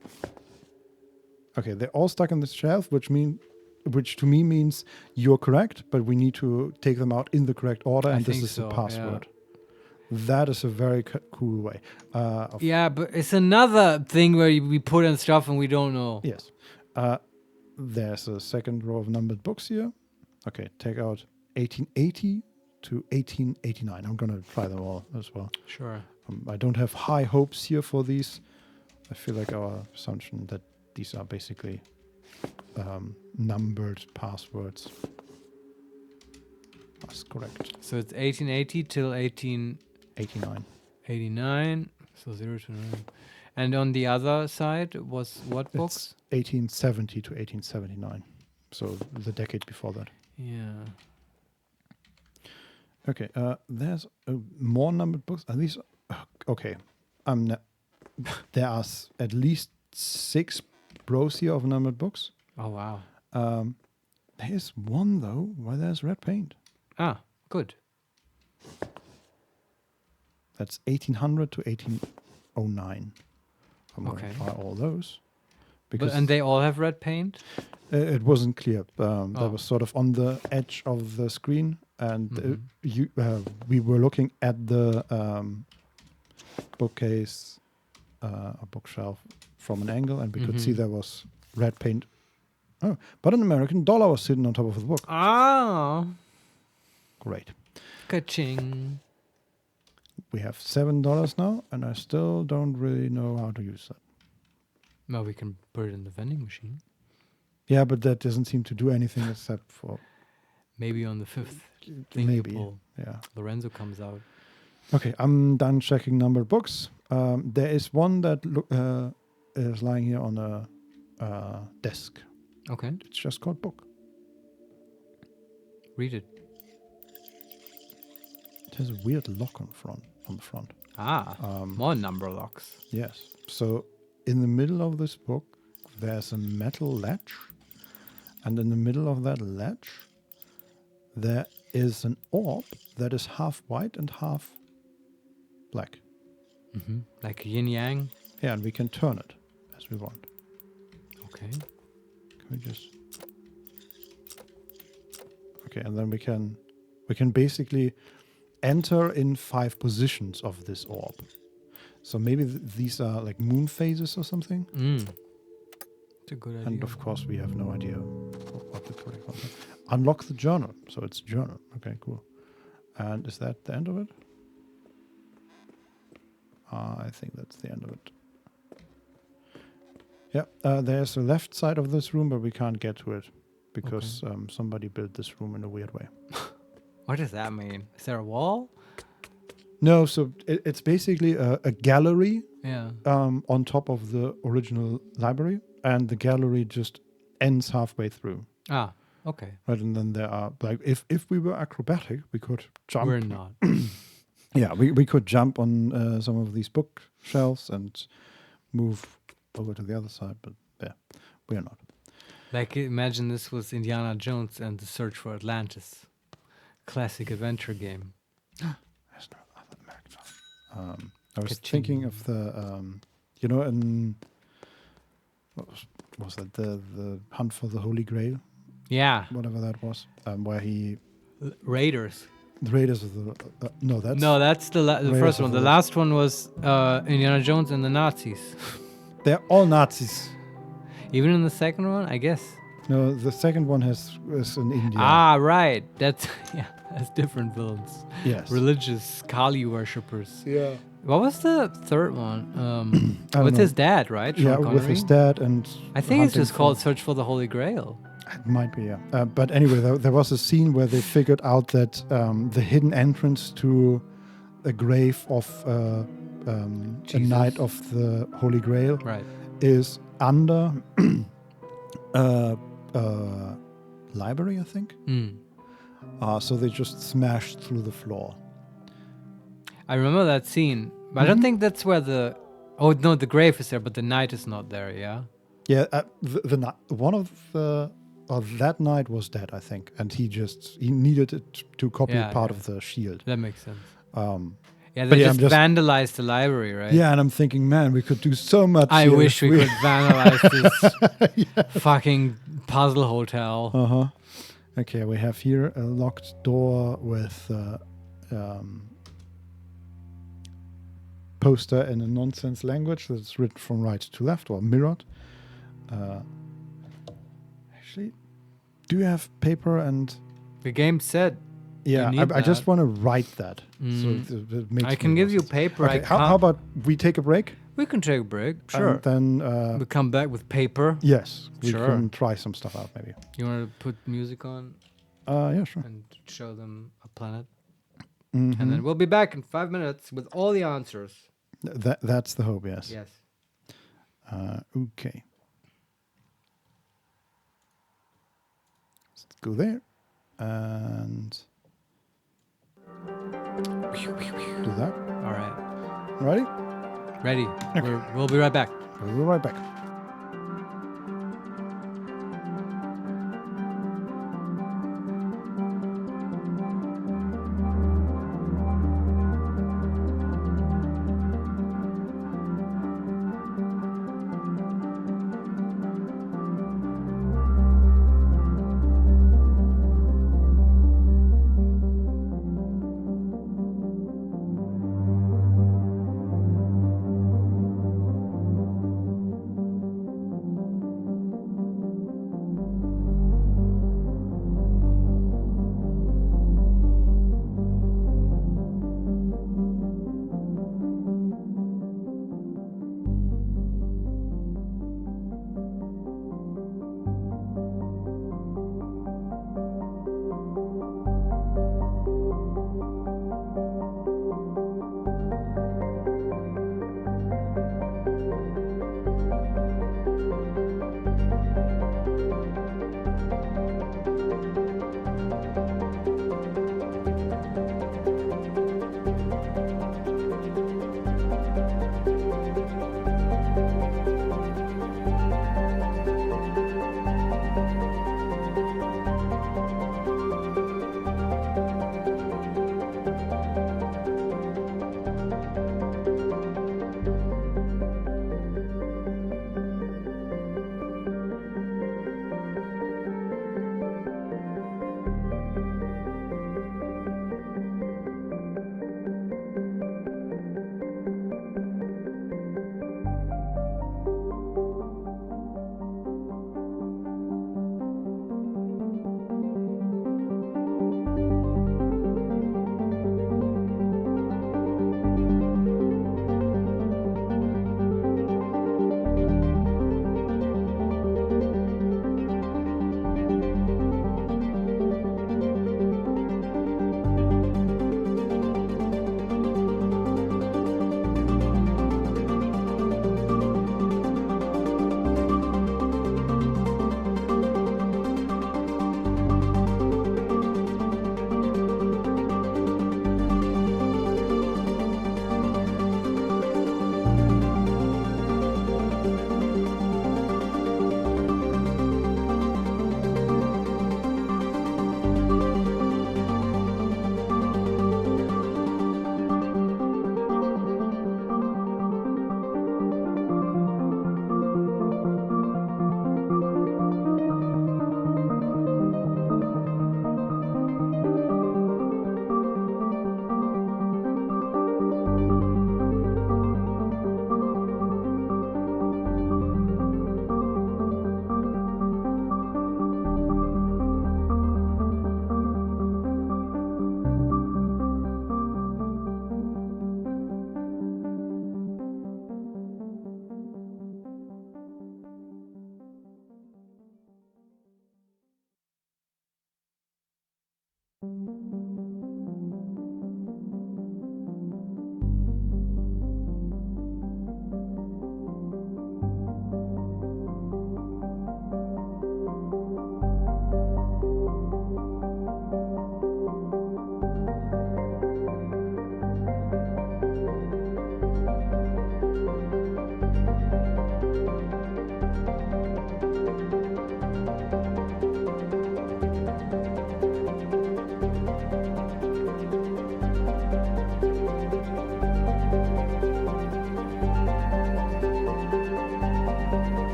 Okay, they're all stuck on this shelf, which to me means you're correct, but we need to take them out in the correct order, I and this think is the so, password. That is a very cool way. Yeah, but it's another thing where we put in stuff and we don't know. Yes. There's a second row of numbered books here. Okay, take out 1880 to 1889. I'm going to try them all as well. Sure. I don't have high hopes here for these. I feel like our assumption that these are basically numbered passwords. That's correct. So it's 1880 till 1889. 89. So 0 to 9. And on the other side was what books? It's 1870 to 1879. So the decade before that. Yeah. Okay, there's more numbered books. Are these okay? There are at least 6 rows here of numbered books. Oh wow. There's one though where there's red paint. Ah, good. That's 1800 to 1809. I'm going Okay. to try all those. And they all have red paint? It wasn't clear. Oh. That was sort of on the edge of the screen, and Mhm. we were looking at the bookcase, a bookshelf from an angle, and we could see Mhm. there was red paint. Oh, but an American dollar was sitting on top of the book. Ah. Great. Ka-ching. We have $7 now, and I still don't really know how to use that. Well, we can put it in the vending machine. Yeah, but that doesn't seem to do anything except for Maybe on the 5th thing maybe. you pull. Yeah. Lorenzo comes out. Okay, I'm done checking numbered books. There is one that is lying here on a desk. Okay. It's just called book. Read it. It has a weird lock on the front. Ah. More number locks. Yes. So in the middle of this book, there's a metal latch, and in the middle of that latch, there is an orb that is half white and half black. Mm-hmm. Like yin yang. Yeah, and we can turn it as we want. Okay. Can we just? Okay, and then we can basically enter in 5 positions of this orb. So maybe these are like moon phases or something. It's a good idea. And of course, we have no idea what the correct one is. Unlock the journal. So it's journal. Okay, cool. And is that the end of it? I think that's the end of it. Yeah, there's a left side of this room, but we can't get to it because somebody built this room in a weird way. What does that mean? Is there a wall? No, so it's basically a gallery Yeah. on top of the original library, and the gallery just ends halfway through. Ah, okay. Right, and then there are like if we were acrobatic, we could jump. We're not. Yeah, we could jump on some of these bookshelves and move over to the other side, but yeah, we are not. Like, imagine this was Indiana Jones and the Search for Atlantis. Classic adventure game. There's no other American. I was Ka-ching. thinking of the, in what was that the Hunt for the Holy Grail, Yeah. whatever that was, where he Raiders. the Raiders of the No, that's the Raiders first of one. the The last one was Indiana Jones and the Nazis. they're all Nazis. Even in the second one, I guess. No, the second one is in India. Ah, right. That's different villains. Yes. Religious Kali worshippers. Yeah. What was the third one? I With don't his dad, right? Yeah, Sean with his Connery? dad and. I think it's hunting just called for- Search for the Holy Grail. It might be, yeah. But anyway, there was a scene where they figured out that the hidden entrance to a grave of a knight of the Holy Grail Right. is under library, I think. Mm. So they just smashed through the floor. I remember that scene, but I don't think that's where the. Oh no, the grave is there, but the knight is not there. Yeah. Yeah, one of the that knight was dead, I think, and he needed it to copy Yeah, part yeah. of the shield. That makes sense. Um, Yeah, but they yeah, just I'm just- vandalized the library, right? yeah, and I'm thinking, man, we could do so much. I here wish if we could vandalize this fucking puzzle hotel. Uh-huh. Okay, we have here a locked door with poster in a nonsense language that's written from right to left or mirrored. Actually, do you have paper and... The game said. Yeah, need I just that. want to write that. Mm. So it makes I can me give you more sense. paper. Okay, I how can't- about we take a break? We can take a break. Sure. And then... We come back with paper. yes, we Sure. can try some stuff out maybe. You want to put music on Yeah, sure. and show them a planet? Mhm. And then we'll be back in 5 minutes with all the answers. That's the hope, yes. Yes. Okay. Let's go there. And do that. All right. Ready? Ready. We'll be right back. We'll be right back.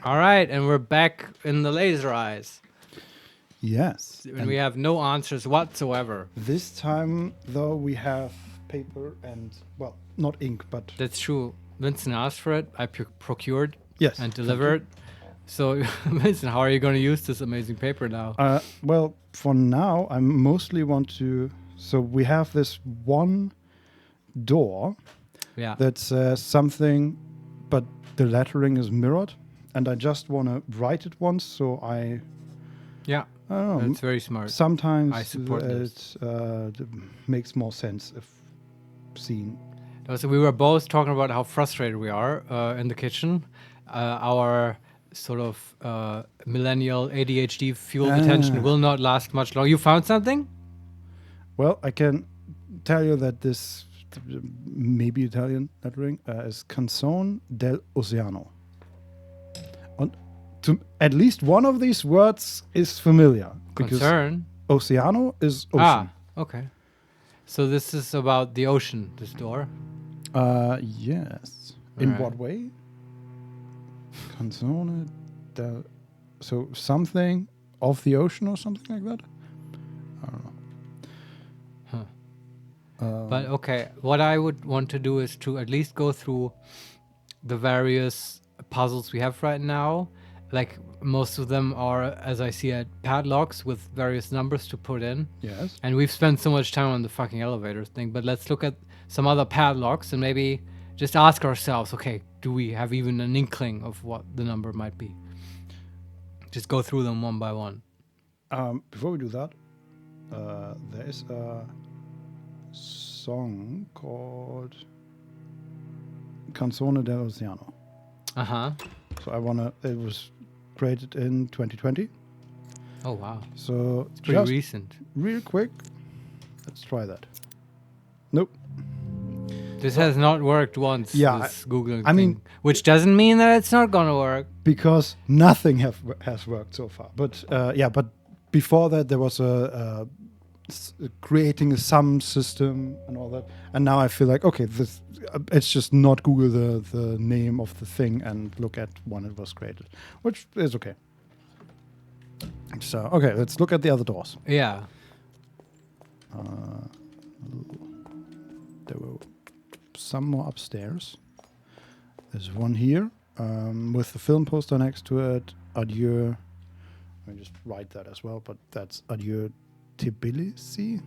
All right, and we're back in the laser eyes. Yes. And we have no answers whatsoever. This time, though, we have paper and, well, not ink, but... That's true. Vincent asked for it. I procured Yes, and thank you. delivered. So, Vincent, how are you going to use this amazing paper now? Well, for now, I mostly want to... So we have this one door Yeah. that says something, but the lettering is mirrored. And I just want to write it once, so I don't know. That's very smart. Sometimes I support this. makes more sense if seen. So we were both talking about how frustrated we are in the kitchen. Our sort of millennial ADHD fueled attention will not last much longer. You found something? Well, I can tell you that this maybe Italian lettering is Canzone dell'Oceano. And to at least one of these words is familiar. Because Concern. Oceano is ocean. Ah, okay. So this is about the ocean, this door. Yes. In Alright. what way? Canzone del... So something of the ocean or something like that? I don't know. But okay, what I would want to do is to at least go through the various puzzles we have right now. Like most of them are, as I see it, padlocks with various numbers to put in. Yes. And we've spent so much time on the fucking elevator thing, but let's look at some other padlocks and maybe just ask ourselves, okay, do we have even an inkling of what the number might be? Just go through them one by one. Before we do that, there is a song called Canzone dell'Oceano. Uh-huh. So I wanna. It was created in 2020. Oh, wow. So It's pretty just recent. real quick, let's try that. Nope. This has not worked once, Yeah, this Googling I thing. mean- Which doesn't mean that it's not gonna work. Because nothing has worked so far. But but before that there was creating a sum system and all that. And now I feel like, okay, this it's just not Google the name of the thing and look at when it was created, which is okay. So, okay, let's look at the other doors. Yeah. There were some more upstairs. There's one here with the film poster next to it. Adieu. Let me just write that as well, but that's Adieu Tbilisi.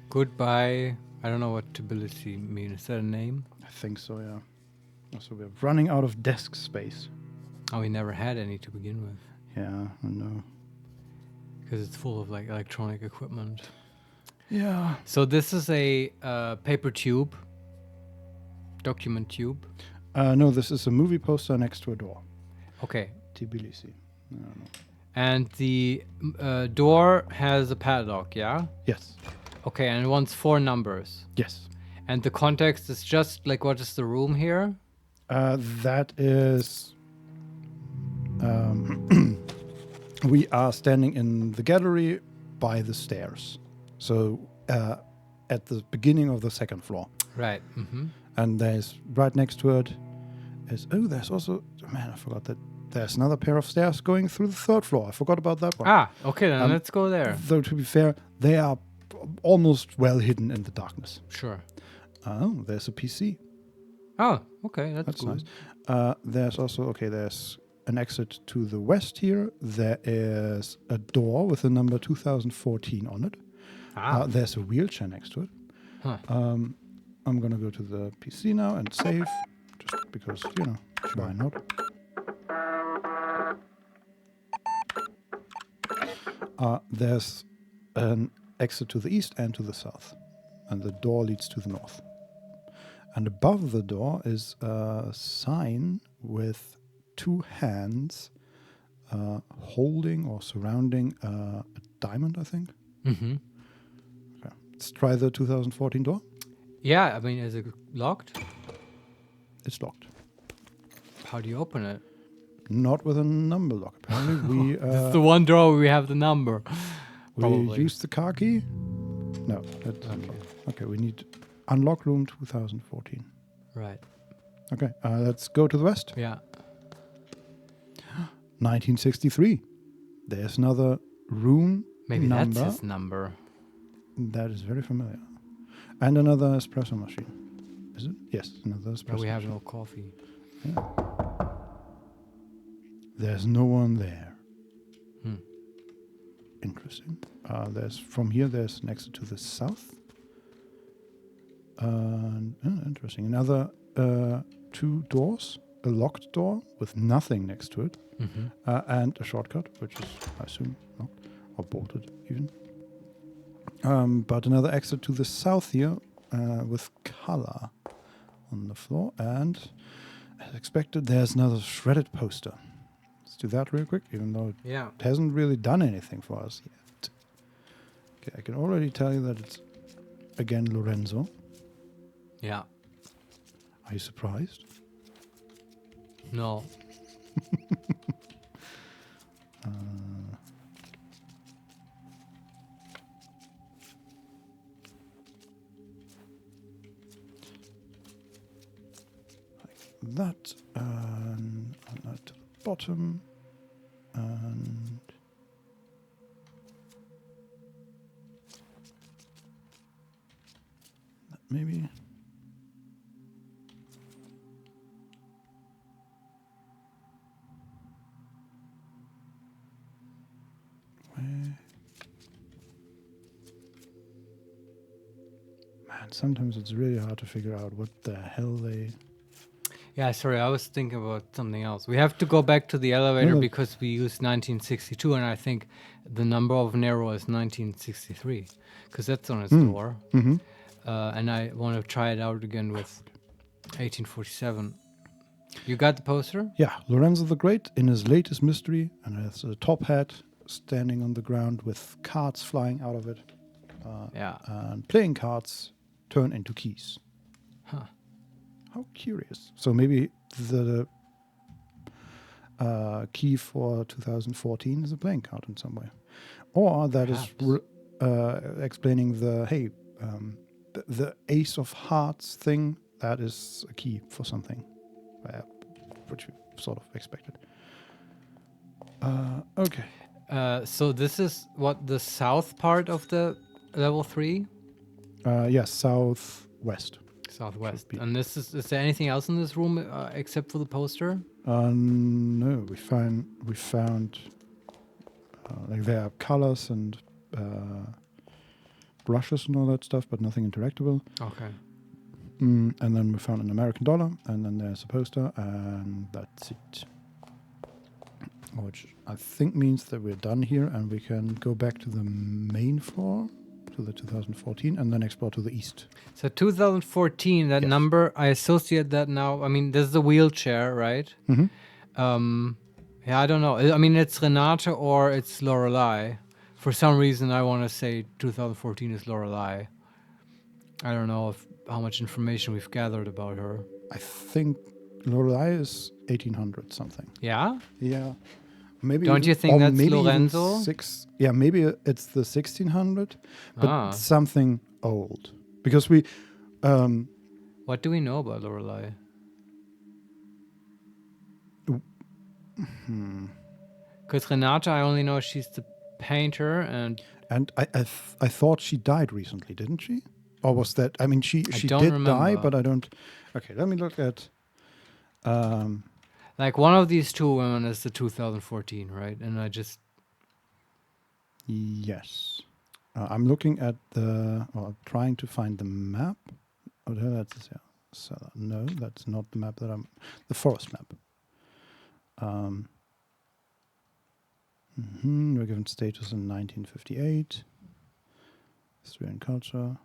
Goodbye. I don't know what Tbilisi means. Is that a name? I think so, yeah. So we're running out of desk space. Oh, we never had any to begin with. Yeah, I know. Because it's full of like electronic equipment. Yeah. So this is a paper tube. Document tube. No, this is a movie poster next to a door. Okay. Tbilisi. I don't know. And the door has a padlock, yeah? Yes. Okay, and it wants 4 numbers. Yes. And the context is just like, what is the room here? That is... we are standing in the gallery by the stairs. So at the beginning of the second floor. Right. Mm-hmm. And there's right next to it is... Oh, there's also... Man, I forgot that there's another pair of stairs going through the third floor. I forgot about that one. Ah, okay, then let's go there. Though, to be fair, they are almost well hidden in the darkness. Sure. Oh, there's a PC. Oh, okay, that's cool. Nice. There's also... Okay, there's an exit to the west here. There is a door with the number 2014 on it. Ah. There's a wheelchair next to it. Huh. I'm gonna go to the PC now and save, just because, you know, why not? There's an exit to the east and to the south, and the door leads to the north. And above the door is a sign with 2 hands holding or surrounding a diamond, I think. Mm-hmm. Okay. Let's try the 2014 door. Yeah, I mean, is it locked? It's locked. How do you open it? Not with a number lock. Apparently, we It's the one door where we have the number. we Probably. used the car key. No, that doesn't lock. Okay, we need unlock room 2014. Right. Okay, let's go to the west. Yeah. 1963. There's another room Maybe number. that's his number. That is very familiar. And another espresso machine. Is it? Yes, another espresso But we have machine. no coffee. There's no one there. Hmm. Interesting. There's from here. There's an exit to the south. Interesting. Another 2 doors. A locked door with nothing next to it, and a shortcut, which is, I assume, locked or bolted even. But another exit to the south here with color on the floor, and as expected, there's another shredded poster. Let's do that real quick, even though it hasn't really done anything for us yet. Okay, I can already tell you that it's again Lorenzo. Yeah. Are you surprised? No. That and that to the bottom, and that maybe. Man, sometimes it's really hard to figure out what the hell they. Yeah, sorry, I was thinking about something else. We have to go back to the elevator No. because we used 1962, and I think the number of Nero is 1963 because that's on his door. And I want to try it out again with 1847. You got the poster? Yeah, Lorenzo the Great in his latest mystery, and has a top hat standing on the ground with cards flying out of it. And playing cards turn into keys. Huh. How curious. So maybe the key for 2014 is a playing card in some way. Or that is explaining the Ace of Hearts thing. That is a key for something, which we sort of expected. Okay. So this is what the south part of the level 3? Yes, southwest. Southwest. And this is there anything else in this room except for the poster? No, we found like there are colors and brushes and all that stuff, but nothing interactable. Okay. And then we found an American dollar, and then there's a poster, and that's it. Which I think means that we're done here, and we can go back to the main floor, to the 2014, and then explore to the east. So 2014, that number, I associate that now. I mean, there's the wheelchair, right? Yeah, I don't know. I mean, it's Renate or it's Lorelei. For some reason, I want to say 2014 is Lorelei. I don't know how much information we've gathered about her. I think Lorelei is 1800 something. Yeah? Yeah. Maybe Don't you think or that's maybe even Lorenzo? Maybe it's the 1600, but Ah. something old. Because we... What do we know about Lorelei? Because Renate, I only know she's the painter, and I thought she died recently, didn't she? Or was that... I mean, she don't did remember. die, but I don't... Okay, let me look at... like one of these two women is the 2014, right? And I just... Yes. I'm looking at trying to find the map. Oh, that's no, that's not the map that I'm... The forest map. We're given status in 1958. History and culture.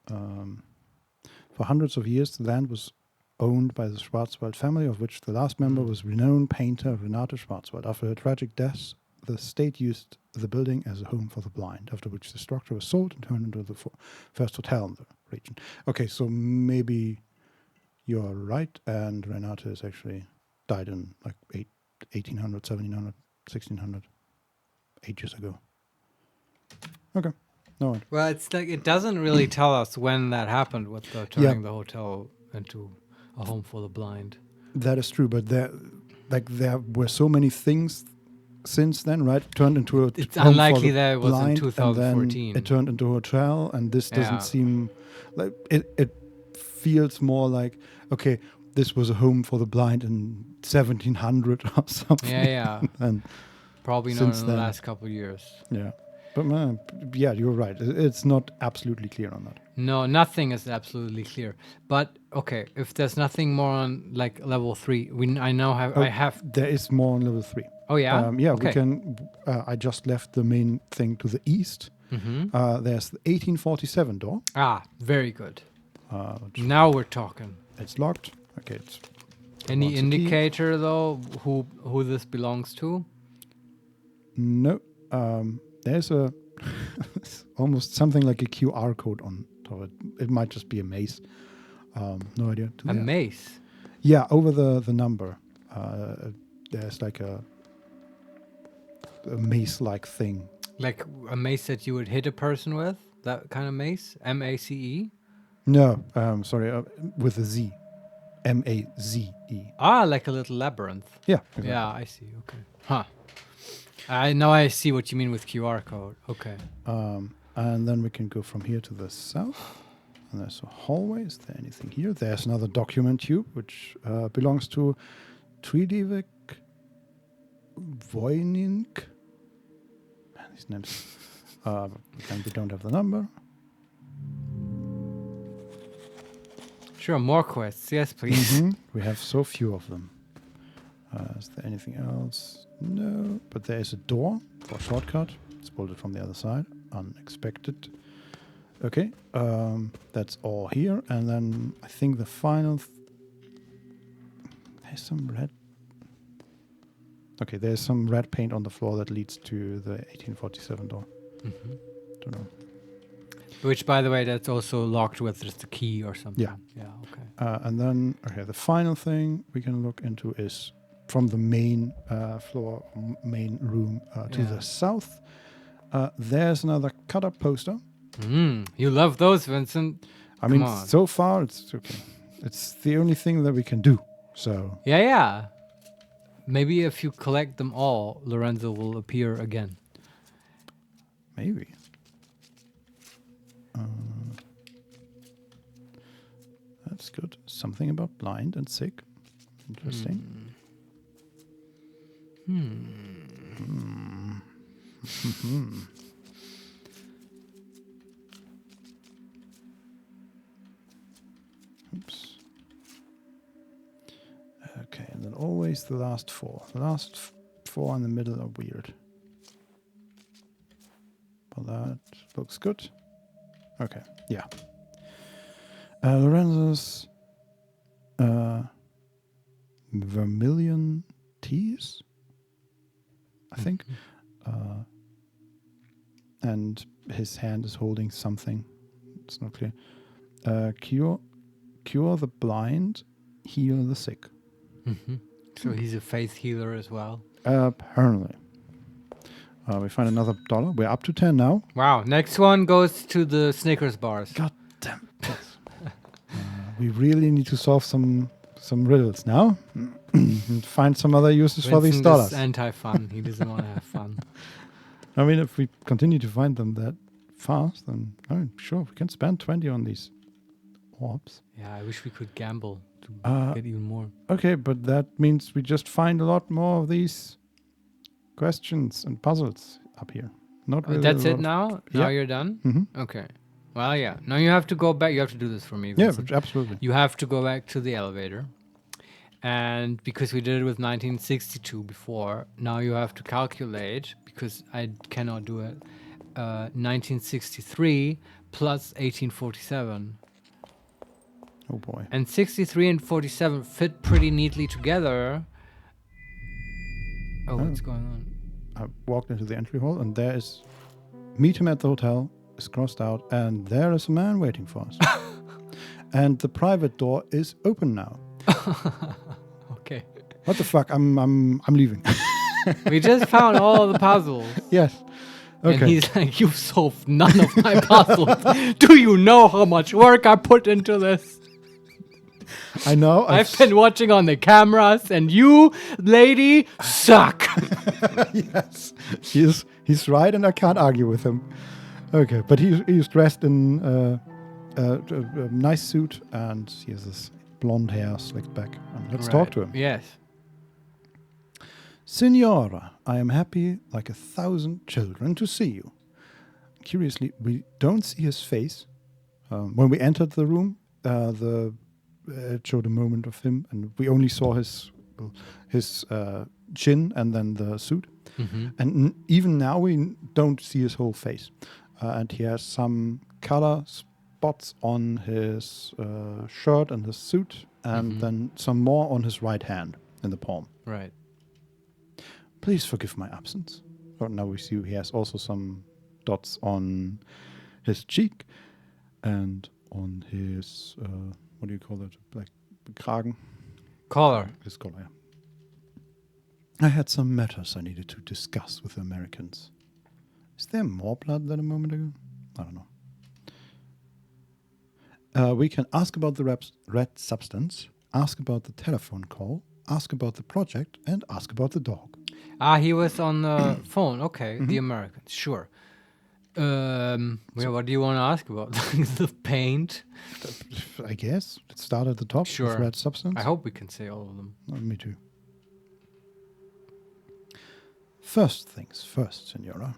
For hundreds of years, the land was owned by the Schwarzwald family, of which the last member was renowned painter Renate Schwarzwald. After her tragic death, the state used the building as a home for the blind, after which the structure was sold and turned into the first hotel in the region. Okay, so maybe you're right, and Renate is actually died in like 1800, 1700, 1600, ages ago. Okay, no one. Well, it's like it doesn't really tell us when that happened with the turning the hotel into A Home for the Blind. That is true, but there were so many things since then, right? It turned into a It's home for unlikely the that it was in blind, 2014. And then it turned into a hotel, and this doesn't Yeah. seem like it feels more like, okay, this was a home for the blind in 1700 or something. Yeah. And Probably not Since in the then. last couple of years. yeah, but yeah, you're right. It's not absolutely clear on that. No, nothing is absolutely clear. But okay, if there's nothing more on like level 3, I now have. Oh, I have. There is more on level 3. Oh yeah. Yeah, Okay. we can. I just left the main thing to the east. There's the 1847 door. Ah, very good. Which Now we're talking. it's locked. Okay, it's Any wants a key. indicator though who this belongs to? No. There's a almost something like a QR code on top of it. It might just be a maze. No idea. A mace. Yeah, over the number. There's like a maze-like thing. Like a mace that you would hit a person with? That kind of mace? MACE? No, sorry, with a Z. MAZE. Ah, like a little labyrinth. Yeah. Exactly. Yeah, I see. Okay. Huh. Now I see what you mean with QR code. Okay. And then we can go from here to the south. And there's a hallway. Is there anything here? There's another document tube, which belongs to Tridivik Voynink. Man, these names. And we don't have the number. Sure, more quests. Yes, please. We have so few of them. Is there anything else? No. But there is a door for a shortcut. It's bolted from the other side. Unexpected. Okay. That's all here. And then I think the final... There's some red... Okay, there's some red paint on the floor that leads to the 1847 door. Don't know. Which, by the way, that's also locked with just a key or something. Yeah. Yeah, okay. And then, okay, the final thing we can look into is from the main floor, main room to Yeah. the south. There's another cut-up poster. You love those, Vincent. I mean, Come on. so far it's okay. It's the only thing that we can do. So Yeah. Maybe if you collect them all, Lorenzo will appear again. maybe. That's good. Something about blind and sick. Interesting. Oops. Okay, and then always the last four. The last four in the middle are weird. But that looks good. Okay, yeah. Lorenzo's vermilion teas, I think. And his hand is holding something. It's not clear. Cure the blind, heal the sick. So he's a faith healer as well. Apparently. We find another dollar. We're up to 10 now. Wow. Next one goes to the Snickers bars. God damn it. We really need to solve some riddles now. And find some other uses for these Vincent dollars. is anti-fun. He doesn't want to have fun. I mean, if we continue to find them that fast, then sure, we can spend 20 on these orbs. Yeah, I wish we could gamble to get even more. Okay, but that means we just find a lot more of these questions and puzzles up here. Not really. That's a it lot of- now? Yeah. Now you're done? Mhm. Okay. Well, yeah. Now you have to go back. You have to do this for me, Yeah, Vincent. but absolutely. You have to go back to the elevator. And because we did it with 1962 before, now you have to calculate, because I cannot do it, 1963 plus 1847. Oh boy. And 63 and 47 fit pretty neatly together. Oh, what's going on? I walked into the entry hall, and there is meet him at the hotel is crossed out, and there is a man waiting for us. And the private door is open now. Okay. What the fuck? I'm leaving. We just found all the puzzles. Yes. Okay. And he's like, you've solved none of my puzzles. Do you know how much work I put into this? I know. I've been watching on the cameras, and you, lady, suck. Yes, he's right, and I can't argue with him. Okay, but he's dressed in a nice suit, and he has this blonde hair slicked back. And let's talk to him. Yes. Signora, I am happy like 1,000 children to see you. Curiously, we don't see his face. When we entered the room, it showed a moment of him, and we only saw his chin and then the suit. And even now, we don't see his whole face. And he has some color spots on his shirt and his suit, and then some more on his right hand in the palm. Right. Please forgive my absence. Oh, now we see he has also some dots on his cheek and on his, what do you call it? Like Kragen? Collar. His collar, yeah. I had some matters I needed to discuss with the Americans. Is there more blood than a moment ago? I don't know. We can ask about the red substance, ask about the telephone call, ask about the project, and ask about the dog. He was on the phone. Okay, the Americans. Sure. What do you want to ask about? The paint? I guess. Let's start at the top Sure. with red substance. I hope we can say all of them. Me too. First things first, Senora.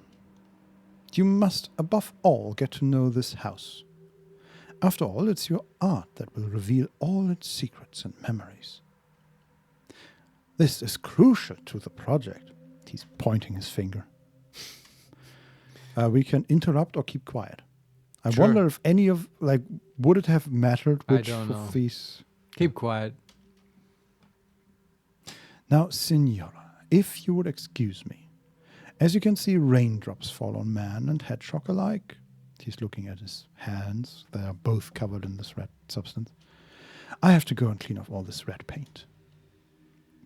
You must, above all, get to know this house. After all, it's your art that will reveal all its secrets and memories. This is crucial to the project. He's pointing his finger. We can interrupt or keep quiet. I Sure. wonder if any of, would it have mattered which don't know. of these... Keep quiet. Now, Signora, if you would excuse me. As you can see, raindrops fall on man and hedgehog alike. He's looking at his hands. They are both covered in this red substance. I have to go and clean off all this red paint.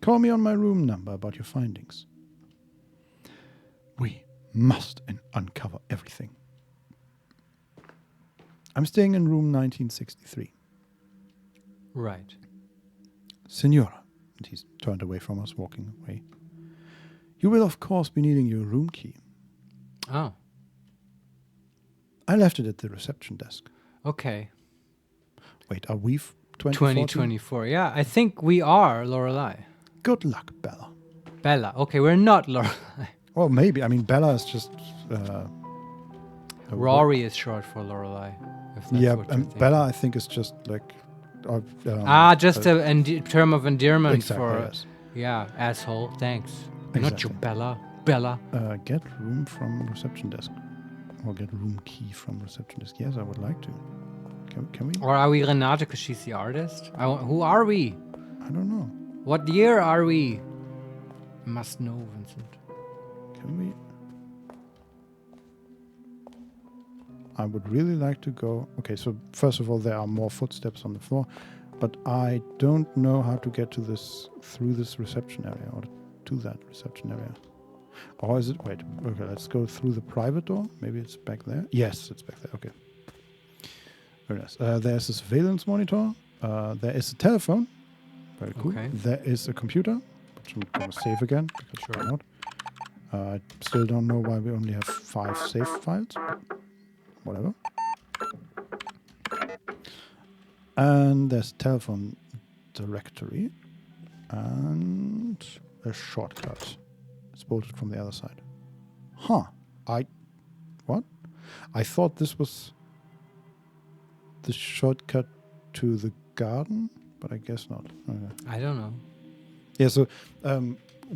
Call me on my room number about your findings. We must uncover everything. I'm staying in room 1963. Right. Signora, and he's turned away from us, walking away. You will, of course, be needing your room key. Oh, I left it at the reception desk. okay. Wait, are we 2014? 2024. Yeah, I think we are Lorelei. Good luck, Bella. Bella. Okay, we're not Lorelei. Well, maybe. I mean, Bella is just... Rory is short for Lorelei. If that's Yeah, what you're and thinking. Bella, I think, is just like... Just a term of endearment exactly, for... yes. Yeah, asshole. Thanks. Not Exactly. you, Bella. Bella. Get room from reception desk. Or get room key from reception desk. Yes, I would like to. Can we? Or are we Renate because she's the artist? Who are we? I don't know. What year are we? Must know, Vincent. Can we? I would really like to go... Okay, so first of all, there are more footsteps on the floor. But I don't know how to get to this... through this reception area. Or to that reception area. Or is it... Wait. Okay, let's go through the private door. Maybe it's back there. Yes, it's back there. Okay. Very nice. There's a surveillance monitor. There is a telephone. Very cool. Okay. There is a computer, which I'm going to save again. Because why not? I still don't know why we only have 5 save files. But whatever. And there's a telephone directory. And a shortcut. It's bolted from the other side. Huh. What? I thought this was the shortcut to the garden, but I guess not. Okay. I don't know. Yeah, so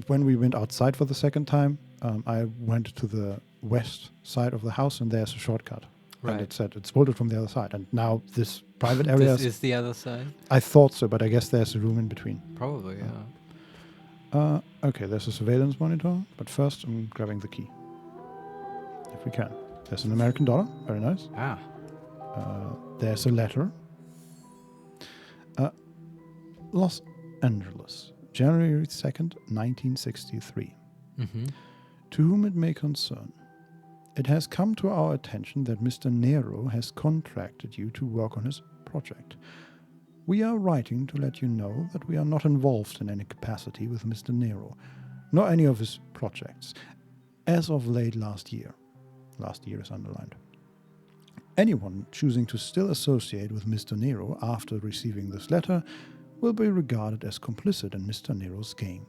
when we went outside for the second time, I went to the west side of the house, and there's a shortcut. Right. And it said it's bolted from the other side. And now this private area... This is the other side? I thought so, but I guess there's a room in between. Probably, yeah. Okay, there's a surveillance monitor, but first I'm grabbing the key. If we can. There's an American dollar. Very nice. Ah. There's a letter. Los Angeles, January 2nd, 1963. Mm-hmm. To whom it may concern, it has come to our attention that Mr. Nero has contracted you to work on his project. We are writing to let you know that we are not involved in any capacity with Mr. Nero, nor any of his projects, as of late last year. Last year is underlined. Anyone choosing to still associate with Mr. Nero after receiving this letter will be regarded as complicit in Mr. Nero's game.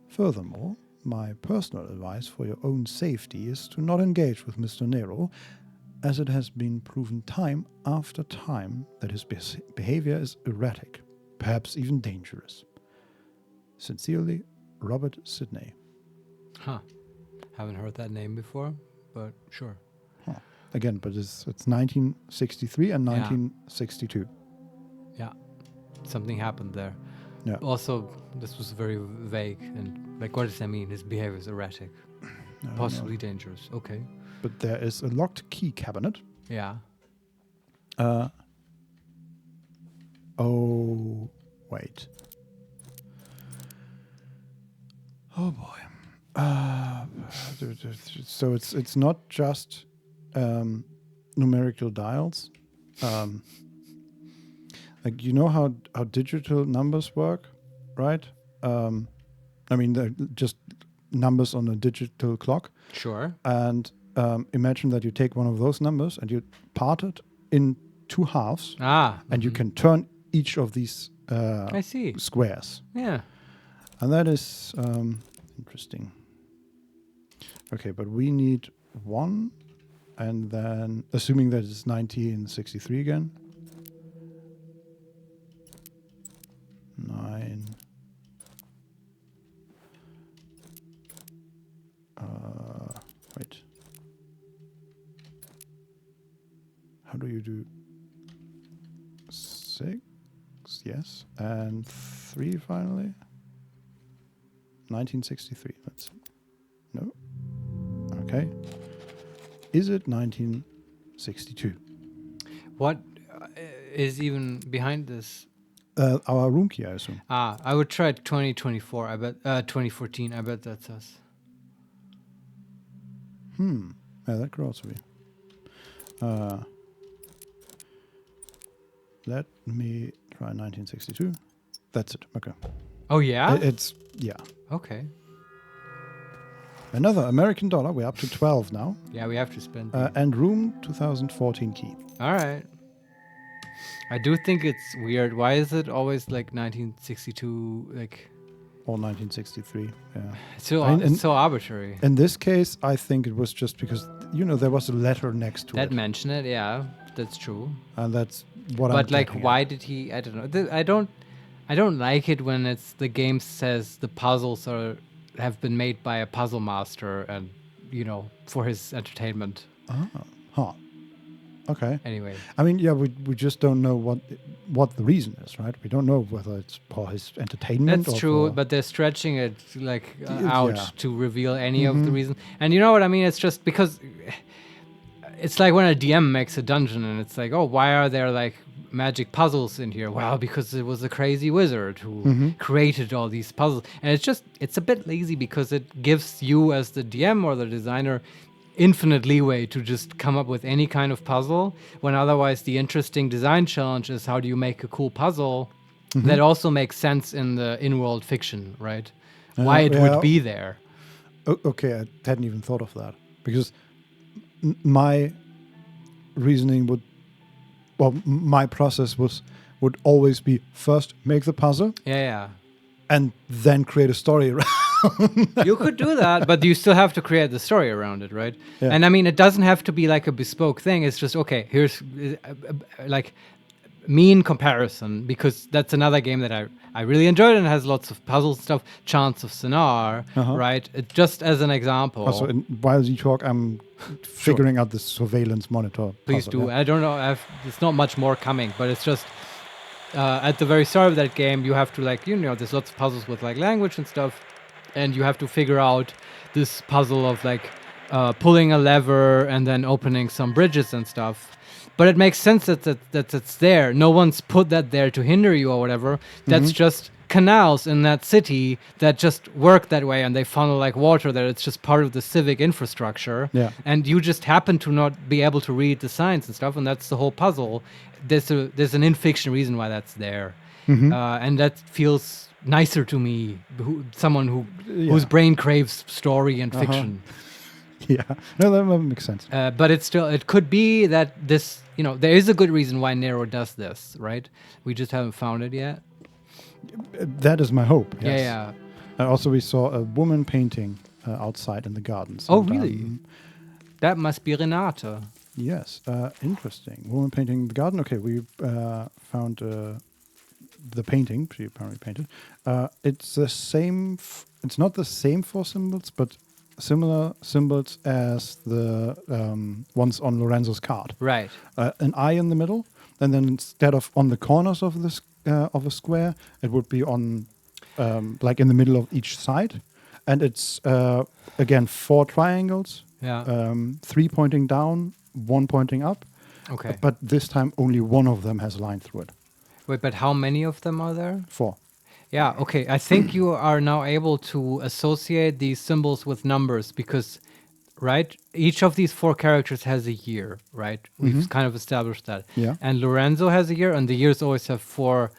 Furthermore, my personal advice for your own safety is to not engage with Mr. Nero, as it has been proven time after time that his behavior is erratic, perhaps even dangerous. Sincerely, Robert Sidney. Huh. Haven't heard that name before, but sure. Huh. Again, but it's 1963 and Yeah. 1962. Yeah. Something happened there. Yeah. Also, this was very vague. And like, what does that mean? His behavior is erratic. I don't Possibly know. dangerous. Okay. But there is a locked key cabinet. Yeah. Oh, wait. Oh boy. So it's not just numerical dials. Like, you know how digital numbers work, right? I mean, they're just numbers on a digital clock. Sure. And imagine that you take one of those numbers and you part it in two halves, and you can turn each of these I see. squares. Yeah. And that is interesting. Okay, but we need one, and then assuming that it's 1963 again. 9. Wait. How do you do 6? Yes. And 3 finally. 1963. Let's see. No. Okay. Is it 1962? What is even behind this? Our room key, I assume. I would try 2024. I bet 2014. I bet that's us. Yeah, that could also be. Let me try 1962. That's it. Okay. Oh yeah. It's yeah. Okay. Another American dollar. We're up to 12 now. Yeah, we have to spend. And room 2014 key. All right. I do think it's weird. Why is it always like 1962? Like, Or 1963. Yeah. it's so, I mean, it's so arbitrary. In this case, I think it was just because, there was a letter next to That it. mention it, yeah, that's true. And that's what I'm But like, getting why at. did he? I don't know. I don't like it when it's the game says the puzzles have been made by a puzzle master and for his entertainment. Huh. Okay. Anyway, I mean, yeah, we just don't know what the reason is, right? We don't know whether it's for his entertainment. that's or true. for- But they're stretching it like Yeah. out to reveal any of the reason. And you know what I mean? It's just because it's like when a DM makes a dungeon and it's like, oh, why are there like magic puzzles in here? Well, because it was a crazy wizard who created all these puzzles. And it's a bit lazy because it gives you as the DM or the designer infinite leeway to just come up with any kind of puzzle, when otherwise the interesting design challenge is how do you make a cool puzzle that also makes sense in the in-world fiction, right? Why it would be there. Okay, I hadn't even thought of that, because my reasoning my process would always be first make the puzzle Yeah. and then create a story around. You could do that, but you still have to create the story around it, right? Yeah. And I mean, it doesn't have to be like a bespoke thing. It's just, okay, here's like mean comparison, because that's another game that I really enjoyed and has lots of puzzle stuff. Chance of Sonar, right? Just as an example. Also, while you talk, I'm figuring out the surveillance monitor. Please puzzle, do. yeah. I don't know. It's not much more coming, but it's just at the very start of that game, you have to there's lots of puzzles with like language and stuff, and you have to figure out this puzzle of like pulling a lever and then opening some bridges and stuff. But it makes sense that it's there. No one's put that there to hinder you or whatever. That's just canals in that city that just work that way, and they funnel like water there. It's just part of the civic infrastructure. Yeah. And you just happen to not be able to read the signs and stuff, and that's the whole puzzle. There's an in-fiction reason why that's there. And that feels nicer to me, someone whose brain craves story and fiction. Yeah, no, that makes sense. But it could be that this, there is a good reason why Nero does this, right? We just haven't found it yet. That is my hope. Yes. Yeah. Also, we saw a woman painting outside in the gardens. Oh, and, really? That must be Renate. Yes, interesting. Woman painting the garden. Okay, we found the painting she apparently painted. It's the same. It's not the same 4 symbols, but similar symbols as the ones on Lorenzo's card. Right. An eye in the middle, and then instead of on the corners of this of a square, it would be on like in the middle of each side, and it's again 4 triangles. Yeah. 3 pointing down, 1 pointing up. Okay. But this time only one of them has a line through it. Wait, but how many of them are there? 4. Yeah, okay. I think you are now able to associate these symbols with numbers because, right, each of these 4 characters has a year, right? We've kind of established that. Yeah. And Lorenzo has a year, and the years always have 4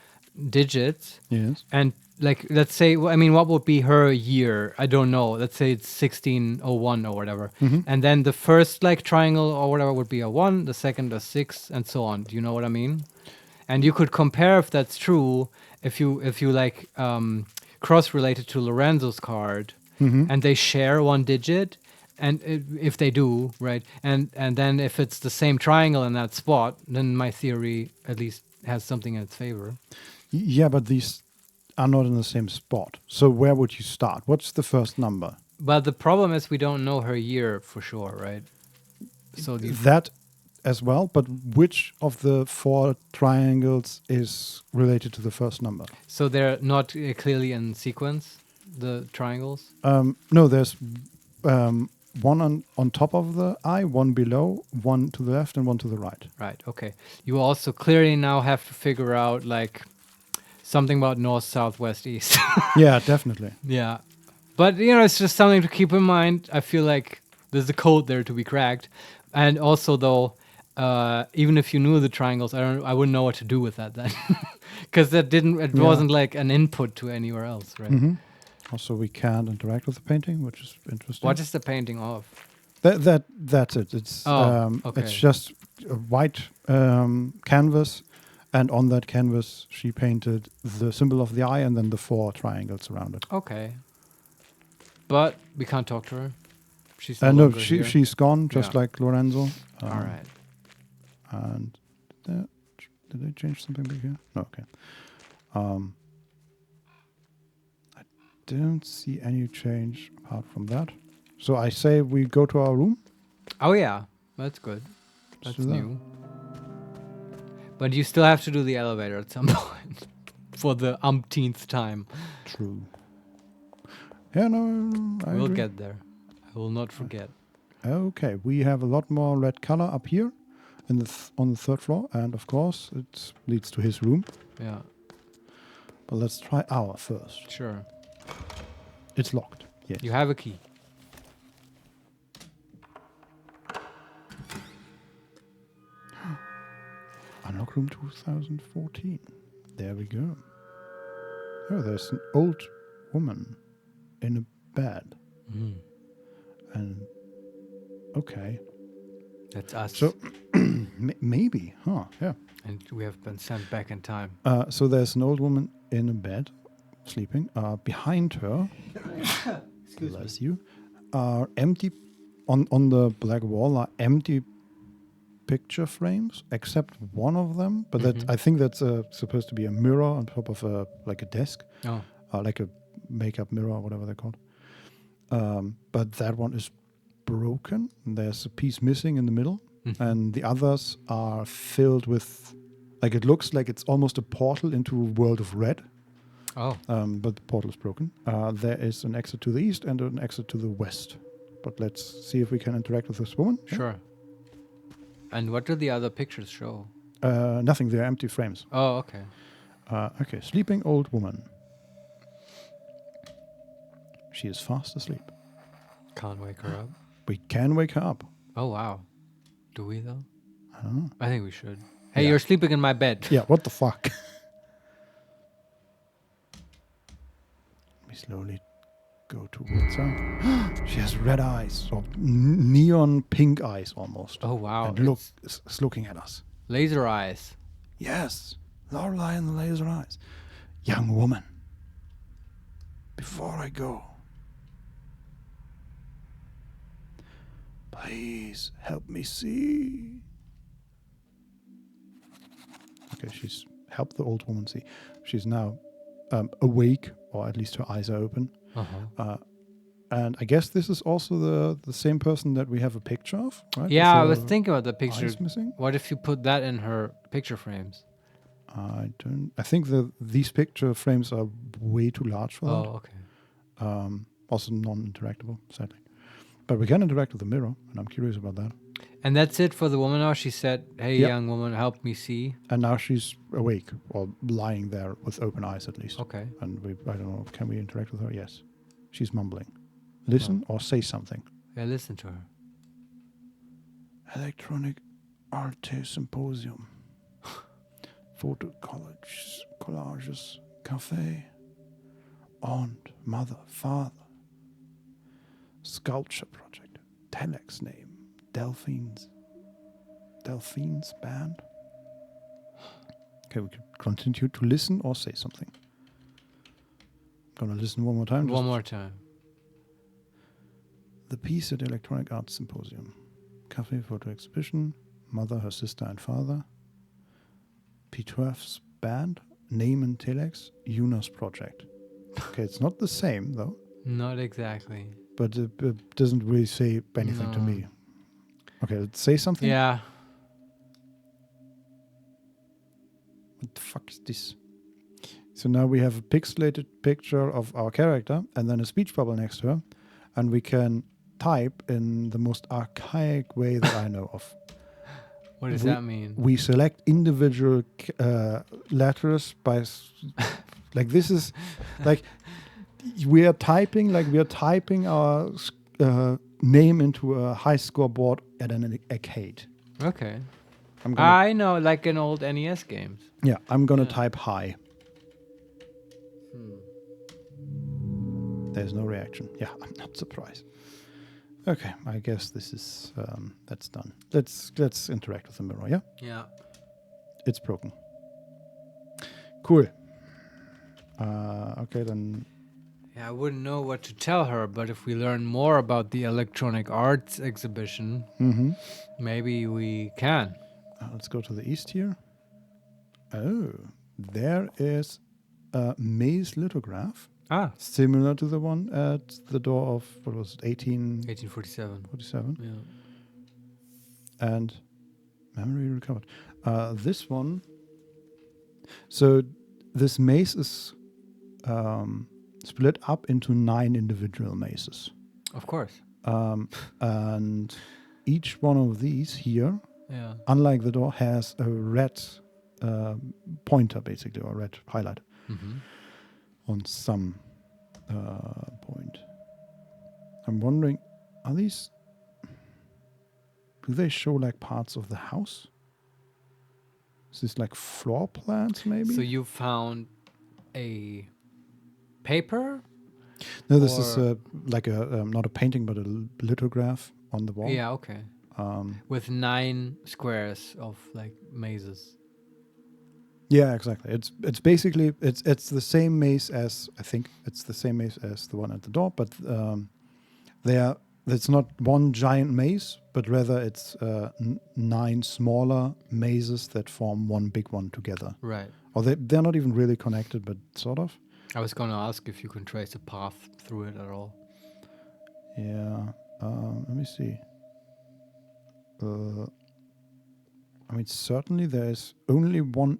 digits. Yes. And, like, let's say, what would be her year? I don't know. Let's say it's 1601 or whatever. And then the first, like, triangle or whatever would be a 1, the second a 6, and so on. Do you know what I mean? And you could compare if that's true if you like cross-relate it to Lorenzo's card and they share 1 digit, and if they do, right, and then if it's the same triangle in that spot, then my theory at least has something in its favor. Yeah, but these are not in the same spot. So where would you start? What's the first number? But the problem is we don't know her year for sure, right? So That as well, but which of the 4 triangles is related to the first number? So they're not clearly in sequence, the triangles? No, there's 1 on top of the eye, 1 below, 1 to the left, and 1 to the right. Right, okay. You also clearly now have to figure out, like, something about north, south, west, east. Yeah, definitely. Yeah. But, it's just something to keep in mind. I feel like there's a code there to be cracked. And also, though, even if you knew the triangles, I wouldn't know what to do with that then. Because it wasn't like an input to anywhere else, right? Also, we can't interact with the painting, which is interesting. What is the painting of? That's it. It's okay. It's just a white canvas, and on that canvas she painted the symbol of the eye and then the 4 triangles around it. Okay. But we can't talk to her. She's No, she's gone, just like Lorenzo. All right. And did they change something big here? No, okay. I don't see any change apart from that. So I say we go to our room. Oh yeah, that's good. That's do that. new. But you still have to do the elevator at some point for the umpteenth time. True. Yeah, no, I We'll agree. get there. I will not forget. Okay, we have a lot more red color up here in on the 3rd floor, and of course it leads to his room. Yeah, But let's try our first. sure. It's locked. Yes. You have a key. Unlock room 2014. There we go. Oh, there's an old woman in a bed. And okay, That's us. so maybe, huh? Yeah. And we have been sent back in time. So there's an old woman in a bed, sleeping. Behind her, bless you, are empty. On the black wall are empty picture frames, except one of them. But that I think that's supposed to be a mirror on top of a desk, Oh, like a makeup mirror or whatever they're called. But that one is broken. There's a piece missing in the middle, and the others are filled with, like, it looks like it's almost a portal into a world of red. oh, But the portal is broken. There is an exit to the east and an exit to the west. But let's see if we can interact with this woman. Yeah. sure. And what do the other pictures show? Nothing. They're empty frames. Oh, okay. Okay, sleeping old woman. she is fast asleep. Can't wake her up. We can wake her up. Oh, wow. Do we, though? I don't know. I think we should. Hey, Yeah. you're sleeping in my bed. Yeah, what the fuck? We slowly go towards her. She has red eyes, or neon pink eyes almost. Oh, wow. And look, is looking at us. Laser eyes. Yes, Lorelei and the laser eyes. Young woman, before I go, please help me see. Okay, she's helped the old woman see. She's now awake, or at least her eyes are open. Uh-huh. And I guess this is also the same person that we have a picture of, right? Yeah, I With was her thinking about the picture. eyes missing. What if you put that in her picture frames? I think these picture frames are way too large for that. Oh, okay. Also non-interactable, sadly. But we can interact with the mirror, and I'm curious about that. And that's it for the woman now? She said, hey, Yep. young woman, help me see. And now she's awake, or lying there with open eyes at least. Okay. And I don't know, can we interact with her? Yes. She's mumbling. Listen or say something. Yeah, listen to her. Electronic Art Symposium. Photo collages, cafe, aunt, mother, father, sculpture project, telex name, Delphines band. Okay, we can continue to listen or say something. Gonna listen one more time. One more time. The piece at Electronic Arts Symposium, cafe, photo exhibition, mother, her sister and father, P12's band, name and telex, Yuna's project. Okay, it's not the same though, Not exactly. but it doesn't really say anything to No. me. Okay, let's say something. Yeah. What the fuck is this? So now we have a pixelated picture of our character and then a speech bubble next to her, and we can type in the most archaic way that I know of. What does that mean? We select individual letters by like this is like we are typing our name into a high score board at an arcade. Okay. I'm gonna, I know, like in old NES games. yeah, I'm gonna type high. There's no reaction. Yeah, I'm not surprised. Okay, I guess this is that's done. Let's interact with the mirror. Yeah, Yeah. it's broken. Cool. Okay then. Yeah, I wouldn't know what to tell her, but if we learn more about the Electronic Arts exhibition, maybe we can. Let's go to the east here. Oh, there is a maze lithograph, Ah, similar to the one at the door of, what was it, 1847? 1847. Yeah. And memory recovered. This one, so this maze is split up into 9 individual mazes. Of course. And each one of these here, Yeah. unlike the door, has a red pointer, basically, or red highlight on some point. I'm wondering, do they show like parts of the house? Is this like floor plans, maybe? So you found a paper? No, this is or- like a not a painting, but a lithograph on the wall. Yeah, okay. With 9 squares of like mazes. Yeah, exactly. It's basically it's the same maze as, I think it's the same maze as the one at the door, but it's not one giant maze, but rather it's 9 smaller mazes that form one big one together. Right. Or they're not even really connected, but sort of. I was going to ask if you can trace a path through it at all. Yeah. Let me see. I mean, certainly there is only one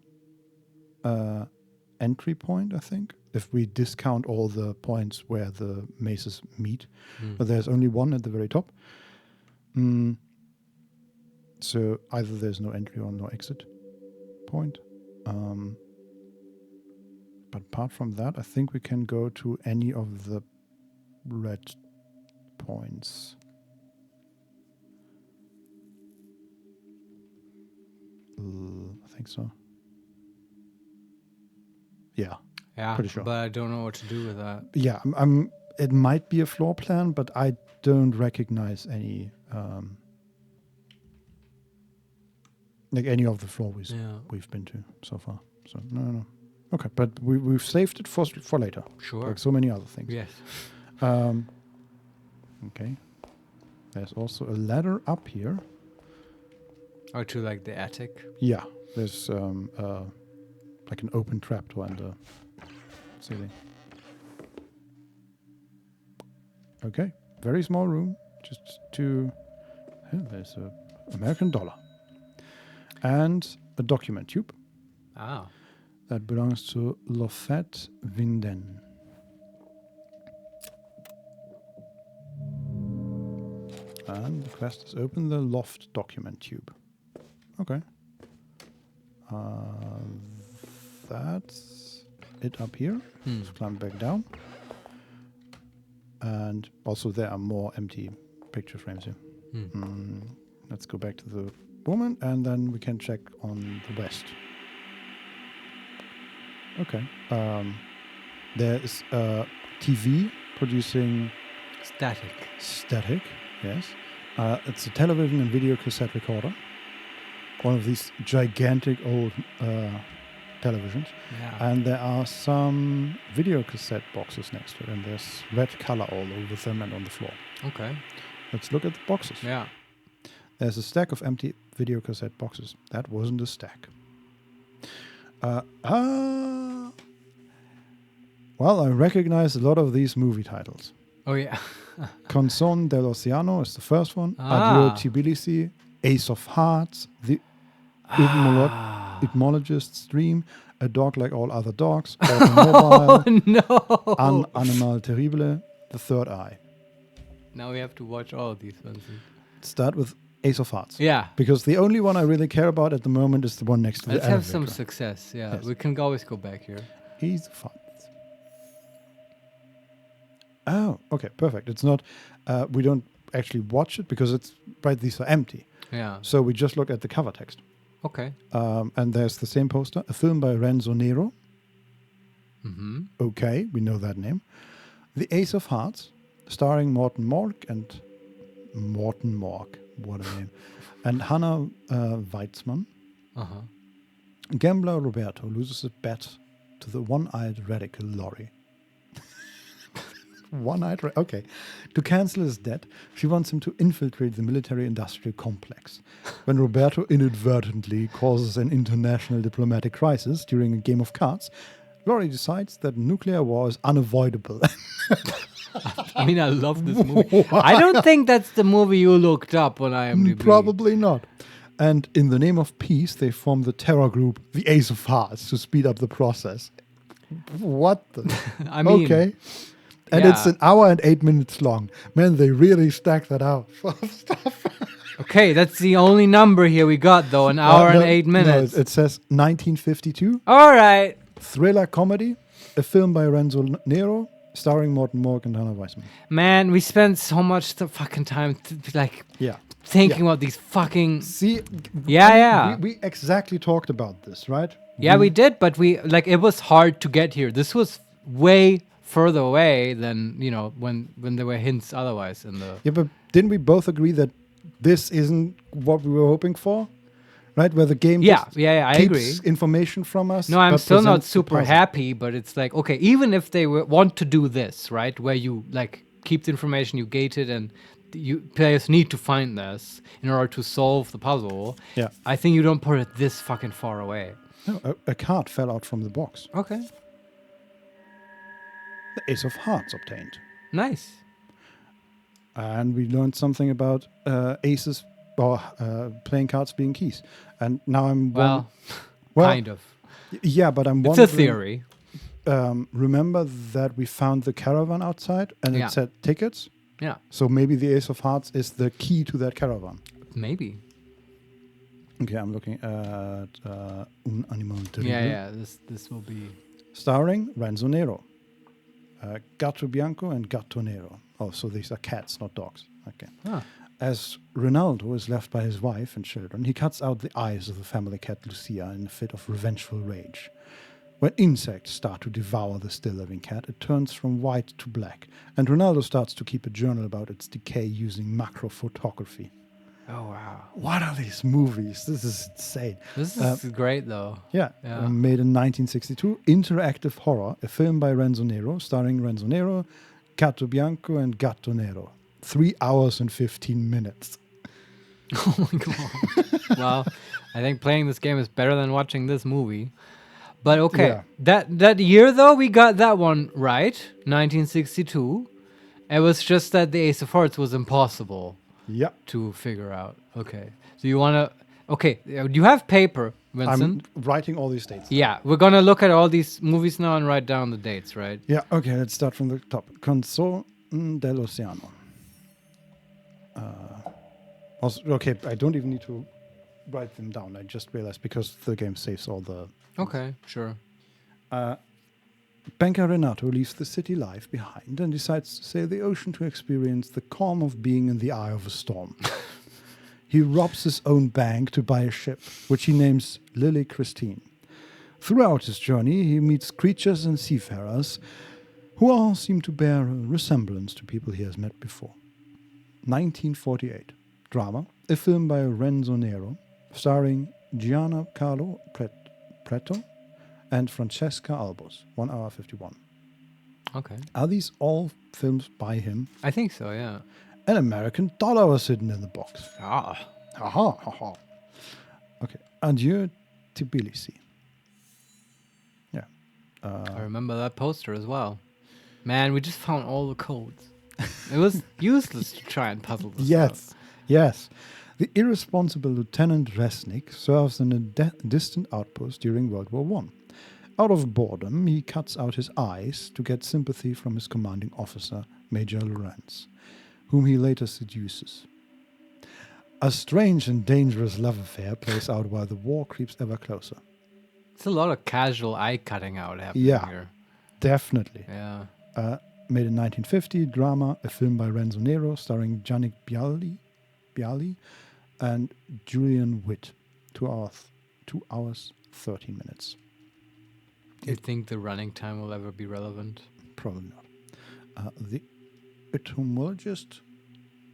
entry point, I think, if we discount all the points where the mazes meet. But there's only one at the very top. So either there's no entry or no exit point. But apart from that, I think we can go to any of the red points. I think so. Yeah. Yeah, Pretty sure. but I don't know what to do with that. Yeah, it might be a floor plan, but I don't recognize any like any of the floors we've been to so far. So no. Okay, but we've saved it for later. Sure. Like so many other things. Yes. Okay. There's also a ladder up here. Or to like the attic. Yeah. There's like an open trapdoor in the ceiling. Okay. Very small room. Just to... there's a American dollar. And a document tube. Ah. That belongs to Lofet Vinden. And the quest is open the loft document tube. Okay. That's it up here. Let's climb back down. And also there are more empty picture frames here. Let's go back to the woman and then we can check on the west. Okay. There is a TV producing static, yes. It's a television and video cassette recorder. One of these gigantic old televisions. Yeah. And there are some video cassette boxes next to it, and there's red color all over them and on the floor. Okay. Let's look at the boxes. Yeah. There's a stack of empty video cassette boxes. That wasn't a stack. Well, I recognize a lot of these movie titles. Oh, yeah. Canzone dell'Oceano is the first one. Ah. Adio Tbilisi, Ace of Hearts, The Etymologist's Dream, A Dog Like All Other Dogs, Automobile, Oh, no. Un Animal Terrible, The Third Eye. Now we have to watch all of these ones. Start with Ace of Hearts. Yeah. Because the only one I really care about at the moment is the one next to the Let's have elevator. some success. Yeah. Yes. We can always go back here. Ace of Hearts. Oh, okay, perfect. It's not, we don't actually watch it because it's, right, these are empty. Yeah. So we just look at the cover text. Okay. And there's the same poster, a film by Renzo Nero. Mm-hmm. Okay, we know that name. The Ace of Hearts, starring Morten Mork and Morten Mork, what a name, and Hannah Weitzman. Uh-huh. Gambler Roberto loses a bet to the one-eyed radical Lori. Okay. To cancel his debt, she wants him to infiltrate the military-industrial complex. When Roberto inadvertently causes an international diplomatic crisis during a game of cards, Lori decides that nuclear war is unavoidable. I mean, I love this movie. I don't think that's the movie you looked up on IMDb. Probably not. And in the name of peace, they form the terror group, the Ace of Hearts, to speed up the process. What the? I mean, okay. And it's an hour and 8 minutes long. Man, they really stacked that out. Okay, that's the only number here we got, though. An hour and 8 minutes. No, it says 1952. All right. Thriller comedy. A film by Renzo Nero, starring Morten Mork and Hannah Weissman. Man, we spent so much fucking time thinking about these fucking... See? Yeah. We exactly talked about this, right? Yeah, we did, but it was hard to get here. This was way further away than, when there were hints otherwise in the... Yeah, but didn't we both agree that this isn't what we were hoping for? Right? Where the game I agree. keeps information from us. No, I'm but still not presents the super puzzle. happy, but it's like, okay, even if they want to do this, right, where you keep the information, you gate it, and players need to find this in order to solve the puzzle. Yeah. I think you don't put it this fucking far away. No, a card fell out from the box. Okay. The Ace of Hearts obtained. Nice. And we learned something about aces or playing cards being keys. And now I'm kind of. Yeah, but I'm It's wondering. a theory. Remember that we found the caravan outside and it said tickets? Yeah. So maybe the Ace of Hearts is the key to that caravan. Maybe. Okay, I'm looking at Un Animal Terrible. Yeah. This will be... Starring Renzo Nero. Gatto Bianco and Gatto Nero. Oh, so these are cats, not dogs. Okay. Ah. As Ronaldo is left by his wife and children, he cuts out the eyes of the family cat Lucia in a fit of revengeful rage. When insects start to devour the still living cat, it turns from white to black, and Ronaldo starts to keep a journal about its decay using macro photography. Oh, wow. What are these movies? This is insane. This is great, though. Yeah, Yeah. made in 1962, interactive horror, a film by Renzo Nero, starring Renzo Nero, Gatto Bianco, and Gatto Nero. 3 hours and 15 minutes. Oh my god. Well, I think playing this game is better than watching this movie. But okay, that year though we got that one right, 1962. It was just that the Ace of Hearts was impossible Yeah. to figure out. Okay, so you wanna? Okay, you have paper, Vincent. I'm writing all these dates. Yeah, we're gonna look at all these movies now and write down the dates, right? Yeah, okay, let's start from the top. Canzone dell'Oceano. Also, okay, I don't even need to write them down. I just realized because the game saves all the... Okay, sure. Banker Renato leaves the city life behind and decides to sail the ocean to experience the calm of being in the eye of a storm. He robs his own bank to buy a ship, which he names Lily Christine. Throughout his journey, he meets creatures and seafarers who all seem to bear a resemblance to people he has met before. 1948. Drama, a film by Renzo Nero, starring Giancarlo Preto and Francesca Albos, 1 hour 51. Okay. Are these all films by him? I think so, yeah. An American dollar was hidden in the box. Ah. Haha, haha. Okay. Adieu, Tbilisi. Yeah. I remember that poster as well. Man, we just found all the codes. It was useless to try and puzzle this out. Yes. The irresponsible Lieutenant Resnick serves in a distant outpost during World War I. Out of boredom, he cuts out his eyes to get sympathy from his commanding officer, Major Lawrence, whom he later seduces. A strange and dangerous love affair plays out while the war creeps ever closer. It's a lot of casual eye cutting out happening Yeah. here. Definitely. Yeah. Made in 1950, drama, a film by Renzo Nero starring Gianni Biali and Julian Witt. 2 hours, 13 minutes. Do you think the running time will ever be relevant? Probably not. The etymologist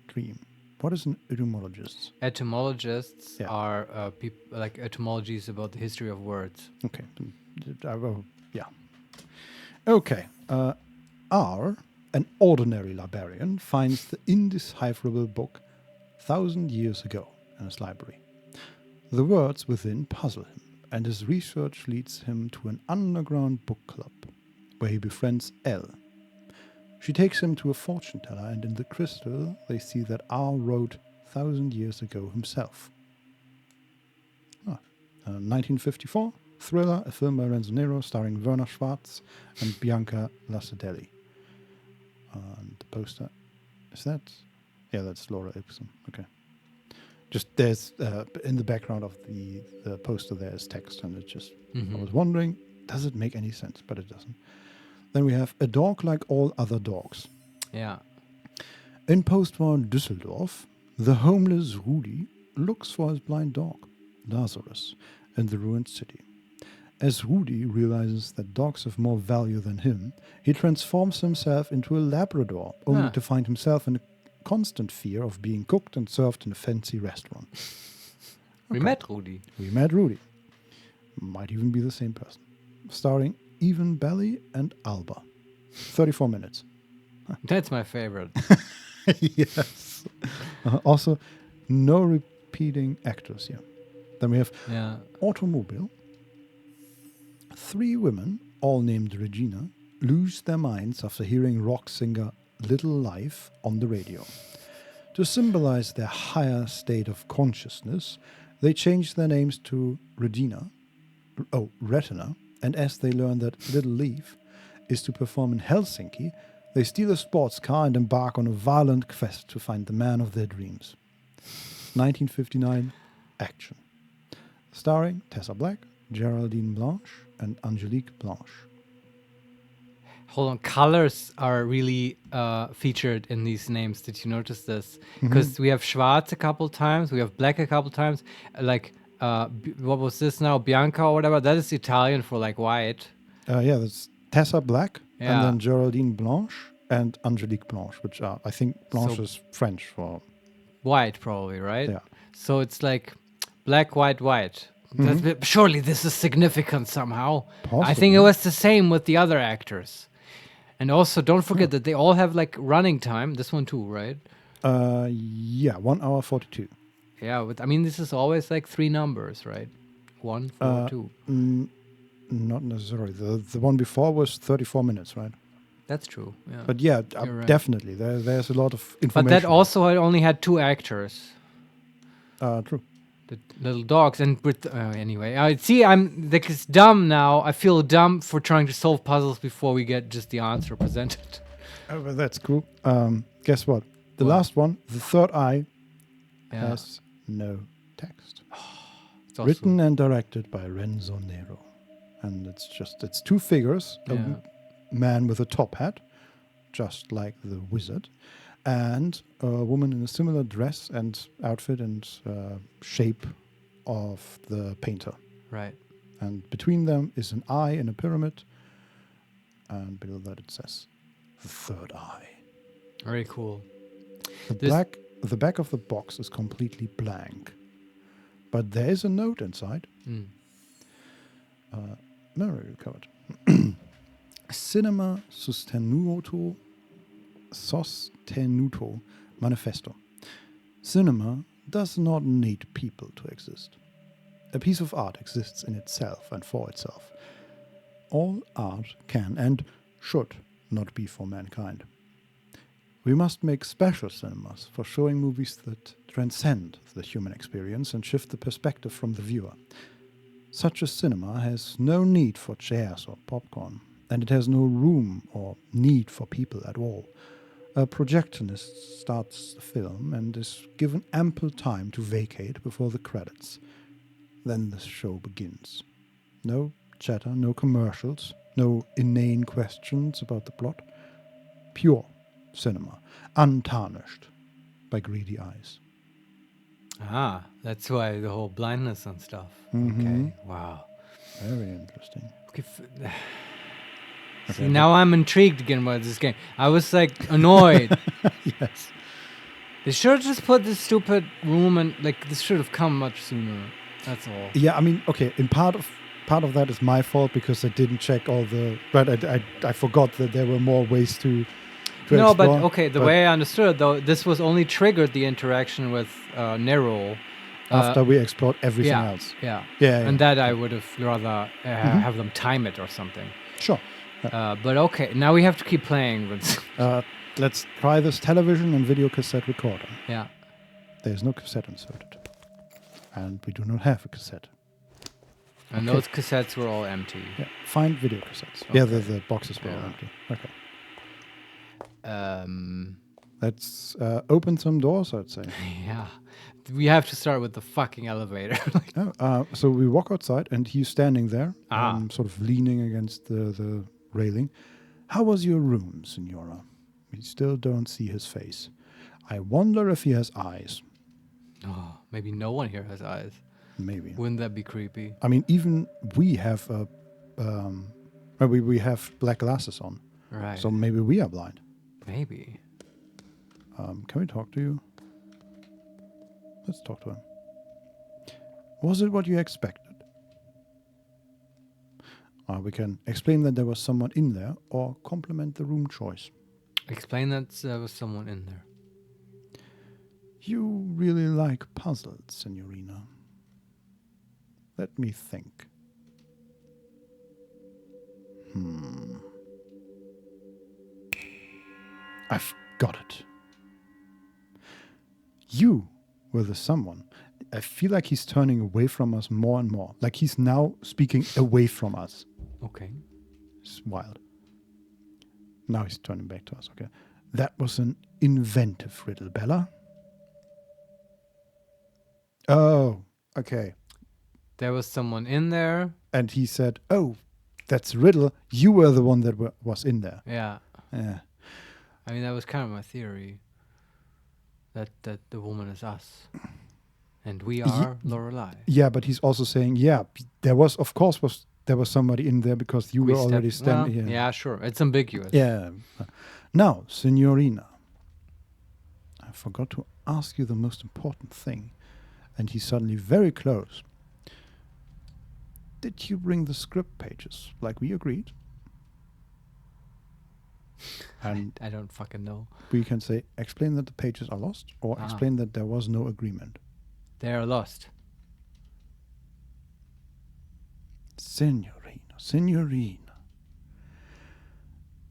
dream. What is an etymologist? Etymologists Yeah. are like etymologies about the history of words. Okay. Yeah. Okay. R, an ordinary librarian, finds the indecipherable book 1,000 years ago in his library. The words within puzzle him, and his research leads him to an underground book club, where he befriends Elle. She takes him to a fortune teller, and in the crystal they see that R wrote 1,000 years ago himself. 1954, Thriller, a film by Renzo Nero starring Werner Schwarz and Bianca Lassadelli. And the poster, is that? Yeah, that's Laura Ibsen. Okay. Just there's in the background of the poster there is text, and it just I was wondering, does it make any sense? But it doesn't. Then we have A Dog Like All Other Dogs. Yeah. In post-war Düsseldorf, the homeless Rudi looks for his blind dog, Lazarus, in the ruined city. As Rudi realizes that dogs have more value than him, he transforms himself into a Labrador, only to find himself in a constant fear of being cooked and served in a fancy restaurant. We met Rudi. We met Rudi. Might even be the same person. Starring Even Belly and Alba. 34 minutes. That's my favorite. Yes. Also, no repeating actors here. Then we have Yeah. Automobile. 3 women, all named Regina, lose their minds after hearing rock singer Little Life on the radio. To symbolize their higher state of consciousness, they change their names to Retina, and as they learn that Little Leaf is to perform in Helsinki, they steal a sports car and embark on a violent quest to find the man of their dreams. 1959, action. Starring Tessa Black, Geraldine Blanche, and Angelique Blanche. Hold on, colors are really featured in these names. Did you notice this? Because we have Schwarz a couple times, we have black a couple times. Like, what was this now? Bianca or whatever. That is Italian for like white. Yeah, that's Tessa Black, and Yeah. then Geraldine Blanche and Angelique Blanche, which are, I think Blanche So- is French for, White, probably, right? yeah. So it's like black, white, white. Surely this is significant somehow. I think Possibly. it was the same with the other actors. And also, don't forget that they all have like running time. This one too, right? Yeah, 1 hour 42. Yeah, but I mean, this is always like 3 numbers, right? 1, 4, 2. Not necessarily. The one before was 34 minutes, right? That's true. Yeah. But yeah, You're right. definitely. There's a lot of But information. that also only had 2 actors, True. the little dogs. And with anyway, I see. I'm like it's dumb now. I feel dumb for trying to solve puzzles before we get just the answer presented. Oh, well, that's cool. Guess what? The What? last one, the third eye, Yeah, has no text. it's also, Written and directed by Renzo Nero. And it's 2 figures, Yeah. a man with a top hat, just like the wizard, and a woman in a similar dress and outfit and shape of the painter. right. And between them is an eye in a pyramid, and below that it says, the third eye. Very cool. The back of the box is completely blank, but there is a note inside. Mm. No, we covered. Cinema sostenuto manifesto. Cinema does not need people to exist. A piece of art exists in itself and for itself. All art can and should not be for mankind. We must make special cinemas for showing movies that transcend the human experience and shift the perspective from the viewer. Such a cinema has no need for chairs or popcorn, and it has no room or need for people at all. A projectionist starts the film and is given ample time to vacate before the credits. Then the show begins. No chatter, no commercials, no inane questions about the plot. Pure cinema, untarnished by greedy eyes. Ah, that's why the whole blindness and stuff. Mhm. Okay, wow. Very interesting. Okay, see, now I'm intrigued again about this game. I was like annoyed. Yes. They should have just put this stupid room and like this should have come much sooner. That's all. Yeah, I mean, okay, in part of that is my fault because I didn't check all the. But I forgot that there were more ways to No, but explore, okay. The way I understood it, though, this was only triggered the interaction with Nero. after we explored everything yeah, else. yeah, Yeah, and that I would have rather have them time it or something. Sure. But okay, now we have to keep playing with. Let's try this television and video cassette recorder. Yeah. There's no cassette inserted, and we do not have a cassette. And Okay. those cassettes were all empty. Yeah, find video cassettes. Yeah, Okay. the boxes were all Yeah. empty. Okay. Um, Let's open some doors, I'd say. yeah. We have to start with the fucking elevator. So we walk outside, and he's standing there, Ah. sort of leaning against the railing. How was your room, Signora? We still don't see his face. I wonder if he has eyes. Oh, maybe no one here has eyes. Maybe. Wouldn't that be creepy? I mean, even we have we have black glasses on, Right. so maybe we are blind. Maybe. Can we talk to you? Let's talk to him. Was it what you expected? We can explain that there was someone in there, or compliment the room choice. Explain that there was someone in there. You really like puzzles, Signorina. Let me think. I've got it. You were the someone. I feel like he's turning away from us more and more. Like he's now speaking away from us. Okay. It's wild. Now he's turning back to us. Okay. That was an inventive riddle, Bella. Oh, okay. There was someone in there. And he said, "Oh, that's riddle. You were the one that was in there. Yeah. Yeah. I mean, that was kind of my theory. That the woman is us, and we are Lorelei. Yeah, but he's also saying, yeah, there was somebody in there because you We were already stepped- standing well, here. Yeah, sure. It's ambiguous. Yeah. Now, Signorina, I forgot to ask you the most important thing, and he's suddenly very close. Did you bring the script pages like we agreed? And I don't fucking know. we can say, explain that the pages are lost, or explain that there was no agreement. They are lost. Signorina.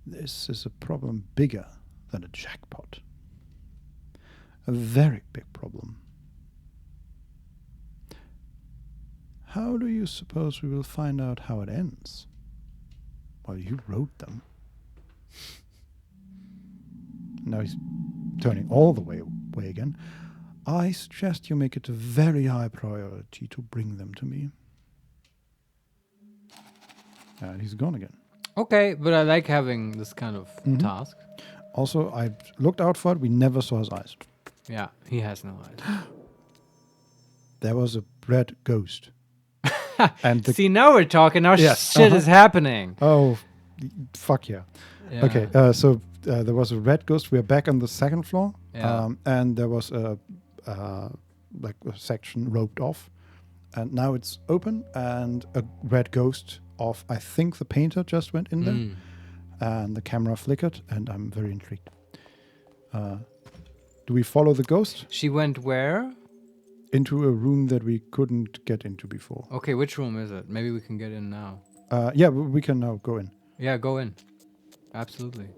This is a problem bigger than a jackpot. A very big problem. How do you suppose we will find out how it ends? Well, you wrote them. Now he's turning all the way away again. I suggest you make it a very high priority to bring them to me. And he's gone again. Okay, but I like having this kind of task. Also, I looked out for it. We never saw his eyes. Yeah, he has no eyes. There was a red ghost. And the See, now we're talking. Now Yes, shit is happening. oh, fuck yeah. Yeah. Okay, so there was a red ghost. We're back on the second floor. Yeah. And there was a section roped off. And now it's open, and a red ghost of, I think the painter just went in there. And the camera flickered, and I'm very intrigued. Do we follow the ghost She went where? into a room that we couldn't get into before? Okay, which room is it? Maybe we can get in now. Yeah, we can now go in. Yeah, go in. Absolutely.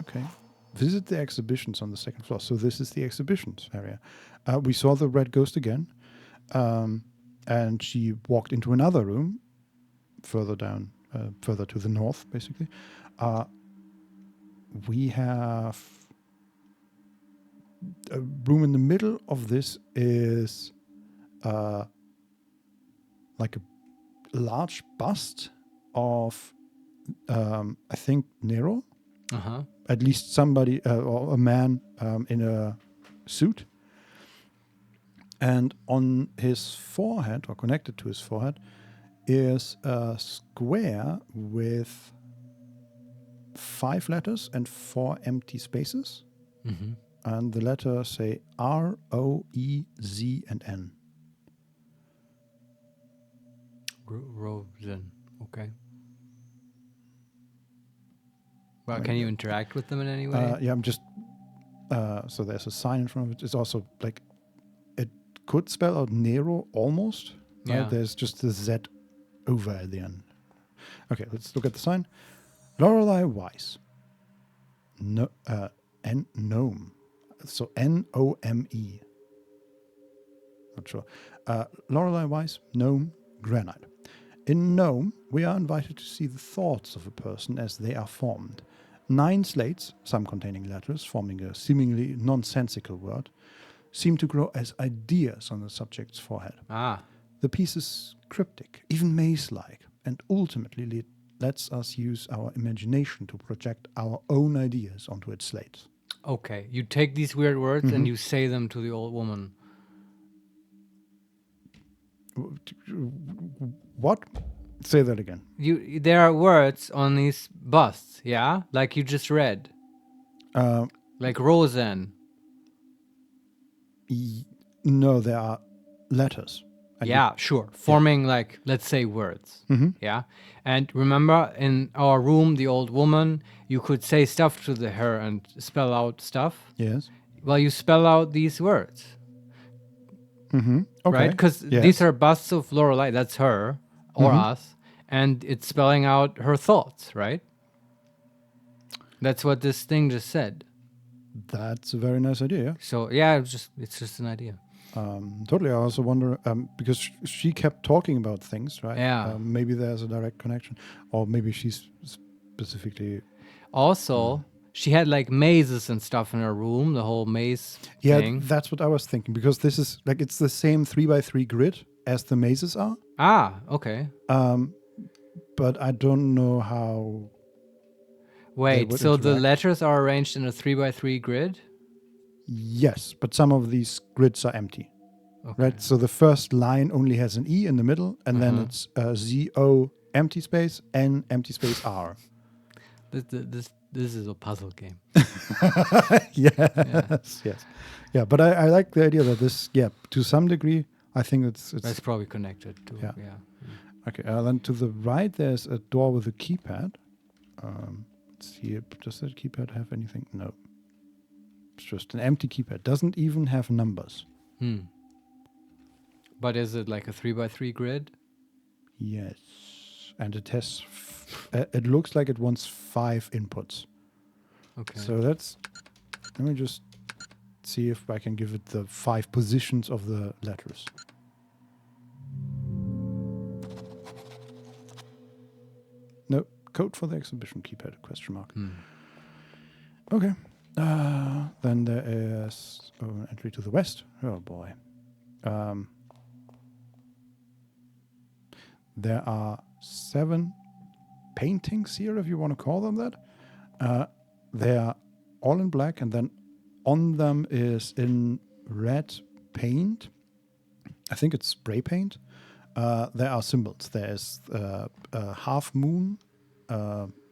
Okay. Visit the exhibitions on the second floor. So this is the exhibitions area. We saw the red ghost again. And she walked into another room further down, further to the north, basically. We have a room in the middle of this is like a large bust of, I think, Nero. Uh-huh. At least somebody, or a man in a suit. And on his forehead, or connected to his forehead, is a square with 5 letters and 4 empty spaces. Mm-hmm. And the letters say R, O, E, Z, and N. Rosen. Okay. Well, can you interact with them in any way? Yeah, I'm just... so there's a sign in front of it. It's also like... It could spell out Nero almost. Right? Yeah. There's just the Z over at the end. Okay, let's look at the sign. Lorelei Weiss. No, Gnome. So N-O-M-E. Not sure. Lorelei Weiss, Gnome, Granite. In Gnome, we are invited to see the thoughts of a person as they are formed. 9 slates, some containing letters, forming a seemingly nonsensical word, seem to grow as ideas on the subject's forehead. Ah. The piece is cryptic, even maze-like, and ultimately lets us use our imagination to project our own ideas onto its slates. Okay. You take these weird words and you say them to the old woman. What? Say that again. There are words on these busts, yeah? Like you just read. Like Rosen. No, there are letters. And Yeah, sure. Forming like, let's say, words. Yeah. And remember, in our room, the old woman, you could say stuff to her and spell out stuff. Yes. Well, you spell out these words, Okay. right? Because Yes. these are busts of Lorelei. That's her or us. And it's spelling out her thoughts, right? That's what this thing just said. That's a very nice idea. So, yeah, it's just an idea. Totally. I also wonder, because she kept talking about things, right? Yeah. Maybe there's a direct connection. Or maybe she's specifically... Also, she had like mazes and stuff in her room, the whole maze Yeah, thing. that's what I was thinking. Because this is, it's the same 3x3 grid as the mazes are. Ah, okay. but I don't know how. Wait, would so the interact. letters are arranged in a 3x3 grid? Yes, but some of these grids are empty. Okay. Right, so the first line only has an E in the middle, and then it's Z-O empty space N empty space R. This is a puzzle game. Yes, yes. Yeah, but I like the idea that this, to some degree, I think it's That's probably connected to, Yeah. yeah. okay. Then to the right, there's a door with a keypad. Let's see, does that keypad have anything? No. It's just an empty keypad. Doesn't even have numbers. But is it like a 3x3 grid? Yes. And it has, it looks like it wants 5 inputs. Okay. So let me just see if I can give it the 5 positions of the letters. No, code for the exhibition keypad, question mark. Okay. Then there is an entry to the west. Oh boy. There are 7 paintings here, if you want to call them that. They are all in black, and then on them is in red paint. I think it's spray paint. There are symbols. There is a half moon,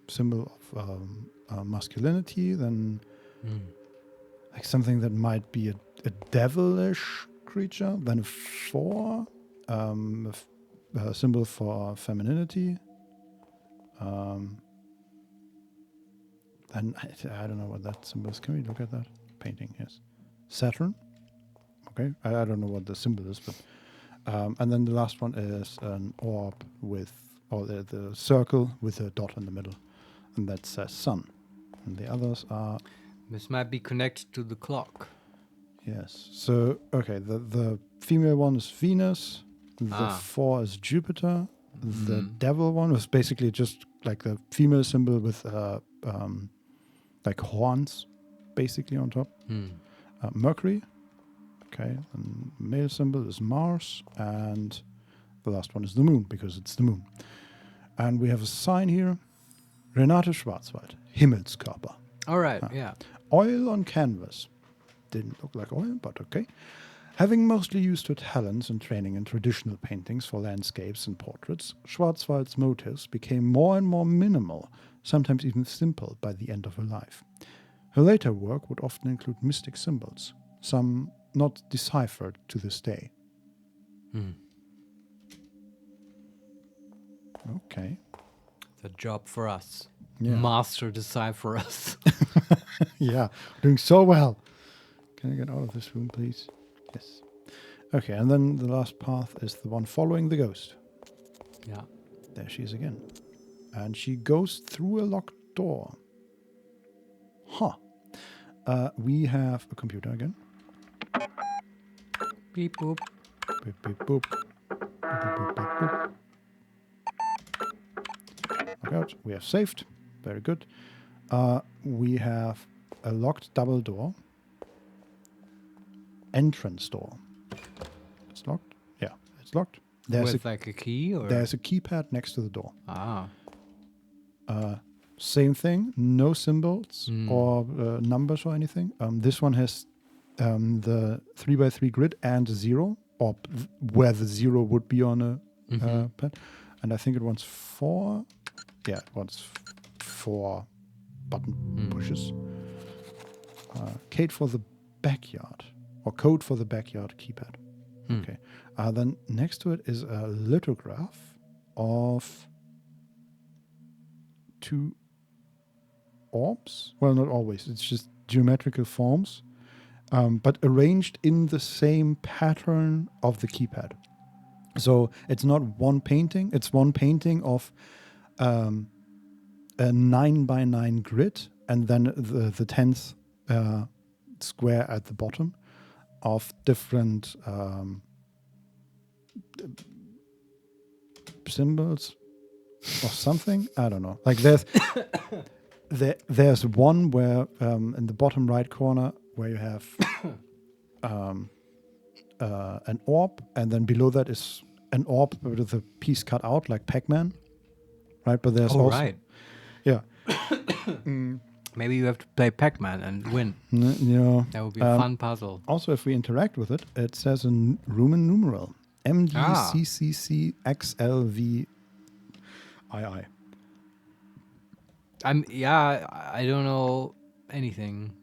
symbol of masculinity, then like something that might be a devilish creature, then a 4, a symbol for femininity. And I don't know what that symbol is. Can we look at that painting? Yes, Saturn. Okay, I don't know what the symbol is, but and then the last one is an orb with, or the circle with a dot in the middle, and that says sun. And the others are, This might be connected to the clock. yes. So okay, the female one is Venus. The 4 is Jupiter. The devil one was basically just like the female symbol with like horns, basically on top. Mercury. Okay, and male symbol is Mars, and the last one is the moon because it's the moon. And we have a sign here: Renate Schwarzwald, Himmelskörper. All right, yeah. Oil on canvas. Didn't look like oil, but okay. Having mostly used her talents and training in traditional paintings for landscapes and portraits, Schwarzwald's motives became more and more minimal, sometimes even simple, by the end of her life. Her later work would often include mystic symbols, some not deciphered to this day. Okay. The job for us. Yeah. Master decipher us. Yeah, doing so well. Can I get out of this room, please? Yes. Okay, and then the last path is the one following the ghost. Yeah. There she is again. And she goes through a locked door. Huh. We have a computer again. Beep boop. Beep, beep, boop. Beep, beep, beep, beep, boop. Look out. We have saved. Very good. We have a locked double door. Entrance door. It's locked? Yeah, it's locked. With like a key or? There's a keypad next to the door. Ah. Same thing, no symbols or numbers or anything. This one has the 3x3 grid and a 0, or where the 0 would be on a pad. And I think it wants 4. Yeah, it wants 4 button pushes. Code for the backyard, or code for the backyard keypad. Okay. Then next to it is a lithograph of 2 orbs. Well, not always. It's just geometrical forms, but arranged in the same pattern of the keypad. So it's not one painting. It's one painting of a 9x9 grid, and then the 10th square at the bottom of different symbols or something. I don't know. Like there's one where in the bottom right corner where you have an orb, and then below that is an orb with a piece cut out like Pac-Man, right? But there's Oh, also right. yeah, Maybe you have to play Pac-Man and win. you know. That would be a fun puzzle. Also, if we interact with it, it says a Roman numeral MDCCCXLVII. I don't know anything.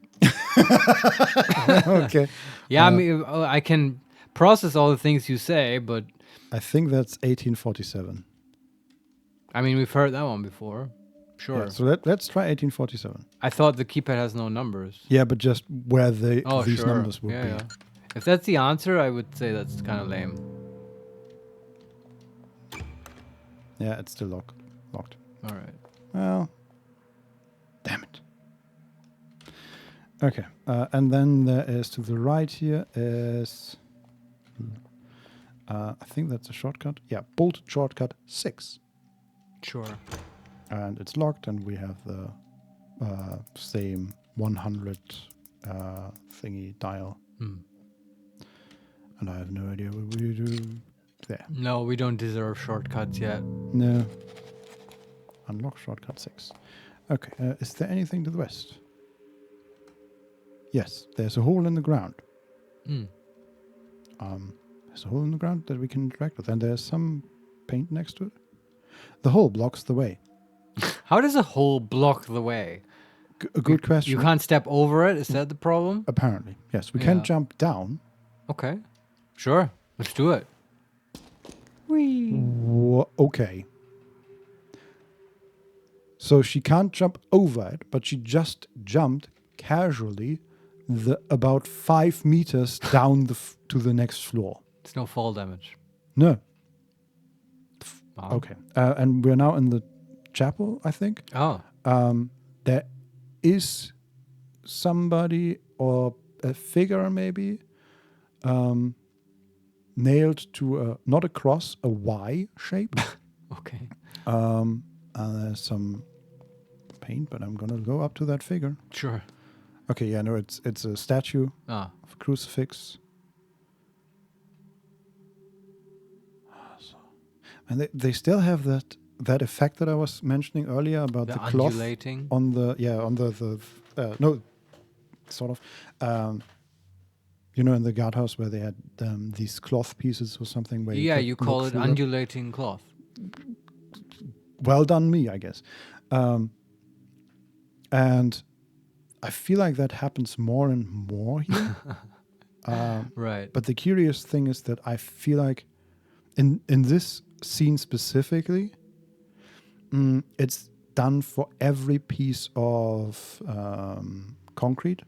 Okay, Yeah, I mean, I can process all the things you say, but I think that's 1847. I mean, we've heard that one before. Sure. Yeah, so let's try 1847. I thought the keypad has no numbers. Yeah, but just where Oh, these sure. numbers would be. Yeah. If that's the answer, I would say that's kind of lame. Yeah, it's still locked. All right. Well, damn it. Okay, and then there is to the right here is, I think that's a shortcut. Yeah, bolt shortcut 6. Sure. And it's locked, and we have the same 100 thingy dial. Hmm. And I have no idea what we do there. No, we don't deserve shortcuts yet. No. Unlock shortcut 6. Okay, is there anything to the west? Yes, there's a hole in the ground. Hmm. There's a hole in the ground that we can interact with, and there's some paint next to it. The hole blocks the way. How does a hole block the way? A good question. You can't step over it? Is that the problem? Apparently, yes. We Yeah. can jump down. Okay. Sure. Let's do it. Whee. Okay. So she can't jump over it, but she just jumped casually about 5 meters down to the next floor. It's no fall damage. No. Wow. Okay. And we're now in the chapel, I think. Oh. There is somebody or a figure maybe nailed to not a cross, a Y shape. Okay. There's some paint, but I'm gonna go up to that figure. Sure. Okay, yeah, no, it's a statue Ah. of a crucifix. And they still have that effect that I was mentioning earlier about the cloth undulating. on the no, sort of in the guardhouse where they had these cloth pieces or something where Yeah, could you call look it through them. undulating cloth. Well done, me, I guess. And I feel like that happens more and more here. Right. But the curious thing is that I feel like in this scene specifically, it's done for every piece of concrete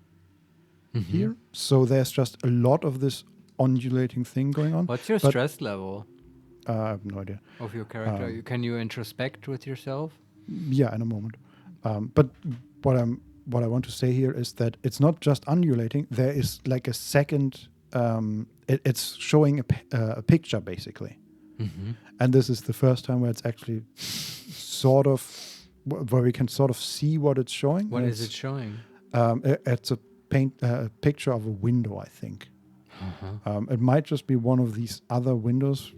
here. So there's just a lot of this undulating thing going on. What's your But, stress level I have no idea. of your character? Can you introspect with yourself? Yeah, in a moment. But what I want to say here is that it's not just undulating. There is like a second. It's showing a picture basically, and this is the first time where it's actually sort of where we can sort of see what it's showing. What is it showing? It's a picture of a window, I think. It might just be one of these other windows.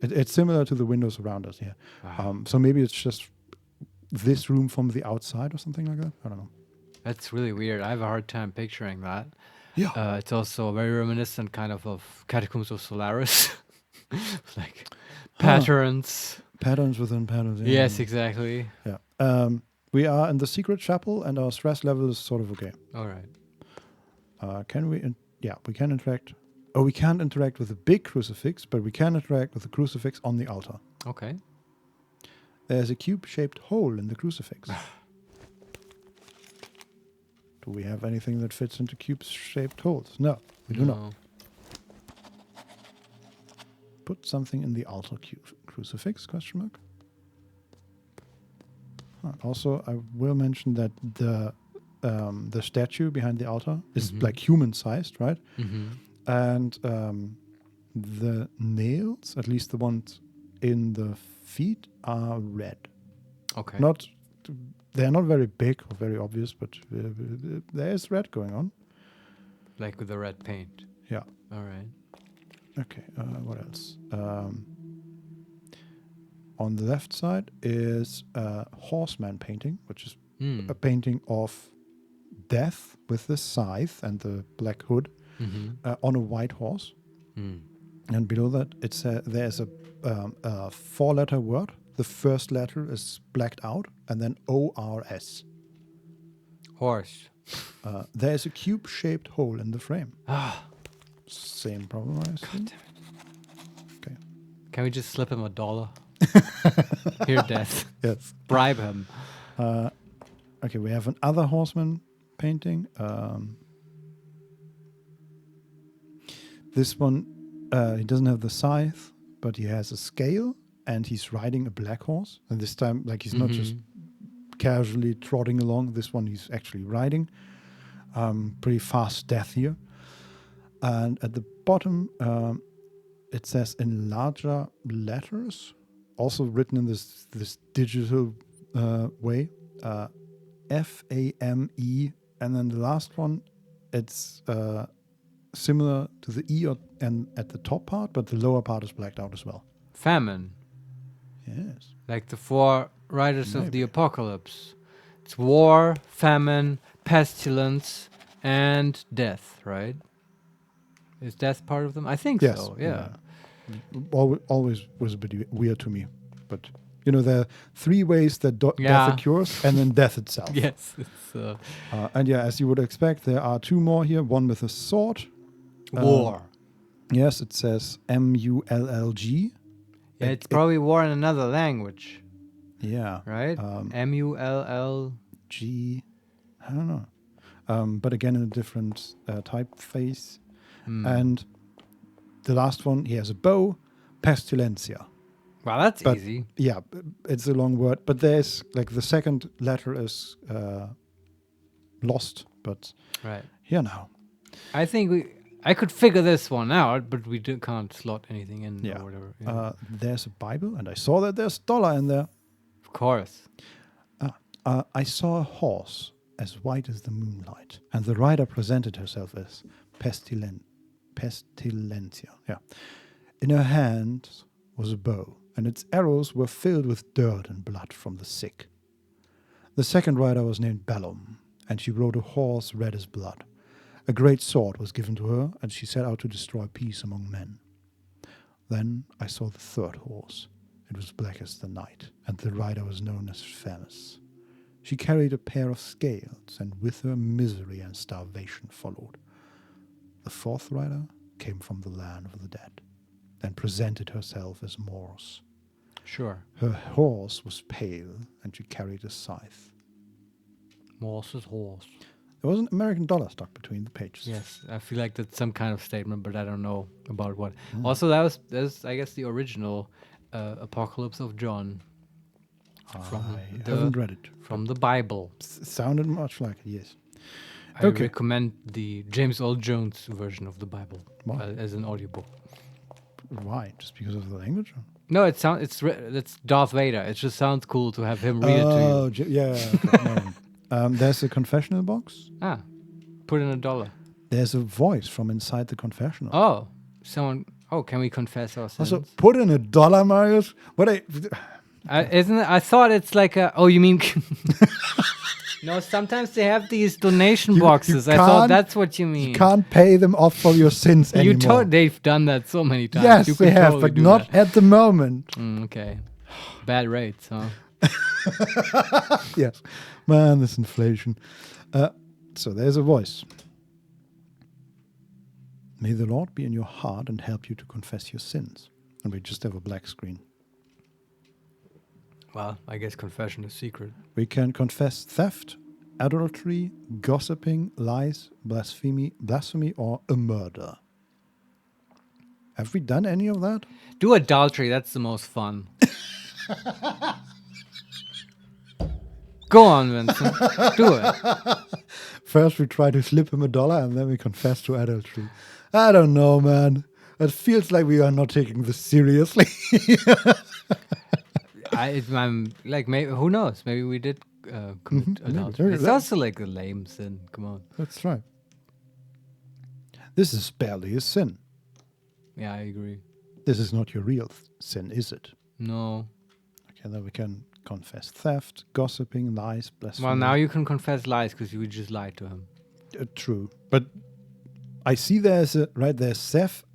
It's similar to the windows around us here. Wow. So maybe it's just this room from the outside or something like that. I don't know. That's really weird. I have a hard time picturing that. Yeah. It's also very reminiscent kind of Catacombs of Solaris. Like patterns. Patterns within patterns. Yeah. Yes, exactly. Yeah. We are in the secret chapel, and our stress level is sort of okay. All right. Can we? We can interact. Oh, we can't interact with the big crucifix, but we can interact with the crucifix on the altar. Okay. There's a cube-shaped hole in the crucifix. Do we have anything that fits into cube-shaped holes? No, we do not. Put something in the altar crucifix, question mark. Also, I will mention that the statue behind the altar is like human-sized, right? And the nails, at least the ones in the feet, are red. Okay. They're not very big or very obvious, but there is red going on. Like with the red paint. Yeah. All right. Okay. What else? On the left side is a horseman painting, which is Mm. a painting of death with the scythe and the black hood on a white horse. Mm. And below that, there's a four-letter word. The first letter is blacked out, and then ORS. Horse. There's a cube-shaped hole in the frame. Ah, Same problem, I assume. Okay. can we just slip him $1? Here, death. Yes. Bribe him. Okay, we have another horseman painting. This one, he doesn't have the scythe, but he has a scale, and he's riding a black horse. And this time, like, he's not just casually trotting along. This one, he's actually riding. Pretty fast death here. And at the bottom, it says in larger letters, also written in this digital way, FAME, and then the last one, it's similar to the E and at the top part, but the lower part is blacked out as well. Famine. Yes. Like the 4 riders of the Maybe. apocalypse. It's war, famine, pestilence, and death, right? Is death part of them? I think Yes. so, yeah. Always was a bit weird to me, but you know, there are 3 ways that Yeah. death occurs, and then death itself. Yes, it's And yeah, as you would expect, there are 2 more here. One with a sword. war. Yes, it says MULLG. Yeah, it's probably war in another language, Yeah. right? MULL. G. I don't know. But again, in a different typeface. And the last one, he has a bow, Pestilencia. Wow, that's But- easy. Yeah, it's a long word, but there's like the second letter is lost, but Right. here now. I think I could figure this one out, but we can't slot anything in Yeah. or whatever. Yeah. There's a Bible, and I saw that there's $1 in there. Of course. I saw a horse as white as the moonlight, and the rider presented herself as Pestilencia. Yeah. In her hand was a bow, and its arrows were filled with dirt and blood from the sick. The second rider was named Bellum, and she rode a horse red as blood. A great sword was given to her, and she set out to destroy peace among men. Then I saw the third horse. It was black as the night, and the rider was known as Famis. She carried a pair of scales, and with her misery and starvation followed. The fourth rider came from the land of the dead, and presented herself as Morse. Sure. Her horse was pale, and she carried a scythe. Morse's horse. There was an American dollar stuck between the pages. Yes, I feel like that's some kind of statement, but I don't know about what. Also, that's I guess the original Apocalypse of John I the- haven't read it. from the Bible. Sounded much like it, yes. I Okay. recommend the James Earl Jones version of the Bible Why? as an audiobook. Why? Just because of the language? No, it's Darth Vader. It just sounds cool to have him read it to you. Yeah. Okay, no. There's a confessional box. Ah, put in $1. There's a voice from inside the confessional. Oh, someone. Oh, can we confess our sins? Also, put in $1, Marius. Isn't it? I thought it's like a. Oh, you mean? No, sometimes they have these donation boxes. I thought can't- that's what you mean. You can't pay them off for your sins anymore. They've done that so many times. Yes, You they could have, totally but do not that. at the moment. Okay. Bad rates, huh? Yes. Man, this inflation. So there's a voice. May the Lord be in your heart and help you to confess your sins. And we just have a black screen. Well, I guess confession is secret. We can confess theft, adultery, gossiping, lies, blasphemy, or a murder. Have we done any of that? Do adultery. That's the most fun. Go on, Vincent. Do it. First we try to slip him $1 and then we confess to adultery. I don't know, man. It feels like we are not taking this seriously. I'm like, maybe who knows? Maybe we did commit maybe. adultery. It's That- also like a lame sin. Come on. That's right. This is barely a sin. Yeah, I agree. This is not your real sin, is it? No. and then we can confess theft, gossiping, lies, blasphemy. Well, now you can confess lies because you just lied to him. True, but I see there's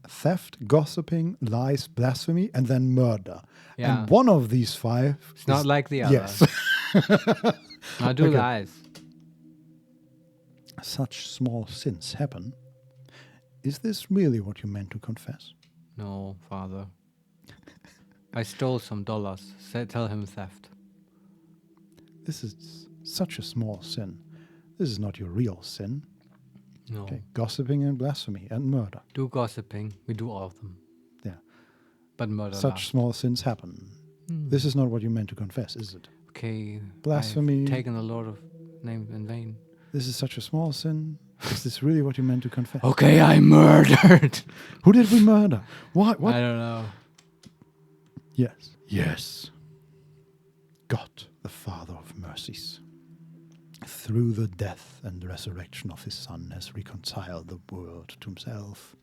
theft, gossiping, lies, blasphemy, and then murder. Yeah. And one of these 5 It's not like the other. Yes. Now do Okay. lies. Such small sins happen. Is this really what you meant to confess? No, Father. I stole some dollars. Tell him theft. This is such a small sin. This is not your real sin. No. Okay. Gossiping and blasphemy and murder. Do gossiping. We do all of them. Yeah. But murder Such last. small sins happen. This is not what you meant to confess, is it? Okay. Blasphemy. I've taken the Lord of name in vain. This is such a small sin. Is this really what you meant to confess? Okay, I murdered. Who did we murder? What? I don't know. Yes. Yes. God, the Father of mercies, through the death and resurrection of his Son, has reconciled the world to himself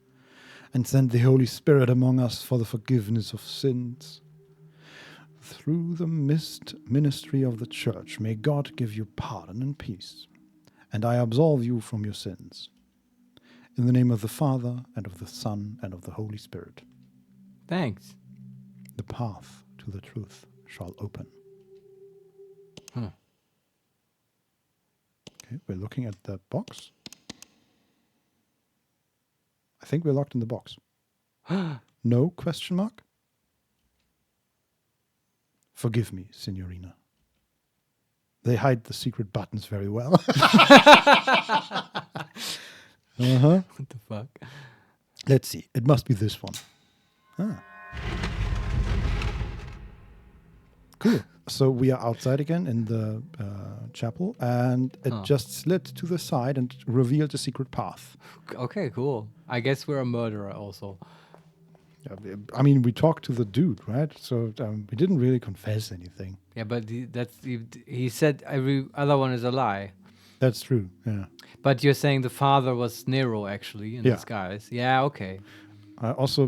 and sent the Holy Spirit among us for the forgiveness of sins. Through the ministry of the Church, may God give you pardon and peace, and I absolve you from your sins. In the name of the Father, and of the Son, and of the Holy Spirit. Thanks. The path to the truth shall open. Huh. Okay, we're looking at the box. I think we're locked in the box. No question mark? Forgive me, Signorina. They hide the secret buttons very well. Uh-huh. What the fuck? Let's see. It must be this one. Ah. Cool. So we are outside again in the chapel, and it just slid to the side and revealed a secret path. Okay, cool. I guess we're a murderer also. I mean, we talked to the dude, right? So we didn't really confess anything. Yeah, but he said every other one is a lie. That's true, yeah. But you're saying the father was Nero, actually, in Yeah. disguise. Yeah, okay. Also,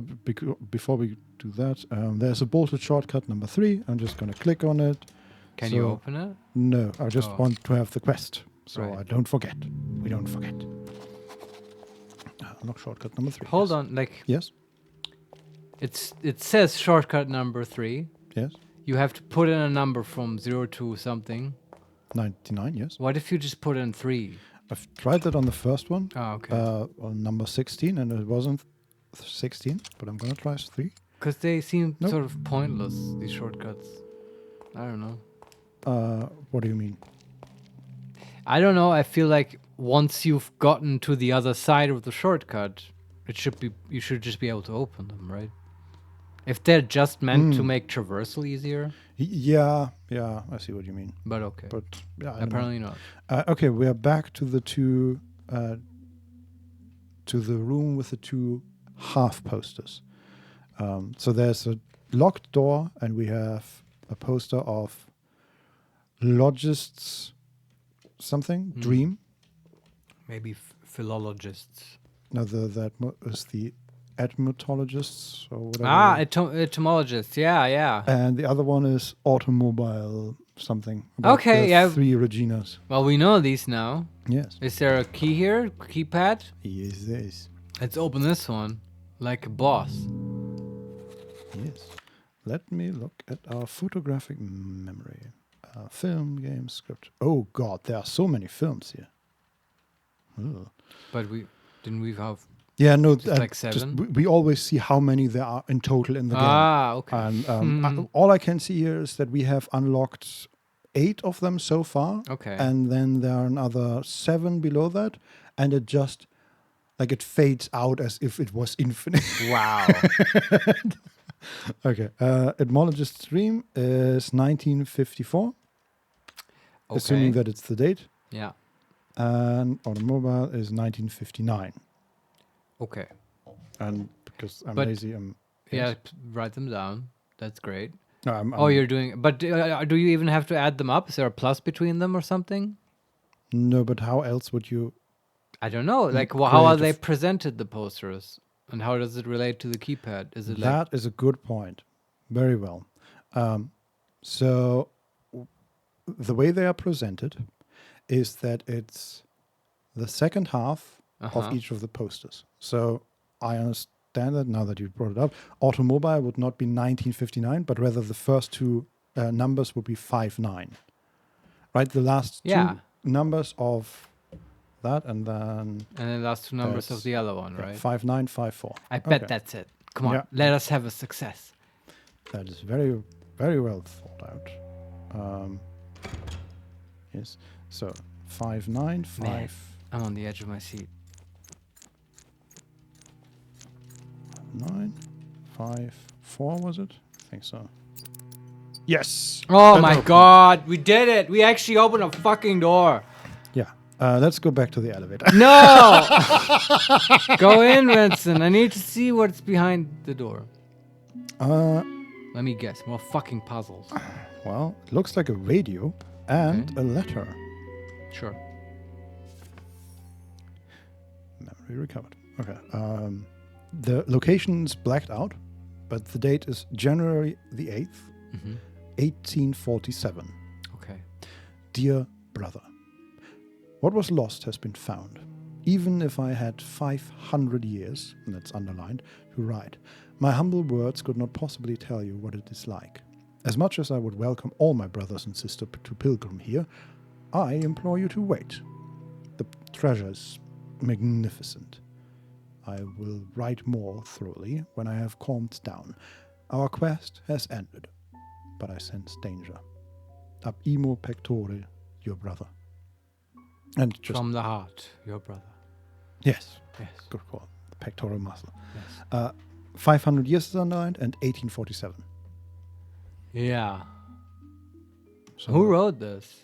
before we do that, there's a bolted shortcut number 3. I'm just going to click on it. Can you open it? No, I just Oh. want to have the quest, so Right. I don't forget. We don't forget. Unlock shortcut number 3. Hold yes. on, like Yes, it says shortcut number 3. yes. You have to put in a number from 0 to something. 99, yes. What if you just put in 3? I've tried that on the first one, Oh, okay. on number 16, and it wasn't 16, but I'm going to try 3. Because they seem Nope. sort of pointless, these shortcuts. I don't know. What do you mean? I don't know. I feel like once you've gotten to the other side of the shortcut, you should just be able to open them, right? If they're just meant to make traversal easier, Yeah, I see what you mean. but okay. But yeah, I don't know. Apparently not. Okay, we are back to the to the room with the 2 half posters. So there's a locked door, and we have a poster of Logist's something dream. Maybe philologists. No, that is the etymologists or whatever. Ah, etymologists. Yeah. And the other one is automobile something. about Okay, the yeah. 3 Reginas. Well, we know these now. Yes. Is there a key here? Keypad? Yes, this. Let's open this one. Like a boss. Yes. Let me look at our photographic memory. Film, game, script. Oh God, there are so many films here. Ugh. But didn't we have Yeah, no, like 7? we always see how many there are in total in the game. Ah, okay. And all I can see here is that we have unlocked 8 of them so far. Okay. And then there are another 7 below that, and it just like it fades out as if it was infinite. Wow. Okay. Etymologist's dream is 1954, assuming that it's the date. Yeah. And automobile is 1959. Okay. And because I'm But- lazy, I'm Yeah, write them down. That's great. no, I'm You're doing. But do you even have to add them up? Is there a plus between them or something? no, but how else would you? I don't know. Like, how are they creative. presented, the posters? And how does it relate to the keypad? Is it like. That is a good point. Very well. So the way they are presented is that it's the second half of each of the posters. So I understand that now that you brought it up. Automobile would not be 1959, but rather the first two numbers would be 59. Right? The last Yeah. two numbers of that, and then And then last two numbers of that's- the other one, right? 5954. I bet Okay. that's it. Come on, Yeah. let us have a success. That is very, very well thought out. Yes. So 595. Man. I'm on the edge of my seat. 954 was it? I think so. Yes. Oh That my opened. god, we did it! We actually opened a fucking door. Yeah. Let's go back to the elevator. No! Go in, Vincent. I need to see what's behind the door. Let me guess. More fucking puzzles. Well, it looks like a radio and Okay. a letter. Sure. Memory recovered. Okay. The location is blacked out, but the date is January the 8th, 1847. Okay. Dear brother, what was lost has been found. Even if I had 500 years, and that's underlined, to write, my humble words could not possibly tell you what it is like. As much as I would welcome all my brothers and sisters to pilgrim here, I implore you to wait. The treasure is magnificent. I will write more thoroughly when I have calmed down. Our quest has ended, but I sense danger. Ab imo pectore, your brother. And just From the heart, your brother. yes, Yes. good call. The pectoral muscle. Yes. 500 years is underlined and 1847. Yeah. So Who wrote this?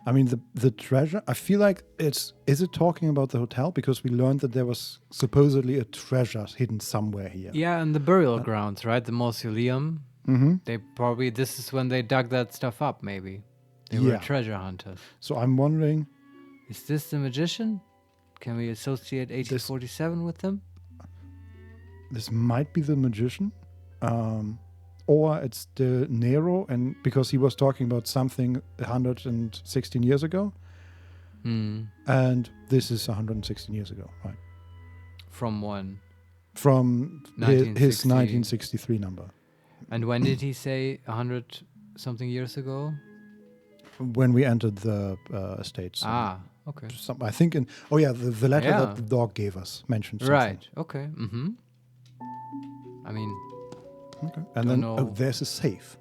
I mean, the treasure. I feel like is it talking about the hotel, because we learned that there was supposedly a treasure hidden somewhere here. Yeah, and the burial grounds, right? The mausoleum. Mm-hmm. They probably, this is when they dug that stuff up, maybe. They were Yeah. treasure hunters. So I'm wondering. Is this the magician? Can we associate 1847 with them? This might be the magician, or it's the Nero, and because he was talking about something 116 years ago, and this is 116 years ago, right? From when? From his 1960. 1963 number, And when did he say 100 something years ago? when we entered the estate. Okay. I think the letter Yeah. that the dog gave us mentioned something. Right. Okay. I mean, Okay. And Don't then know. there's a safe.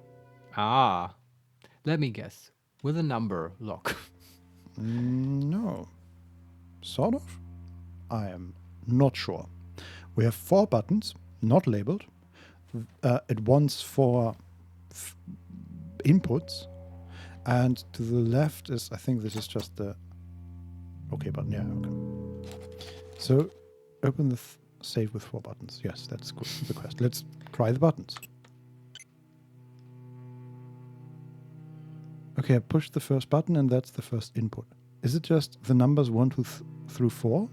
let me guess. With a number lock. No. Sort of. I am not sure. We have 4 buttons, not labeled. It wants 4 inputs. And to the left is, I think this is just the OK button. Yeah, okay. So open the save with 4 buttons. Yes, that's good. The quest. Let's try the buttons. Okay, I pushed the first button and that's the first input. Is it just the numbers 1 through 4?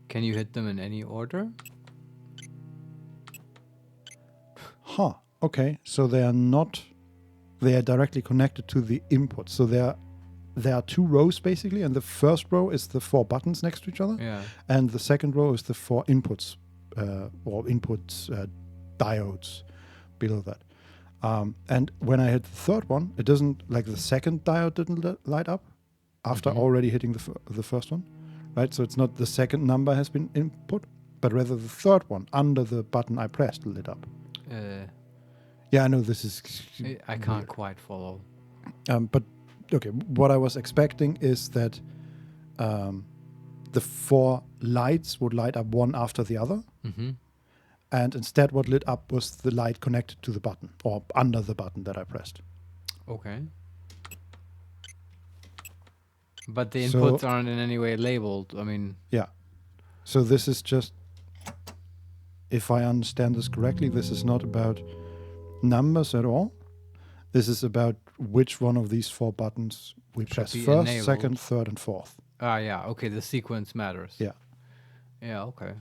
Can you hit them in any order? Huh. Okay, so they are not. They are directly connected to the input. So there are 2 rows basically, and the first row is the 4 buttons next to each other, Yeah. and the second row is the 4 inputs diodes below that. And when I hit the third one, it doesn't, like the second diode didn't light up after already hitting the first one, right? So it's not the second number has been input, but rather the third one under the button I pressed lit up. Yeah, I know this is. I can't quite follow. But okay, what I was expecting is that the 4 lights would light up one after the other. And instead what lit up was the light connected to the button or under the button that I pressed. Okay. But the So- inputs aren't in any way labeled. I mean, Yeah. So this is just, if I understand this correctly, this is not about numbers at all. This is about which one of these 4 buttons we press be first, enabled. second, third, and fourth. yeah, okay, the sequence matters. Yeah. Yeah, okay.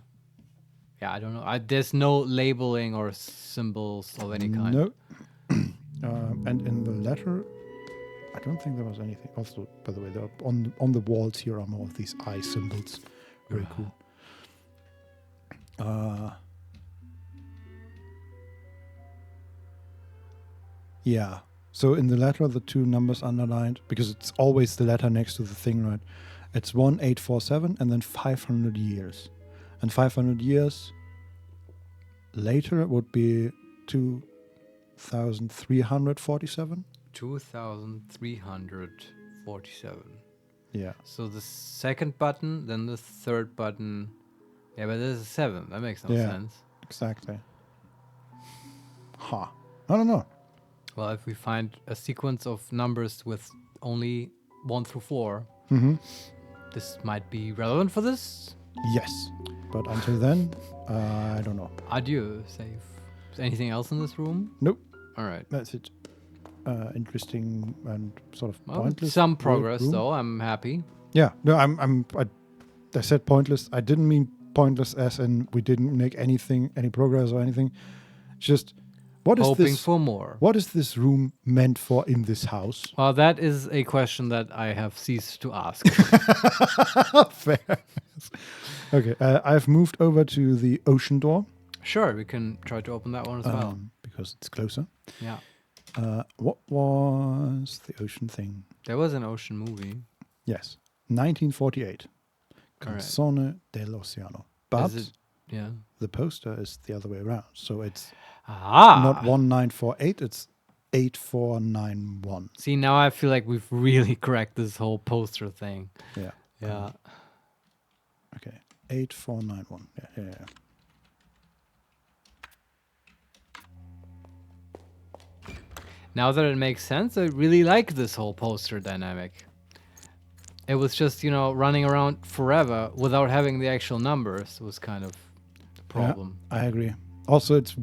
Yeah, I don't know. There's no labeling or symbols of any kind. No. And in the letter, I don't think there was anything. Also, by the way, there are on the walls here are more of these eye symbols. Very cool. Yeah. So in the letter, the two numbers underlined, because it's always the letter next to the thing, right? It's 1847 and then 500 years. And 500 years later it would be 2347. 2347. Yeah. So the second button, then the third button. Yeah, but there's a 7. That makes no sense. Exactly. I don't know. Well, if we find a sequence of numbers with only 1 through 4, this might be relevant for this. Yes. But until then, I don't know. Adieu, save. Is anything else in this room? Nope. All right. That's it. Interesting and sort of Well, pointless. some progress, room. though. I'm happy. Yeah. No, I said pointless. I didn't mean pointless as in we didn't make any progress or anything. Just what is Hoping this? for more. What is this room meant for in this house? Well, that is a question that I have ceased to ask. Fair. Okay. I've moved over to the ocean door. Sure, we can try to open that one as well. Because it's closer. Yeah. What was the ocean thing? There was an ocean movie. Yes. 1948. Correct. Canzone dell'Oceano. But Yeah. the poster is the other way around. So it's Ah! not 1948, it's 8491. See, now I feel like we've really cracked this whole poster thing. Yeah. Yeah. Okay. 8491. Yeah. Now that it makes sense, I really like this whole poster dynamic. It was just, running around forever without having the actual numbers was kind of the problem. Yeah, I agree. Also, it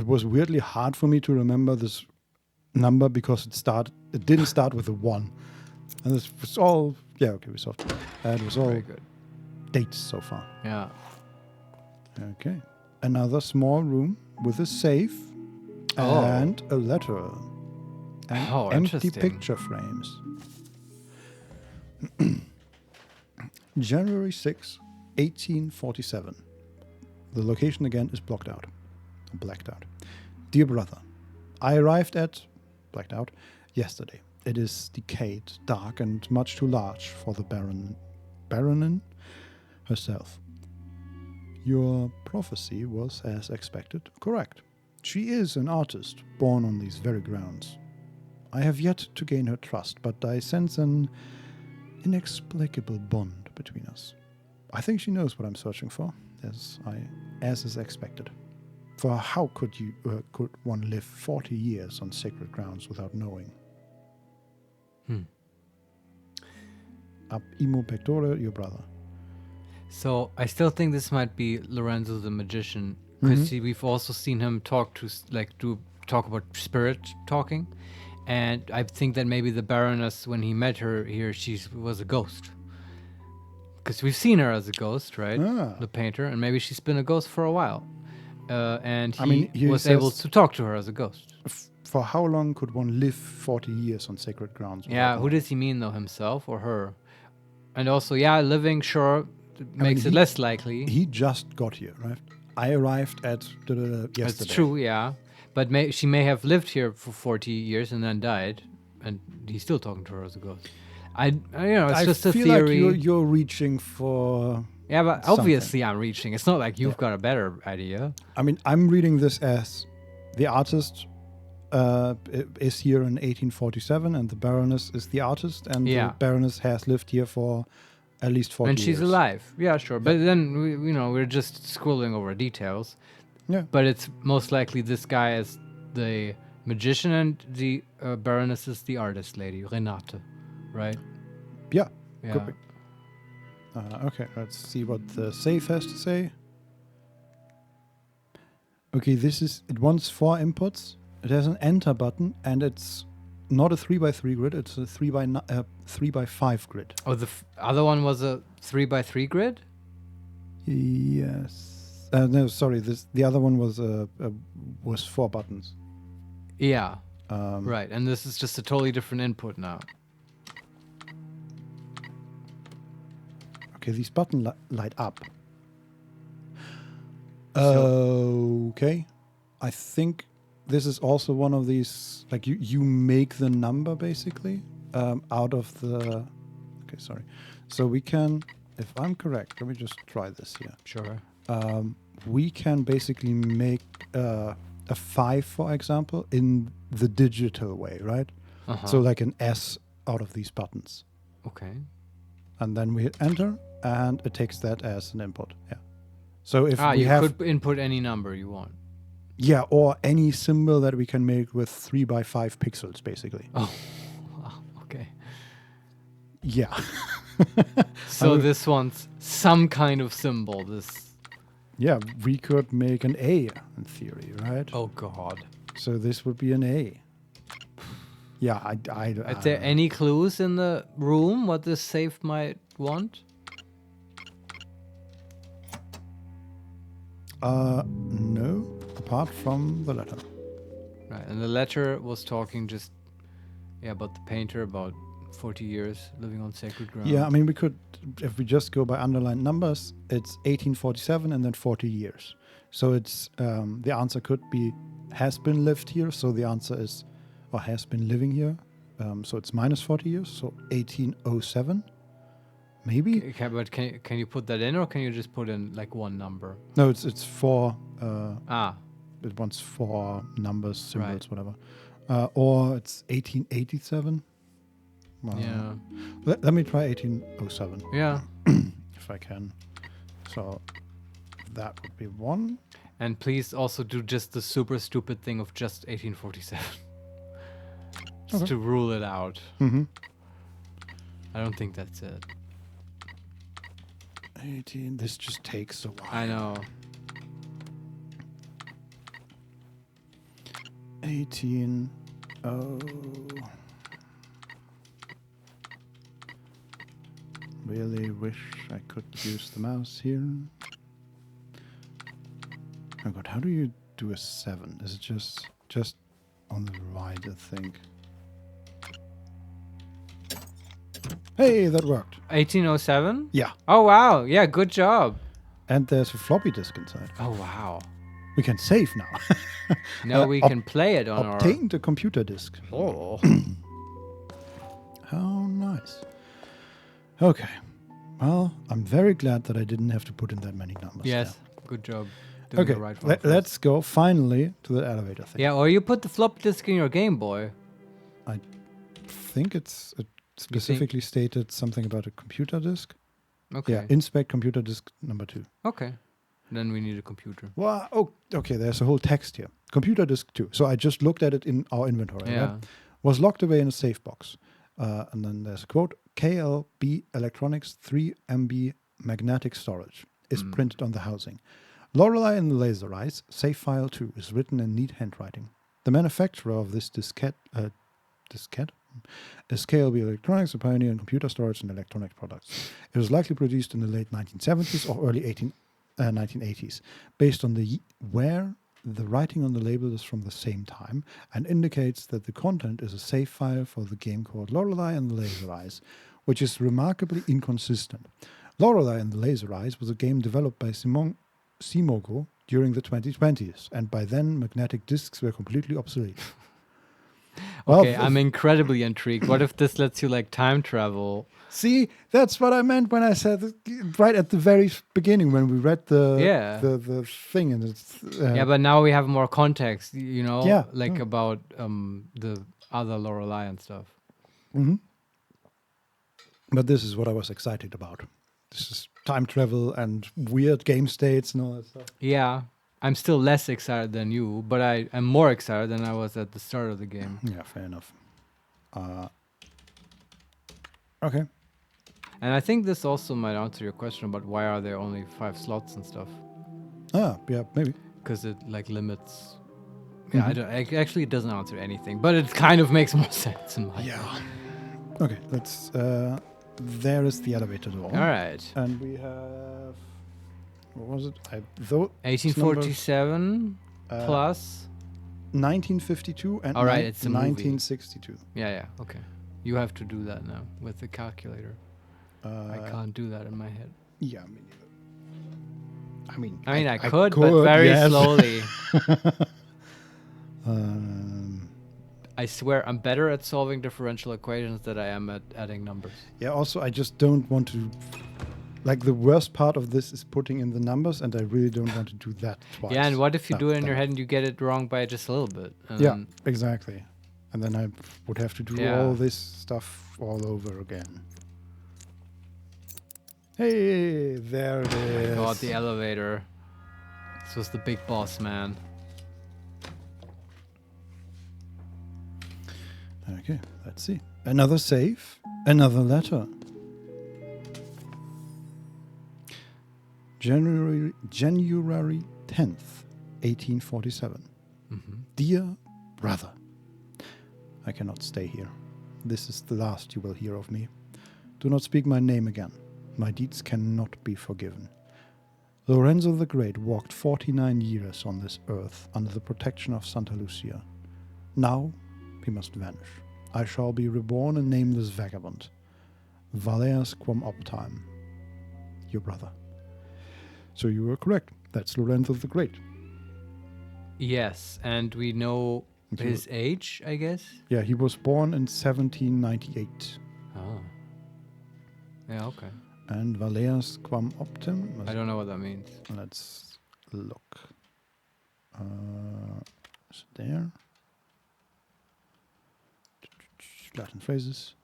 was weirdly hard for me to remember this number because it didn't start with a 1. And this was all, we solved it. It was all Very good. dates so far. Yeah. Okay. Another small room with a safe and a letter. And empty interesting. picture frames. January 6, 1847. The location again is blacked out. Dear brother, I arrived at, blacked out, yesterday. It is decayed, dark, and much too large for the Baronin herself. Your prophecy was, as expected, correct. She is an artist, born on these very grounds. I have yet to gain her trust, but I sense an inexplicable bond between us. I think she knows what I'm searching for, as is expected. For how could one live 40 years on sacred grounds without knowing? Ab imo pectore, your brother. So I still think this might be Lorenzo the magician, because we've also seen him talk about spirit talking, and I think that maybe the Baroness, when he met her here, she was a ghost, because we've seen her as a ghost, right? The painter, and maybe she's been a ghost for a while, and he was able to talk to her as a ghost. For how long could one live 40 years on sacred grounds? Yeah, who does he mean though, himself or her? And also, living, sure, makes it less likely. He just got here, right? I arrived at yesterday. That's true, yeah. But she may have lived here for 40 years and then died, and he's still talking to her as a ghost. It's just a theory. I feel like you're reaching for. Yeah, but obviously I'm reaching. It's not like you've got a better idea. I mean, I'm reading this as the artist is here in 1847, and the Baroness is the artist, and the Baroness has lived here for at least 40 years. And she's alive. Yeah, sure. But then, we're just scrolling over details. Yeah. But it's most likely this guy is the magician and the Baroness is the artist lady, Renate, right? Yeah. Yeah. Could be. Okay, let's see what the safe has to say. Okay, it wants 4 inputs. It has an enter button, and it's not a 3x3 grid, it's a 3x5 grid. Oh, the other one was a 3x3 grid? Yes. No, sorry. The other one was 4 buttons. Yeah. Right. And this is just a totally different input now. Okay, these buttons light up. Okay. I think this is also one of these, like you make the number basically out of the... Okay, sorry. So we can, if I'm correct, let me just try this here. Sure. We can basically make a 5, for example, in the digital way, right? So like an S out of these buttons. Okay. And then we hit enter, and it takes that as an input. Yeah. So if we you have... could input any number you want. Yeah, or any symbol that we can make with 3 by 5 pixels, basically. Oh, wow. Okay. Yeah. So this one's some kind of symbol. This. Yeah, we could make an A in theory, right? Oh God. So this would be an A. Yeah, Are there any clues in the room what this safe might want? No, apart from the letter. Right, and the letter was talking just about the painter, about 40 years living on sacred ground. Yeah, I mean, we could, if we just go by underlined numbers, it's 1847 and then 40 years. So it's, the answer could be has been lived here. So the answer is, or has been living here. So it's minus 40 years. So 1807, maybe? Okay, but can you put that in, or can you just put in like one number? No, it's 4. It wants 4 numbers, symbols, Right. whatever. Or it's 1887. Yeah. Let me try 1807. Yeah. If I can. So that would be 1. And please also do just the super stupid thing of just 1847. Just to rule it out. Mm-hmm. I don't think that's it. 18. This just takes a while. I know. 18. Oh. Really wish I could use the mouse here. Oh god, how do you do a 7? Is it just on the right, I think? Hey, that worked. 1807? Yeah. Oh wow, yeah, good job. And there's a floppy disk inside. Oh wow. We can save now. Now we can play it on Obtain the computer disk. our... Oh. How nice. Okay. Well, I'm very glad that I didn't have to put in that many numbers. Yes, good job. Doing Okay, the right one first. let's go finally to the elevator thing. Yeah, or you put the floppy disk in your Game Boy. I think it's specifically stated something about a computer disk. Okay. Yeah, inspect computer disk number 2. Okay. Then we need a computer. Well, okay, there's a whole text here. Computer disk 2. So I just looked at it in our inventory. Yeah. Right? Was locked away in a safe box. And then there's a quote, KLB Electronics 3 MB magnetic storage is printed on the housing. Lorelei and the Laser Eyes, save file 2 is written in neat handwriting. The manufacturer of this diskette is KLB Electronics, a pioneer in computer storage and electronic products. It was likely produced in the late 1970s or early 1980s, based on where the writing on the label is from the same time and indicates that the content is a save file for the game called Lorelei and the Laser Eyes, which is remarkably inconsistent. Lorelei and the Laser Eyes was a game developed by Simogo during the 2020s, and by then magnetic discs were completely obsolete. Okay, I'm incredibly intrigued. What if this lets you like time travel? See, that's what I meant when I said right at the very beginning when we read the thing, and it's yeah, but now we have more context, you know, Yeah, like about the other Lorelei and stuff. Mm-hmm. But this is what I was excited about. This is time travel and weird game states and all that stuff. Yeah, I'm still less excited than you, but I'm more excited than I was at the start of the game. Yeah, fair enough. Okay. And I think this also might answer your question about why are there only 5 slots and stuff. Yeah, maybe. Because it like limits. Yeah, actually it doesn't answer anything, but it kind of makes more sense in my opinion. Okay, let's. There is the elevator door. All right. And we have. what was it? Those 1847 numbers, plus. 1952 and All right, it's a movie. 1962. Yeah. Okay. You have to do that now with the calculator. I can't do that in my head. Yeah, me neither. I mean, I could, but very yes. slowly. Um, I swear, I'm better at solving differential equations than I am at adding numbers. yeah, also, I just don't want to. Like, the worst part of this is putting in the numbers, and I really don't want to do that twice. Yeah, and what if you do it in That- your head and you get it wrong by just a little bit? And Yeah, then- exactly. And then I would have to do Yeah. all this stuff all over again. Hey, there it is. God, the elevator. This was the big boss man. Okay, let's see. Another save, another letter. January 10th, 1847. Dear brother, I cannot stay here. This is the last you will hear of me. Do not speak my name again. My deeds cannot be forgiven. Lorenzo the Great walked 49 years on this earth under the protection of Santa Lucia. Now he must vanish. I shall be reborn a nameless vagabond. Valeas quam optime. Your brother. So you were correct. That's Lorenzo the Great. Yes, and we know Okay. his age, I guess. Yeah, he was born in 1798. Oh. Yeah, okay. And Valeas quam optim. I don't know what that means. Let's look. Is it there? Latin phrases.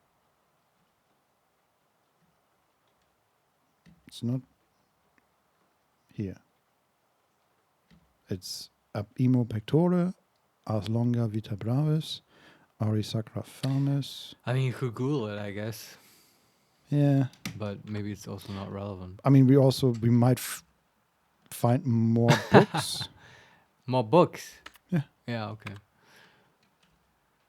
It's not here. It's ab imo pectore, as longa vita bravis, ari sacra fames. I mean, you could Google it, I guess, Yeah. but maybe it's also not relevant. I mean, we might find more books. More books. Yeah. Yeah, okay.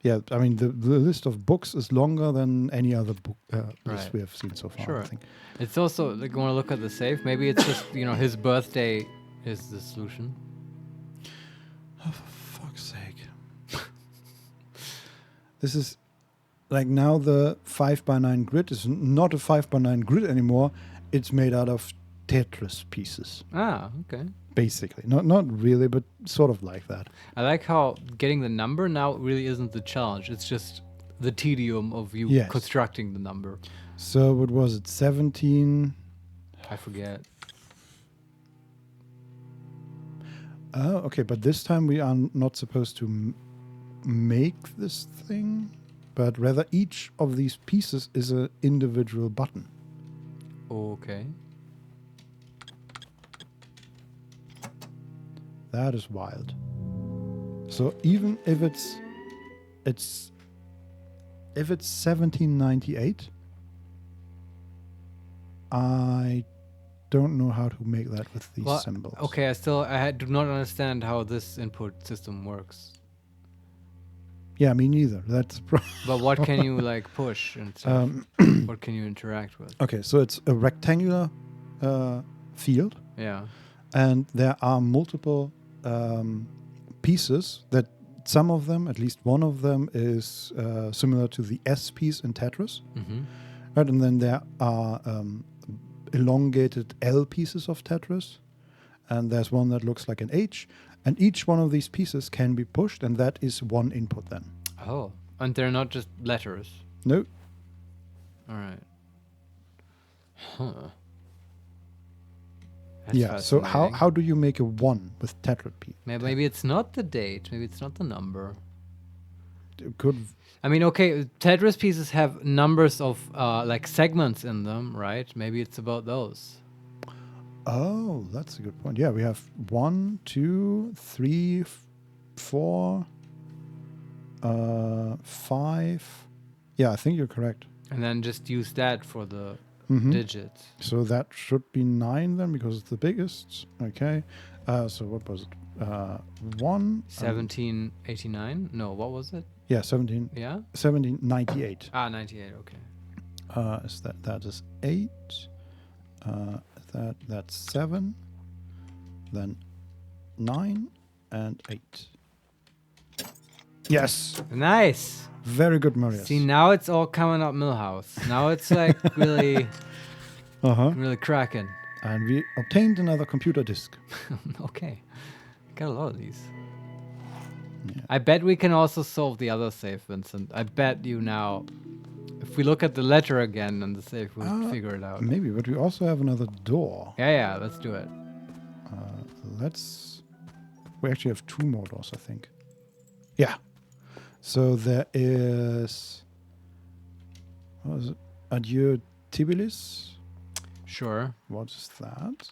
Yeah, I mean, the list of books is longer than any other book list Right. we have seen so far, Sure. I think. It's also, like, you want to look at the safe? Maybe it's just, his birthday is the solution. Oh, for fuck's sake. This is, like, now the 5x9 grid is not a 5x9 grid anymore. It's made out of Tetris pieces, Ah, okay. basically. Not really, but sort of like that. I like how getting the number now really isn't the challenge. It's just the tedium of you Yes. constructing the number. So what was it? 17. I forget. Oh, okay, but this time we are not supposed to make this thing, but rather each of these pieces is an individual button. Okay. That is wild. So even if it's 1798, I don't know how to make that with these Well, symbols. okay, I do not understand how this input system works. Yeah, me neither. That's But what can you like push and stuff? What can you interact with? okay. So it's a rectangular field, Yeah. and there are multiple pieces. That some of them, at least one of them, is similar to the S piece in Tetris, Mm-hmm. right? And then there are elongated L pieces of Tetris, and there's one that looks like an H. And each one of these pieces can be pushed, and that is one input then. Oh, and they're not just letters. No, All right. Huh. That's yeah. So fascinating. how do you make a 1 with Tetris piece? Maybe it's not the date. Maybe it's not the number. Could I mean, okay, Tetris pieces have numbers of like segments in them, right? Maybe it's about those. oh, that's a good point. Yeah, we have 1, 2, 3, 4, 5. Yeah, I think you're correct. And then just use that for the Mhm. digits. So that should be 9 then, because it's the biggest. Okay. So what was it? 1. 1789? No, what was it? Yeah, Yeah? 1798. Ah, 98, okay. That is 8. That's 7. then 9 and 8. Yes, Nice. very good, Marius. See, now it's all coming up Millhouse. Now it's like really, Uh-huh. really cracking. And we obtained another computer disk. Okay. Got a lot of these. Yeah. I bet we can also solve the other save, Vincent. I bet you now. If we look at the letter again and the save, we'll figure it out. Maybe, but we also have another door. Yeah, let's do it. We actually have 2 more doors, I think. Yeah. So there is... What was it? Adieu Tibilis. Sure. What is that?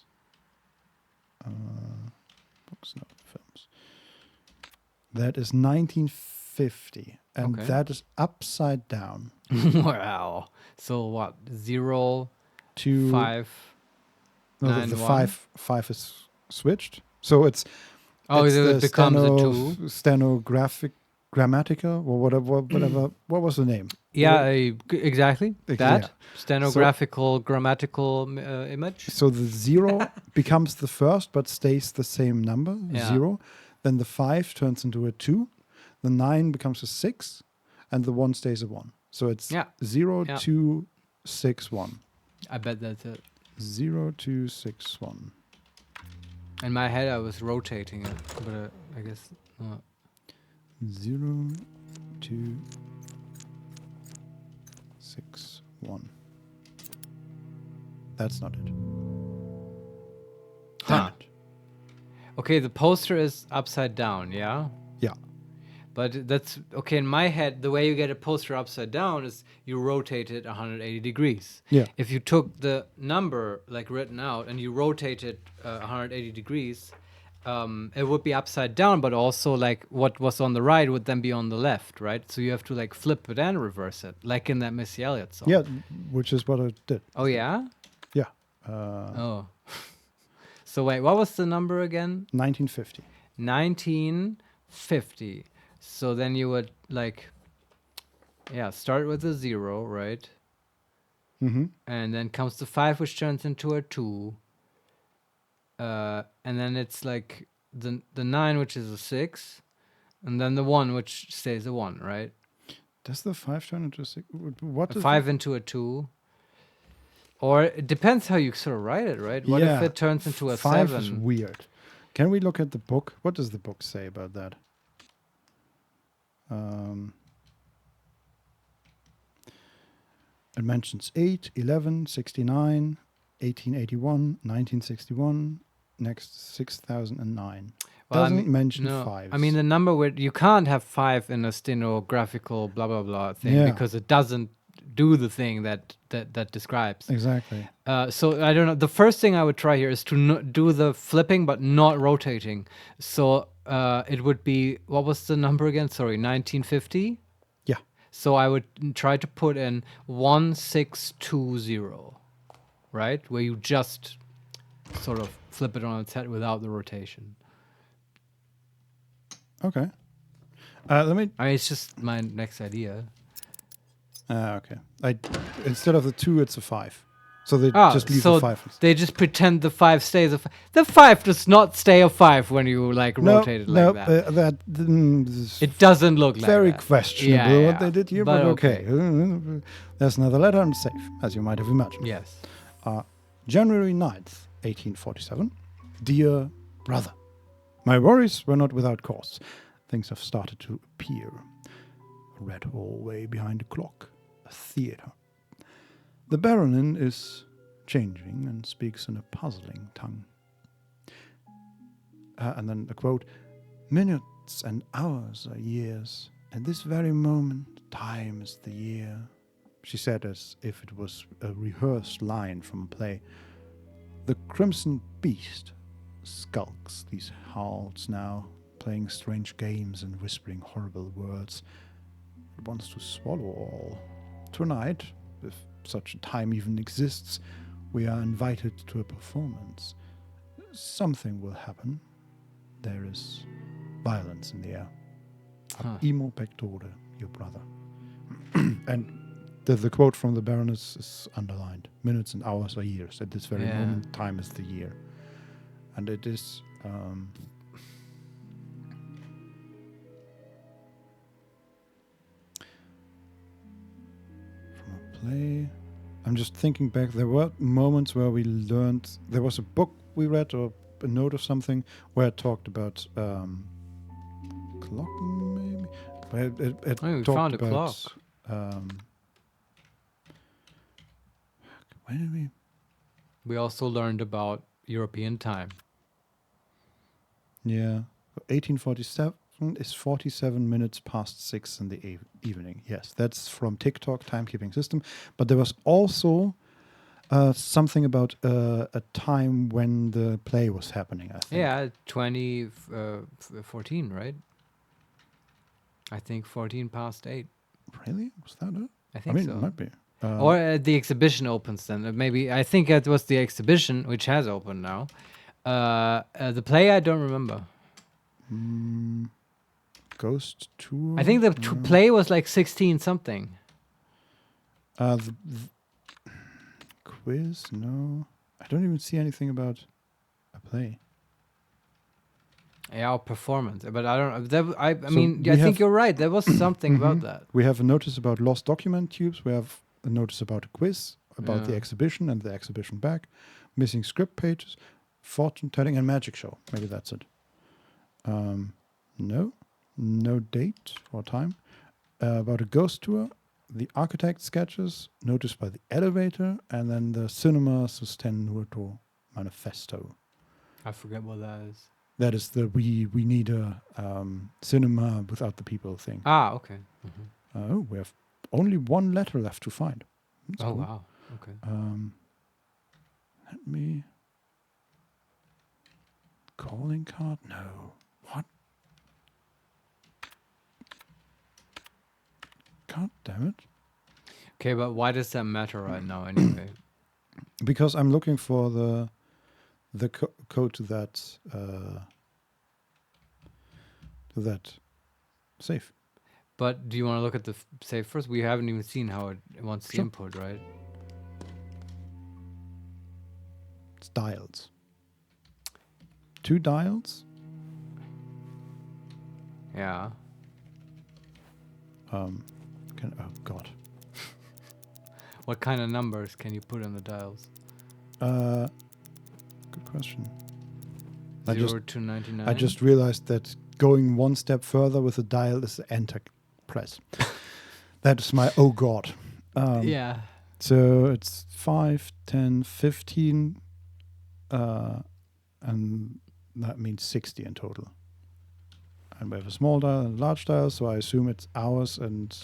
Books, not films. That is 1950. And Okay. that is upside down. Wow. So what? 0, To 5. No, 9, the 1? five is switched. So it's Oh, it's it the becomes a 2. stenographic grammatica or whatever. What was the name? Yeah, exactly. Ex- That yeah. stenographical, grammatical image. So the 0 becomes the first, but stays the same number, Yeah. 0. Then the 5 turns into a 2. The 9 becomes a 6, and the 1 stays a 1. So it's Yeah. 0, Yeah. 2, 6, 1. I bet that's it. 0, 2, 6, 1. In my head, I was rotating it, but I guess not. 0, 2, 6, 1. That's not it. Damn Huh. it. Okay, the poster is upside down, yeah? Yeah. But that's okay. In my head, the way you get a poster upside down is you rotate it 180 degrees. Yeah. If you took the number like written out and you rotate it 180 degrees, it would be upside down, but also like what was on the right would then be on the left, right? So you have to like flip it and reverse it, like in that Missy Elliott song. Yeah, which is what I did. Oh yeah. Yeah. Oh. So wait, what was the number again? 1950. 1950. So then you would like, yeah, start with a 0, right? Mm-hmm. And then comes the 5, which turns into a 2. And then it's like the 9, which is a 6. And then the 1, which stays a 1, right? Does the 5 turn into a 6? What A is 5 into a 2. Or it depends how you sort of write it, right? What if Yeah, it turns into a 5 7? is weird. Can we look at the book? What does the book say about that? It mentions 8, 11, 69, 1881, 1961, next 6009. Well, Doesn't mention no. 5s. I mean, the number where you can't have 5 in a stenographical blah blah blah thing Yeah. because it doesn't do the thing that describes. Exactly. So I don't know. The first thing I would try here is to do the flipping but not rotating. So it would be, what was the number again? Sorry, 1950. Yeah. So I would try to put in 1620, right? Where you just sort of flip it on its head without the rotation. Okay. Let me. I mean, it's just my next idea. Okay. Instead of the 2, it's a 5. So they just leave so the 5. they just pretend the 5 stays a 5. The 5 does not stay a 5 when you like rotate it like that. It It doesn't look like very that. questionable what Yeah, they did here, but but okay. There's another letter and safe, as you might have imagined. Yes. January 9th, 1847. Dear brother, my worries were not without cause. Things have started to appear. A red hallway behind a clock. A theater. The Baronin is changing and speaks in a puzzling tongue. And then a quote, minutes and hours are years. At this very moment, time is the year. She said as if it was a rehearsed line from a play. The Crimson Beast skulks these halls now, playing strange games and whispering horrible words. It wants to swallow all. Tonight, if such a time even exists, we are invited to a performance. Something will happen. There is violence in the air. Imo pectore, your brother. And the quote from the Baroness is underlined. Minutes and hours are years. At this very moment, time is the year. And it is Um, from a play. I'm just thinking back. There were moments where we learned. There was a book we read or a note of something where it talked about clock, maybe. But it Oh, we talked found a about. clock. Where did we? We also learned about European time. Yeah, 1847 is 47 minutes past 6 in the evening. Yes, that's from TikTok timekeeping system. But there was also something about a time when the play was happening, I think. Yeah, 2014, right? I think 14 past 8. Really? Was that it? I I think mean, so. it might be. Or the exhibition opens then. Maybe I think it was the exhibition which has opened now. The play I don't remember. Ghost Tour? I think the No. play was like 16 something. The quiz? No. I don't even see anything about a play. Yeah, or performance. But I don't. I So mean, we I think have- you're right. There was something about that. We have a notice about lost document tubes. We have a notice about a quiz, about the Yeah. exhibition and the exhibition back, missing script pages, fortune telling, and magic show. Maybe that's it. No date or time. About a ghost tour, the architect sketches, notice by the elevator, and then the cinema sostenuto manifesto. I forget what that is. That is the we need a cinema without the people thing. Ah, okay. Oh, we have only one letter left to find. That's Oh cool. wow. Okay. Let me. Calling card? No. What? God damn it. Okay, but why does that matter right now anyway? Because I'm looking for the code to that safe. But do you want to look at the save first? We haven't even seen how it wants the Sure. input, right? It's dials. 2 dials. Yeah. Oh God. What kind of numbers can you put on the dials? Good question. 0 to 99? I just realized that going one step further with the dial is the enter press. That is my oh God. Yeah. So it's 5, 10, 15, and that means 60 in total. And we have a small dial and a large dial, so I assume it's hours and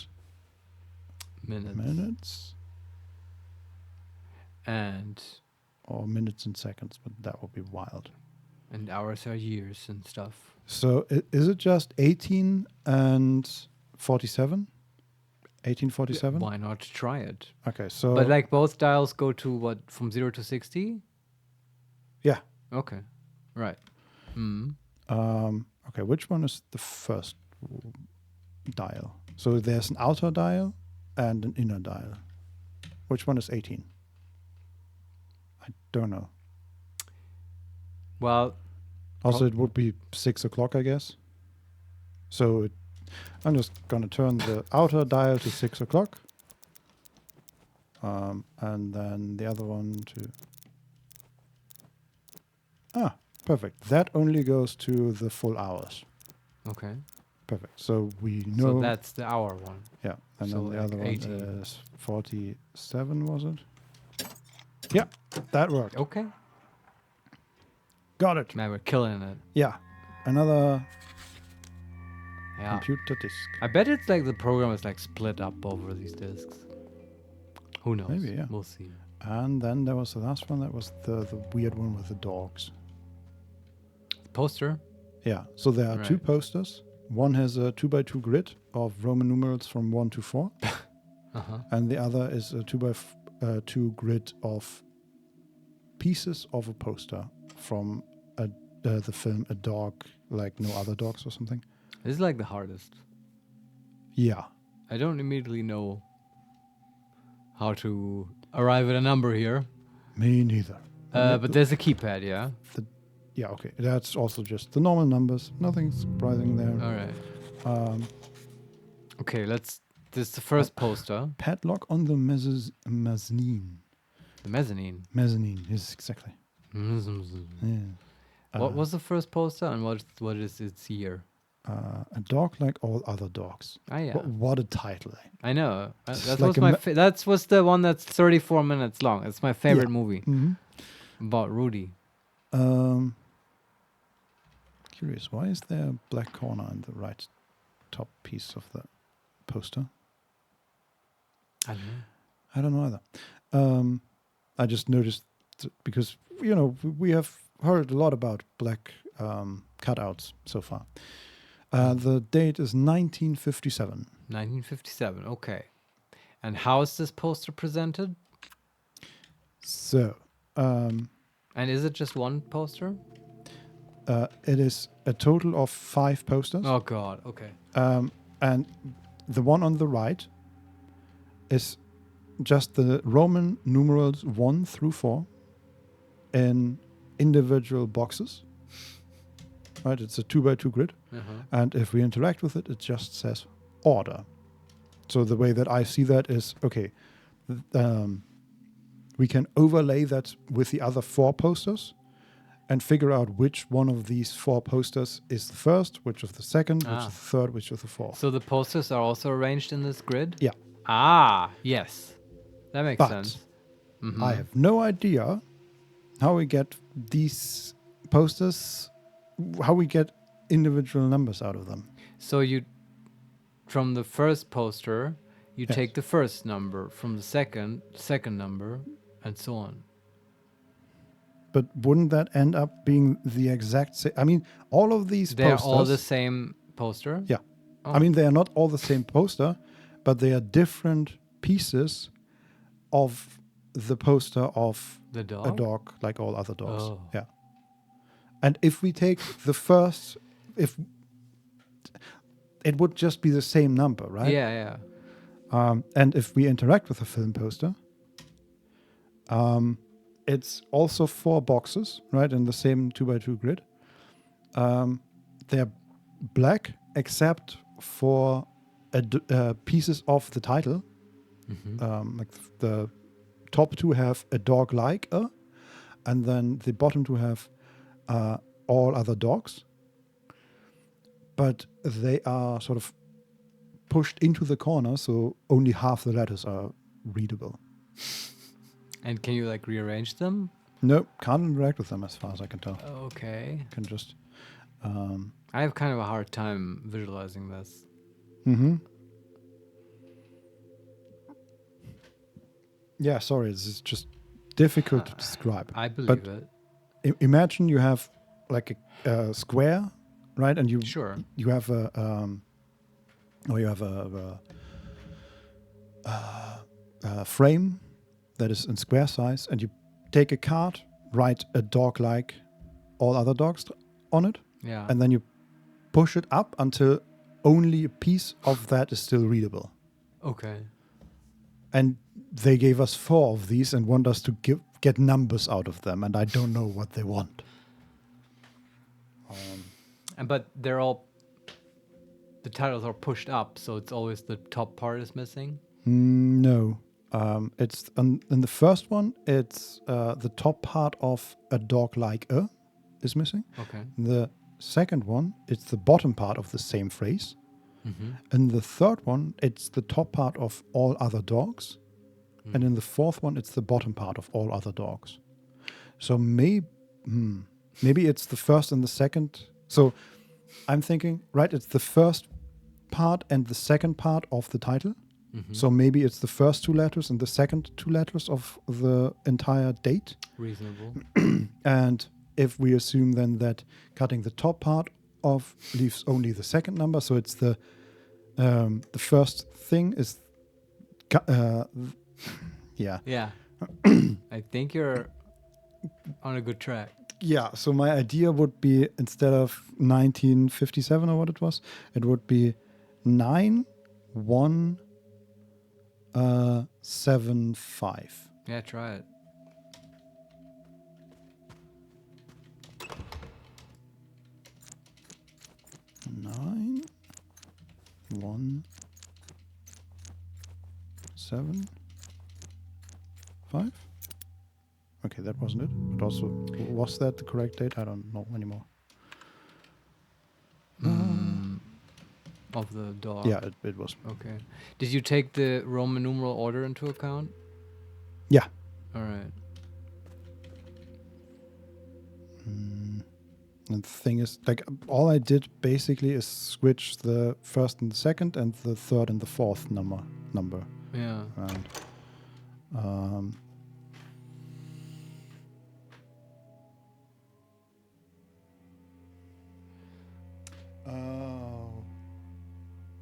minutes. And Or minutes and seconds, but that would be wild. hours are years and stuff. So is it just 18 and 47? 1847? Why not try it? Okay, so... But like both dials go to what, from 0 to 60? Yeah. Okay. Right. Okay, which one is the first dial? So there's an outer dial and an inner dial. Which one is 18? I don't know. Well, Also, it would be 6 o'clock, I guess. So I'm just going to turn the outer dial to 6 o'clock. And then the other one to... Ah, perfect. That only goes to the full hours. okay. Perfect. So we know... So that's the hour one. Yeah, and So then the like other 18. one is 47, was it? Yeah, that worked. Okay. Got it. Man, we're killing it. Yeah, another Yeah. computer disk. I bet it's like the program is like split up over these disks. Who knows? Maybe, yeah. We'll see. And then there was the last one, that was the weird one with the dogs. Poster? Yeah, so there are 2 Right. posters. One has a 2x2 grid of Roman numerals from 1 to 4. Uh-huh. And the other is a 2x2 grid of pieces of a poster from the film A Dog Like No Other Dogs or something. This is like the hardest. Yeah. I don't immediately know how to arrive at a number here. Me neither. But there's a keypad, yeah? yeah, okay. That's also just the normal numbers. Nothing surprising there. All right. Um, Okay, this is the first poster. Padlock on the mezzanine. The mezzanine. Mezzanine, yes, exactly. Yeah. What was the first poster and what is its year? A dog like all other dogs. Ah, yeah. What a title. I know. It's That like was that was the one that's 34 minutes long. It's my favorite movie Mhm. about Rudy. Curious, why is there a black corner in the right top piece of the poster? I don't know. I don't know either. I just noticed because we have heard a lot about black cutouts so far. The date is 1957. 1957. Okay. And how is this poster presented? So, And is it just one poster? it is a total of 5 posters. Oh God. Okay. And the one on the right is just the Roman numerals 1 through 4 in individual boxes. Right, it's a 2x2 grid. And if we interact with it, it just says order. So the way that I see that is, okay, we can overlay that with the other 4 posters and figure out which one of these 4 posters is the first, which of the second, which is the third, which of the fourth. So the posters are also arranged in this grid? Yeah. Ah, yes. That makes sense. I have no idea how we get these posters, how we get individual numbers out of them. So from the first poster, you Yes. take the first number, from the second number, and so on. But wouldn't that end up being the exact same? I mean, all of these They're posters... all the same poster? Yeah. Oh. I mean, they are not all the same poster, but they are different pieces of the poster of The a dog? dog like all other dogs. Oh. Yeah. And if we take the first... It would just be the same number, right? Yeah, yeah. And if we interact with the film poster, it's also 4 boxes, right, in the same 2x2 grid. They're black except for pieces of the title. Like the top 2 have a dog like a, and then the bottom 2 have all other dogs. But they are sort of pushed into the corner, so only half the letters are readable. And can you like rearrange them? No, can't interact with them as far as I can tell. Okay. Can just... I have kind of a hard time visualizing this. Yeah, sorry, this is just difficult to describe. I believe it. Imagine you have like a square, right? And you have a frame that is in square size, and you take a card, write a dog like all other dogs on it, and then you push it up until only a piece of that is still readable. Okay. And they gave us 4 of these and want us to get numbers out of them, and I don't know what they want. But they're all... The titles are pushed up, so it's always the top part is missing? No. It's in the first one, it's the top part of a dog like a is missing. Okay. The second one, it's the bottom part of the same phrase. And the third one, it's the top part of all other dogs. And in the fourth one, it's the bottom part of all other dogs. So maybe it's the first and the second. So I'm thinking, right, it's the first part and the second part of the title. So maybe it's the first 2 letters and the second 2 letters of the entire date. Reasonable. And if we assume then that cutting the top part off leaves only the second number, so it's the first thing is yeah. Yeah. I think you're on a good track. Yeah, so my idea would be, instead of 1957 or what it was, it would be 9175. Yeah, try it. 7, 5. Okay, that wasn't it. But also, was that the correct date? I don't know anymore. Of the dog. Yeah, it was. Okay. Did you take the Roman numeral order into account? Yeah. All right. And the thing is, like, all I did basically is switch the first and the second and the third and the fourth number. Yeah. And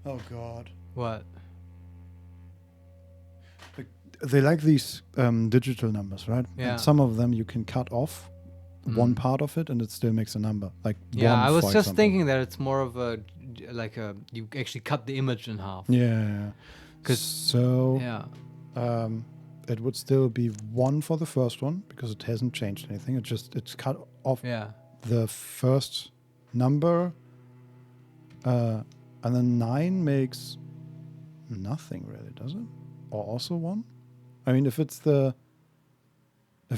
oh god. What? They like these digital numbers, right? Yeah. And some of them you can cut off one part of it and it still makes a number. Like Yeah, 1, I was for just example. thinking that it's more of a you actually cut the image in half. Yeah. 'Cause- So Yeah. it would still be 1 for the first one because it hasn't changed anything. It's cut off Yeah. the first number, and then 9 makes nothing really, does it? Or also 1? I mean, if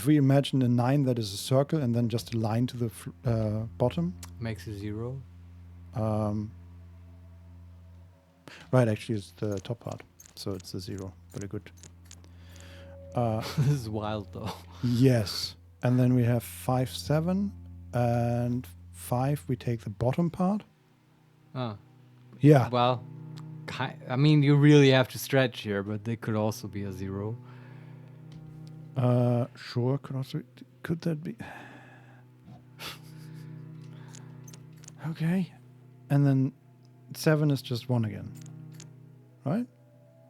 we imagine a 9 that is a circle and then just a line to the bottom. Makes a 0. Right, actually, it's the top part, so it's a 0. Very good. This is wild though. Yes, and then we have 5, 7, and 5. We take the bottom part. Ah. Yeah. Well, I mean, you really have to stretch here, but they could also be a 0. Sure. Could that be? Okay, and then 7 is just 1 again, right?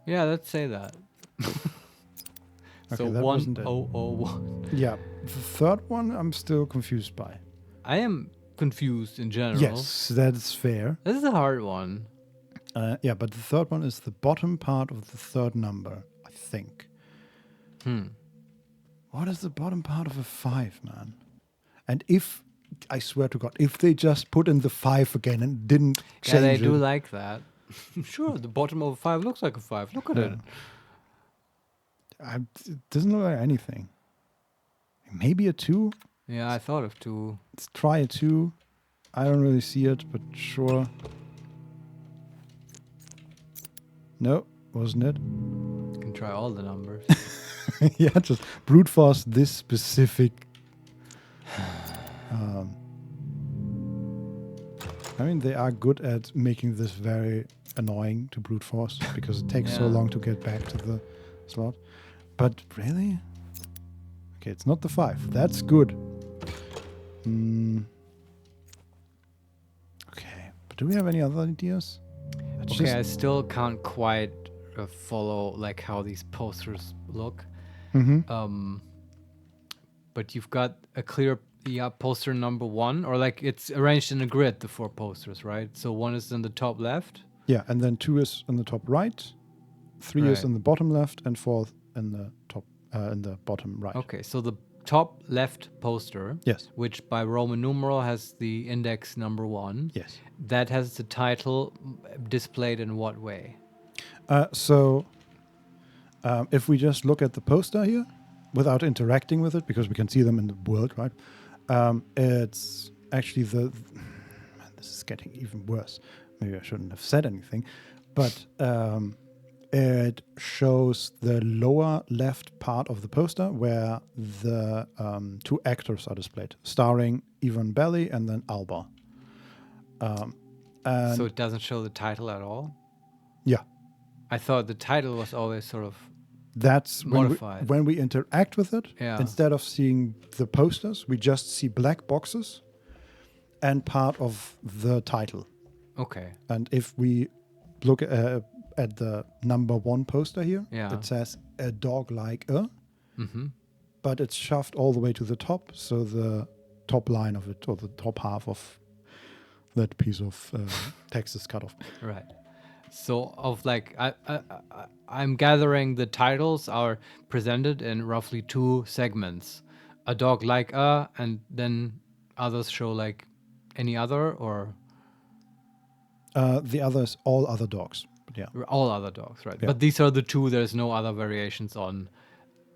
Yeah, let's say that. So Okay, that wasn't it. 1001. Yeah, the third one I'm still confused by. I am confused in general. Yes, that's fair. This is a hard one. Yeah, but the third one is the bottom part of the third number, I think. What is the bottom part of a 5, man? And I swear to God, if they just put in the 5 again and didn't change Yeah, they it. do like that. Sure, the bottom of a 5 looks like a 5. Look at it. It doesn't look like anything. Maybe a 2? Yeah, I thought of 2. Let's try a 2. I don't really see it, but sure. No, wasn't it? You can try all the numbers. Yeah, just brute force this specific. I mean, they are good at making this very annoying to brute force because it takes so Yeah. long to get back to the slot. But really? Okay, it's not the 5. That's good. Okay, but do we have any other ideas? It's Okay, just- I still can't quite follow like how these posters look. Mhm. But you've got a clear poster number 1, or like it's arranged in a grid, the 4 posters, right? So 1 is in the top left. Yeah, and then 2 is in the top right, 3 is Right. in the bottom left, and 4 in the top in the bottom right. Okay, so the top left poster, Yes. which by Roman numeral has the index number 1, Yes. that has the title displayed in what way? So if we just look at the poster here without interacting with it, because we can see them in the world, right? It's actually this is getting even worse. Maybe I shouldn't have said anything, but it shows the lower left part of the poster where the 2 actors are displayed, starring Ivan Belli and then Alba. And So it doesn't show the title at all? yeah. I thought the title was always sort of That's Modified. when we interact with it. Yeah. Instead of seeing the posters, we just see black boxes and part of the title. okay. And if we look at the number 1 poster here, Yeah. it says a dog like a, Mm-hmm. but it's shoved all the way to the top, so the top line of it or the top half of that piece of text is cut off. Right. So of like I'm gathering the titles are presented in roughly 2 segments. A dog like a, and then others show like any other, or The other is all other dogs. Yeah. All other dogs, right? Yeah. But these are the two. There's no other variations on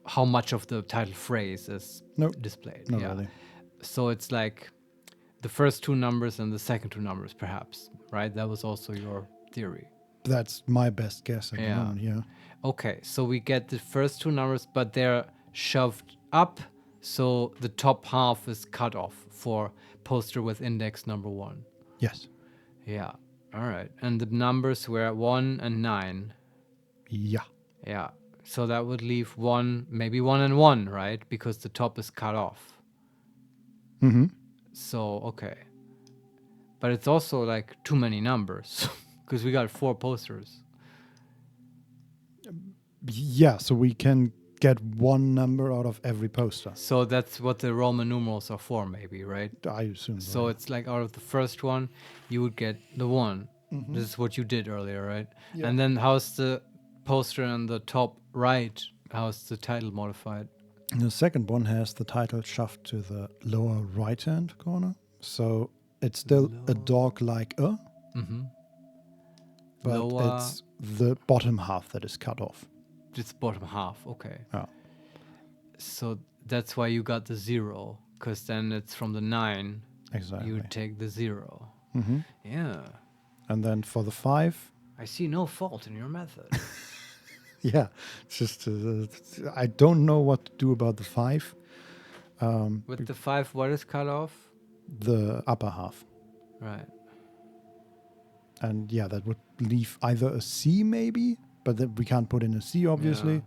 how much of the title phrase is No, displayed. not yeah. really. So it's like the first two numbers and the second two numbers, perhaps, right? That was also your theory. That's my best guess at the Yeah. moment. Yeah. Okay, so we get the first two numbers, but they're shoved up, so the top half is cut off for poster with index number 1. Yes. Yeah. All right. And the numbers were 1 and 9. Yeah. Yeah. So that would leave 1, maybe 1 and 1, right? Because the top is cut off. Mm-hmm. So, okay. But it's also like too many numbers because we got 4 posters. Yeah. So we can get one number out of every poster. So that's what the Roman numerals are for, maybe, right? I assume. So it's like out of the first one, you would get the 1. Mm-hmm. This is what you did earlier, right? Yeah. And then how's the poster on the top right? How's the title modified? The second one has the title shoved to the lower right-hand corner. So it's still a dog like Mm-hmm. but Lower. it's the bottom half that is cut off. It's bottom half, okay. Yeah. So that's why you got the 0, because then it's from the 9. Exactly. You take the 0. Mm-hmm. Yeah. And then for the 5, I see no fault in your method. yeah, it's just I don't know what to do about the 5. With the 5, what is cut off? The upper half. Right. And yeah, that would leave either a C maybe, but that we can't put in a C obviously.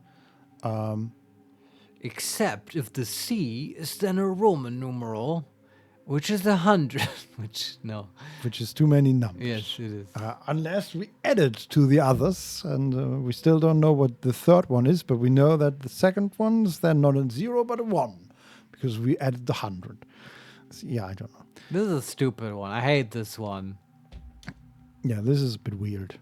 Except if the C is then a Roman numeral, which is 100. Which is too many numbers. Yes, it is. Unless we add it to the others, and we still don't know what the third one is, but we know that the second one is then not a 0 but a 1, because we added the 100. So, yeah, I don't know. This is a stupid one. I hate this one. Yeah, this is a bit weird.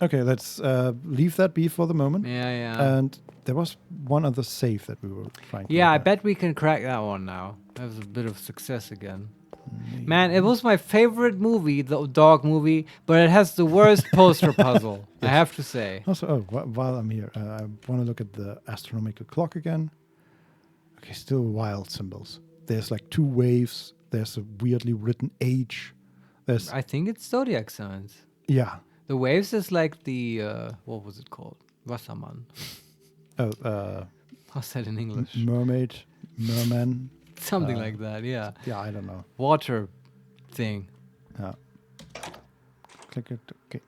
Okay, let's leave that be for the moment. Yeah. And there was one other save that we were trying to Yeah, I look at. bet we can crack that one now. That was a bit of success again. Man, it was my favorite movie, the dog movie, but it has the worst poster puzzle, I have to say. Also, while I'm here, I want to look at the astronomical clock again. Okay, still wild symbols. There's like 2 waves. There's a weirdly written age. There's I think it's zodiac signs. yeah. The waves is like the, what was it called? Wassermann. How's that in English? Mermaid, merman. Something like that, yeah. Yeah, I don't know. Water thing. Yeah. Click it. Okay.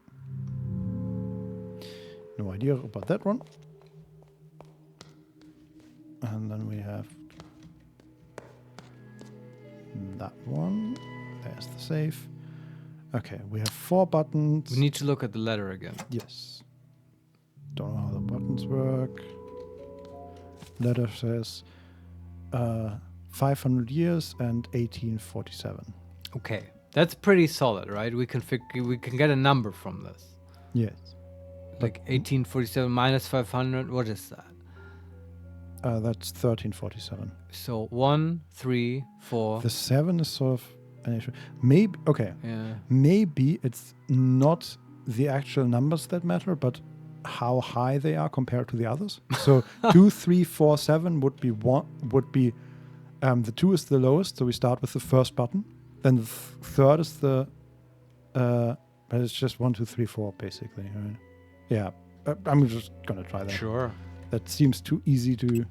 No idea about that one. And then we have that one. There's the save. Okay, we have 4 buttons. We need to look at the letter again. Yes. Don't know how the buttons work. Letter says 500 years and 1847. Okay, that's pretty solid, right? We can we can get a number from this. Yes. Like 1847 minus 500. What is that? That's 1347. So 1, 3, 4. The 7 is sort of an issue. Maybe, okay. Yeah. Maybe it's not the actual numbers that matter, but how high they are compared to the others. So 2, 3, 4, 7 would be the 2 is the lowest, so we start with the first button. Then the third is the but it's just 1, 2, 3, 4 basically, right? Yeah. I'm just gonna try that. Sure. That seems too easy to.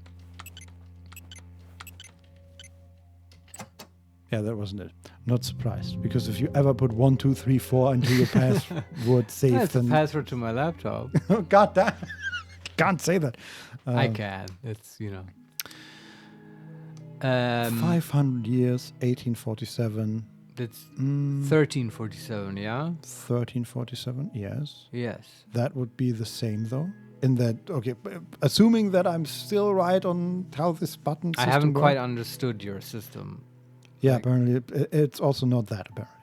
Yeah, that wasn't it. Not surprised, because if you ever put 1, 2, 3, 4 into your password safe, That's a then password to my laptop. oh, God damn, can't say that. I can. It's 500 years, 1847, That's 1347. Yeah. 1347. Yes, Yes. that would be the same though. In that, okay, assuming that I'm still right on how this button I system haven't quite works. understood your system. Yeah, like- apparently it's also not that apparently.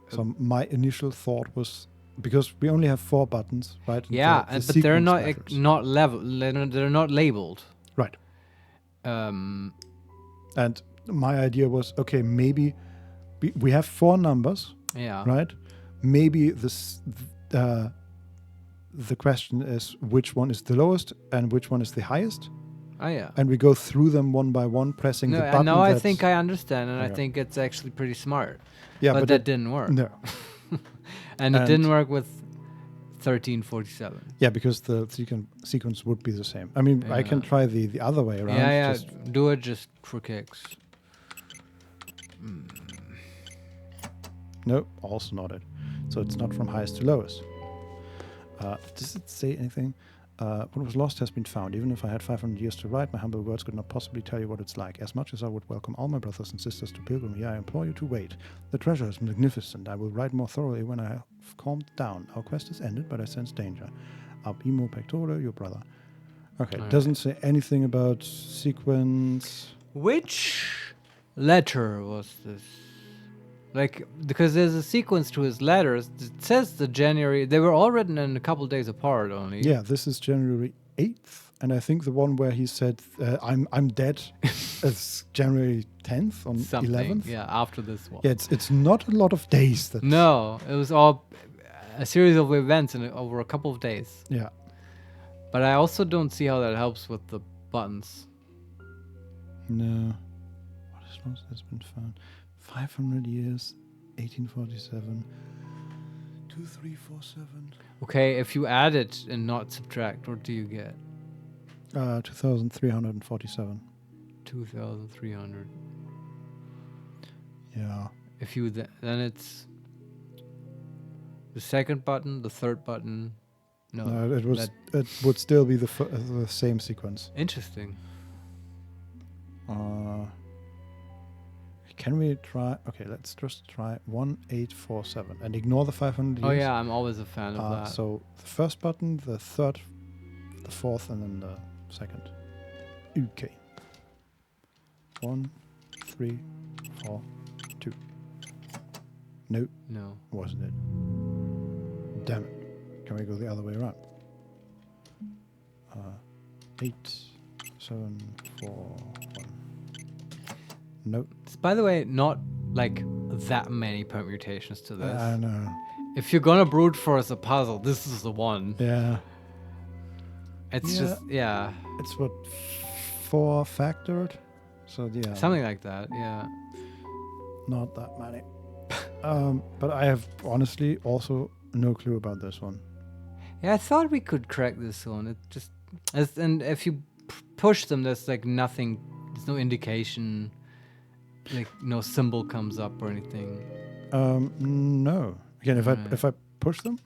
So my initial thought was, because we only have 4 buttons, right? And Yeah, the but they're sequence not matters. not level. They're not labeled. Right. And my idea was, okay, maybe we have 4 numbers, Yeah. right? maybe the question is which one is the lowest and which one is the highest, Oh yeah. and we go through them one by one, pressing the button. Now I that's- think I understand, and I Okay. think it's actually pretty smart. yeah, but but that didn't work. No. And it And- didn't work with 1347. Yeah, because the sequence would be the same. I mean, I can Yeah. try the other way around. Yeah, just- do it just for kicks. No, also not it. So it's not from highest to lowest. Does it say anything? What was lost has been found. Even if I had 500 years to write, my humble words could not possibly tell you what it's like. As much as I would welcome all my brothers and sisters to pilgrimage, I implore you to wait. The treasure is magnificent. I will write more thoroughly when I have calmed down. Our quest is ended, but I sense danger. Ab imo pectore, your brother. Okay, it Alright. doesn't say anything about sequence. Which letter was this? Like, because there's a sequence to his letters. It says the January. They were all written in a couple days apart only. Yeah, this is January 8th, and I think the one where he said, I'm dead, is January 10th on Something. 11th. Yeah, after this one. Yeah, it's not a lot of days. That No, it was all a series of events over a couple of days. Yeah. But I also don't see how that helps with the buttons. No. What is lost has been found. 500 years, 1847, 2347. Okay, if you add it and not subtract, what do you get? 2347. 2,300. Yeah. If you then it's the second button, the third button. No, No, it was. that- It would still be the same sequence. interesting. Can we try? Okay, let's just try 1847 and ignore the 500 years. Oh yeah, I'm always a fan of that. So the first button, the third, the fourth, and then the second. Okay. 1, 3, 4, 2. No, No. wasn't it? Damn it. Can we go the other way around? 8, 7, 4, 1. Nope. It's, by the way, not like that many permutations to this. I know. If you're gonna brute force a puzzle, this is the one. Yeah. It's Yeah. just It's what, 4 factored? So yeah. something like that. Yeah. Not that many. But I have honestly also no clue about this one. Yeah, I thought we could crack this one. It just and if you push them, there's like nothing. There's no indication. Like no symbol comes up or anything. No. Again, if Right. I push them,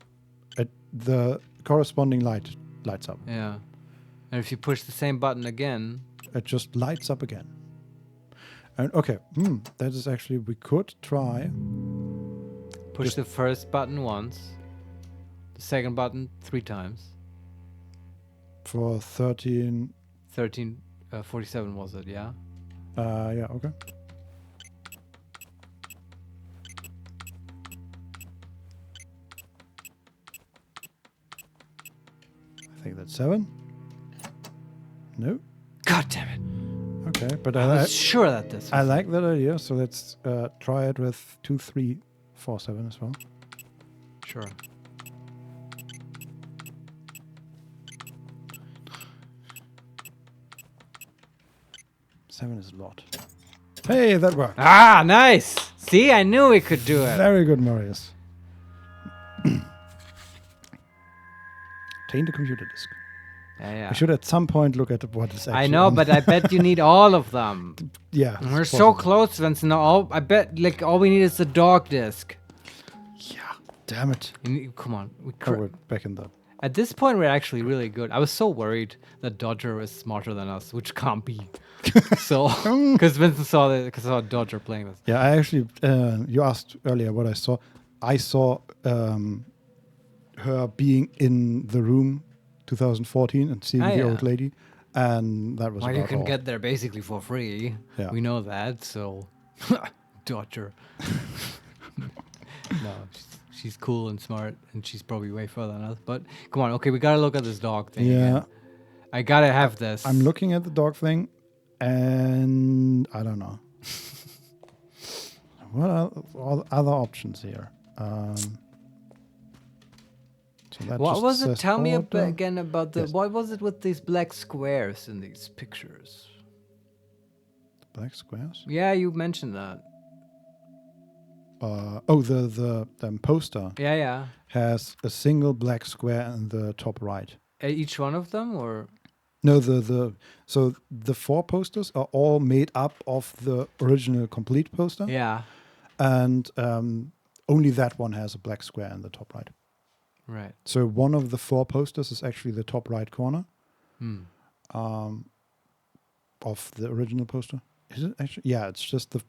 the corresponding light lights up. Yeah. And if you push the same button again, It just lights up again. And okay, that is actually, we could try. push Just- the first button once, the second button 3 times. For 13. 47 was it? Yeah. Yeah, okay. I think that's 7. No. God damn it! Okay, but I I was sure that this. I Was like that idea. So let's try it with 2, 3, 4, 7 as well. sure. Seven is a lot. Hey, that worked. Ah, nice. See, I knew we could do it. Very good, Marius. Obtain the computer disk. Yeah. We should at some point look at what is actually I know, on- but I bet you need all of them. yeah, We're it's so possible. close, Vincent. I bet like all we need is the dog disc. Yeah, damn it. Come on. Oh, we're back in the. At this point, we're actually really good. I was so worried that Dodger is smarter than us, which can't be. So, because Vincent saw Dodger playing this. Yeah, I actually. You asked earlier what I saw. I saw her being in the room, 2014, and seeing the yeah. old lady, and that was Well, about you can all. get there basically for free. Yeah. We know that, so. Dodger. No, she's cool and smart, and she's probably way further than us. But come on, okay, we gotta look at this dog thing. Yeah. again. I gotta have this. I'm looking at the dog thing, and I don't know. What are all other options here? So that What just was it? says Tell me order. again about the. Yes. What was it with these black squares in these pictures? Black squares. Yeah, you mentioned that. The poster Yeah, yeah. has a single black square in the top right. Each one of them, or No, so the 4 posters are all made up of the original complete poster, yeah, and only that one has a black square in the top right. right. So one of the 4 posters is actually the top right corner Hmm. of the original poster. Is it actually? Yeah, it's just the.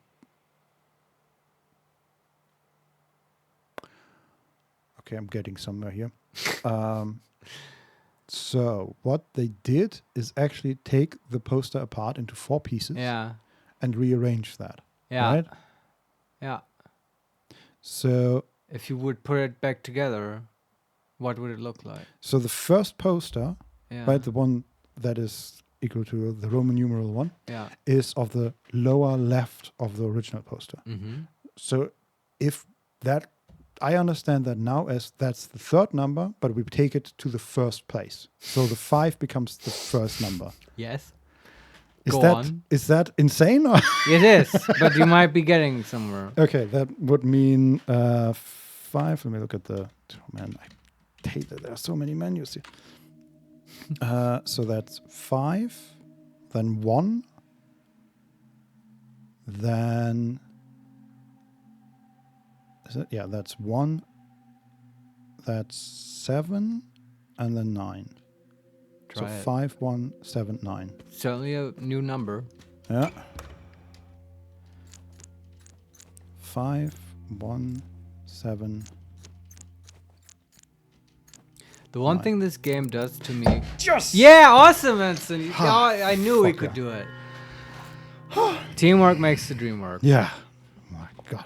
Okay, I'm getting somewhere here. So what they did is actually take the poster apart into 4 pieces Yeah, and rearrange that. yeah, Right? yeah. So If you would put it back together, what would it look like? so the first poster, Yeah, right, the one that is equal to the Roman numeral 1, yeah. is of the lower left of the original poster. Mm-hmm. So if that, I understand that now as that's the 3rd number, but we take it to the first place. So the 5 becomes the first number. Yes, Is Go that on. is that insane? Or it is, but you might be getting somewhere. okay, that would mean 5. Let me look at the. Oh man, I hate that there are so many menus here. So that's 5, then 1, then. Is it? Yeah, that's 1. That's 7, and then 9. Try So it. 5, 1, 7, 9. Certainly a new number. Yeah. 5, 1, 7. The one 9. thing this game does to me. Yeah, awesome, Vincent. Ha, Oh, I knew we fucker. could do it. Teamwork makes the dream work. Yeah. Oh my God.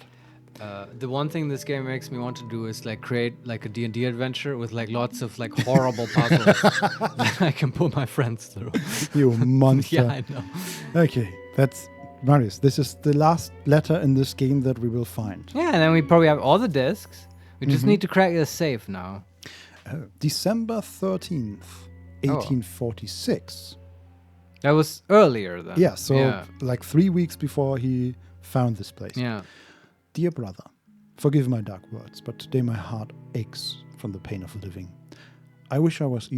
The one thing this game makes me want to do is like create like a D&D adventure with like lots of like horrible puzzles that I can put my friends through. You monster. Yeah, I know. Okay, that's Marius. This is the last letter in this game that we will find. Yeah, and then we probably have all the discs. We just need to crack the safe now. December 13th, 1846. That was earlier then. Yeah, so yeah. like 3 weeks before he found this place. Yeah. Dear brother, forgive my dark words, but today my heart aches from the pain of living. I wish I was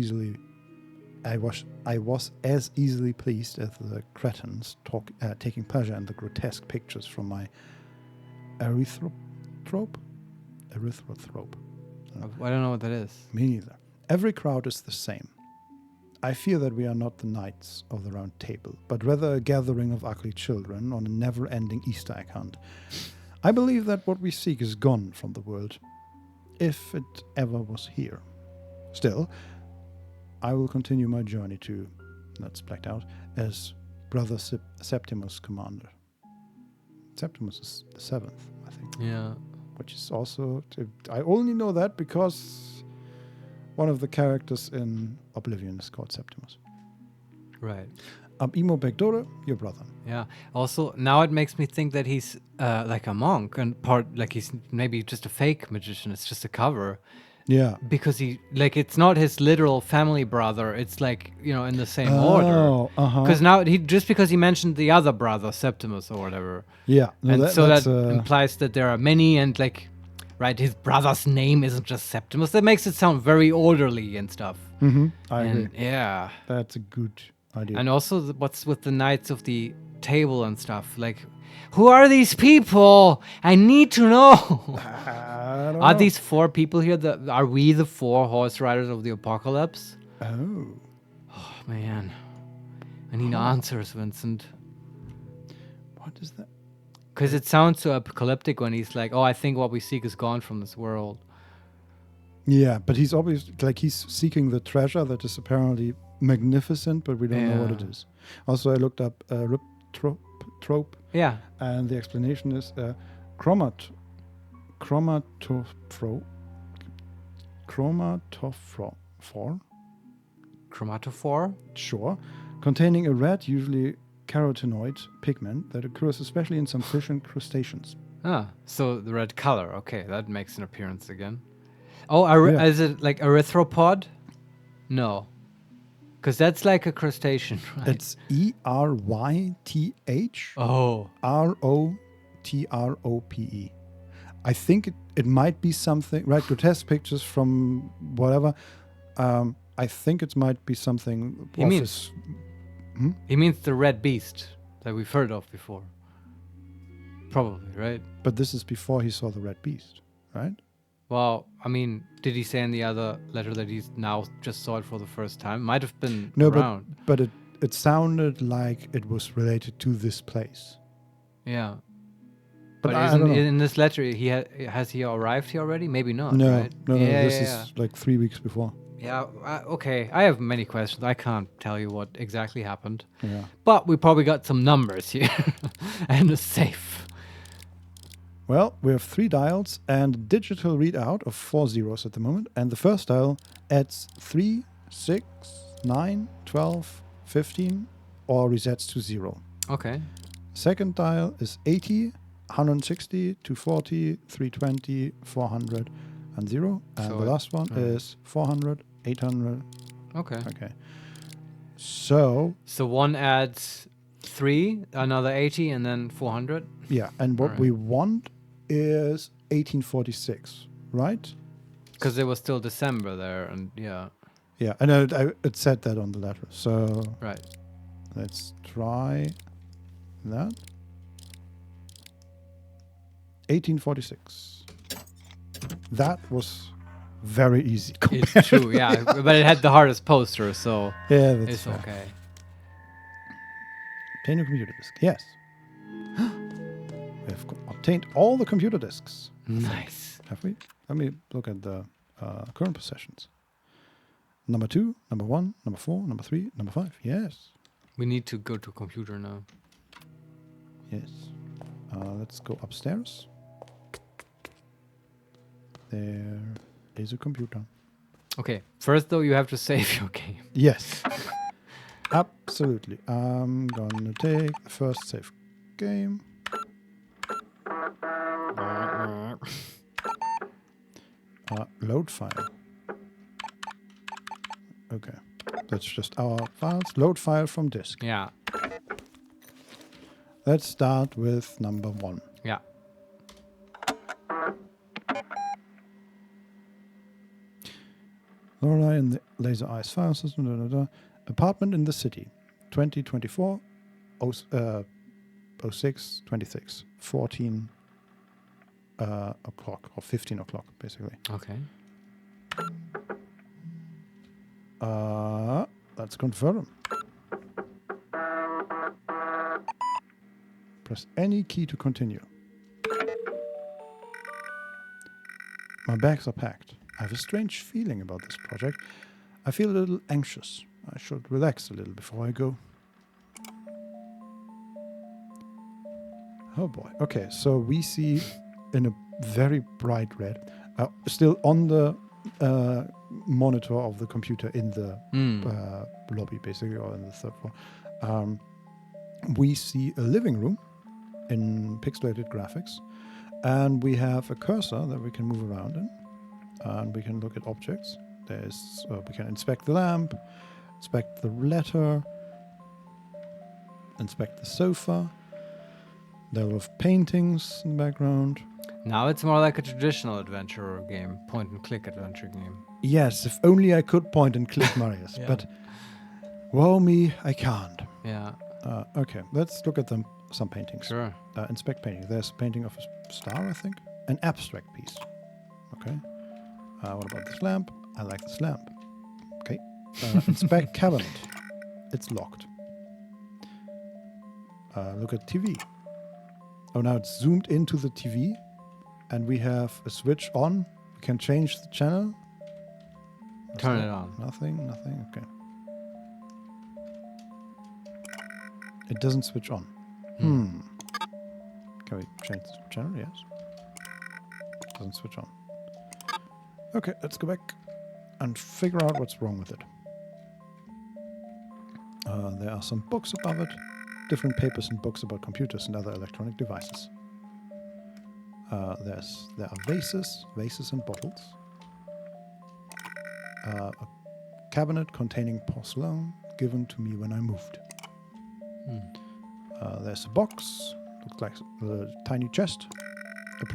as easily pleased as the cretins taking pleasure in the grotesque pictures from my erythrothrope. I don't know what that is. Me neither. Every crowd is the same. I fear that we are not the knights of the round table, but rather a gathering of ugly children on a never-ending Easter egg hunt. I believe that what we seek is gone from the world, if it ever was here. Still, I will continue my journey to, that's blacked out, as Brother Septimus commander. Septimus is the 7th, I think. Yeah. Which is also, I only know that because one of the characters in Oblivion is called Septimus. Right. Imo Begdore, your brother. Yeah. Also, now it makes me think that he's like a monk and like he's maybe just a fake magician. It's just a cover. Yeah. Because it's not his literal family brother. It's like, in the same order. Oh, Because now just because he mentioned the other brother, Septimus or whatever. Yeah. No, And that's, that implies that there are many and right, his brother's name isn't just Septimus. That makes it sound very orderly and stuff. I agree. Yeah. That's a good idea. And also what's with the knights of the table and stuff. Like, who are these people? I need to know. I don't Are know. these 4 people here? Are we the 4 horse riders of the apocalypse? Oh. Oh, man. I need answers, Vincent. What is that? Because it sounds so apocalyptic when he's like, oh, I think what we seek is gone from this world. Yeah, but he's obviously, he's seeking the treasure that is apparently magnificent, but we don't know what it Yeah. is. Also, I looked up trope, Yeah. and the explanation is chromatophore, Chromatophore? sure, containing a red, usually carotenoid pigment that occurs especially in some fish and crustaceans. Ah, so the red color. Okay, that makes an appearance again. Oh, Yeah. is it like erythropod? No. Because that's like a crustacean, right? It's ERYTH oh. ROTROPE. I think it might be something, right? Grotesque pictures from whatever. I think it might be something. He means the red beast that we've heard of before. Probably, right? But this is before he saw the red beast, right? Well, I mean, did he say in the other letter that he's now just saw it for the first time? Might have been No, around. but it sounded like it was related to this place. Yeah. But But I isn't don't know. in this letter has he arrived here already? Maybe not, No, right? no, Yeah, this yeah, is like 3 weeks before. yeah. Okay, I have many questions. I can't tell you what exactly happened. Yeah. But we probably got some numbers here and a safe. Well, we have 3 dials and a digital readout of 4 zeros at the moment. And the first dial adds 3, 6, 9, 12, 15, or resets to 0. Okay. Second dial is 80, 160, 240, 320, 400, and 0. And So the last one alright. is 400, 800. Okay. Okay. So, So one adds 3, another 80, and then 400. yeah. And what Alright. we want is 1846, right? Because it was still December there, and yeah, Yeah. And it said that on the letter. So right. let's try that. 1846. That was very easy. It's true, yeah. But it had the hardest poster, so Yeah, that's it's fair. okay. Obtain a computer disk. Yes. We have obtained all the computer disks. Nice. Have we? Let me look at the current possessions. Number 2, number 1, number 4, number 3, number 5. Yes. We need to go to computer now. Yes. Let's go upstairs. There is a computer. Okay, first though, you have to save your game. Yes. Absolutely. I'm gonna take the first save game. Load file. Okay. That's just our files. Load file from disk. Yeah, Let's start with number 1. yeah. Lorelei in the Laser Eyes file system. Da, da, da. Apartment in the city. 2024 06 26. 14 o'clock or 15 o'clock basically. Okay. Let's confirm. Press any key to continue. My bags are packed. I have a strange feeling about this project. I feel a little anxious. I should relax a little before I go. Oh boy. Okay, so we see in a very bright red, still on the monitor of the computer in the lobby, basically, or in the third floor. We see a living room in pixelated graphics, and we have a cursor that we can move around in, and we can look at objects. There's we can inspect the lamp, inspect the letter, inspect the sofa. There are a lot of paintings in the background. Now it's more like a traditional adventure game, point and click adventure game. Yes, if only I could point and click, Marius, Yeah. but woe me, I can't. Yeah, Okay, let's look at some paintings. sure. Inspect painting. There's a painting of a star, I think. An abstract piece. Okay. What about this lamp? I like this lamp. Okay. Inspect cabinet. It's locked. Look at TV. Oh, now it's zoomed into the TV, and we have a switch on. We can change the channel. Turn it on. Nothing. Okay. It doesn't switch on. Can we change the channel? Yes. Doesn't switch on. Okay, let's go back and figure out what's wrong with it. There are some books above it. Different papers and books about computers and other electronic devices. There are vases and bottles. A cabinet containing porcelain given to me when I moved. There's a box, looks like a tiny chest. A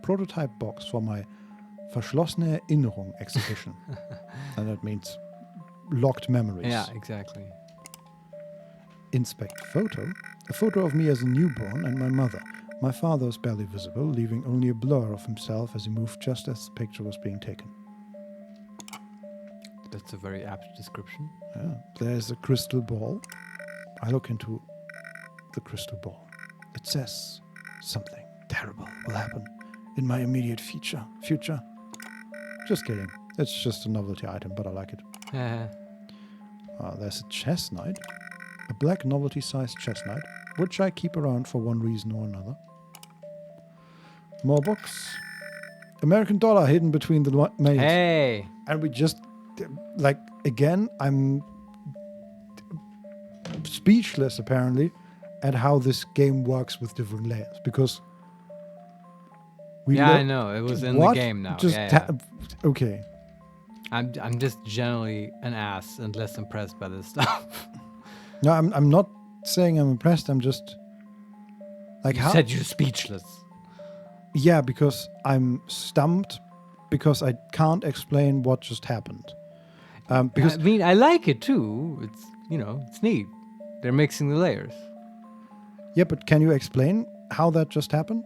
prototype box for my Verschlossene Erinnerung exhibition. And that means locked memories. Yeah, exactly. Inspect photo. A photo of me as a newborn and my mother. My father is barely visible, leaving only a blur of himself as he moved just as the picture was being taken. That's a very apt description. Yeah. There's a crystal ball. I look into the crystal ball. It says something terrible will happen in my immediate future. Just kidding. It's just a novelty item, but I like it. There's a chess knight. A black novelty-sized chess knight, which I keep around for one reason or another. More books. American dollar hidden between the menus. Hey! And we just, like, again, I'm speechless, apparently, at how this game works with different layers. Because Yeah, I know. It was in the game now. Just okay. I'm just generally an ass and less impressed by this stuff. No, I'm not saying I'm impressed. I'm just like, You how? said you're speechless. Yeah, because I'm stumped because I can't explain what just happened. Because I mean, I like it too. It's, it's neat. They're mixing the layers. yeah, but can you explain how that just happened?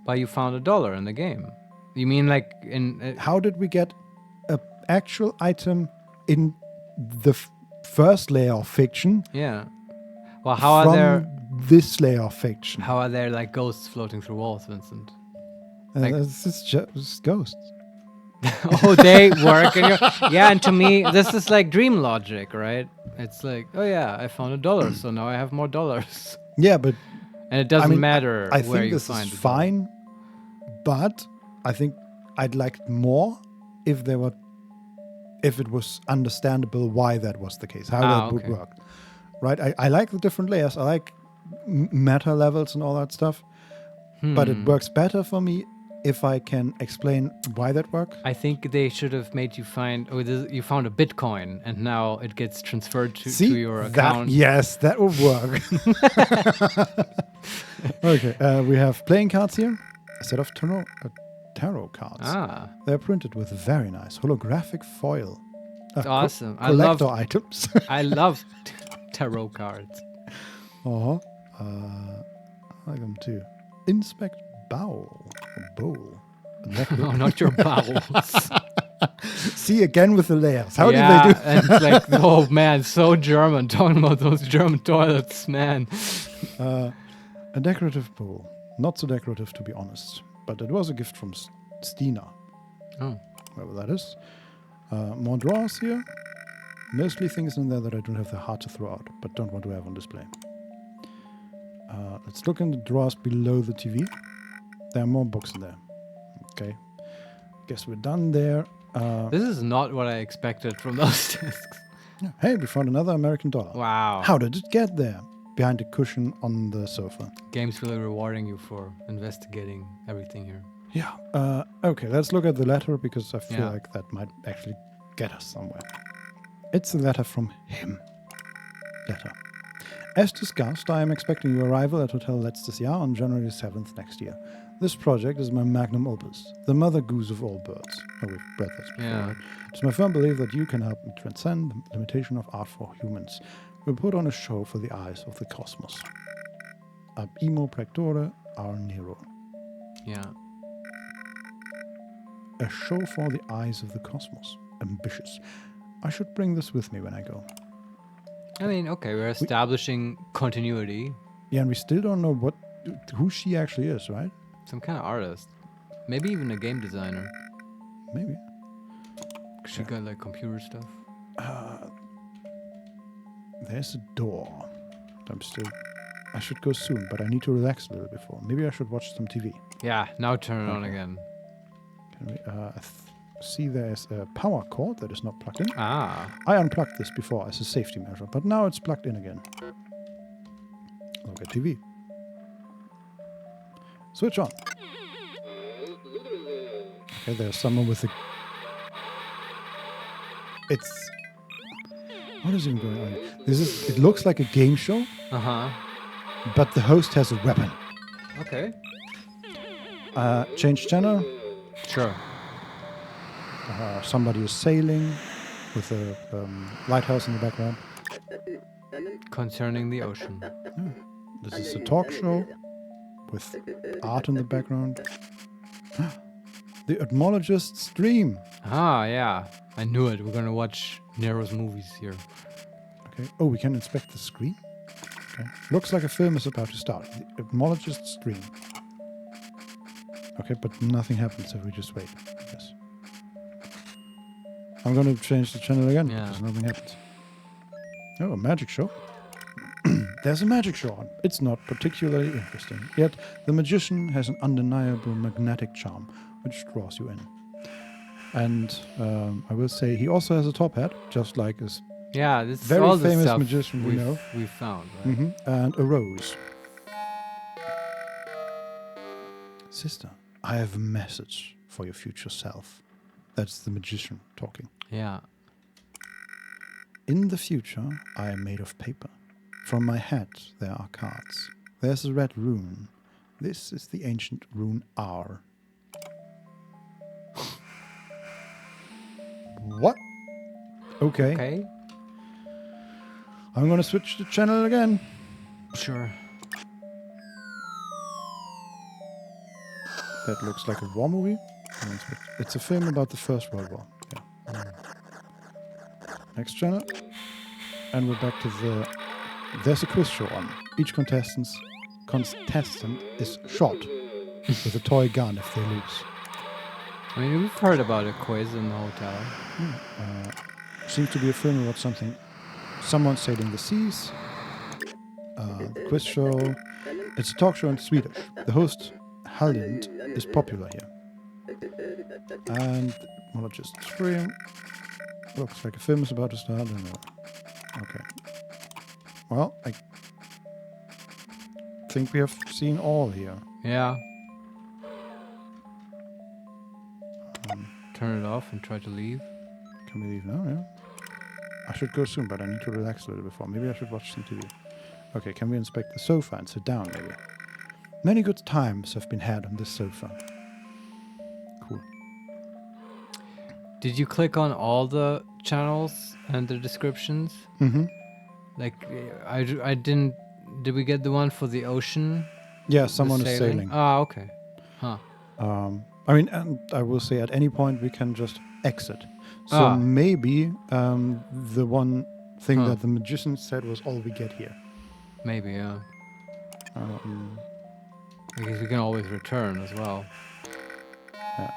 Why you found $1 in the game? You mean like in? How did we get an actual item in the first layer of fiction Yeah. Well, how from are there? this layer of fiction? How are there like ghosts floating through walls, Vincent? Like- It's just ghosts. Oh, they work. Yeah, and to me, this is like dream logic, right? It's like, oh yeah, I found $1, so now I have more dollars, Yeah, but and it doesn't I mean, matter I where think you this find is the fine, but I think I'd like more if it was understandable why that was the case, how that would okay. work. Right? I like the different layers. I like meta levels and all that stuff, but it works better for me if I can explain why that works. I think they should have made you find. Oh, you found a Bitcoin, and now it gets transferred to your account. Yes, that would work. Okay, we have playing cards here. A set of tarot cards. Ah, They're printed with very nice holographic foil. it's awesome. Collector items. I love tarot cards. I like them too. Inspect bowl. Bowl. Oh, not your bowels. See, again with the layers. How yeah, did they do? And it's like, oh man, so German. Talking about those German toilets, man. A decorative bowl. Not so decorative, to be honest. But it was a gift from Stina. Oh. Whoever that is. More drawers here. Mostly things in there that I don't have the heart to throw out, but don't want to have on display. Let's look in the drawers below the TV. There are more books in there. Okay. Guess we're done there. This is not what I expected from those discs. Yeah. Hey, we found another American dollar. Wow. How did it get there? Behind a cushion on the sofa. Game's really rewarding you for investigating everything here. Yeah. Okay, let's look at the letter because I feel Yeah. like that might actually get us somewhere. It's a letter from him. Letter. As discussed, I am expecting your arrival at Hotel Letztes Jahr on January 7th next year. This project is my magnum opus, the mother goose of all birds. Oh, we've read this before. Yeah. Right? It's my firm belief that you can help me transcend the limitation of art for humans. We'll put on a show for the eyes of the cosmos. Ab imo prectore ar nero. Yeah. A show for the eyes of the cosmos. Ambitious. I should bring this with me when I go. I mean, okay, we're establishing continuity. Yeah, and we still don't know who she actually is, right? Some kind of artist. Maybe even a game designer. Maybe. She got like computer stuff. There's a door. I should go soon, but I need to relax a little before. Maybe I should watch some TV. Yeah, now turn it on again. Can we, see there's a power cord that is not plugged in. Ah. I unplugged this before as a safety measure, but now it's plugged in again. Look at TV. Switch on. Okay, there's someone with a... It's what is even going on? It looks like a game show, Uh-huh. but the host has a weapon. Okay. Change channel. Sure. Somebody is sailing with a lighthouse in the background. Concerning the ocean. This is a talk show with art in the background. The etymologist stream. Ah, yeah. I knew it. We're gonna watch Nero's movies here. Okay. Oh, we can inspect the screen. Okay. Looks like a film is about to start. The etymologist stream. Okay, but nothing happens if we just wait. Yes. I'm going to change the channel again Yeah. because nothing happens. Oh, a magic show. There's a magic show on. It's not particularly interesting. Yet, the magician has an undeniable magnetic charm, which draws you in. And I will say he also has a top hat, just like his Yeah, this is very all the famous stuff magician we know. we found, right? And a rose. Sister, I have a message for your future self. That's the magician talking. Yeah. In the future, I am made of paper. From my head, there are cards. There's a red rune. This is the ancient rune R. What? Okay. Okay. I'm gonna switch the channel again. Sure. That looks like a war movie. It's a film about the First World War. Yeah. Next channel. And we're back to the... There's a quiz show on. Each contestant is shot with a toy gun if they lose. I mean, we've heard about a quiz in the hotel. Seems to be a film about someone sailing the seas. The quiz show. It's a talk show in Swedish. The host, Halland, is popular here. And well, just stream. Looks like a film is about to start. Okay. Well, I think we have seen all here. Yeah. Turn it off and try to leave. Can we leave now? Yeah. I should go soon, but I need to relax a little before. Maybe I should watch some TV. Okay, can we inspect the sofa and sit down, maybe? Many good times have been had on this sofa. Cool. Did you click on all the channels and the descriptions? Mm-hmm. Like, I didn't... Did we get the one for the ocean? Yeah, someone is sailing. Ah, okay. Huh. I mean, and I will say at any point we can just exit. So maybe the one thing that the magician said was all we get here. Maybe, yeah. Because we can always return as well. Yeah.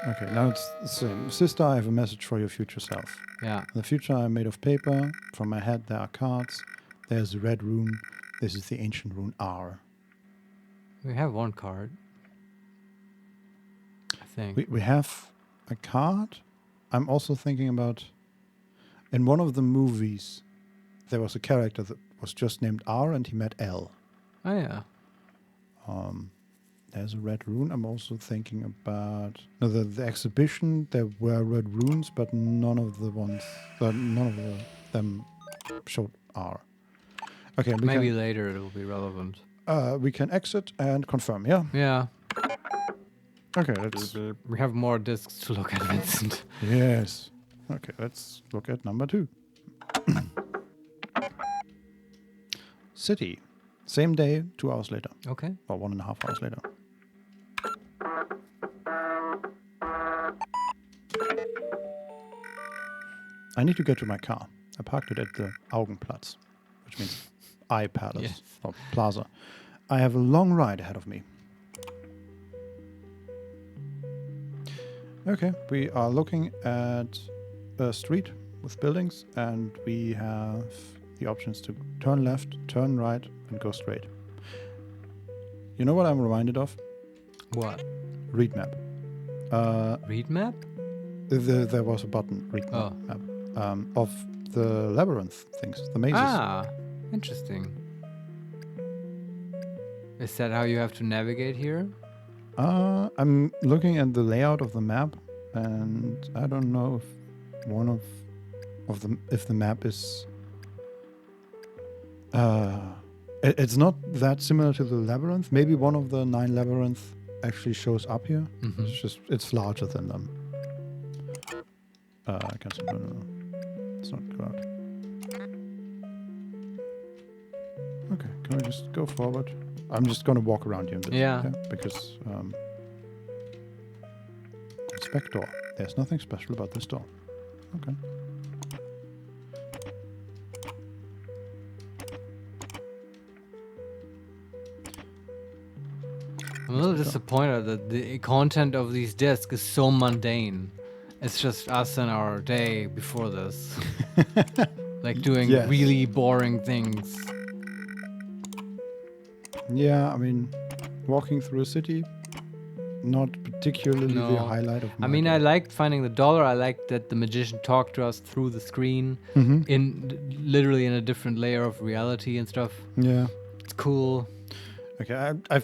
Okay, now it's the same. Sister, I have a message for your future self. Yeah. In the future, I am made of paper. From my head, there are cards. There's a red rune. This is the ancient rune R. We have one card. I think. We have a card. I'm also thinking about... In one of the movies, there was a character that was just named R and he met L. Oh, yeah. There's a red rune. I'm also thinking about... No, the exhibition, there were red runes, but none of them showed R. Okay, Maybe later it will be relevant. We can exit and confirm, yeah? Yeah. Okay, let's... We have more discs to look at, Vincent. Yes. Okay, let's look at number 2. City. Same day, 2 hours later. Okay. Or 1.5 hours later. I need to get to my car. I parked it at the Augenplatz, which means Eye Palace Yes. or Plaza. I have a long ride ahead of me. Okay, we are looking at a street with buildings, and we have the options to turn left, turn right, and go straight. You know what I'm reminded of? What? Read map. Read map? There was a button, read map, of the labyrinth things, the mazes. Ah, interesting. Is that how you have to navigate here? I'm looking at the layout of the map, and I don't know if one of if the map is. It's not that similar to the labyrinth. Maybe one of the 9 labyrinths actually shows up here. It's larger than them. I can't see. No. It's not correct. Okay, can we just go forward? I'm just gonna walk around here a bit. Yeah. Because inspect door. There's nothing special about this door. Okay. I'm a little disappointed that the content of these discs is so mundane. It's just us and our day before this. Like doing Yes. really boring things. Yeah, I mean, walking through a city, not particularly the No. highlight of my I mean, day. I liked finding the dollar. I liked that the magician talked to us through the screen, literally in a different layer of reality and stuff. Yeah. It's cool. Okay, I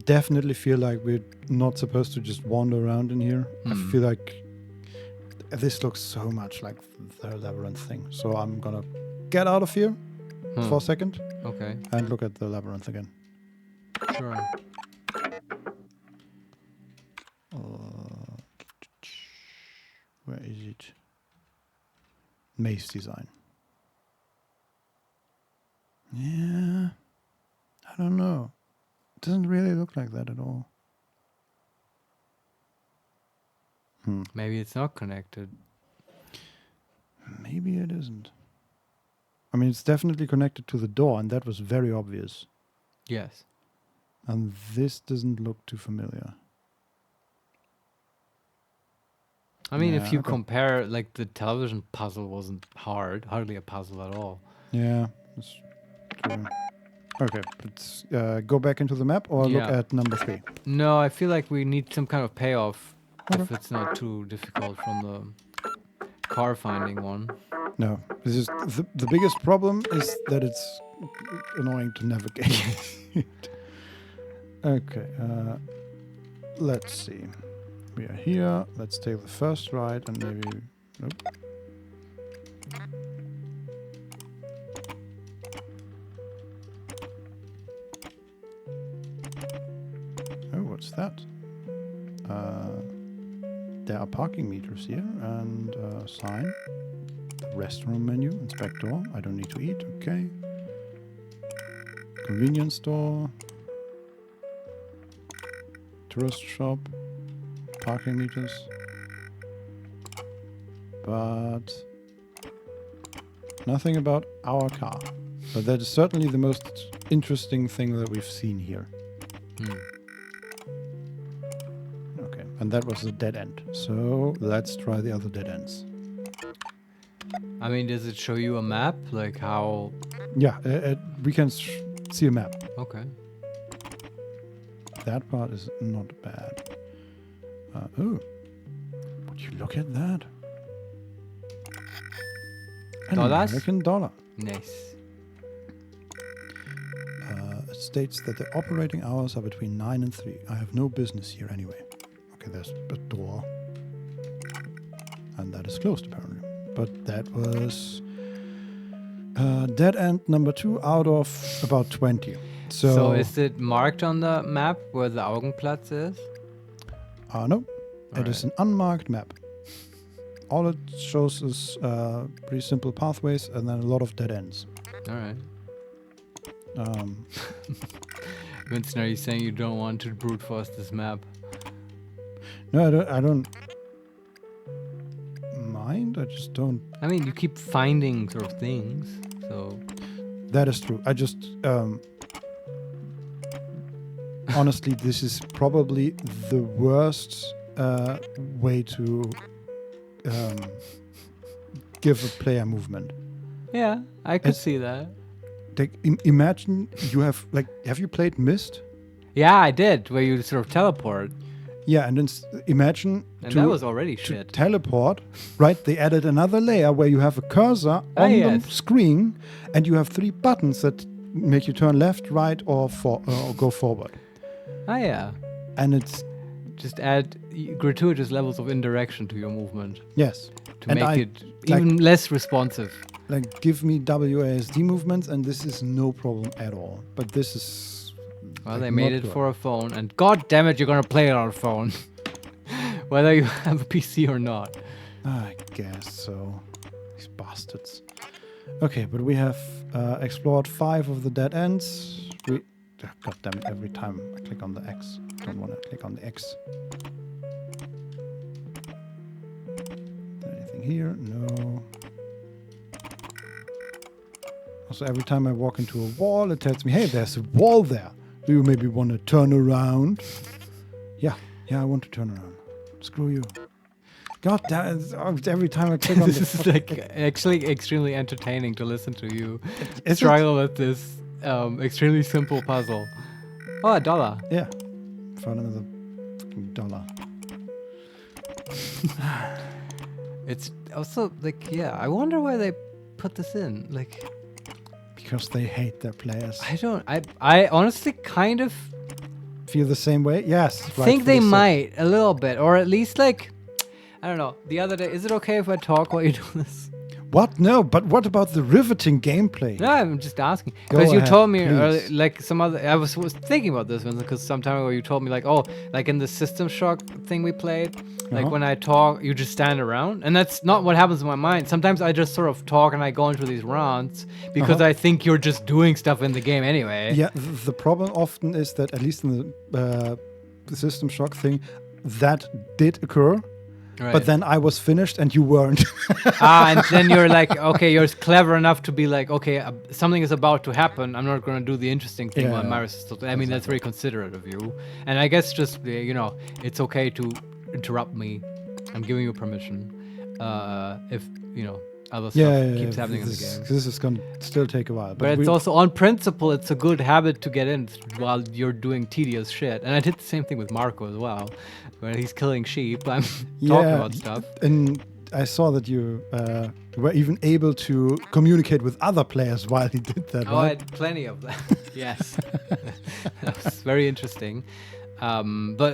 definitely feel like we're not supposed to just wander around in here. I feel like this looks so much like the labyrinth thing. So I'm gonna get out of here for a second Okay, and look at the labyrinth again. sure. Where is it? Maze design. Yeah, I don't know. It doesn't really look like that at all. Maybe it's not connected. Maybe it isn't. I mean, it's definitely connected to the door, and that was very obvious. Yes. And this doesn't look too familiar. I mean, if Yeah, you okay. compare, like, the television puzzle wasn't hardly a puzzle at all. Yeah, that's true. Okay, let's go back into the map or look Yeah. at number 3. No, I feel like we need some kind of payoff if Okay. it's not too difficult from the car finding one. No, this is the biggest problem is that it's annoying to navigate. Okay, let's see. We are here. Let's take the first right and maybe. Nope. Oh, what's that? There are parking meters here and a sign. Restaurant menu, inspect door. I don't need to eat. Okay. Convenience store. Tourist shop. Parking meters. But nothing about our car. But that is certainly the most interesting thing that we've seen here. Okay, and that was a dead end. So let's try the other dead ends. I mean, does it show you a map? Like how... Yeah, we can see a map. Okay. That part is not bad. Oh, would you look at that? An Dollars? American dollar. Nice. It states that the operating hours are between 9 and 3. I have no business here anyway. Okay, there's a door. And that is closed apparently. But that was dead end number 2 out of about 20. So is it marked on the map where the Augenplatz is? No, it Alright. is an unmarked map. All it shows is pretty simple pathways and then a lot of dead ends. Alright. Um, Vincent, are you saying you don't want to brute force this map? no, I don't mind. I just don't. I mean, you keep finding sort of things, so... That is true. I just honestly, this is probably the worst way to give a player movement. Yeah, I could It's- see that. Like, imagine you have you played Myst? Yeah, I did, where you sort of teleport. Yeah, and then imagine And to, that was already to shit. teleport, right? They added another layer where you have a cursor on yes. the screen, and you have 3 buttons that make you turn left, right, or go forward. Ah, yeah. And it's just add gratuitous levels of indirection to your movement Yes. to And make I, it even less responsive. like, give me WASD movements, and this is no problem at all. But this is. Well, like, they made not it good. for a phone, and god damn it, you're gonna play it on a phone. Whether you have a PC or not. I guess so. These bastards. Okay, but we have explored 5 of the dead ends. God damn it, every time I click on the X. Don't want to click on the X. Anything here? No. Also, every time I walk into a wall, it tells me, hey, there's a wall there. Do you maybe want to turn around? Yeah, I want to turn around. Screw you. God damn it, every time I click on This this. is like actually extremely entertaining to listen to you Is it? struggle with this extremely simple puzzle. Oh, $1. Yeah. For another fucking dollar. It's also like, yeah, I wonder why they put this in. Like, Because they hate their players. I honestly kind of Feel the same way? Yes. think they rightfully so. might a little bit, or at least like, I don't know. The other day, is it okay if I talk while you do this? What? No, but what about the riveting gameplay? No, I'm just asking Go because you ahead, told me please. like some other. I was thinking about this one because some time ago you told me like, oh, like in the System Shock thing we played, like Uh-huh. when I talk, you just stand around, and that's not what happens in my mind. Sometimes I just sort of talk and I go into these rants because I think you're just doing stuff in the game anyway. Yeah, the problem often is that, at least in the System Shock thing, that did occur. Right. But then I was finished and you weren't. And then you're like, okay, you're clever enough to be like, okay, something is about to happen. I'm not going to do the interesting thing while Yeah. Marius is still. I mean, that's very considerate of you. And I guess just, it's okay to interrupt me. I'm giving you permission. If, other stuff keeps happening in the game. This is going to still take a while. But it's also, on principle, it's a good habit to get in while you're doing tedious shit. And I did the same thing with Marco as well. When he's killing sheep, I'm talking about stuff. And I saw that you were even able to communicate with other players while he did that, Oh, I right? had plenty of that. Yes. That was very interesting. But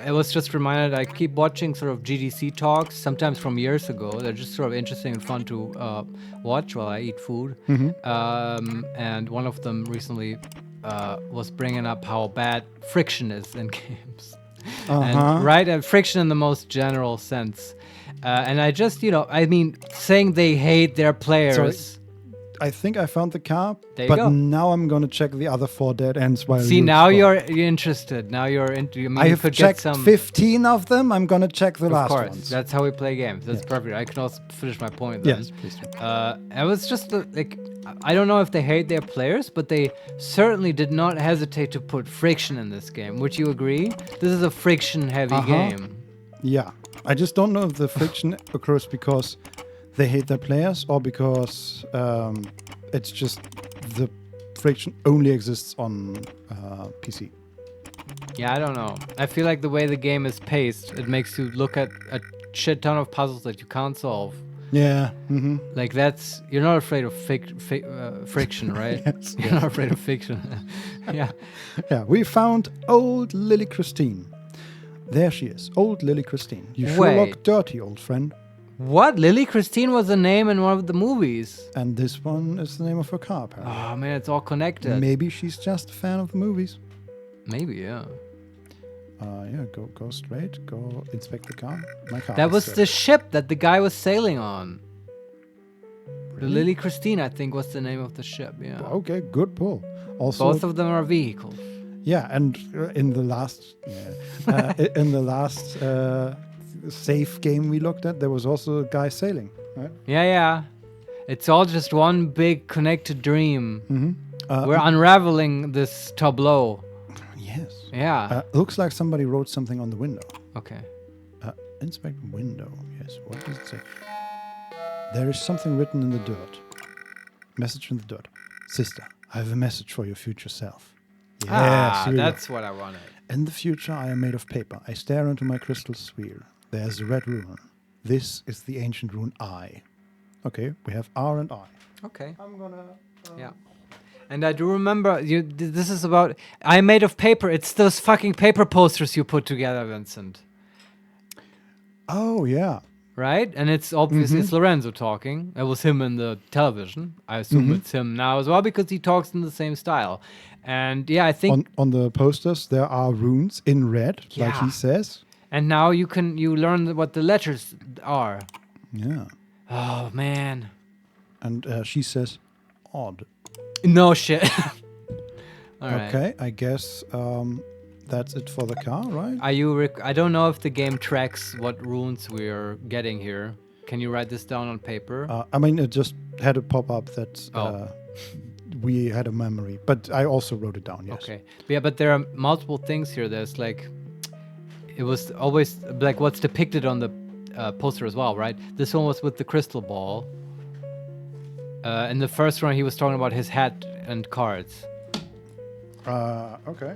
I was just reminded, I keep watching sort of GDC talks, sometimes from years ago. They're just sort of interesting and fun to watch while I eat food. And one of them recently was bringing up how bad friction is in games. And friction in the most general sense. And I just, saying they hate their players. I think I found the car, There you but go. now I'm going to check the other 4 dead ends while See, you now explore. you're interested. Now you're into. I mean, I you have could get checked some. 15 of them. I'm going to check the Of last course, ones. that's how we play games. That's perfect. I can also finish my point then. Yes, please do. I was just like, I don't know if they hate their players, but they certainly did not hesitate to put friction in this game. Would you agree? This is a friction-heavy game. Yeah. I just don't know if the friction occurs because they hate their players or because it's just the friction only exists on PC. Yeah, I don't know. I feel like the way the game is paced, it makes you look at a shit ton of puzzles that you can't solve. Yeah. Like you're not afraid of friction, right? Yes, You're not afraid of fiction. Yeah. Yeah, we found old Lily Christine. There she is, old Lily Christine. You sure Wait. look dirty, old friend. What? Lily Christine was the name in one of the movies. And this one is the name of her car, apparently. Oh man, it's all connected. Maybe she's just a fan of the movies. Maybe, yeah. Yeah, go straight. Go inspect the car. My car. That is was dirty. the ship that the guy was sailing on. The Lily Christine, I think, was the name of the ship. Yeah. Okay, good pull. Also, Both of them are vehicles. yeah, and in the last, safe game we looked at, there was also a guy sailing. Right? Yeah. It's all just one big connected dream. Mm-hmm. We're unraveling this tableau. Yes. Yeah. Looks like somebody wrote something on the window. Okay. Inspect window. Yes. What does it say? There is something written in the dirt. Message in the dirt. Sister, I have a message for your future self. Yes, here we go. That's what I wanted. In the future, I am made of paper. I stare into my crystal sphere. There's a red rune. This is the ancient rune I. Okay, we have R and I. Okay. I'm gonna... Yeah. And I do remember this is about I Made of Paper. It's those fucking paper posters you put together, Vincent. Oh yeah. Right? And it's obviously it's Lorenzo talking. It was him in the television. I assume it's him now as well because he talks in the same style. And yeah, I think On the posters there are runes in red, like Yeah. he says. and now you learn what the letters are. Yeah. Oh man. And she says, odd. No shit. All right. Okay, I guess that's it for the car, right? Are you I don't know if the game tracks what runes we're getting here. Can you write this down on paper? I mean, it just had a pop-up that Oh. we had a memory, but I also wrote it down, yes. Okay. Yeah, but there are multiple things here. There's like, it was always like what's depicted on the poster as well, right? This one was with the crystal ball. In the first one, he was talking about his hat and cards. Okay.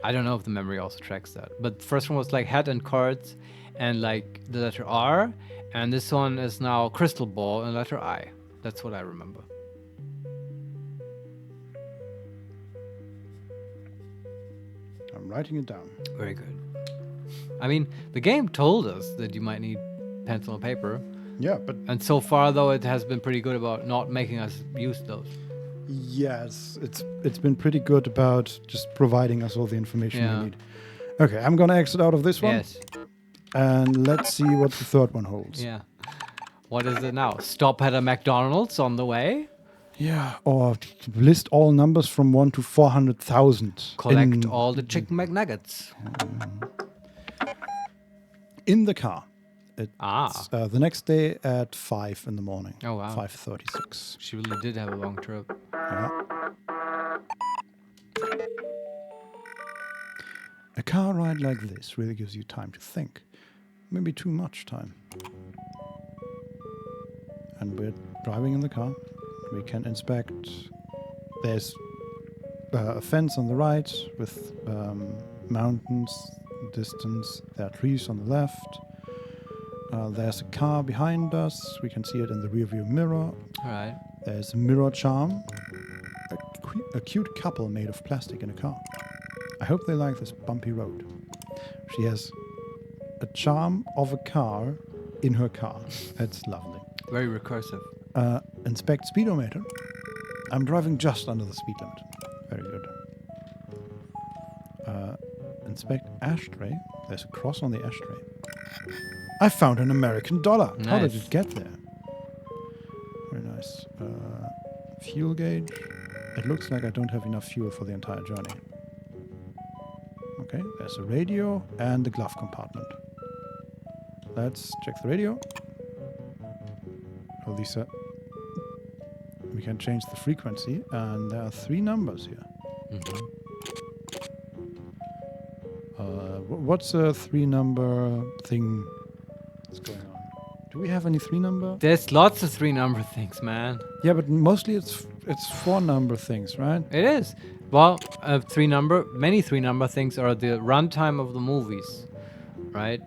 I don't know if the memory also tracks that. But the first one was like hat and cards and like the letter R. And this one is now crystal ball and letter I. That's what I remember. I'm writing it down. Very good. I mean, the game told us that you might need pencil and paper. Yeah, but And so far, though, it has been pretty good about not making us use those. yes, it's been pretty good about just providing us all the information Yeah. we need. Okay, I'm gonna exit out of this one. Yes. And let's see what the third one holds. Yeah. What is it now? Stop at a McDonald's on the way? Yeah, or list all numbers from 1 to 400,000. Collect all the chicken McNuggets. in the car. It's Ah. the next day at 5 in the morning. Oh, wow. 5:36. She really did have a long trip. Yeah. A car ride like this really gives you time to think. Maybe too much time. And we're driving in the car. We can inspect. There's a fence on the right with mountains distance. There are trees on the left. There's a car behind us. We can see it in the rearview mirror. All right. There's a mirror charm. A cute couple made of plastic in a car. I hope they like this bumpy road. She has a charm of a car in her car. That's lovely. Very recursive. Inspect speedometer. I'm driving just under the speed limit. Very good. Inspect ashtray. There's a cross on the ashtray. I found an American dollar. How did Nice. it get there? Very nice. Fuel gauge. It looks like I don't have enough fuel for the entire journey. Okay, there's a radio and the glove compartment. Let's check the radio. Oh, these are... We can change the frequency, and there are 3 numbers here. What's a 3-number thing that's going on? Do we have any 3-number? There's lots of 3-number things, man. Yeah, but mostly it's 4-number things, right? It is. Well, many 3-number things are the runtime of the movies, right?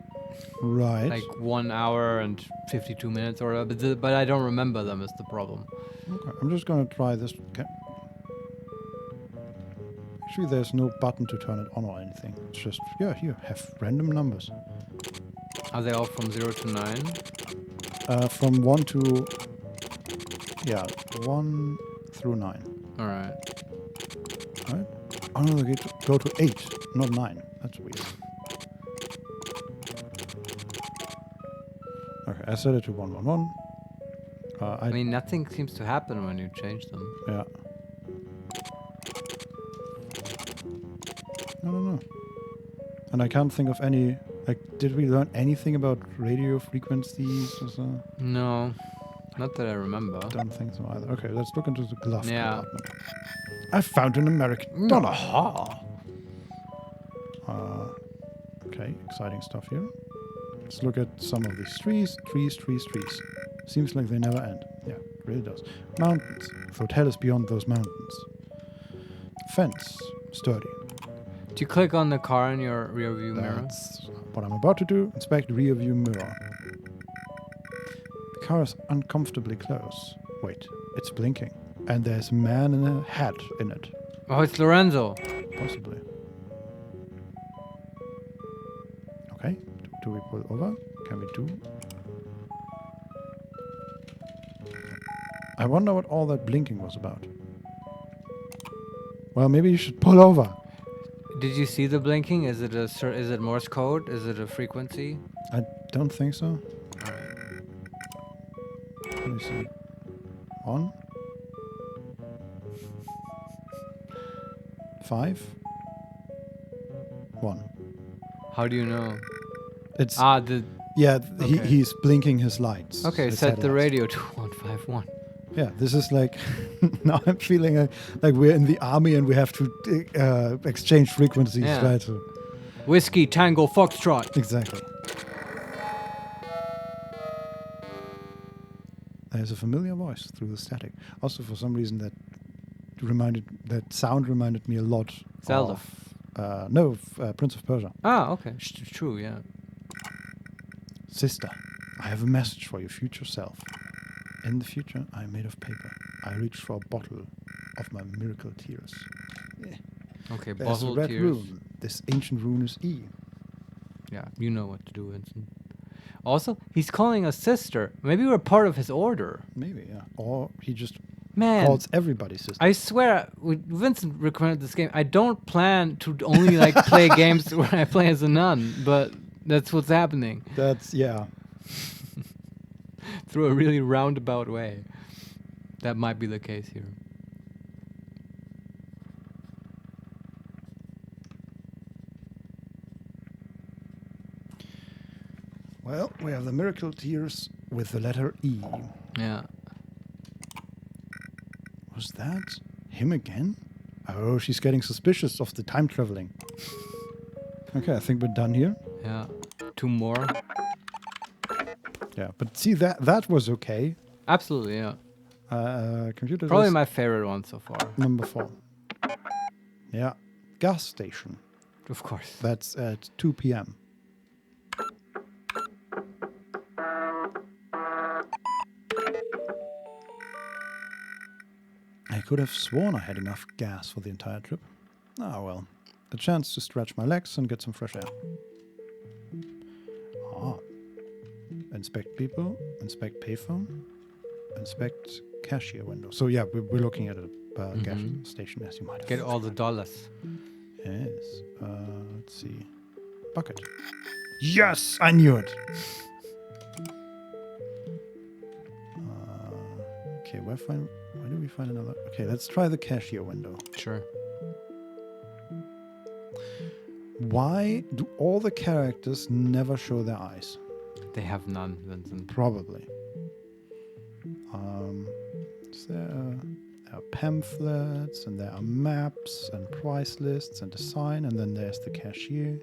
Right. Like 1 hour and 52 minutes or whatever. But I don't remember them is the problem. Okay, I'm just gonna try this. Actually, there's no button to turn it on or anything. It's just, yeah, here, have random numbers. Are they all from 0 to 9? From 1 to... Yeah, 1 through 9. All right. Right? Oh no, they go to 8, not 9. That's weird. Okay, I set it to 111. I mean, nothing seems to happen when you change them. Yeah. No. And I can't think of any... Like, did we learn anything about radio frequencies or so? No, not that I remember. Don't think so either. Okay, let's look into the glove Yeah. compartment. I found an American dollar. Aha. Okay, exciting stuff here. Let's look at some of these trees. Trees. Seems like they never end. Yeah, it really does. Mountains. The hotel is beyond those mountains. Fence. Sturdy. Do you click on the car in your rear view mirror? That's what I'm about to do. Inspect rear view mirror. The car is uncomfortably close. Wait, it's blinking. And there's a man in a hat in it. Oh, it's Lorenzo. Possibly. Okay. Do we pull over? Can we do? I wonder what all that blinking was about. Well, maybe you should pull over. Did you see the blinking? Is it is it Morse code? Is it a frequency? I don't think so. All right. Let me see. 1 5 1. How do you know? It's The yeah. okay. He's blinking his lights. okay. his Set the headlights. radio to 151. Yeah, this is like now I'm feeling like we're in the army and we have to exchange frequencies, Yeah. right? So, Whiskey Tango Foxtrot. exactly. There's a familiar voice through the static. Also, for some reason, that sound reminded me a lot Zelda. of Prince of Persia. Ah, okay. True. Yeah. Sister, I have a message for your future self. In the future, I am made of paper. I reach for a bottle of my miracle tears. Okay. There's a Bottle red tears. rune. This ancient rune is E. Yeah, you know what to do, Vincent. Also, he's calling us sister. Maybe we're part of his order. Maybe, yeah. Or he just Man, calls everybody sister. I swear, when Vincent recommended this game, I don't plan to only like play games where I play as a nun, but that's what's happening That's, yeah. through a really roundabout way. That might be the case here. Well, we have the miracle tears with the letter E. Yeah. Was that him again? Oh, she's getting suspicious of the time traveling. Okay, I think we're done here. Yeah. 2 more. Yeah, but see, that was okay. Absolutely, yeah. Computer Probably desk my favorite one so far. number 4. Yeah, gas station. Of course. That's at 2 p.m. I could have sworn I had enough gas for the entire trip. Ah, well. A chance to stretch my legs and get some fresh air. Ah. Inspect people, inspect payphone, inspect cashier window. So yeah, we're looking at a gas station, as you might have Get all the dollars. Yes. Let's see. Bucket. Yes, I knew it. Okay, where do we find another? Okay, let's try the cashier window. Sure. Why do all the characters never show their eyes? They have none, Vincent. Probably. There are pamphlets, and there are maps, and price lists, and a sign, and then there's the cashier.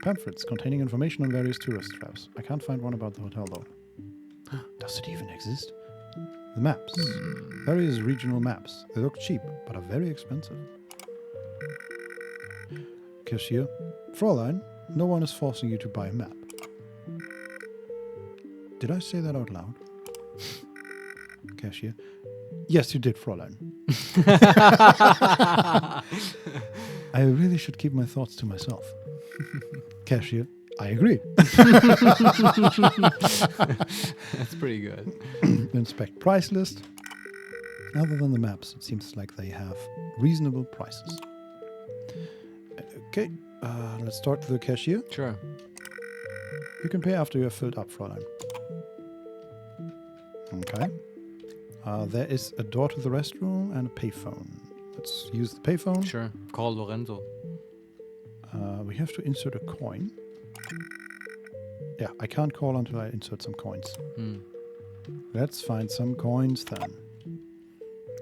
Pamphlets containing information on various tourist traps. I can't find one about the hotel, though. Does it even exist? The maps. Various regional maps. They look cheap, but are very expensive. Cashier. Fräulein, no one is forcing you to buy a map. Did I say that out loud? Cashier. Yes, you did, Fräulein. I really should keep my thoughts to myself. Cashier. I agree. That's pretty good. Inspect price list. Other than the maps, it seems like they have reasonable prices. Okay, let's start with the cashier. Sure. You can pay after you have filled up, Fräulein. Okay. There is a door to the restroom and a payphone. Let's use the payphone. Sure. Call Lorenzo. We have to insert a coin. Yeah, I can't call until I insert some coins. Let's find some coins then.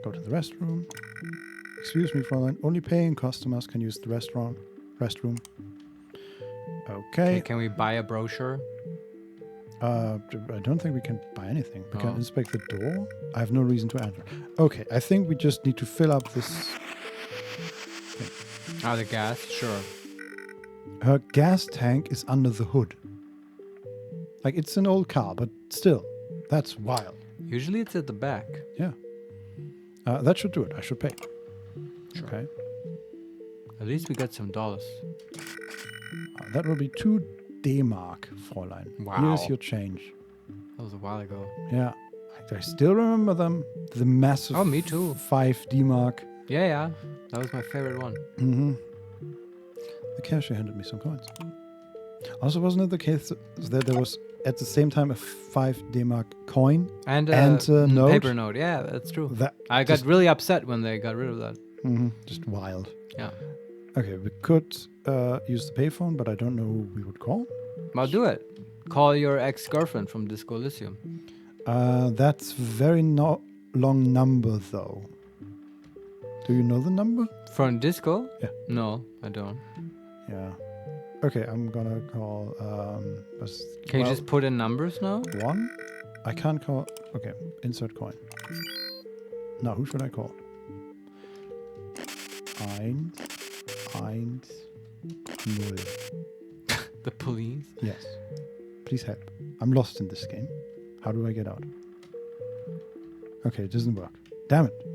Go to the restroom. Excuse me, Fräulein. Only paying customers can use the restroom. Okay. Can we buy a brochure? I don't think we can buy anything. We can Oh. inspect the door. I have no reason to enter. Okay, I think we just need to fill up this. The gas? Sure. Her gas tank is under the hood. Like, it's an old car, but still, that's wild. Usually it's at the back. Yeah. That should do it. I should pay. Sure. Okay. At least we got some dollars. That will be 2 D-Mark, Fräulein. Wow. Here's your change. That was a while ago. Yeah. I still remember them. The massive Oh, me too. 5 D-Mark. Yeah, yeah. That was my favorite one. Mm-hmm. The cashier handed me some coins. Also, wasn't it the case that there was at the same time a 5 D-Mark coin And a note? paper note. Yeah, that's true. That I got really upset when they got rid of that. just wild. Yeah. Okay, we could use the payphone, but I don't know who we would call. Well, do it. Call your ex-girlfriend from Disco Elysium. That's very long number, though. Do you know the number? From Disco? Yeah. No, I don't. Yeah. Okay, I'm gonna call. Can you just put in numbers now? 1? I can't call. Okay, insert coin. Now, who should I call? 1, 0. The police? Yes. Please help. I'm lost in this game. How do I get out? Okay, it doesn't work. Damn it.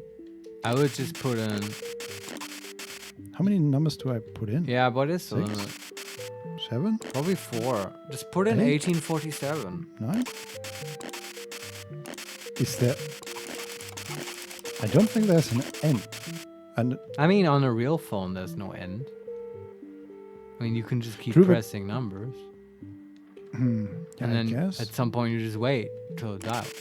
I would just put in... How many numbers do I put in? Yeah, what is the 6? limit? 7? Probably 4. Just put in 8? 1847. 9? Is there... I don't think there's an end. And I mean, on a real phone, there's no end. I mean, you can just keep True, but- pressing numbers. yeah, And I then guess. at some point, you just wait till it dials.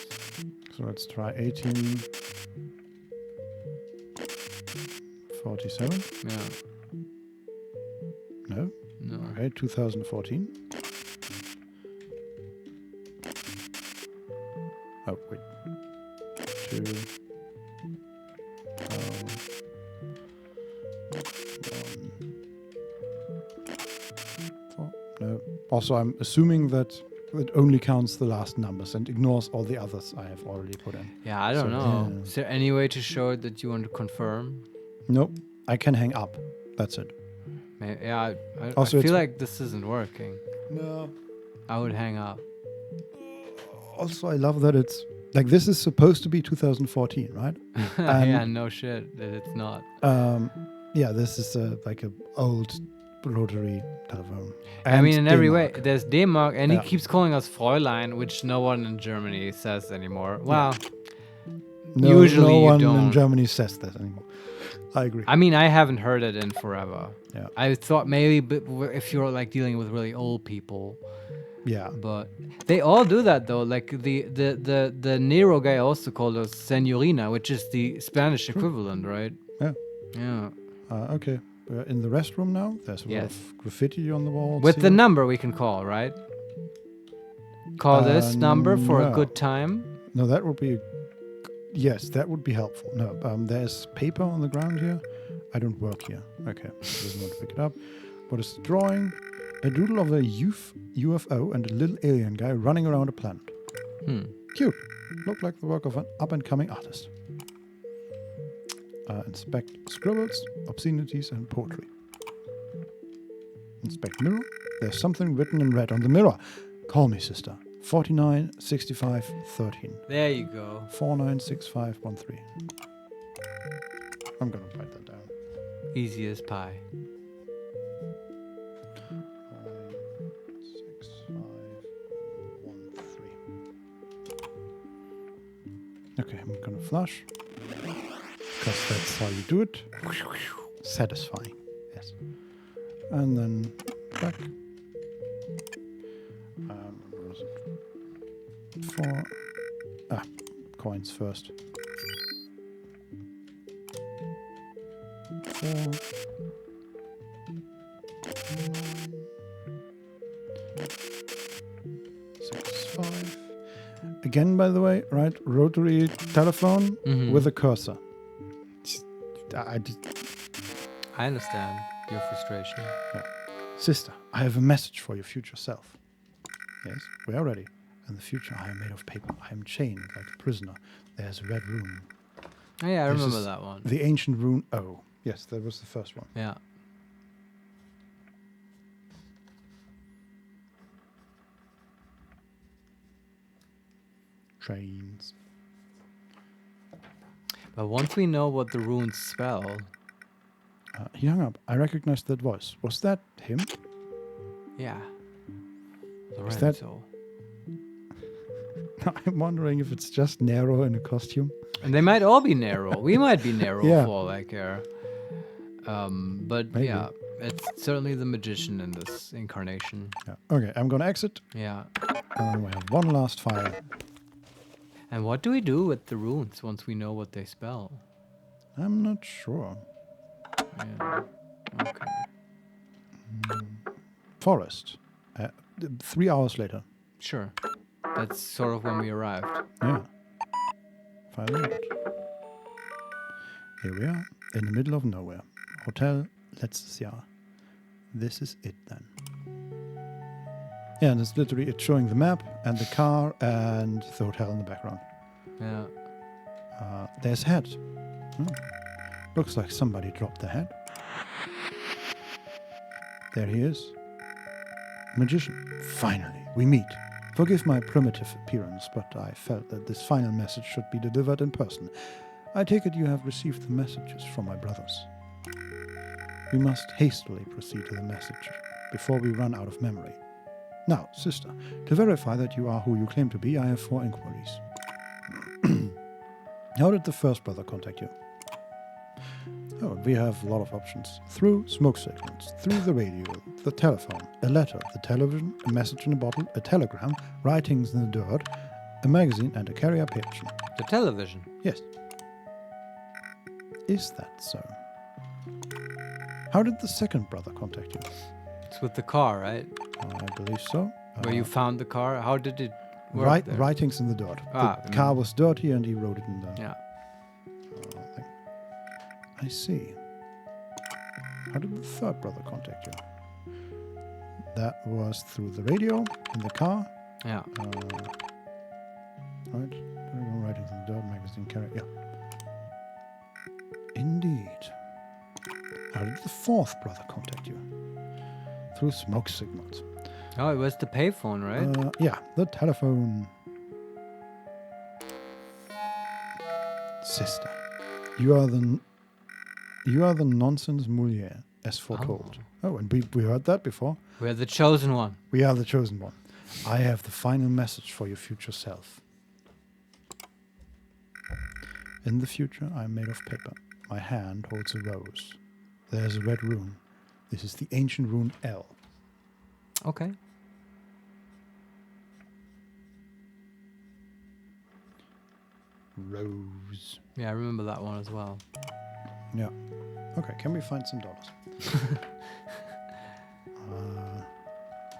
So let's try 1847. Yeah. No? No. Okay, 2014. Oh, wait. 2. 1. 4. No. Also, I'm assuming that it only counts the last numbers and ignores all the others I have already put in. Yeah, I don't So, know. yeah. Is there any way to show it that you want to confirm? Nope. I can hang up. That's it. Yeah, I Also, feel it's- like this isn't working. No. I would hang up. Also, I love that it's like this is supposed to be 2014, right? Yeah, no shit. That it's not. Yeah, this is like a old rotary telephone. I mean, in every way, D-Mark. there's D-Mark, and Yeah. he keeps calling us Fräulein, which no one in Germany says anymore. Well, No, usually no you one in don't. Germany says that anymore. I agree. I mean, I haven't heard it in forever. Yeah. I thought maybe if you're like dealing with really old people, Yeah. but they all do that though. Like the Nero guy also called us Senorina, which is the Spanish equivalent, right? Yeah. Yeah. Okay. We're in the restroom now. There's a lot Yes. of graffiti on the wall. With the number we can call, right? Call this number for a no. good time. No, that would be. Yes, that would be helpful. No, there's paper on the ground here. I don't work here. Okay, doesn't want to pick it up. What is the drawing? A doodle of a UFO and a little alien guy running around a planet. Cute. Look like the work of an up-and-coming artist. Inspect scribbles, obscenities, and poetry. Inspect mirror. There's something written in red on the mirror. Call me, sister. 49 65 13. There you go. 496513. I'm gonna write that down. Easy as pie. 496513. Okay, I'm gonna flush. Because that's how you do it. Satisfying. Yes. And then back. What was it? 4. Coins first. 4. 6, 5. Again, by the way, right? Rotary telephone with a cursor. I understand your frustration. Sister, I have a message for your future self. Yes, we are ready. In the future, I am made of paper. I am chained like a prisoner. There's a red room. Oh, yeah, I This remember is that one. The ancient rune O. Yes, that was the first one. Yeah. Trains. But once we know what the runes spell, He hung up. I recognized that voice. Was that him? yeah. Is that- Lorenzo. I'm wondering if it's just Nero in a costume. And they might all be Nero. We might be Nero Yeah. for all I care. But Maybe. yeah, it's certainly the magician in this incarnation. Yeah. Okay, I'm gonna exit. Yeah. And we have one last file. And what do we do with the runes once we know what they spell? I'm not sure. Yeah. Okay. Forest. 3 hours later. Sure. That's sort of when we arrived. Yeah. File out. Here we are, in the middle of nowhere. Hotel letztes Jahr. This is it then. Yeah, and it's showing the map and the car and the hotel in the background. Yeah. There's head. Looks like somebody dropped the head. There he is. Magician. Finally, we meet. Forgive my primitive appearance, but I felt that this final message should be delivered in person. I take it you have received the messages from my brothers. We must hastily proceed to the message before we run out of memory. Now, sister, to verify that you are who you claim to be, I have 4 inquiries. How did the first brother contact you? Oh, we have a lot of options. Through smoke signals, through the radio, the telephone, a letter, the television, a message in a bottle, a telegram, writings in the dirt, a magazine, and a carrier pigeon. The television. Yes. Is that so? How did the second brother contact you? It's with the car, right? I believe so. Where you found the car. How did it work there? Writings in the dirt. Ah, The car was dirty and he wrote it in the Yeah. thing. I see. How did the third brother contact you? That was through the radio, in the car. Yeah. Right? Writings in the dirt, magazine, carrier. Yeah. Indeed. How did the fourth brother contact you? Through smoke signals. Oh, it was the payphone, right? Yeah, the telephone. Sister, you are the nonsense Moulier, as foretold. Oh, and we heard that before. We're the chosen one. We are the chosen one. I have the final message for your future self. In the future, I am made of paper. My hand holds a rose. There's a red rune. This is the ancient rune L. Okay. Rose. Yeah, I remember that one as well. Yeah. Okay, can we find some dollars?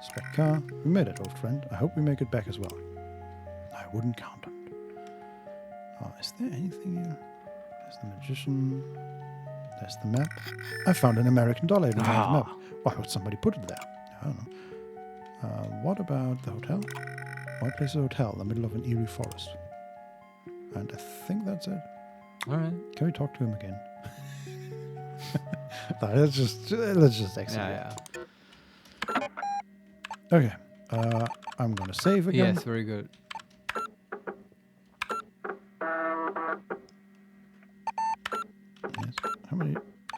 Spec car. We made it, old friend. I hope we make it back as well. I wouldn't count on it. Is there anything here? There's the magician. There's the map. I found an American dollar in the map. Why would somebody put it there? I don't know. What about the hotel? Why place a hotel in the middle of an eerie forest? And I think that's it. All right. Can we talk to him again? No, let's just exit. Yeah, yeah. Okay. I'm gonna save again. Yes, very good. Yes. How many?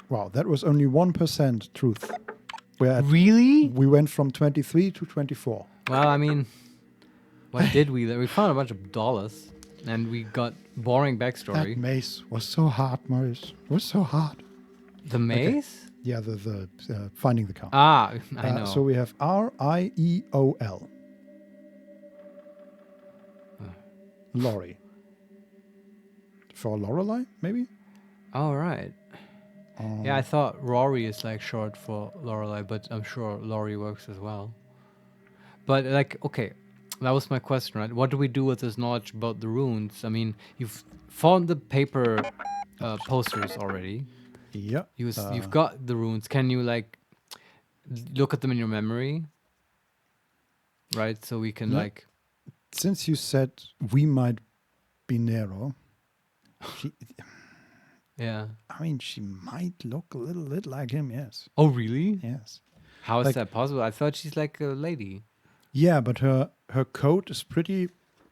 Wow, that was only 1% truth. Really? We went from 23 to 24. Well, I mean, what did we? We found a bunch of dollars, and we got boring That backstory. maze was so hard, Marius. It was so hard. The maze? Yeah, the finding the car. Ah, I know. So we have RIEOL. Lorry. For Lorelei, maybe? All right. Yeah, I thought Rory is like short for Lorelei, but I'm sure Lori works as well. But like, okay, that was my question, right? What do we do with this knowledge about the runes? I mean, you've found the paper posters already. Yeah. You've got the runes. Can you like look at them in your memory? Right, so we can No. like. Since you said we might be Nero, Yeah. I mean, she might look a little bit like him, yes. Oh, really? Yes. How is Like- that possible? I thought she's like a lady. Yeah, but her coat is pretty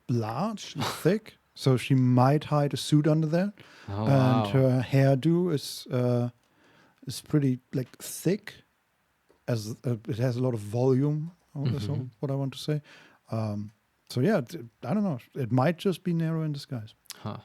large and thick, So she might hide a suit under there. Oh, And wow. her hairdo is pretty like thick, as it has a lot of volume. That's all what I want to say. So yeah, I don't know. It might just be Nero in disguise. Huh.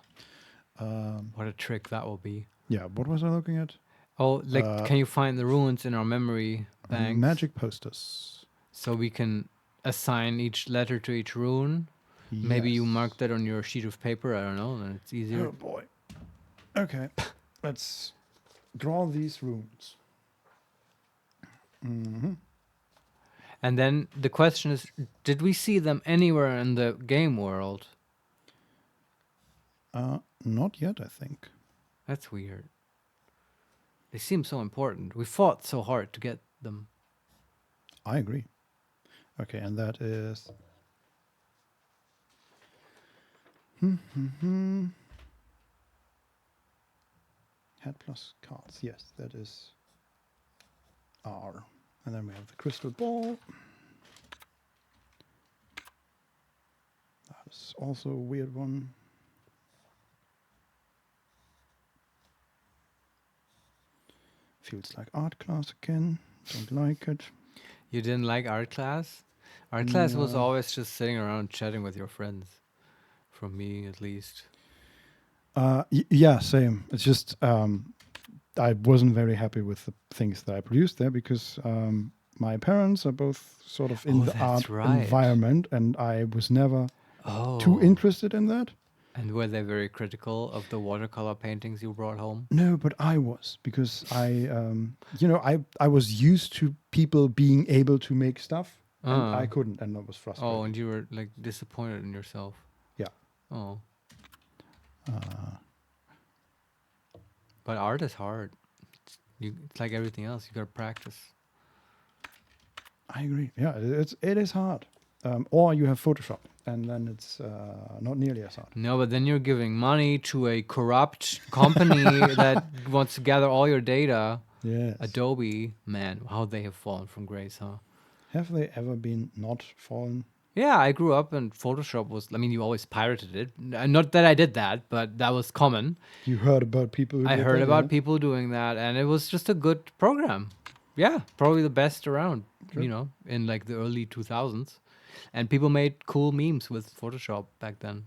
What a trick that will be. Yeah. What was I looking at? Oh, like, can you find the runes in our memory banks? Magic posters. So we can assign each letter to each rune. Maybe you Yes. mark that on your sheet of paper. I don't know. Then it's easier. Oh boy. Okay. Let's draw these runes. And then the question is, did we see them anywhere in the game world? Not yet, I think. That's weird. They seem so important. We fought so hard to get them. I agree. Okay, and that is. Head plus cards. Yes, that is R. And then we have the crystal ball. That is also a weird one. Feels like art class again. Don't like it. You didn't like art class? Art class was No. always just sitting around chatting with your friends. From me, at least. Yeah, same. It's just I wasn't very happy with the things that I produced there because my parents are both sort of in Oh, the that's art right. environment, and I was never Oh. too interested in that. And were they very critical of the watercolor paintings you brought home? No, but I was because I was used to people being able to make stuff, and I couldn't, and that was frustrating. Oh, and you were like disappointed in yourself. Yeah. Oh. But art is hard. It's like everything else. You gotta practice. I agree. Yeah, it is hard. Or you have Photoshop, and then it's not nearly as hard. No, but then you're giving money to a corrupt company that wants to gather all your data. Yes. Adobe, man, how they have fallen from grace, huh? Have they ever been not fallen? Yeah, I grew up and Photoshop was, I mean, you always pirated it. Not that I did that, but that was common. You heard about people who I did heard that, about yeah? people doing that, and it was just a good program. Yeah, probably the best around, Sure. you know, in like the early 2000s. And people made cool memes with Photoshop back then.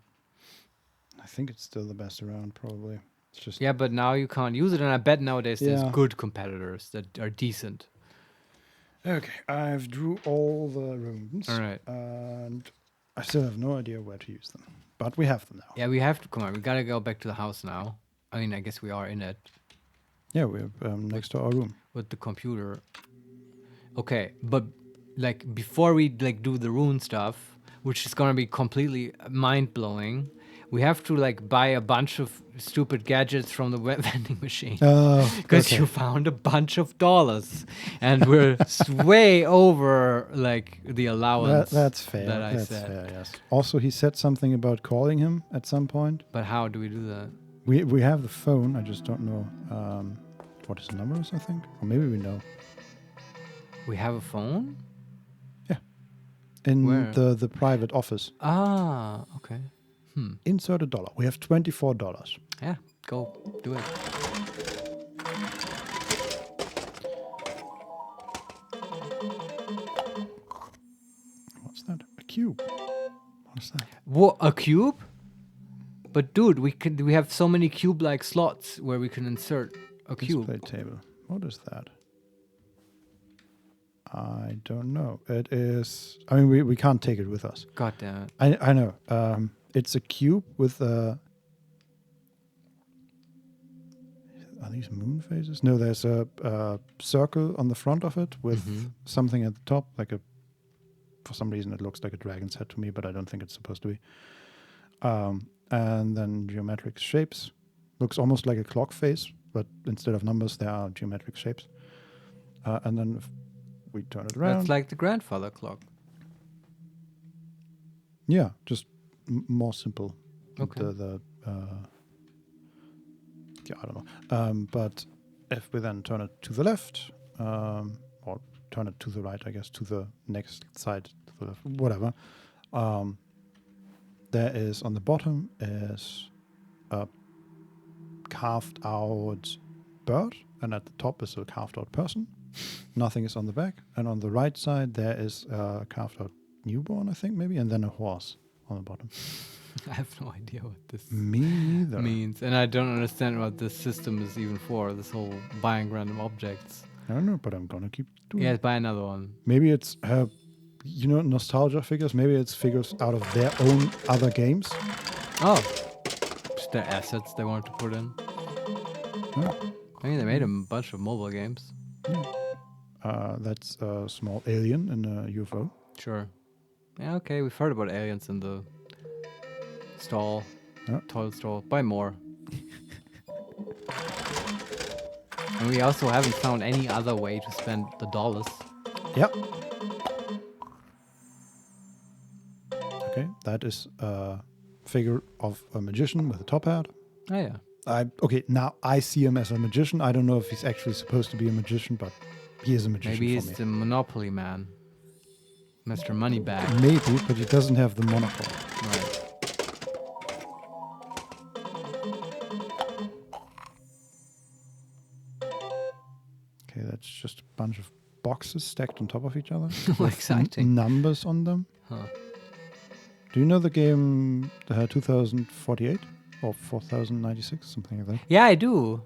I think it's still the best around, probably. It's just Yeah, but now you can't use it, and I bet nowadays there's Yeah. good competitors that are decent. okay. I've drew all the runes, All right. and I still have no idea where to use them, but we have them now. Yeah, we have to, come on, we gotta go back to the house now. I mean, I guess we are in it Yeah, we're next to our room. with the computer. Okay, but like before we like do the rune stuff, which is gonna be completely mind-blowing, we have to like buy a bunch of stupid gadgets from the web vending machine. Because okay. you found a bunch of dollars, and we're way over like the allowance. That's fair. That I That's said. fair. Yes. Also, he said something about calling him at some point. But how do we do that? We have the phone. I just don't know what his number is. I think, or maybe we know. We have a phone? In Where? the private office. Ah, okay. Insert $1. We have $24. Yeah, go do it. What's that? A cube. What is that? What, a cube? But dude, we have so many cube-like slots where we can insert a cube. Display table. What is that? I don't know. It is. I mean, we can't take it with us. God damn it. I know. It's a cube with a. Are these moon phases? No, there's a circle on the front of it with something at the top, like a. For some reason, it looks like a dragon's head to me, but I don't think it's supposed to be. And then geometric shapes. Looks almost like a clock face, but instead of numbers, there are geometric shapes. And then if we turn it around. That's like the grandfather clock. Yeah, just more simple. Okay. Yeah, I don't know. But if we then turn it to the left, or turn it to the right, I guess, to the next side, to the left, whatever, There is on the bottom is a carved out bird, and at the top is a carved out person. Nothing is on the back, and on the right side there is a carved out newborn, I think maybe, and then a horse on the bottom. I have no idea what this Me neither. means, and I don't understand what this system is even for. This whole buying random objects. I don't know, but I'm gonna keep doing Yeah, it. buy another one. Maybe it's nostalgia figures. Maybe it's figures out of their own other games. Oh, just their assets they wanted to put in. Yeah. I mean, they made a bunch of mobile games. That's a small alien in a UFO. Sure. Yeah, okay. We've heard about aliens in the stall, Yeah. toilet stall. Buy more. And we also haven't found any other way to spend the dollars. Yep. Okay, that is a figure of a magician with a top hat. Oh yeah. Now I see him as a magician. I don't know if he's actually supposed to be a magician, but he is a magician. Maybe for he's me. the Monopoly man, Mr. Moneybag. Maybe, but he doesn't have the monocle. Right. Okay, that's just a bunch of boxes stacked on top of each other. Oh, exciting. Numbers on them. Huh. Do you know the game 2048 or 4096, something like that? Yeah, I do.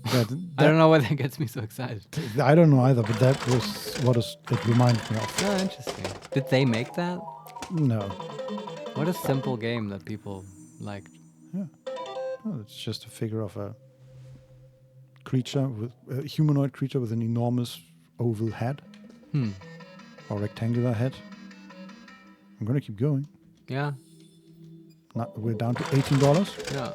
That- I don't know why that gets me so excited. I don't know either, but that was what it reminded me of. Oh, interesting. Did they make that? No, What a simple game that people liked. oh, it's just a figure of a creature with a humanoid creature with an enormous oval head or rectangular head. I'm gonna keep going. Yeah. We're down to $18. Yeah.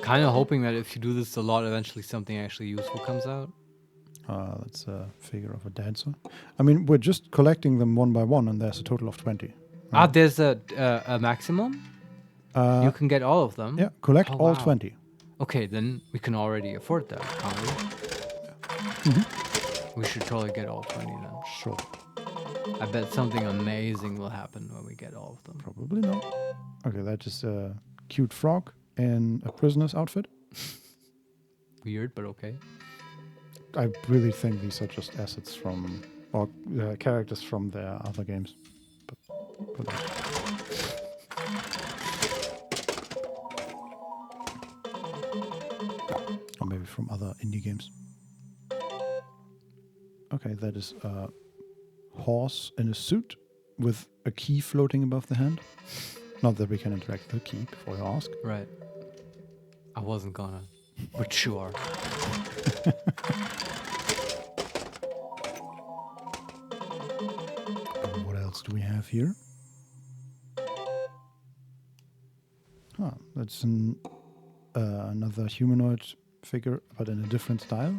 Kind of hoping that if you do this a lot, eventually something actually useful comes out. That's a figure of a dancer. I mean, we're just collecting them one by one, and there's a total of 20. Ah, there's a maximum? You can get all of them? Yeah, collect Oh, all wow. 20. Okay, then we can already afford that, can't we? We should totally get all 20 then. Sure. I bet something amazing will happen when we get all of them. Probably not. Okay, that is a cute frog in a prisoner's outfit. Weird, but okay. I really think these are just assets from, or characters from their other games. But who knows? Or maybe from other indie games. Okay, that is a horse in a suit with a key floating above the hand. Not that we can interact with the key before you ask. Right. I wasn't gonna, but sure. What else do we have here? That's another humanoid figure, but in a different style.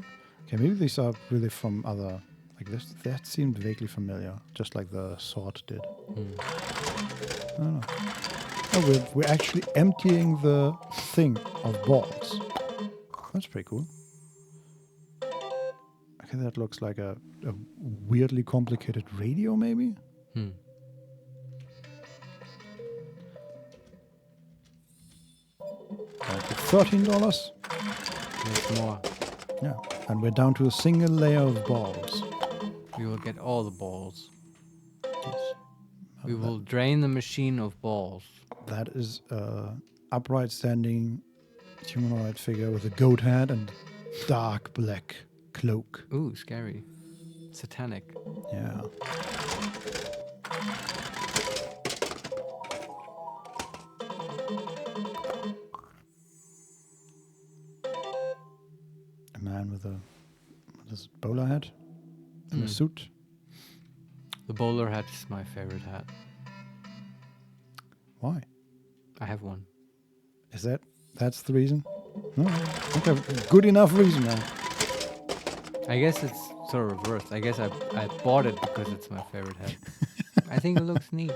Okay, maybe these are really from other, like this. That seemed vaguely familiar, just like the sword did. I don't know. Oh, we're actually emptying the thing of balls. That's pretty cool. Okay, that looks like a weirdly complicated radio, maybe? $13. There's more. Yeah, and we're down to a single layer of balls. We will get all the balls. Yes. We will drain the machine of balls. That is a upright standing humanoid figure with a goat head and dark black cloak. Ooh, scary. Satanic. Yeah. A man with a bowler hat and a suit. The bowler hat is my favorite hat. Why? I have one. Is that's the reason? No, okay, good enough reason, man. I guess it's sort of reversed. I guess I bought it because it's my favorite hat. I think it looks neat.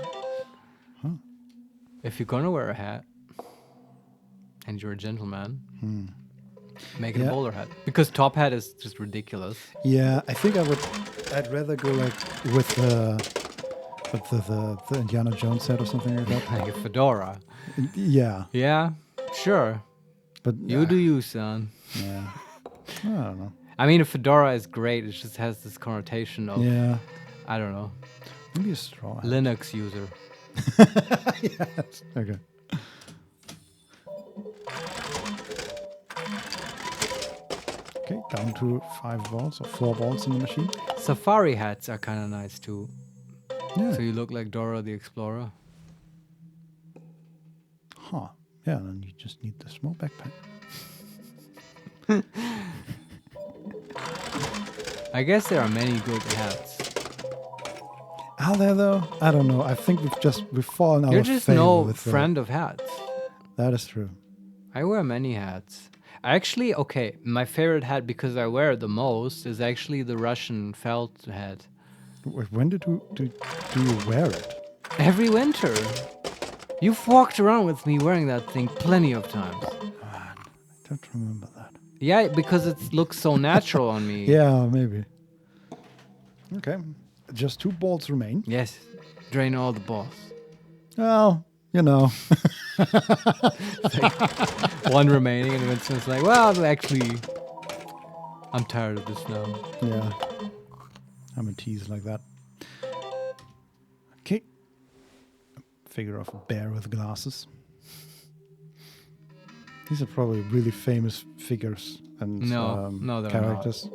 Huh. If you're gonna wear a hat and you're a gentleman, Make it a Yeah. bowler hat. Because top hat is just ridiculous. Yeah, I think I'd rather go like with the Indiana Jones hat or something like that. Like a fedora. Yeah, Yeah, sure. but You do you, son. yeah, I don't know. I mean, a fedora is great. It just has this connotation of, Yeah, I don't know, maybe a straw hat. Linux user. Yes. Okay. Okay, down to 5 balls or 4 balls in the machine. Safari hats are kind of nice too. Yeah. So you look like Dora the Explorer. Huh. Yeah, then you just need the small backpack. I guess there are many good hats. Are there though? I don't know. I think we've fallen out You're of just favor no with friend of hats. That is true. I wear many hats. Actually, okay, my favorite hat because I wear it the most is actually the Russian felt hat. When do you wear it? Every winter. You've walked around with me wearing that thing plenty of times. I don't remember that. Yeah, because it looks so natural on me. Yeah, maybe. Okay. Just 2 balls remain. Yes. Drain all the balls. Well, you know. One remaining, and Vincent's like, well, actually, I'm tired of this now. Yeah. I'm a tease like that. Okay. Figure of a bear with glasses. These are probably really famous figures and No, they're characters.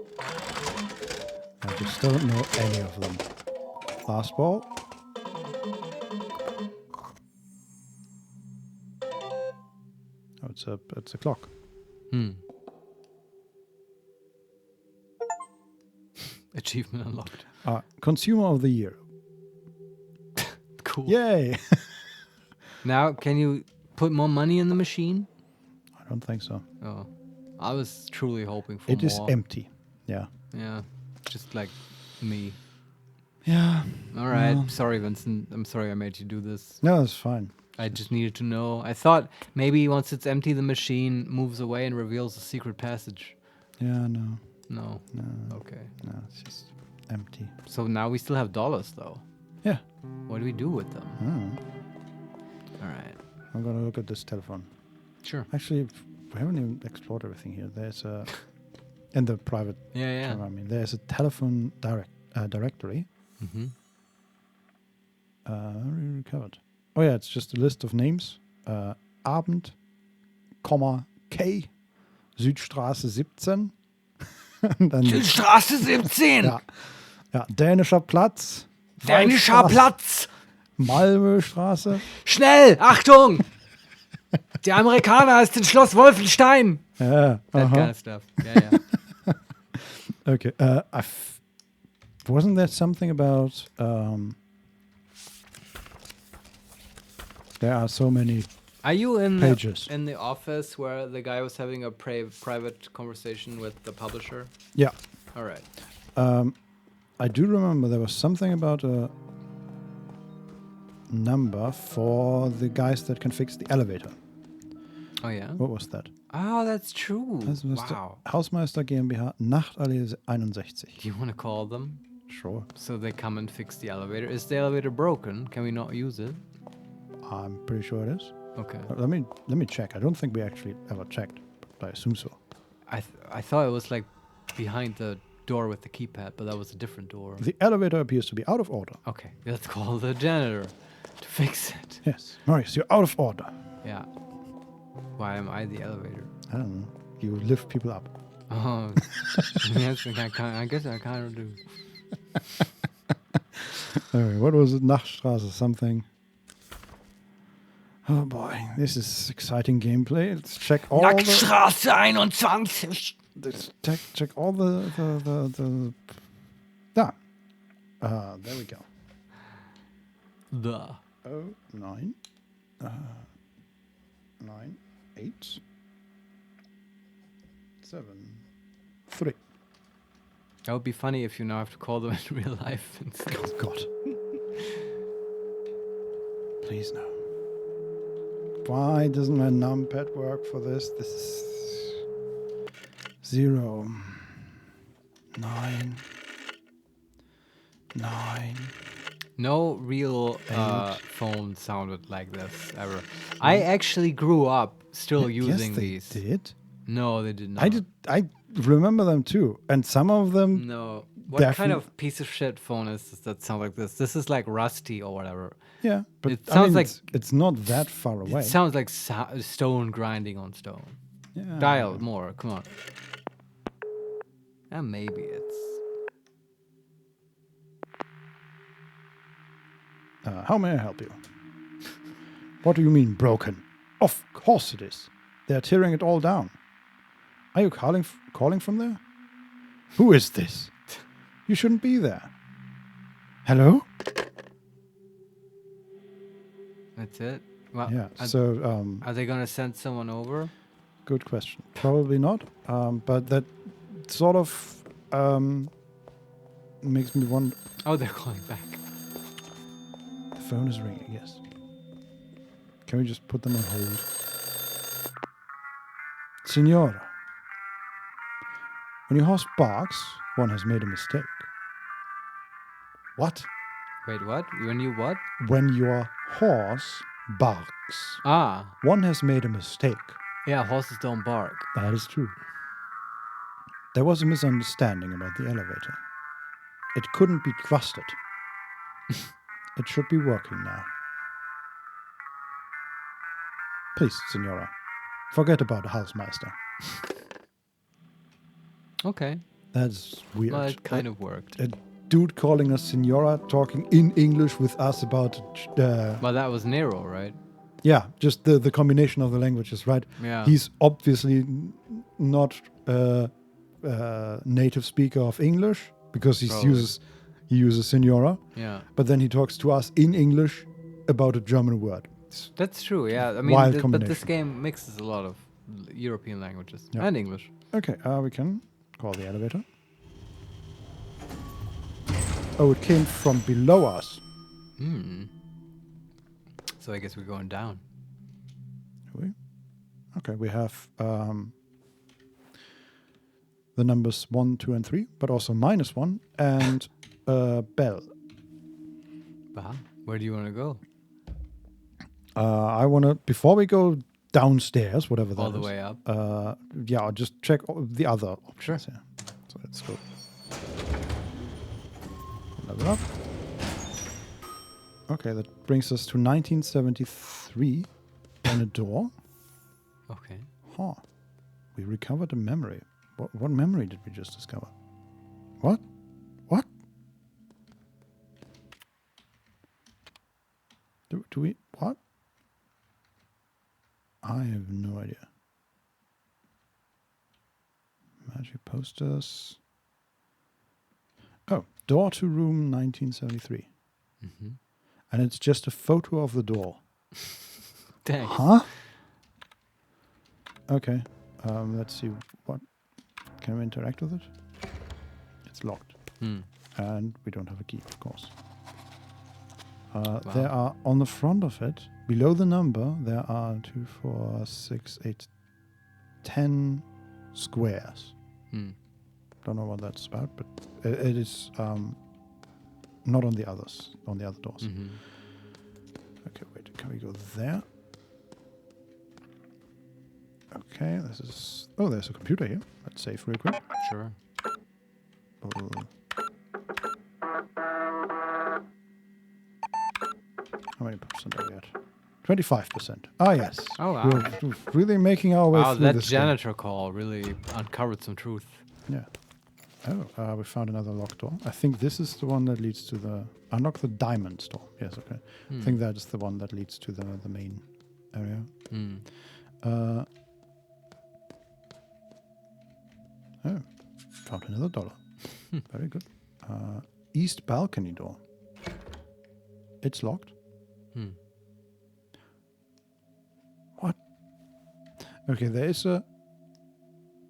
I just don't know any of them. Last ball. Oh, it's a clock. Achievement unlocked. Consumer of the year. Cool. Yay! Now, can you put more money in the machine? I don't think so. Oh, I was truly hoping for It more. is empty. Yeah. Yeah, just like me. Yeah. All right. Well. Sorry, Vincent. I'm sorry I made you do this. No, it's fine. I just needed to know. I thought maybe once it's empty, the machine moves away and reveals a secret passage. Yeah, no. No. No. Okay. No, it's just empty. So now we still have dollars, though. Yeah. What do we do with them? Oh. All right. I'm gonna look at this telephone. Sure. Actually, we haven't even explored everything here. There's a in the private. Yeah. I mean, there's a telephone directory. Mm-hmm. Already recovered. Oh yeah, it's just a list of names. Abend, K, Südstraße 17. Und dann Straße 17! ja, ja, Dänischer Platz. Dänischer Waldstraße, Platz! Malmöstraße. Schnell! Achtung! Die Amerikaner ist in Schloss Wolfenstein! Ja, That kind of stuff. Yeah. okay. Wasn't there something about there are so many Are you in pages? in the office where the guy was having a private conversation with the publisher? Yeah. All right. I do remember there was something about a number for the guys that can fix the elevator. Oh yeah. What was that? Oh, that's true. Wow. Hausmeister GmbH, Nachtallee 61. Do you want to call them Sure. so they come and fix the elevator? Is the elevator broken? Can we not use it? I'm pretty sure it is. Okay. Let me check. I don't think we actually ever checked, but I assume so. I thought it was like behind the door with the keypad, but that was a different door. The elevator appears to be out of order. Okay, let's call the janitor to fix it. Yes. Marius, you're out of order. Yeah. Why am I the elevator? I don't know. You lift people up. Oh, yes, I guess I kind of do. Anyway, what was it? Nachtstraße something. Oh boy, this is exciting gameplay. Let's check all Nachtstraße 21. Let's check all the yeah. There we go. The. 9 9 8 7 3. That would be funny if you now have to call them in real life. Oh God. Please no. Why doesn't my numpad work for this? This is 0, 9, 9. No real Eight. phone sounded like this ever. I actually grew up still using yes, they these. did. No, they did not. I remember them too, and some of them. No. What kind Defin- of piece of shit phone is this that sounds like this? This is like Rusty or whatever. Yeah, but It I sounds mean, like- it's not that far away. It sounds like stone grinding on stone. Yeah. Dial more, come on. And maybe it's. How may I help you? What do you mean broken? Of course it is. They're tearing it all down. Are you calling from there? Who is this? You shouldn't be there. Hello? That's it? Well, Yeah. are, So, are they gonna send someone over? good question. Probably not. But that sort of makes me wonder. Oh, they're calling back. The phone is ringing. Yes. Can we just put them on hold? Signora. When your horse barks, one has made a mistake. What? Wait, what? When you what? When your horse barks, Ah, one has made a mistake. yeah, horses don't bark. That is true. There was a misunderstanding about the elevator. It couldn't be trusted. It should be working now. Please, Signora, forget about the Hausmeister. Okay. That's weird. Well, it kind of worked. A dude calling us Signora, talking in English with us about... Well, that was Nero, right? yeah, just the combination of the languages, right? Yeah. He's obviously not a native speaker of English because he Probably. uses Signora, Yeah. but then he talks to us in English about a German word. It's That's true, yeah. I mean, Wild but this combination. game mixes a lot of European languages Yeah. and English. okay, we can call the elevator. Oh, it came from below us. Hmm. So I guess we're going down. Are we? Okay, we have the numbers 1, 2, and 3, but also -1 and bell. Bah, where do you want to go? I want to, before we go downstairs, whatever that All the is, way up? yeah, I'll just check the other options Sure. here. So let's go. Level up. Okay, that brings us to 1973 and a door. Okay. Huh. We recovered a memory. What memory did we just discover? What? What? Do we... What? I have no idea. Magic posters. Oh, door to room 1973. Mm-hmm. And it's just a photo of the door. Thanks. Huh? Okay. Let's see. What? Can we interact with it? It's locked. Hmm. And we don't have a key, of course. Wow. There are, on the front of it, below the number, there are 2, 4, 6, 8, 10 squares. Hmm. Don't know what that's about, but it is not on the others, on the other doors. Mm-hmm. Okay, wait, can we go there? Okay, this is... Oh, there's a computer here. Let's save real quick. Sure. Oh. How many percent are we at? 25%. Ah, yes. Oh, wow. We're really making our way Wow, through that this game. janitor call really uncovered some truth. Yeah. Oh, we found another locked door. I think this is the one that leads to the... Unlock the diamond store. Yes, okay. I think that is the one that leads to the main area. Hmm. Oh, found another dollar. Very good. East balcony door. It's locked. Hmm. What? Okay, there is a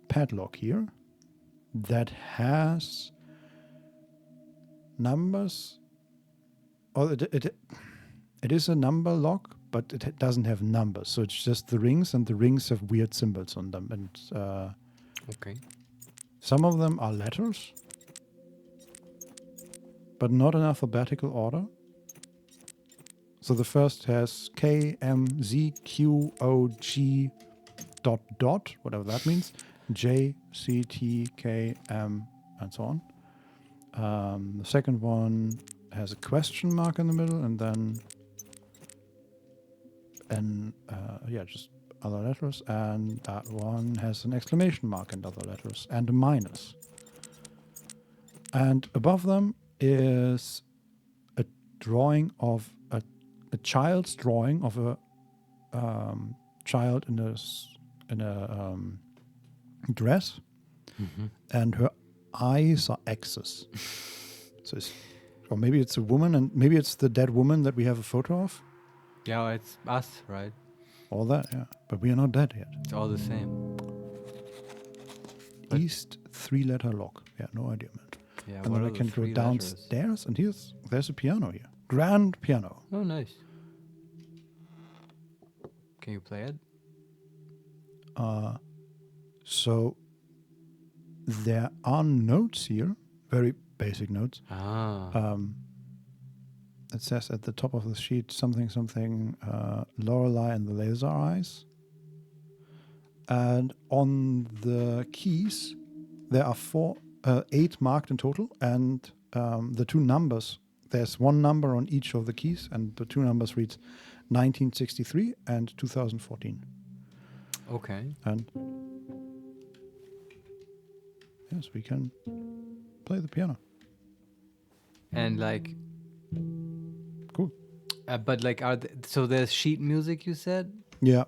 padlock here that has numbers. Oh, it is a number lock, but it doesn't have numbers. So it's just the rings, and the rings have weird symbols on them. And Okay. Some of them are letters, but not in alphabetical order. So the first has K, M, Z, Q, O, G, dot, whatever that means, J, C, T, K, M, and so on. The second one has a question mark in the middle, and then just other letters, and that one has an exclamation mark and other letters, and a minus. And above them is a drawing of a child's drawing of a child in a dress, and her eyes are X's. So or maybe it's a woman, and maybe it's the dead woman that we have a photo of. Yeah, it's us, right? All that, yeah. But we are not dead yet. It's all the same. East 3-letter lock. Yeah, no idea, man. Yeah, And what then are I the can go 3 downstairs, and there's a piano here. Grand piano. letters? Oh, nice. Can you play it? So there are notes here, very basic notes. It says at the top of the sheet something, Lorelei and the laser eyes. And on the keys, there are 8 marked in total, and the 2 numbers, there's 1 number on each of the keys, and the 2 numbers reads 1963 and 2014. Okay. And yes, we can play the piano. And like, Cool. but like, so there's sheet music, you said? Yeah,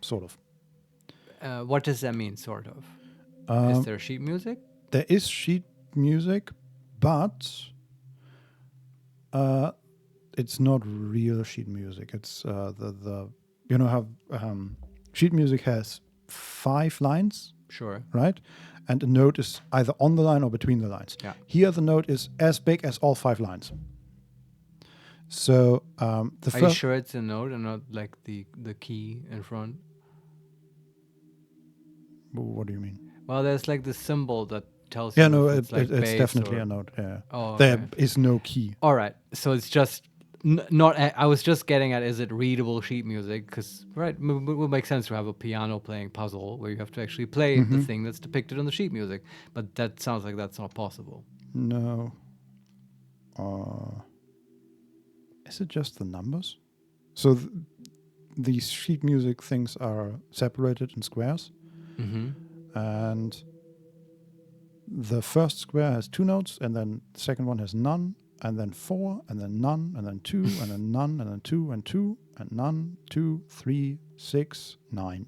sort of. What does that mean, sort of? Is there sheet music? There is sheet music, but it's not real sheet music. It's the you know how sheet music has 5 lines, Sure. right? And a note is either on the line or between the lines. Yeah. Here the note is as big as all 5 lines. So the Are you sure it's a note and not like the key in front? What do you mean? Well, there's like the symbol that tells Yeah, you. no, if it's like bass definitely or... a note. Yeah. Oh, There okay. is no key. All right. So it's just not. I was just getting at, is it readable sheet music? Because it would make sense to have a piano playing puzzle where you have to actually play the thing that's depicted on the sheet music. But that sounds like that's not possible. No. Is it just the numbers? So these sheet music things are separated in squares. Mm-hmm. And the first square has 2 notes, and then the second one has none, and then 4, and then none, and then 2, and then none, and then 2, and 2, and none, 2, 3, 6, 9.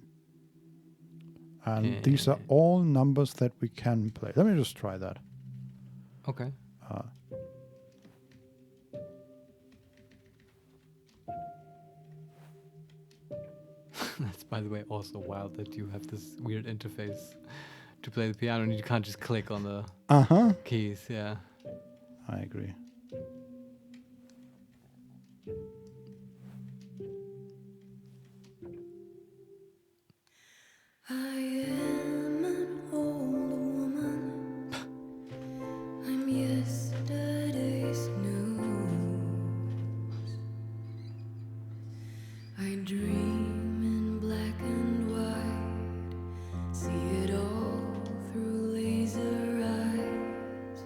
And these are all numbers that we can play. Let me just try that. Okay. That's, by the way, also wild that you have this weird interface to play the piano and you can't just click on the keys. Yeah. I agree. I am an old woman. I'm yesterday's news. I dream in black and white, see it all through laser eyes.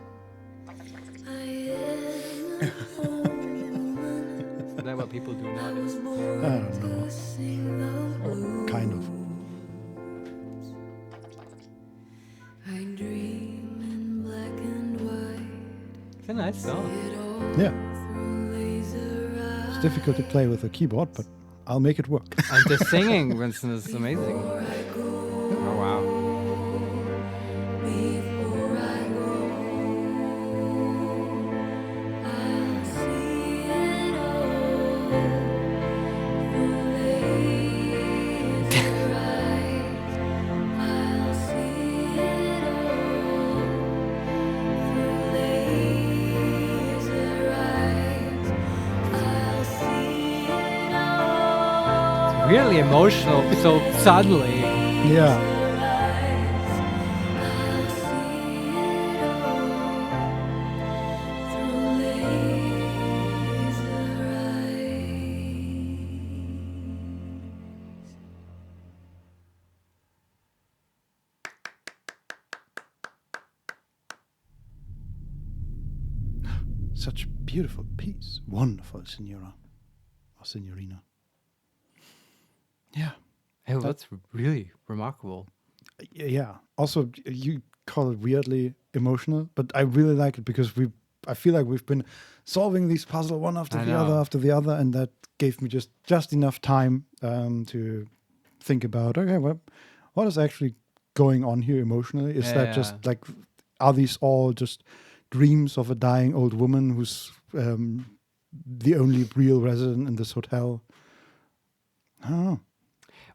I am an old woman. Is that what people do I was nowadays? born I don't know. to sing the blues. Kind of. I dream in black and white. It's a nice song. Yeah. Through laser eyes. It's difficult to play with a keyboard, but I'll make it work. And the singing, Vincent, is amazing. Oh, wow. Before I go, I'll see it all through laser eyes. I'll see it all through laser eyes. I'll see it all. Really emotional, so suddenly. Yeah. I'll see such a beautiful piece. Wonderful, Signora. Or Signorina. Yeah. Hey, well, that's really remarkable. Yeah. Also, you call it weirdly emotional, but I really like it because I feel like we've been solving these puzzles one after I the know. other, and that gave me just enough time to think about, okay, what is actually going on here emotionally? Is that just Yeah. like, are these all just dreams of a dying old woman who's the only real resident in this hotel? I don't know.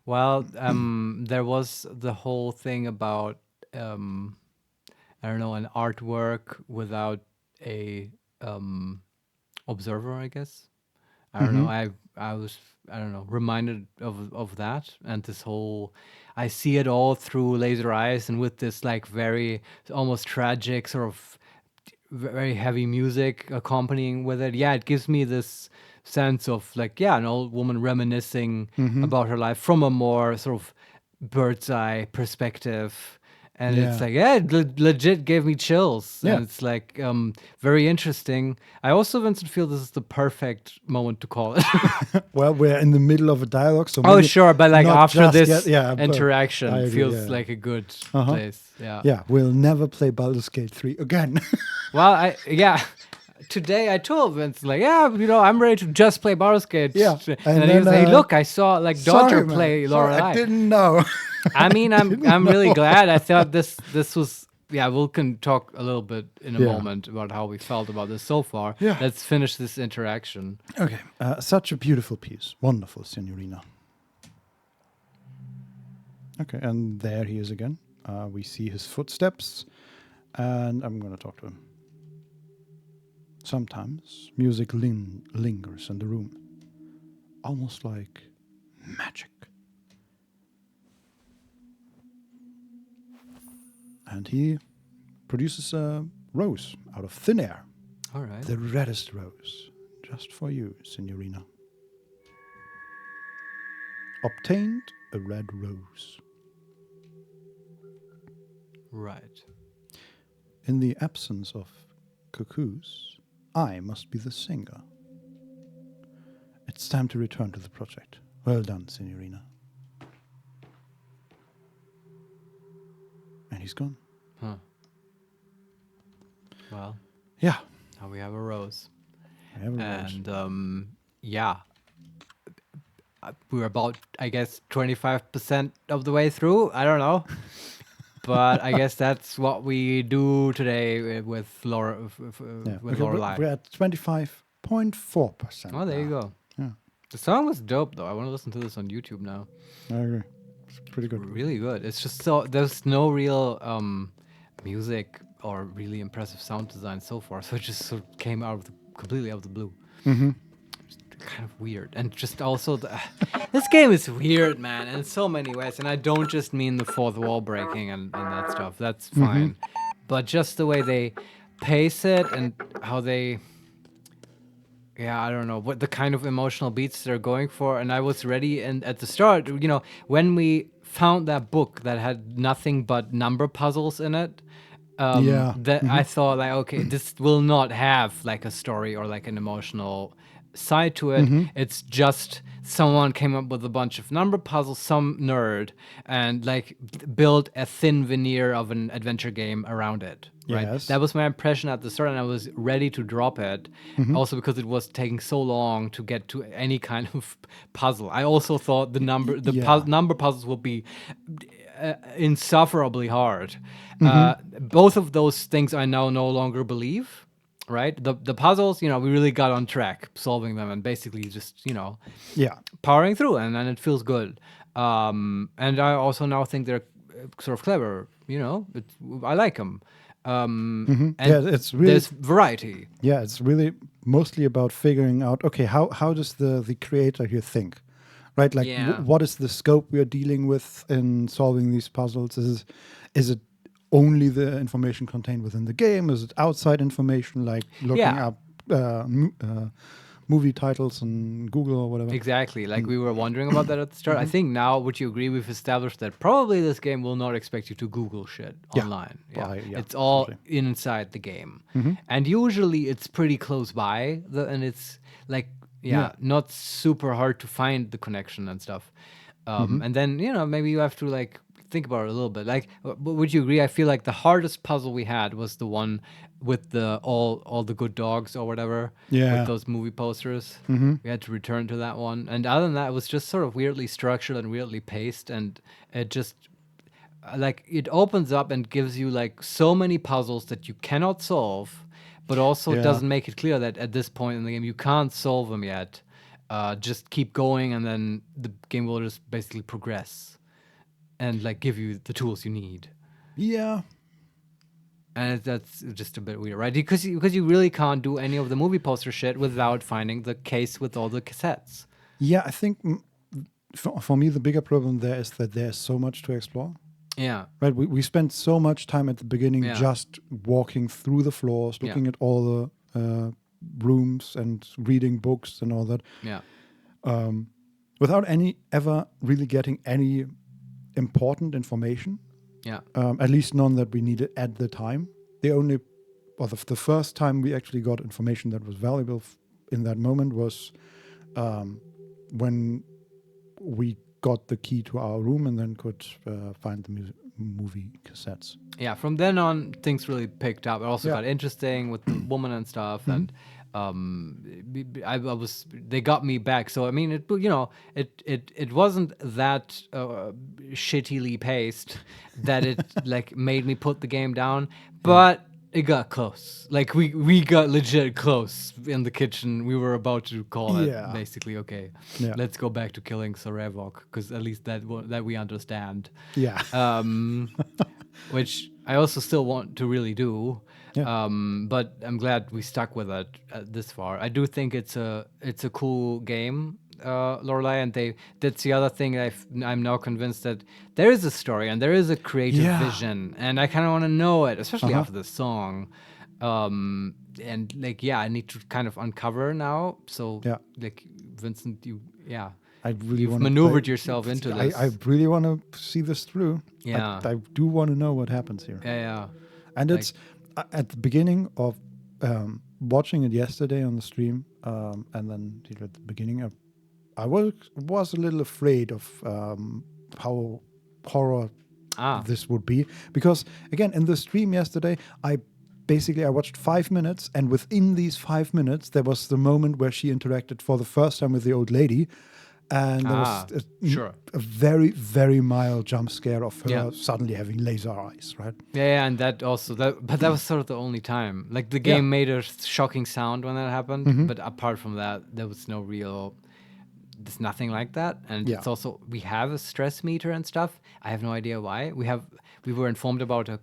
Well, there was the whole thing about I don't know, an artwork without a observer, I guess. I don't know. I was I don't know reminded of that and this whole. I see it all through laser eyes and with this like very almost tragic sort of very heavy music accompanying with it. Yeah, it gives me this sense of like an old woman reminiscing about her life from a more sort of bird's eye perspective. And it's Yeah. like, it legit gave me chills. Yeah. And it's like very interesting. I also, Vincent, feel this is the perfect moment to call it. Well, we're in the middle of a dialogue, so Oh, maybe sure. But like not after just this yet. Yeah, but I interaction, agree, feels yeah. like a good Uh-huh. place. Yeah. Yeah, we'll never play Baldur's Gate 3 again. Well, today I told Vince like, I'm ready to just play Baldur's Gate. Yeah, And and then he was then, like, hey, look, I saw like daughter Sorry, man. play Sorry, Lorelei. I didn't know. I mean, I'm really glad. I thought this was. Yeah, we can talk a little bit in a Yeah. moment about how we felt about this so far. Yeah. Let's finish this interaction. Okay, such a beautiful piece. Wonderful, Signorina. Okay, and there he is again. We see his footsteps, and I'm going to talk to him. Sometimes music lingers in the room, almost like magic. And he produces a rose out of thin air. All right. The reddest rose, just for you, Signorina. Obtained a red rose. Right. In the absence of cuckoos, I must be the singer. It's time to return to the project. Well done, Signorina. And he's gone. Huh. Well, Yeah. now we have a rose. I have a rose. And we're about, I guess, 25% of the way through. I don't know. But I guess that's what we do today with Yeah. with Okay, Lorelei. we're at 25.4%. Oh, there you now. go. Yeah, The song was dope, though. I want to listen to this on YouTube now. I agree. It's pretty good. Really good. It's just so there's no real music or really impressive sound design so far. So it just sort of came completely out of the blue. Mm-hmm. Kind of weird, and just also this game is weird, man, in so many ways. And I don't just mean the fourth wall breaking and that stuff. That's fine, but just the way they pace it and how they. Yeah, I don't know what the kind of emotional beats they're going for. And I was ready, and at the start, when we found that book that had nothing but number puzzles in it, Yeah. that I thought like, okay, this will not have like a story or like an emotional side to it. It's just someone came up with a bunch of number puzzles, some nerd, and like built a thin veneer of an adventure game around it. Right. Yes. That was my impression at the start, and I was ready to drop it. Also because it was taking so long to get to any kind of puzzle. I also thought the number puzzles would be insufferably hard. Both of those things I now no longer believe. Right. The puzzles, we really got on track solving them and basically just Yeah. powering through, and then it feels good. And I also now think they're sort of clever. I like them. And Yeah, it's really there's variety. Yeah, it's really mostly about figuring out, okay, how does the creator here think, right? Like, Yeah. what is the scope we are dealing with in solving these puzzles? Is it only the information contained within the game? Is it outside information, like looking Yeah. up movie titles on Google or whatever. Exactly. Like we were wondering about that at the start. I think now, would you agree, we've established that probably this game will not expect you to Google shit Yeah. online. Yeah, It's all absolutely. inside the game. And usually it's pretty close by, and it's like, Yeah. not super hard to find the connection and stuff. And then, maybe you have to like think about it a little bit. Like, but would you agree? I feel like the hardest puzzle we had was the one with the all the good dogs or whatever. Yeah. With those movie posters. We had to return to that one. And other than that, it was just sort of weirdly structured and weirdly paced, and it just like it opens up and gives you like so many puzzles that you cannot solve, but also Yeah. doesn't make it clear that at this point in the game you can't solve them yet. Just keep going, and then the game will just basically progress and like give you the tools you need. Yeah. And that's just a bit weird, right? Because you really can't do any of the movie poster shit without finding the case with all the cassettes. Yeah, I think for me the bigger problem there is that there's so much to explore. Yeah. Right, we spent so much time at the beginning Yeah. just walking through the floors, Yeah. looking at all the rooms and reading books and all that, Yeah. without ever really getting any important information. Yeah. At least none that we needed at the time. The first time we actually got information that was valuable in that moment was when we got the key to our room and then could find the movie cassettes. Yeah, from then on, things really picked up. It also Yeah. got interesting with the woman and stuff, and they got me back. So I mean, it wasn't that shittily paced that it like made me put the game down, but it got close. Like we got legit close in the kitchen. We were about to call it Yeah. basically. Okay, Yeah. let's go back to killing Sorevok, because at least that we understand. Yeah. Which I also still want to really do. Yeah. But I'm glad we stuck with it this far. I do think it's a cool game, Lorelei, and that's the other thing I'm now convinced that there is a story and there is a creative Yeah. vision, and I kind of want to know it, especially Uh-huh. after the song. And like, yeah, I need to kind of uncover now. So Yeah. like, Vincent, I really you've want maneuvered yourself into this. I really want to see this through. Yeah. I do want to know what happens here. yeah. And it's at the beginning of watching it yesterday on the stream, and then at the beginning, I was a little afraid of how horror this would be, because again in the stream yesterday, I watched 5 minutes, and within these 5 minutes, there was the moment where she interacted for the first time with the old lady. And there was sure. a very, very mild jump scare of her Yeah. suddenly having laser eyes, right? Yeah, and that also but that was sort of the only time. Like the game made a shocking sound when that happened, but apart from that, there was there's nothing like that. And Yeah. it's also, we have a stress meter and stuff. I have no idea why. We were informed about a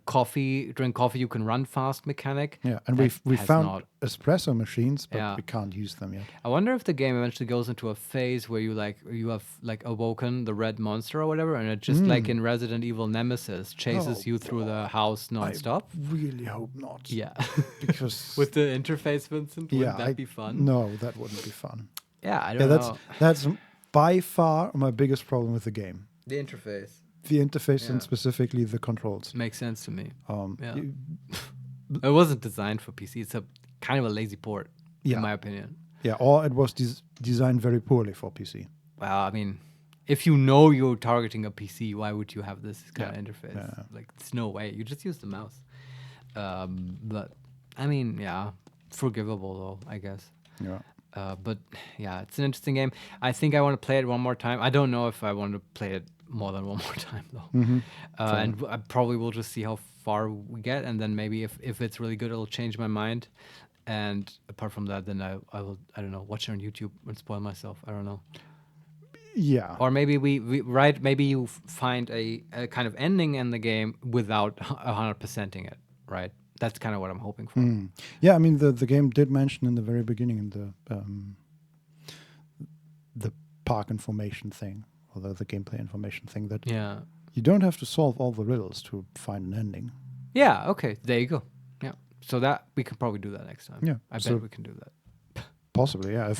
drink coffee you can run fast mechanic. Yeah, and That we has found not. espresso machines, but Yeah. we can't use them yet. I wonder if the game eventually goes into a phase where you have like awoken the red monster or whatever, and it just like in Resident Evil Nemesis chases Oh, you through the house nonstop. Really hope not. Yeah. because With the interface, Vincent, wouldn't that be fun? No, that wouldn't be fun. Yeah, I Yeah, don't know. that's by far my biggest problem with the game. The interface The interface Yeah. and specifically the controls. makes sense to me. Yeah. you- It wasn't designed for PC. It's a kind of a lazy port, Yeah. in my opinion. yeah, or it was designed very poorly for PC. Well, I mean, if you know you're targeting a PC, why would you have this kind of interface? Yeah. Like, there's no way. You just use the mouse. But I mean, yeah, forgivable though, I guess. Yeah. But yeah, it's an interesting game. I think I want to play it one more time. I don't know if I want to play it more than one more time though. And I probably will just see how far we get, and then maybe if it's really good, it'll change my mind. And apart from that, then I will, I don't know, watch it on YouTube and spoil myself. I don't know. Yeah. Or maybe maybe you find a kind of ending in the game without 100%ing it, right? That's kind of what I'm hoping for. Yeah, I mean the game did mention in the very beginning in the park information thing, or the gameplay information thing, that Yeah. you don't have to solve all the riddles to find an ending. Yeah, okay, there you go. Yeah. So that we can probably do that next time. Yeah, I so- bet we can do that. Possibly, yeah.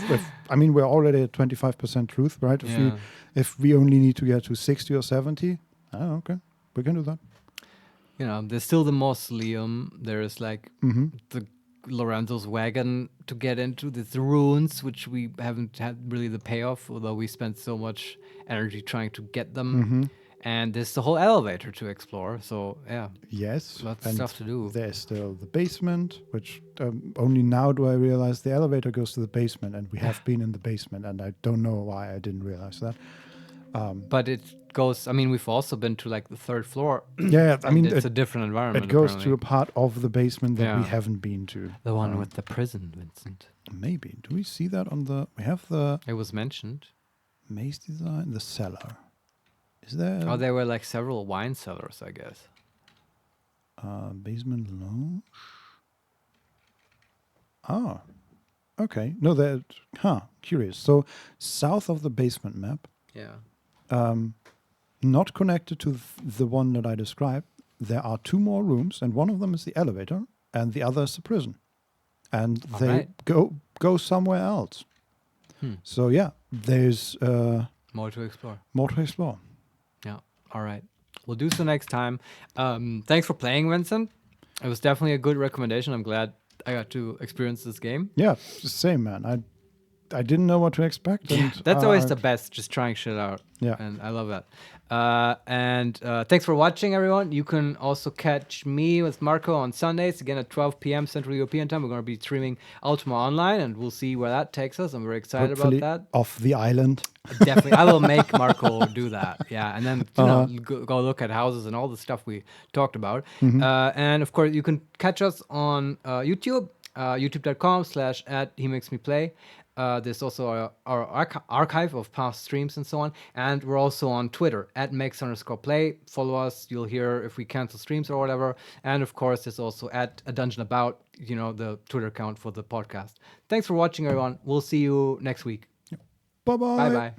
I mean, we're already at 25% truth, right? Yeah. If we only need to get to 60 or 70, okay, we can do that. You know, there's still the mausoleum. There's like the Lorenzo's wagon to get into. There's the ruins, which we haven't had really the payoff, although we spent so much energy trying to get them. And there's the whole elevator to explore. So yeah, Yes, lots of and stuff to do. there's still the basement, which only now do I realize the elevator goes to the basement, and we have been in the basement, and I don't know why I didn't realize that. But it goes. I mean, we've also been to like the third floor. Yeah, I and mean, it's a different environment. it goes apparently. to a part of the basement that we Yeah. haven't been to. The one with the prison, Vincent. Maybe. Do we see that on the... We have the It was mentioned. maze design, the cellar. Is there Oh, there were like several wine cellars, I guess. basement lounge? Ah, okay. No, that... curious. So, south of the basement map, Yeah. not connected to the one that I described, there are two more rooms, and one of them is the elevator, and the other is the prison. And All they right. go somewhere else. So yeah, there's More to explore. more to explore. Yeah. All right. We'll do so next time. Thanks for playing, Vincent. It was definitely a good recommendation. I'm glad I got to experience this game. Yeah, it's the same, man. I didn't know what to expect. And, That's always the best, just trying shit out. Yeah. And I love that. And thanks for watching, everyone. You can also catch me with Marco on Sundays, again at 12 p.m. Central European Time. We're going to be streaming Ultima Online, and we'll see where that takes us. I'm very excited hopefully about that. off the island. Definitely. I will make Marco do that. Yeah. And then, go look at houses and all the stuff we talked about. And of course, you can catch us on YouTube, youtube.com/@HeMakesMePlay. There's also our archive of past streams and so on. And we're also on Twitter @makes_play. Follow us. You'll hear if we cancel streams or whatever. And of course, there's also @ADungeonAbout, the Twitter account for the podcast. Thanks for watching, everyone. We'll see you next week. Bye-bye. Bye bye.